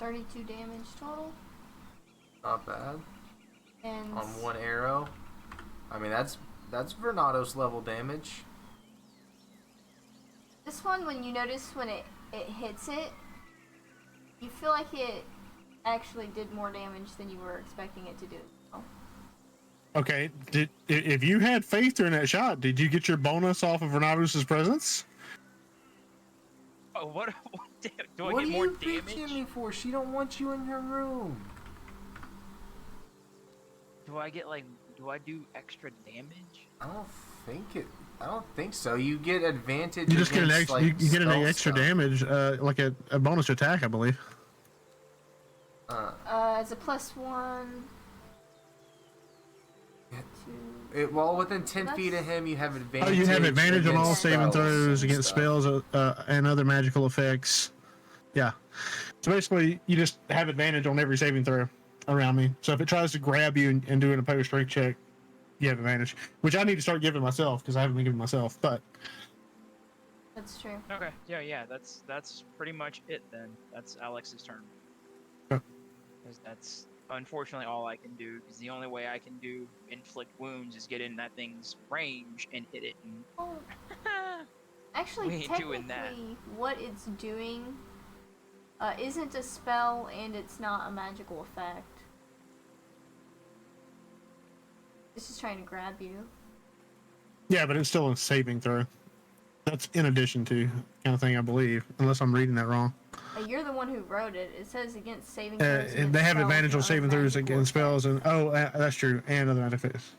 Speaker 2: $32 damage total.
Speaker 1: Not bad.
Speaker 2: And
Speaker 1: On one arrow. I mean, that's Vernados level damage.
Speaker 2: this one, when you notice when it hits it, you feel like it actually did more damage than you were expecting it to do.
Speaker 3: Okay, if you had faith during that shot, did you get your bonus off of Vernados' presence?
Speaker 5: Oh, what do I
Speaker 1: What
Speaker 5: get
Speaker 1: are
Speaker 5: more
Speaker 1: you bitching
Speaker 5: damage?
Speaker 1: me for? She don't want you in her room.
Speaker 5: Do I get like? Do I do extra damage?
Speaker 1: I don't think so. You get advantage.
Speaker 3: You just get an
Speaker 1: against,
Speaker 3: extra.
Speaker 1: like,
Speaker 3: You get an
Speaker 1: spell
Speaker 3: extra
Speaker 1: stuff.
Speaker 3: damage, like a bonus attack, I believe.
Speaker 2: It's a +1.
Speaker 1: Well, within 10
Speaker 2: That's-
Speaker 1: feet of him, you have advantage.
Speaker 3: Oh, you have advantage on all
Speaker 1: against
Speaker 3: saving
Speaker 1: spells
Speaker 3: throws
Speaker 1: and
Speaker 3: against
Speaker 1: stuff.
Speaker 3: spells and other magical effects. Yeah. So basically, you just have advantage on every saving throw around me. So if it tries to grab you and do an opposed strength check, you have advantage, which I need to start giving myself because I haven't been giving myself. But
Speaker 2: That's true.
Speaker 5: Okay, yeah, that's pretty much it then. That's Alex's turn.
Speaker 3: Okay.
Speaker 5: 'Cause that's unfortunately all I can do. Because the only way I can do inflict wounds is get in that thing's range and hit it. And
Speaker 2: Oh, actually,
Speaker 5: We ain't
Speaker 2: technically,
Speaker 5: doing that.
Speaker 2: what it's doing isn't a spell and it's not a magical effect. It's just trying to grab you.
Speaker 3: yeah, but it's still a saving throw. That's in addition to kind of thing, I believe, unless I'm reading that wrong.
Speaker 2: You're the one who wrote it. It says against saving throws.
Speaker 3: And
Speaker 2: against
Speaker 3: they have
Speaker 2: spells
Speaker 3: advantage
Speaker 2: and
Speaker 3: on
Speaker 2: other
Speaker 3: saving throws
Speaker 2: magical
Speaker 3: against spells,
Speaker 2: effects.
Speaker 3: and that's true, and other magic effects.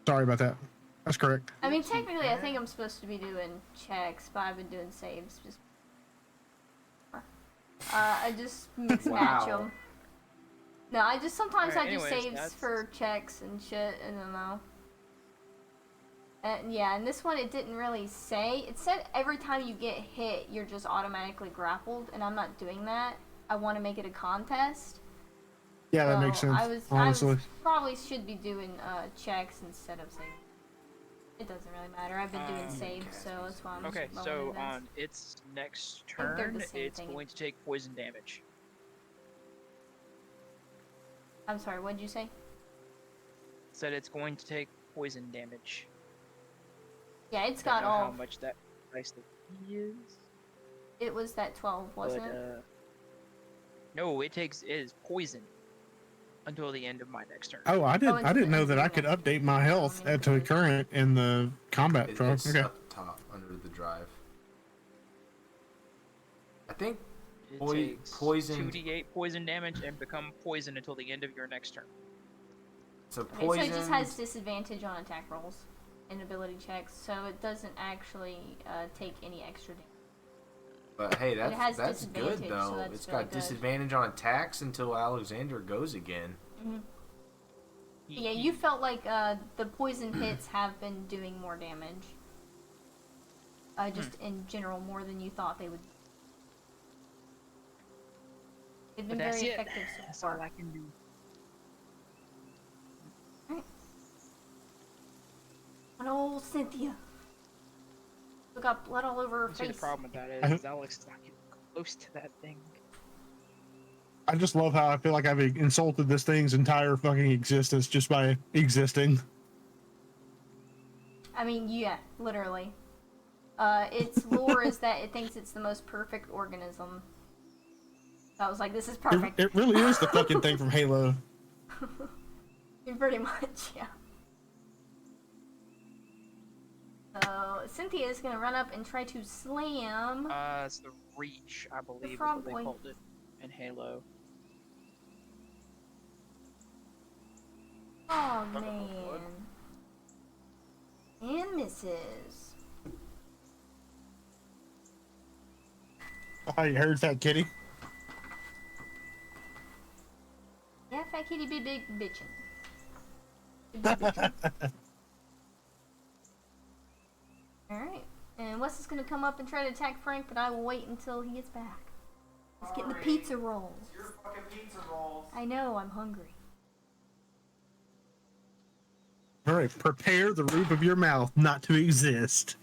Speaker 3: Sorry about that. That's correct.
Speaker 2: I mean, technically, I think I'm supposed to be doing checks, but I've been doing saves. Just I just mix and match
Speaker 1: Wow.
Speaker 2: them. No, I just sometimes
Speaker 5: Alright,
Speaker 2: I do
Speaker 5: anyways,
Speaker 2: saves
Speaker 5: that's-
Speaker 2: for checks and shit. I don't know. And yeah, and this one it didn't really say. It said every time you get hit, you're just automatically grappled, and I'm not doing that. I want to make it a contest.
Speaker 3: Yeah, that
Speaker 2: So
Speaker 3: makes sense.
Speaker 2: I
Speaker 3: Honestly,
Speaker 2: probably should be doing checks instead of saves. It doesn't really matter. I've been doing saves, so that's why I'm
Speaker 5: okay,
Speaker 2: just
Speaker 5: so
Speaker 2: lowering this.
Speaker 5: on its next
Speaker 2: think they're
Speaker 5: turn,
Speaker 2: the same
Speaker 5: it's
Speaker 2: thing.
Speaker 5: going to take poison damage.
Speaker 2: I'm sorry, what'd you say?
Speaker 5: Said it's going to take poison damage.
Speaker 2: Yeah, it's
Speaker 5: Don't
Speaker 2: got
Speaker 5: know how
Speaker 2: all.
Speaker 5: much that dice is.
Speaker 2: It was that 12, wasn't
Speaker 5: But,
Speaker 2: it?
Speaker 5: no, it is poison until the end of my next turn.
Speaker 3: oh, I
Speaker 2: into
Speaker 3: didn't know
Speaker 2: the
Speaker 3: that I could
Speaker 2: next-
Speaker 3: update my health to current in the combat truck.
Speaker 1: It's
Speaker 3: Okay.
Speaker 1: up top under the drive. I think
Speaker 5: It
Speaker 1: poisoned-
Speaker 5: takes 2d8 poison damage and become poison until the end of your next turn.
Speaker 1: it's a
Speaker 2: Okay, so
Speaker 1: poison.
Speaker 2: it just has disadvantage on attack rolls and ability checks, so it doesn't actually take any extra damage.
Speaker 1: But hey,
Speaker 2: it has
Speaker 1: that's good
Speaker 2: disadvantage, so
Speaker 1: though.
Speaker 2: that's
Speaker 1: It's
Speaker 2: really
Speaker 1: got
Speaker 2: good.
Speaker 1: disadvantage on attacks until Alexander goes again.
Speaker 2: Yeah, you felt like the poison hits have been doing more damage. Just in general, more than you thought they would. They've been
Speaker 5: But that's
Speaker 2: very
Speaker 5: it.
Speaker 2: effective so
Speaker 5: That's
Speaker 2: far.
Speaker 5: all I can do.
Speaker 2: And old Cynthia. We got blood all over her
Speaker 5: See, the
Speaker 2: face.
Speaker 5: problem with that is Alex is not getting close to that thing.
Speaker 3: I just love how I feel like I've insulted this thing's entire fucking existence just by existing.
Speaker 2: I mean, yeah, literally. Its lore is that it thinks it's the most perfect organism. I was like, this is perfect.
Speaker 3: It really is the fucking thing from Halo.
Speaker 2: Pretty much, yeah. So Cynthia is gonna run up and try to slam.
Speaker 5: It's the Reach, I believe, is
Speaker 2: frog
Speaker 5: what they
Speaker 2: boy.
Speaker 5: called it in Halo.
Speaker 2: Oh man. And misses.
Speaker 3: Oh, you heard that, kitty?
Speaker 2: Yeah, fat kitty be big bitchin'. Big bitchin'. Alright. And Wes is gonna come up and try to attack Frank, but I will wait until he gets back. He's getting the pizza rolls.
Speaker 1: It's your fucking pizza rolls.
Speaker 2: I know, I'm hungry.
Speaker 3: All right, prepare the roof of your mouth not to exist.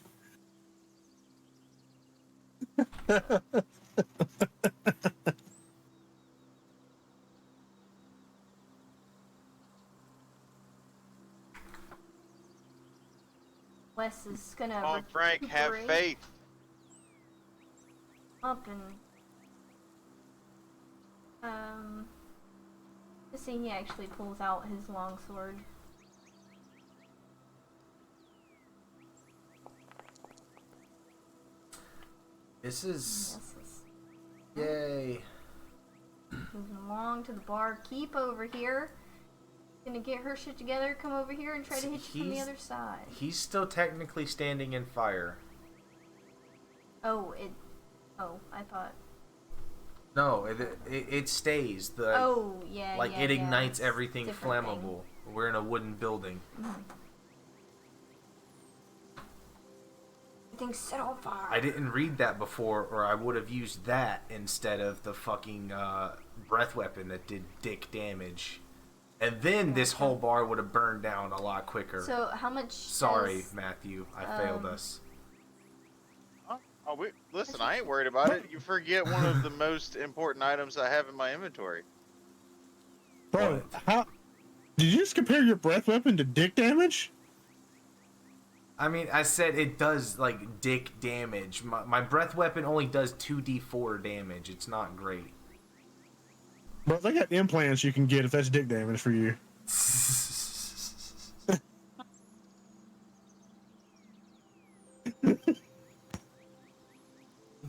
Speaker 2: Wes is gonna
Speaker 4: Come on, Frank, have
Speaker 2: recuperate
Speaker 4: faith.
Speaker 2: up and this thing he actually pulls out his longsword.
Speaker 1: This is
Speaker 2: Yes,
Speaker 1: yay.
Speaker 2: moving along to the bar. Keep over here. Gonna get her shit together. Come over here and try to hit you from the
Speaker 1: He's-
Speaker 2: other side.
Speaker 1: He's still technically standing in fire.
Speaker 2: Oh, I thought.
Speaker 1: No, it stays. The
Speaker 2: Oh, yeah,
Speaker 1: like
Speaker 2: yeah,
Speaker 1: it
Speaker 2: yeah,
Speaker 1: ignites
Speaker 2: it's
Speaker 1: everything
Speaker 2: different
Speaker 1: flammable. We're in a wooden building.
Speaker 2: thing. Everything's set on fire.
Speaker 1: I didn't read that before, or I would have used that instead of the fucking breath weapon that did dick damage. And then this whole bar would have burned down a lot quicker.
Speaker 2: So how much?
Speaker 1: Sorry,
Speaker 2: does-
Speaker 1: Matthew. I failed us.
Speaker 4: Oh, listen, I ain't worried about it. You forget one of the most important items I have in my inventory.
Speaker 3: Bro, how did you just compare your breath weapon to dick damage?
Speaker 1: I mean, I said it does, like, dick damage. My breath weapon only does 2d4 damage. It's not great.
Speaker 3: Bro, they got implants you can get if that's dick damage for you.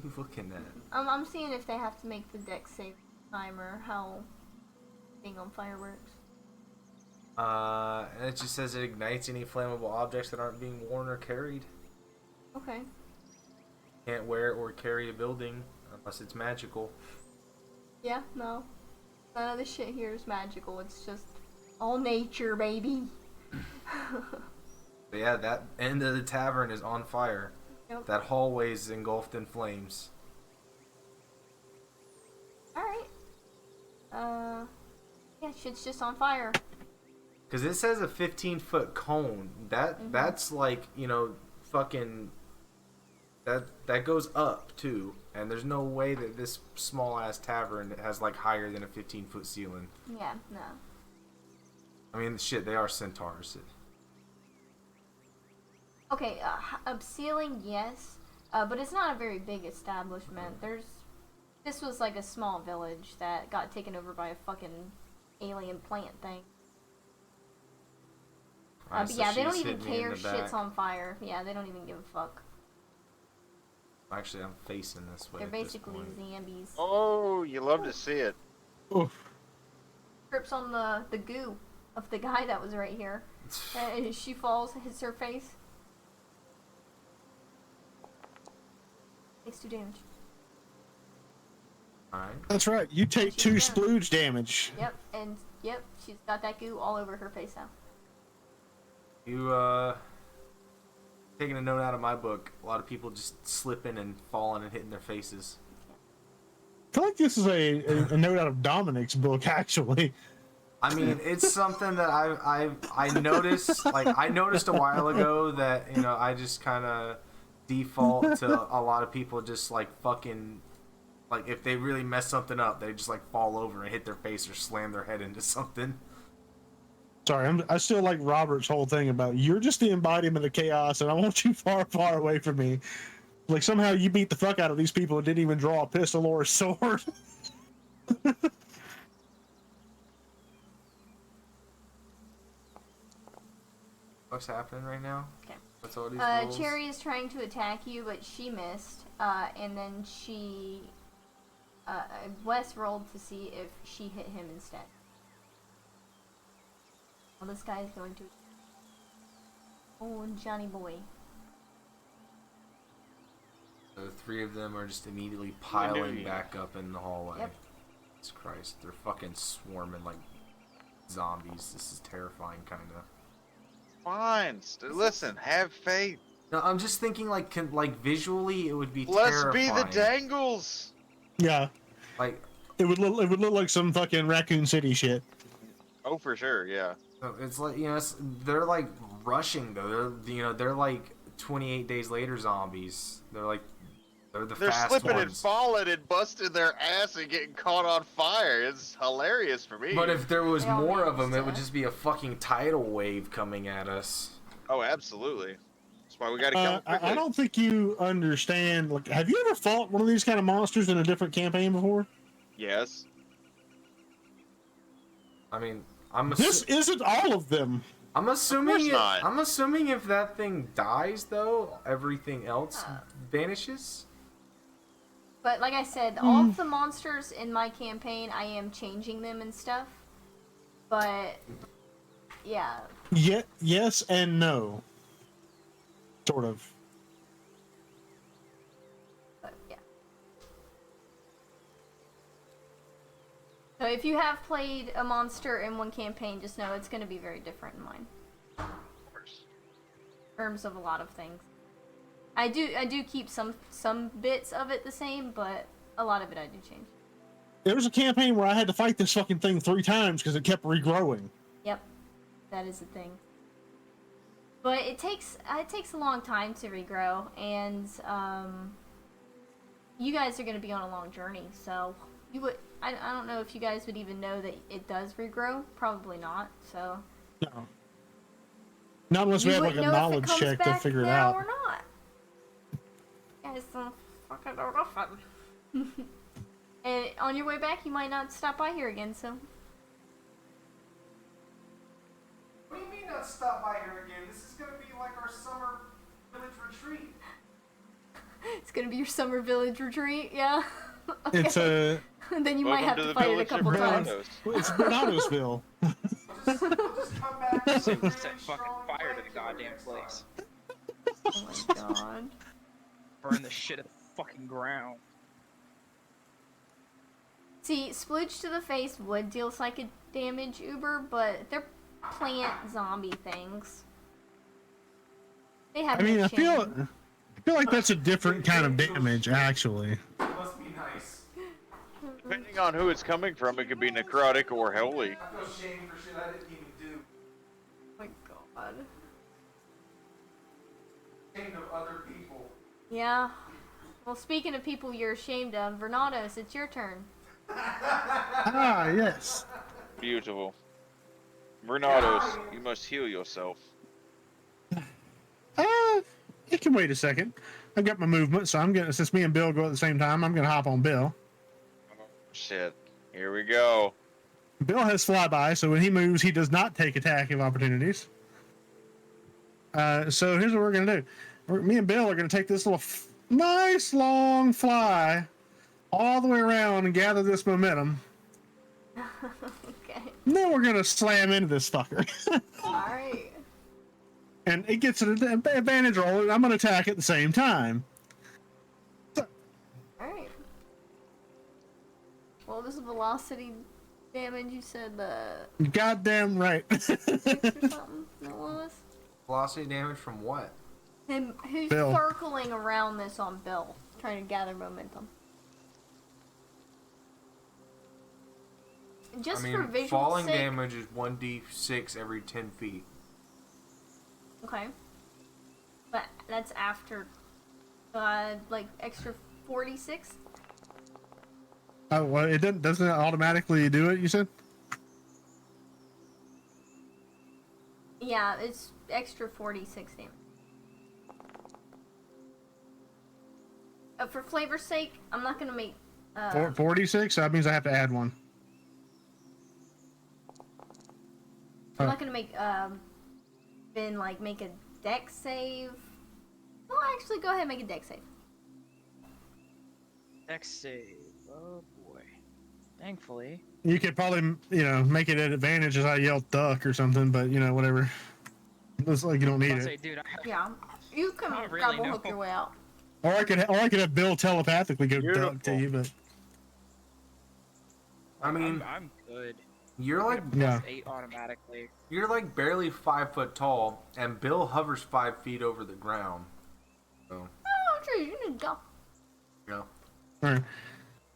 Speaker 1: You looking at?
Speaker 2: I'm seeing if they have to make the deck save timer. How being on fireworks.
Speaker 1: And it just says it ignites any flammable objects that aren't being worn or carried.
Speaker 2: Okay.
Speaker 1: Can't wear or carry a building unless it's magical.
Speaker 2: Yeah. No. None of this shit here is magical. It's just all nature, baby.
Speaker 1: But yeah, that end of the tavern is on fire.
Speaker 2: Yep.
Speaker 1: That hallway is engulfed in flames.
Speaker 2: Alright. Yeah, shit's just on fire.
Speaker 1: Because it says a 15-foot cone. That's like, you know, fucking... That goes up, too. And there's no way that this small-ass tavern has, like, higher than a 15-foot ceiling.
Speaker 2: Yeah, no.
Speaker 1: I mean, shit, they are centaurs.
Speaker 2: Okay, ceiling, yes. But it's not a very big establishment. This was like a small village that got taken over by a fucking alien plant thing.
Speaker 1: Alright,
Speaker 2: But
Speaker 1: so
Speaker 2: yeah, they don't
Speaker 1: she's
Speaker 2: even
Speaker 1: hitting me in
Speaker 2: care.
Speaker 1: the back.
Speaker 2: Shit's on fire. Yeah, they don't even give a fuck.
Speaker 1: Actually, I'm facing this way.
Speaker 2: They're
Speaker 1: at this
Speaker 2: basically
Speaker 1: point.
Speaker 2: zombies.
Speaker 4: Oh, you love to see it.
Speaker 3: Oof.
Speaker 2: Trips on the goo of the guy that was right here. And she falls, hits her face. Takes 2 damage.
Speaker 1: Alright.
Speaker 3: That's right. You take 2 splooge damage.
Speaker 2: Yep, and yep, she's got that goo all over her face now.
Speaker 1: You, taking a note out of my book. A lot of people just slipping and falling and hitting their faces.
Speaker 3: I feel like this is a note out of Dominic's book, actually.
Speaker 1: I mean, it's something that I noticed. Like, I noticed a while ago that, you know, I just kind of default to a lot of people just, like, fucking Like, if they really mess something up, they just, like, fall over and hit their face or slam their head into something.
Speaker 3: Sorry, I still like Robert's whole thing about you're just the embodiment of chaos, and I want you far, far away from me. Like, somehow you beat the fuck out of these people and didn't even draw a pistol or a sword.
Speaker 1: What's happening right now?
Speaker 2: Okay.
Speaker 1: What's all these rules?
Speaker 2: Cherry is trying to attack you, but she missed. And then Wes rolled to see if she hit him instead. Well, this guy is going to. Oh, Johnny boy.
Speaker 1: The three of them are just immediately piling back up in the hallway.
Speaker 2: Yep.
Speaker 1: Jesus Christ, they're fucking swarming like zombies. This is terrifying, kind of.
Speaker 4: Fine. Listen, have faith.
Speaker 1: No, I'm just thinking like visually it would be
Speaker 4: Let's
Speaker 1: terrifying.
Speaker 4: be the Dangles.
Speaker 3: Yeah.
Speaker 1: Like
Speaker 3: it would look like some fucking Raccoon City shit.
Speaker 4: Oh, for sure, yeah.
Speaker 1: it's like, you know, they're like rushing though. They're like 28 days later zombies. They're fast
Speaker 4: slipping
Speaker 1: ones.
Speaker 4: and falling and busting their ass and getting caught on fire. It's hilarious for me.
Speaker 1: But if there was
Speaker 2: They all
Speaker 1: more of
Speaker 2: managed
Speaker 1: them, it would
Speaker 2: to-
Speaker 1: just be a fucking tidal wave coming at us.
Speaker 4: Oh, absolutely. That's why we gotta kill them quickly.
Speaker 3: I don't think you understand. Like, have you ever fought one of these kind of monsters in a different campaign before?
Speaker 4: Yes.
Speaker 1: I mean,
Speaker 3: This isn't all of them.
Speaker 1: I'm assuming
Speaker 4: not.
Speaker 1: I'm assuming if that thing dies though, everything else vanishes.
Speaker 2: But like I said, all of the monsters in my campaign, I am changing them and stuff. But yeah,
Speaker 3: Yes and no. Sort of.
Speaker 2: but yeah. So if you have played a monster in one campaign, just know it's going to be very different in mine.
Speaker 4: Of course.
Speaker 2: In terms of a lot of things. I do keep some bits of it the same, but a lot of it I do change.
Speaker 3: There was a campaign where I had to fight this fucking thing 3 times because it kept regrowing.
Speaker 2: Yep, that is a thing. But it takes a long time to regrow, and you guys are going to be on a long journey, so I don't know if you guys would even know that it does regrow. Probably not. So
Speaker 3: No. Not unless we have like a knowledge check to figure it out.
Speaker 2: Or not. You guys don't fucking know nothing. And on your way back, you might not stop by here again. So.
Speaker 1: What do you mean not stop by here again? This is gonna be like our summer village retreat.
Speaker 2: It's gonna be your summer village retreat, yeah. Okay.
Speaker 3: It's a.
Speaker 2: Then you might have
Speaker 4: Welcome
Speaker 2: to
Speaker 4: the
Speaker 2: fight it a
Speaker 4: village of
Speaker 2: couple times.
Speaker 4: Vernados.
Speaker 3: It's Bernardosville.
Speaker 1: We'll just come back. with a really
Speaker 5: Set fucking
Speaker 1: strong
Speaker 5: fire to the
Speaker 1: plan
Speaker 5: goddamn
Speaker 1: next
Speaker 5: place.
Speaker 2: Oh my god.
Speaker 5: Burn the shit at the fucking ground.
Speaker 2: See, splooge to the face would deal psychic damage, Uber, but they're plant zombie things. They have
Speaker 3: I mean,
Speaker 2: no
Speaker 3: I feel
Speaker 2: shame.
Speaker 3: like that's a different kind of damage, actually.
Speaker 1: It must be nice.
Speaker 4: Depending on who it's coming from, it could be necrotic or holy.
Speaker 1: I feel shame for shit I didn't even do.
Speaker 2: Oh my god.
Speaker 1: Ashamed of other people.
Speaker 2: Yeah. Well, speaking of people you're ashamed of, Vernados, it's your turn.
Speaker 3: Ah, yes.
Speaker 4: Beautiful. Vernados, you must heal yourself.
Speaker 3: It can wait a second. I've got my movement, so I'm gonna. Since me and Bill go at the same time, I'm gonna hop on Bill.
Speaker 4: Shit. Here we go.
Speaker 3: Bill has flyby, so when he moves, he does not take attack of opportunities. So here's what we're gonna do. Me and Bill are gonna take this little nice long fly all the way around and gather this momentum.
Speaker 2: Okay.
Speaker 3: And then we're gonna slam into this fucker.
Speaker 2: Alright.
Speaker 3: And it gets an advantage roll, and I'm gonna attack at the same time.
Speaker 2: Alright. What was the velocity damage you said?
Speaker 3: Goddamn right.
Speaker 2: 6 or something? That was?
Speaker 1: Velocity damage from what?
Speaker 2: Him, who's
Speaker 3: Bill.
Speaker 2: circling around this on Bill, trying to gather momentum. Just
Speaker 1: I mean,
Speaker 2: for visual
Speaker 1: falling
Speaker 2: sake.
Speaker 1: damage is 1d6 every 10 feet.
Speaker 2: Okay. But that's after, like, extra 46?
Speaker 3: Oh, well, it doesn't it automatically do it, you said?
Speaker 2: Yeah, it's extra 46 damage. For flavor's sake, I'm not gonna make.
Speaker 3: 46? That means I have to add one.
Speaker 2: I'm not gonna make Ben like make a dex save. Well, actually, go ahead and make a dex save.
Speaker 5: Dex save. Oh boy. Thankfully.
Speaker 3: You could probably, make it at advantage as I yell duck or something, but, whatever. Looks like you don't need
Speaker 5: I'll
Speaker 3: it.
Speaker 5: say, dude,
Speaker 2: Yeah, you can
Speaker 5: I don't really
Speaker 2: grapple
Speaker 5: know.
Speaker 2: hook your way out.
Speaker 3: Or I could have Bill telepathically go
Speaker 4: Beautiful.
Speaker 3: duck to you, but
Speaker 1: I mean,
Speaker 5: I'm good.
Speaker 1: you're like
Speaker 3: yeah.
Speaker 5: 8 automatically.
Speaker 1: you're like barely 5 foot tall, and Bill hovers 5 feet over the ground. So,
Speaker 2: Oh, true. You need to go.
Speaker 1: you know.
Speaker 3: All right.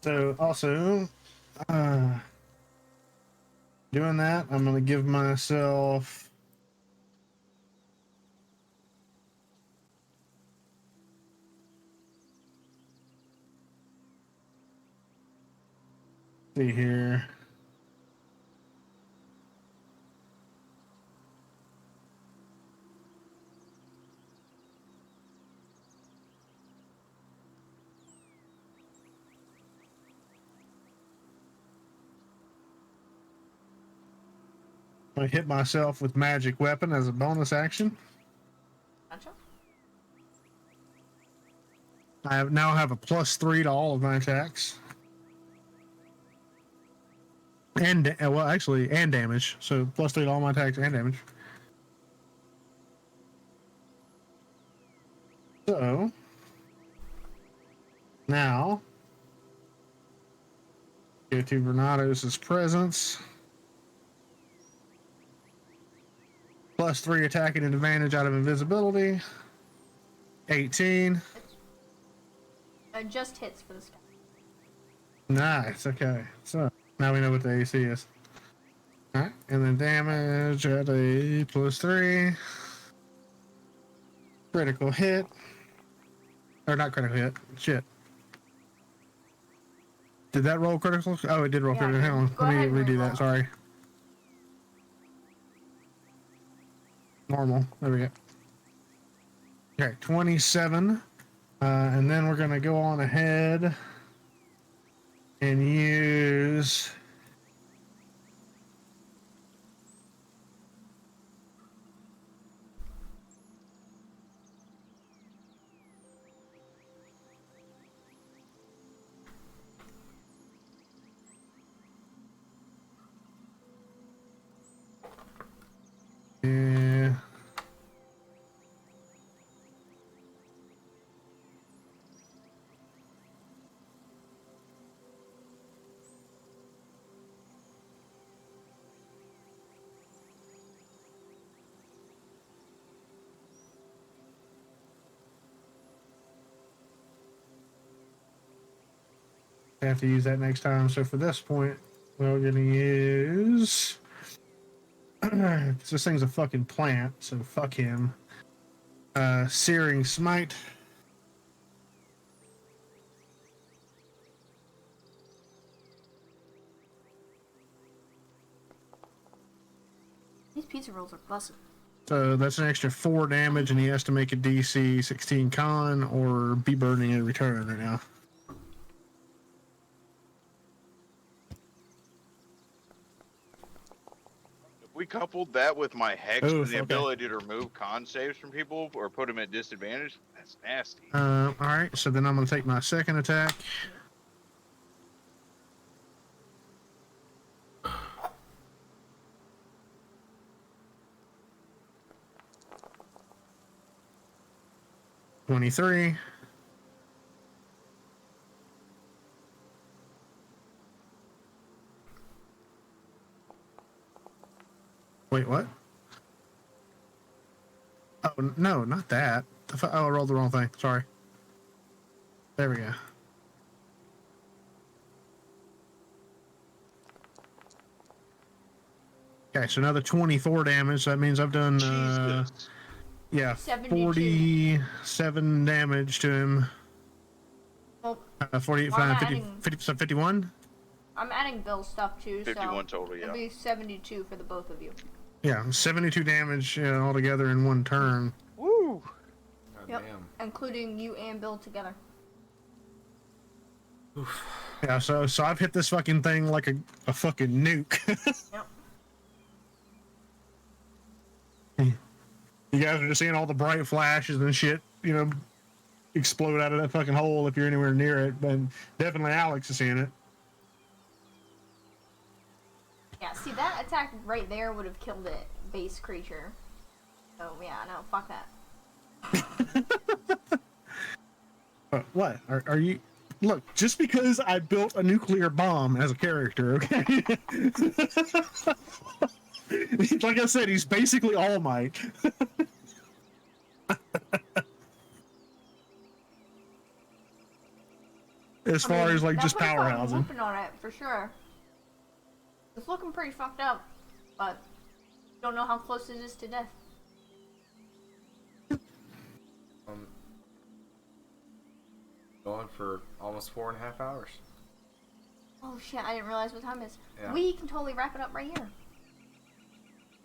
Speaker 3: So also, doing that, I'm gonna give myself. See here. I hit myself with magic weapon as a bonus action.
Speaker 2: Gotcha.
Speaker 3: I now have a +3 to all of my attacks. And damage. So +3 to all my attacks and damage. So now go to Vernados' presence. +3 attacking and advantage out of invisibility. 18.
Speaker 2: Just hits for this guy.
Speaker 3: Nice. Okay. So now we know what the AC is. Alright. And then damage at a +3. Critical hit. Or not critical hit. Shit. Did that roll critical? Oh, it did roll
Speaker 2: Yeah,
Speaker 3: critical. Hang on.
Speaker 2: go
Speaker 3: Let me
Speaker 2: ahead and
Speaker 3: redo
Speaker 2: re-roll.
Speaker 3: that. Sorry. Normal. There we go. Okay. 27. And then we're going to go on ahead and use I have to use that next time. So for this point, we're going to use. This thing's a fucking plant, so fuck him. Searing Smite.
Speaker 2: These pizza rolls are busted.
Speaker 3: So that's an extra 4 damage, and he has to make a DC 16 con or be burning in return right now.
Speaker 4: We coupled that with my hex
Speaker 3: Oof,
Speaker 4: and the
Speaker 3: okay.
Speaker 4: ability to remove con saves from people or put them at disadvantage. That's nasty.
Speaker 3: Alright, so then I'm going to take my second attack. $23. Wait, what? Oh, no, not that. Oh, I rolled the wrong thing. Sorry. There we go. Okay, so another 24 damage. That means I've done,
Speaker 4: Jesus.
Speaker 3: yeah,
Speaker 2: 72.
Speaker 3: 47 damage to him.
Speaker 2: Well,
Speaker 3: 40,
Speaker 2: why not
Speaker 3: 50,
Speaker 2: adding-
Speaker 3: 50, so 51?
Speaker 2: I'm adding Bill's stuff too,
Speaker 4: 51
Speaker 2: so
Speaker 4: total, yeah.
Speaker 2: it'll be 72 for the both of you.
Speaker 3: Yeah, 72 damage altogether in one turn.
Speaker 5: Woo!
Speaker 1: God
Speaker 2: Yep.
Speaker 1: damn.
Speaker 2: Including you and Bill together.
Speaker 1: Oof.
Speaker 3: Yeah, so I've hit this fucking thing like a fucking nuke.
Speaker 2: Yep.
Speaker 3: You guys are just seeing all the bright flashes and shit, explode out of that fucking hole if you're anywhere near it. But definitely Alex is seeing it.
Speaker 2: Yeah, see, that attack right there would have killed it, base creature. So, yeah, no, fuck that.
Speaker 3: What? Are you... Look, just because I built a nuclear bomb as a character, okay? Like I said, he's basically All Might. As far as, like,
Speaker 2: that
Speaker 3: just
Speaker 2: puts a
Speaker 3: powerhousing.
Speaker 2: whooping on it, for sure. It's looking pretty fucked up, but don't know how close it is to death.
Speaker 1: Going for almost 4.5 hours.
Speaker 2: Oh shit, I didn't realize what time it is.
Speaker 1: Yeah.
Speaker 2: We can totally wrap it up right here.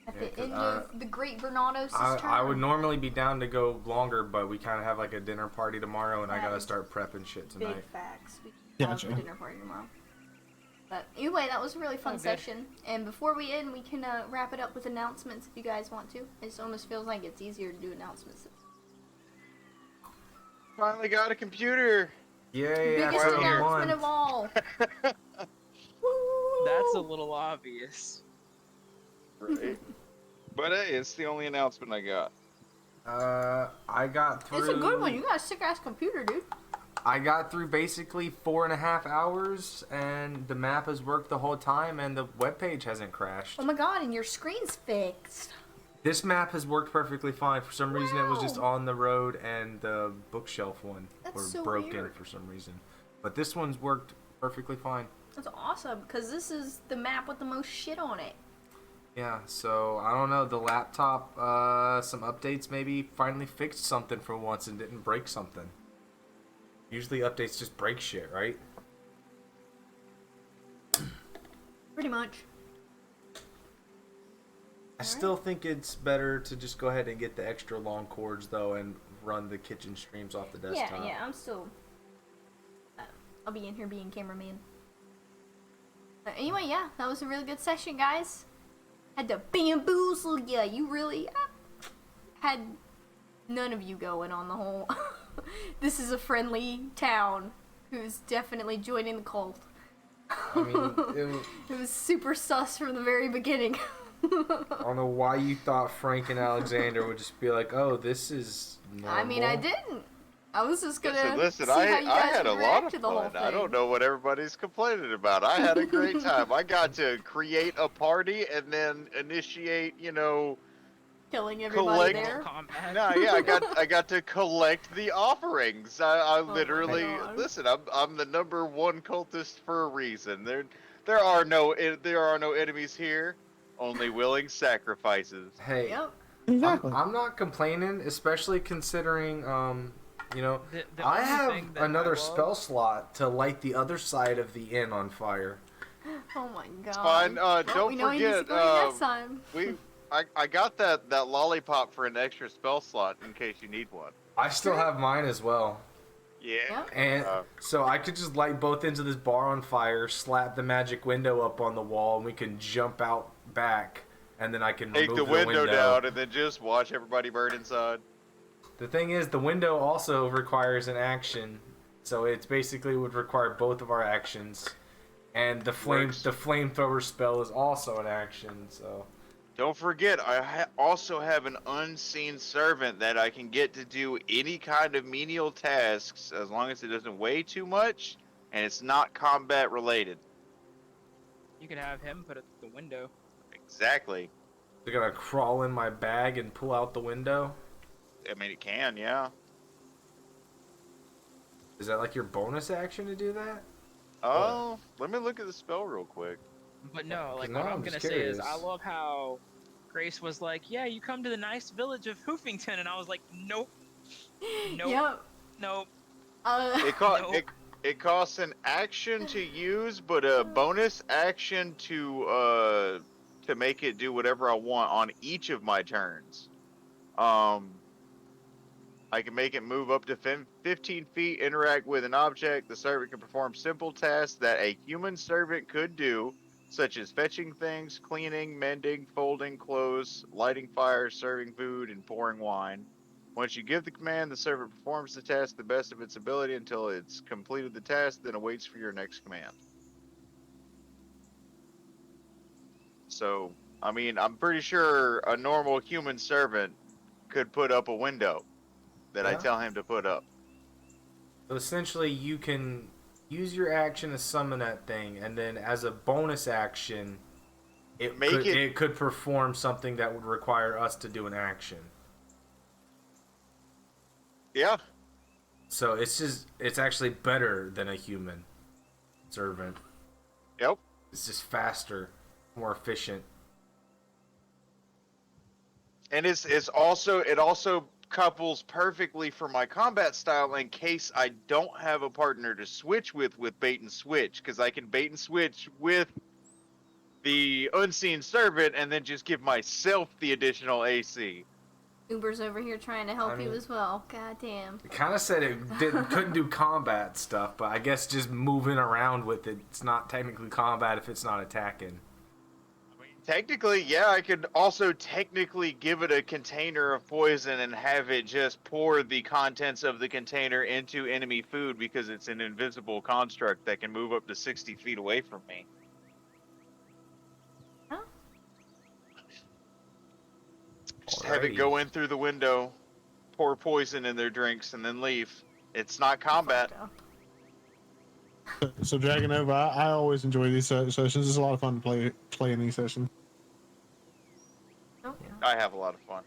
Speaker 2: At
Speaker 1: Yeah,
Speaker 2: the
Speaker 1: 'cause,
Speaker 2: end of the Great Vernados' turn.
Speaker 1: I would normally be down to go longer, but we kind of have like a dinner party tomorrow, and I
Speaker 2: That
Speaker 1: gotta
Speaker 2: is
Speaker 1: start prepping shit tonight.
Speaker 2: Big facts. We have
Speaker 3: Gotcha.
Speaker 2: the dinner party tomorrow. But anyway, that was a really fun
Speaker 5: good.
Speaker 2: session. And before we end, we can wrap it up with announcements if you guys want to. It almost feels like it's easier to do announcements.
Speaker 4: Finally got a computer.
Speaker 1: Yay!
Speaker 2: Biggest
Speaker 1: after
Speaker 2: announcement
Speaker 1: one.
Speaker 2: of all. Woo!
Speaker 5: That's a little obvious.
Speaker 4: Right. But hey, it's the only announcement I got.
Speaker 1: I got through.
Speaker 2: It's a good one. You got a sick ass computer, dude.
Speaker 1: I got through basically 4.5 hours, and the map has worked the whole time, and the webpage hasn't crashed.
Speaker 2: Oh my god, and your screen's fixed.
Speaker 1: This map has worked perfectly fine. For some reason, it was just
Speaker 2: Wow.
Speaker 1: on the road, and the bookshelf one
Speaker 2: That's
Speaker 1: were
Speaker 2: so
Speaker 1: broken
Speaker 2: weird.
Speaker 1: for some reason. But this one's worked perfectly fine.
Speaker 2: That's awesome, because this is the map with the most shit on it.
Speaker 1: Yeah, so I don't know. The laptop, some updates maybe finally fixed something for once and didn't break something. Usually updates just break shit, right?
Speaker 2: Pretty much.
Speaker 1: I still think it's better to just go ahead and get the extra long cords though and run the kitchen streams off the desktop.
Speaker 2: Yeah, I'm still... I'll be in here being cameraman. But anyway, yeah, that was a really good session, guys. Had to bamboozle ya. You really had none of you going on the whole... This is a friendly town who's definitely joining the cult.
Speaker 1: I mean,
Speaker 2: It was super sus from the very beginning.
Speaker 1: I don't know why you thought Frank and Alexander would just be like, "Oh, this is normal."
Speaker 2: I mean, I didn't. I was just gonna
Speaker 4: Listen,
Speaker 2: see
Speaker 4: I
Speaker 2: how you guys
Speaker 4: had a
Speaker 2: would
Speaker 4: lot
Speaker 2: react
Speaker 4: of
Speaker 2: to the whole
Speaker 4: fun.
Speaker 2: thing.
Speaker 4: I don't know what everybody's complaining about. I had a great time. I got to create a party and then initiate,
Speaker 2: Killing everybody
Speaker 4: collect-
Speaker 2: there.
Speaker 5: Combat.
Speaker 4: No, yeah, I got to collect the offerings. I
Speaker 2: my
Speaker 4: literally
Speaker 2: God.
Speaker 4: listen. I'm the number one cultist for a reason. There are no enemies here, only willing sacrifices.
Speaker 1: Hey,
Speaker 2: Yep.
Speaker 3: Exactly.
Speaker 1: I'm not complaining, especially considering,
Speaker 5: The
Speaker 1: I
Speaker 5: only
Speaker 1: have
Speaker 5: thing that
Speaker 1: another
Speaker 5: I love-
Speaker 1: spell slot to light the other side of the inn on fire.
Speaker 2: Oh my god.
Speaker 4: Fine.
Speaker 2: Well,
Speaker 4: Don't
Speaker 2: we know he needs to
Speaker 4: forget.
Speaker 2: go next time.
Speaker 4: I got that lollipop for an extra spell slot in case you need one.
Speaker 1: I still have mine as well.
Speaker 4: Yeah.
Speaker 2: Yep.
Speaker 1: And so I could just light both ends of this bar on fire, slap the magic window up on the wall, and we can jump out back, and then I can
Speaker 4: Take
Speaker 1: remove
Speaker 4: the window down and then just watch everybody burn inside.
Speaker 1: The thing is, the window also requires an action, so it's basically would require both of our actions, and the flamethrower spell is also an action. So
Speaker 4: Don't forget, I also have an unseen servant that I can get to do any kind of menial tasks as long as it doesn't weigh too much and it's not combat related.
Speaker 5: You can have him put it at the window.
Speaker 4: Exactly.
Speaker 1: they're gonna crawl in my bag and pull out the window.
Speaker 4: I mean, it can, yeah.
Speaker 1: Is that like your bonus action to do that?
Speaker 4: Oh, let me look at the spell real quick.
Speaker 5: But no, like
Speaker 1: No,
Speaker 5: what
Speaker 1: I'm
Speaker 5: I'm gonna
Speaker 1: just
Speaker 5: say is I
Speaker 1: curious.
Speaker 5: love how Grace was like, "Yeah, you come to the nice village of Hoofington," and I was like, "Nope, nope,
Speaker 2: Yep.
Speaker 5: nope."
Speaker 4: It, co-
Speaker 5: Nope.
Speaker 4: It costs an action to use, but a bonus action to make it do whatever I want on each of my turns. I can make it move up to 15 feet, interact with an object. The servant can perform simple tasks that a human servant could do, such as fetching things, cleaning, mending, folding clothes, lighting fires, serving food, and pouring wine. Once you give the command, the servant performs the task to the best of its ability until it's completed the task, then awaits for your next command. So, I mean, I'm pretty sure a normal human servant could put up a window that I
Speaker 1: Yeah.
Speaker 4: tell him to put up.
Speaker 1: So essentially, you can use your action to summon that thing, and then as a bonus action, it could perform something that would require us to do an action.
Speaker 4: Yeah.
Speaker 1: So it's actually better than a human servant.
Speaker 4: Yep.
Speaker 1: It's just faster, more efficient.
Speaker 4: And it also couples perfectly for my combat style in case I don't have a partner to switch with bait and switch, because I can bait and switch with the unseen servant and then just give myself the additional AC.
Speaker 2: Uber's over here trying to help you as well. God damn.
Speaker 1: It kind of said it couldn't do combat stuff, but I guess just moving around with it's not technically combat if it's not attacking.
Speaker 4: Technically, yeah, I could also technically give it a container of poison and have it just pour the contents of the container into enemy food because it's an invisible construct that can move up to 60 feet away from me.
Speaker 2: Huh?
Speaker 4: Just have it go in through the window, pour poison in their drinks, and then leave. It's not combat.
Speaker 3: So Dragon Nova, I always enjoy these sessions. It's a lot of fun to play in these sessions.
Speaker 2: Oh.
Speaker 4: I have a lot of fun.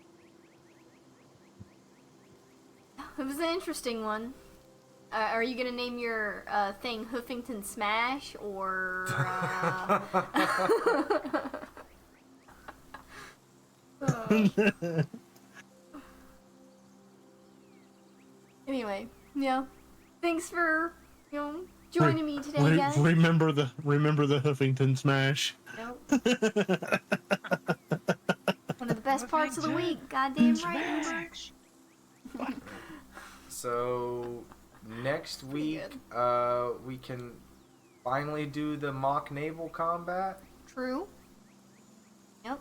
Speaker 2: It was an interesting one. Are you gonna name your thing Hoofington Smash or? Anyway, yeah. Thanks for joining me today, guys.
Speaker 3: Remember the Huffington Smash.
Speaker 2: Nope. One of the best parts of the week. Goddamn right.
Speaker 1: So next week, we can finally do the mock naval combat.
Speaker 2: True. Yep.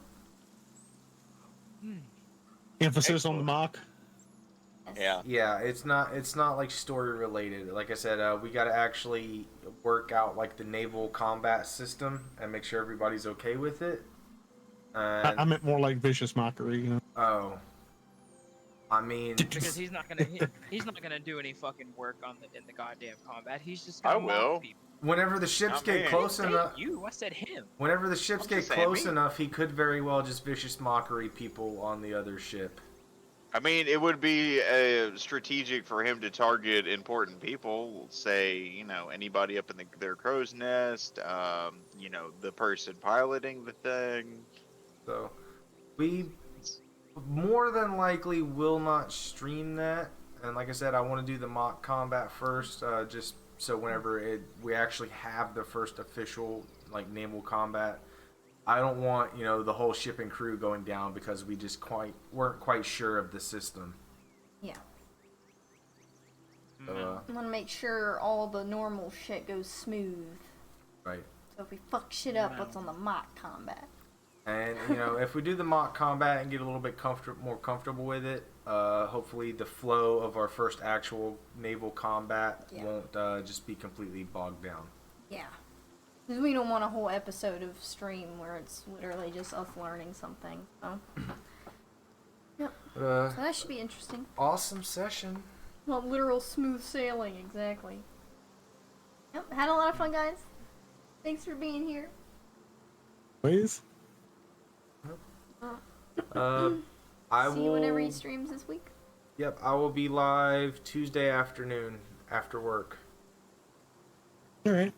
Speaker 3: Emphasis on the mock.
Speaker 2: Yes.
Speaker 4: Yeah.
Speaker 1: Yeah, it's not like story related. Like I said, we got to actually work out like the naval combat system and make sure everybody's okay with it.
Speaker 3: I meant more like vicious mockery.
Speaker 1: Oh, I mean,
Speaker 5: Because he's not gonna do any fucking work in the goddamn combat. He's just gonna
Speaker 4: I will.
Speaker 5: mock people.
Speaker 1: whenever the ships
Speaker 4: Not
Speaker 1: get
Speaker 4: me.
Speaker 1: close
Speaker 5: I
Speaker 1: enough,
Speaker 5: said you. I said him.
Speaker 1: whenever the ships
Speaker 4: I'm
Speaker 1: get
Speaker 4: just saying
Speaker 1: close
Speaker 4: me.
Speaker 1: enough, he could very well just vicious mockery people on the other ship.
Speaker 4: I mean, it would be strategic for him to target important people, say, anybody up in their crow's nest, the person piloting the thing.
Speaker 1: So, we more than likely will not stream that. And like I said, I want to do the mock combat first, just so whenever we actually have the first official naval combat, I don't want the whole ship and crew going down because we just weren't quite sure of the system.
Speaker 2: Yeah.
Speaker 1: So,
Speaker 2: I want to make sure all the normal shit goes smooth.
Speaker 1: right.
Speaker 2: So if we fuck shit up, what's on the mock combat?
Speaker 1: And if we do the mock combat and get a little bit more comfortable with it, hopefully the flow of our first actual naval combat won't just be completely bogged down.
Speaker 2: Yeah. Because we don't want a whole episode of stream where it's literally just us learning something. So. Yep. So that should be interesting.
Speaker 1: Awesome session.
Speaker 2: Well, literal smooth sailing, exactly. Yep. Had a lot of fun, guys. Thanks for being here.
Speaker 3: Please.
Speaker 1: I
Speaker 2: See you whenever he streams this week.
Speaker 1: Yep, I will be live Tuesday afternoon after work.
Speaker 3: All right.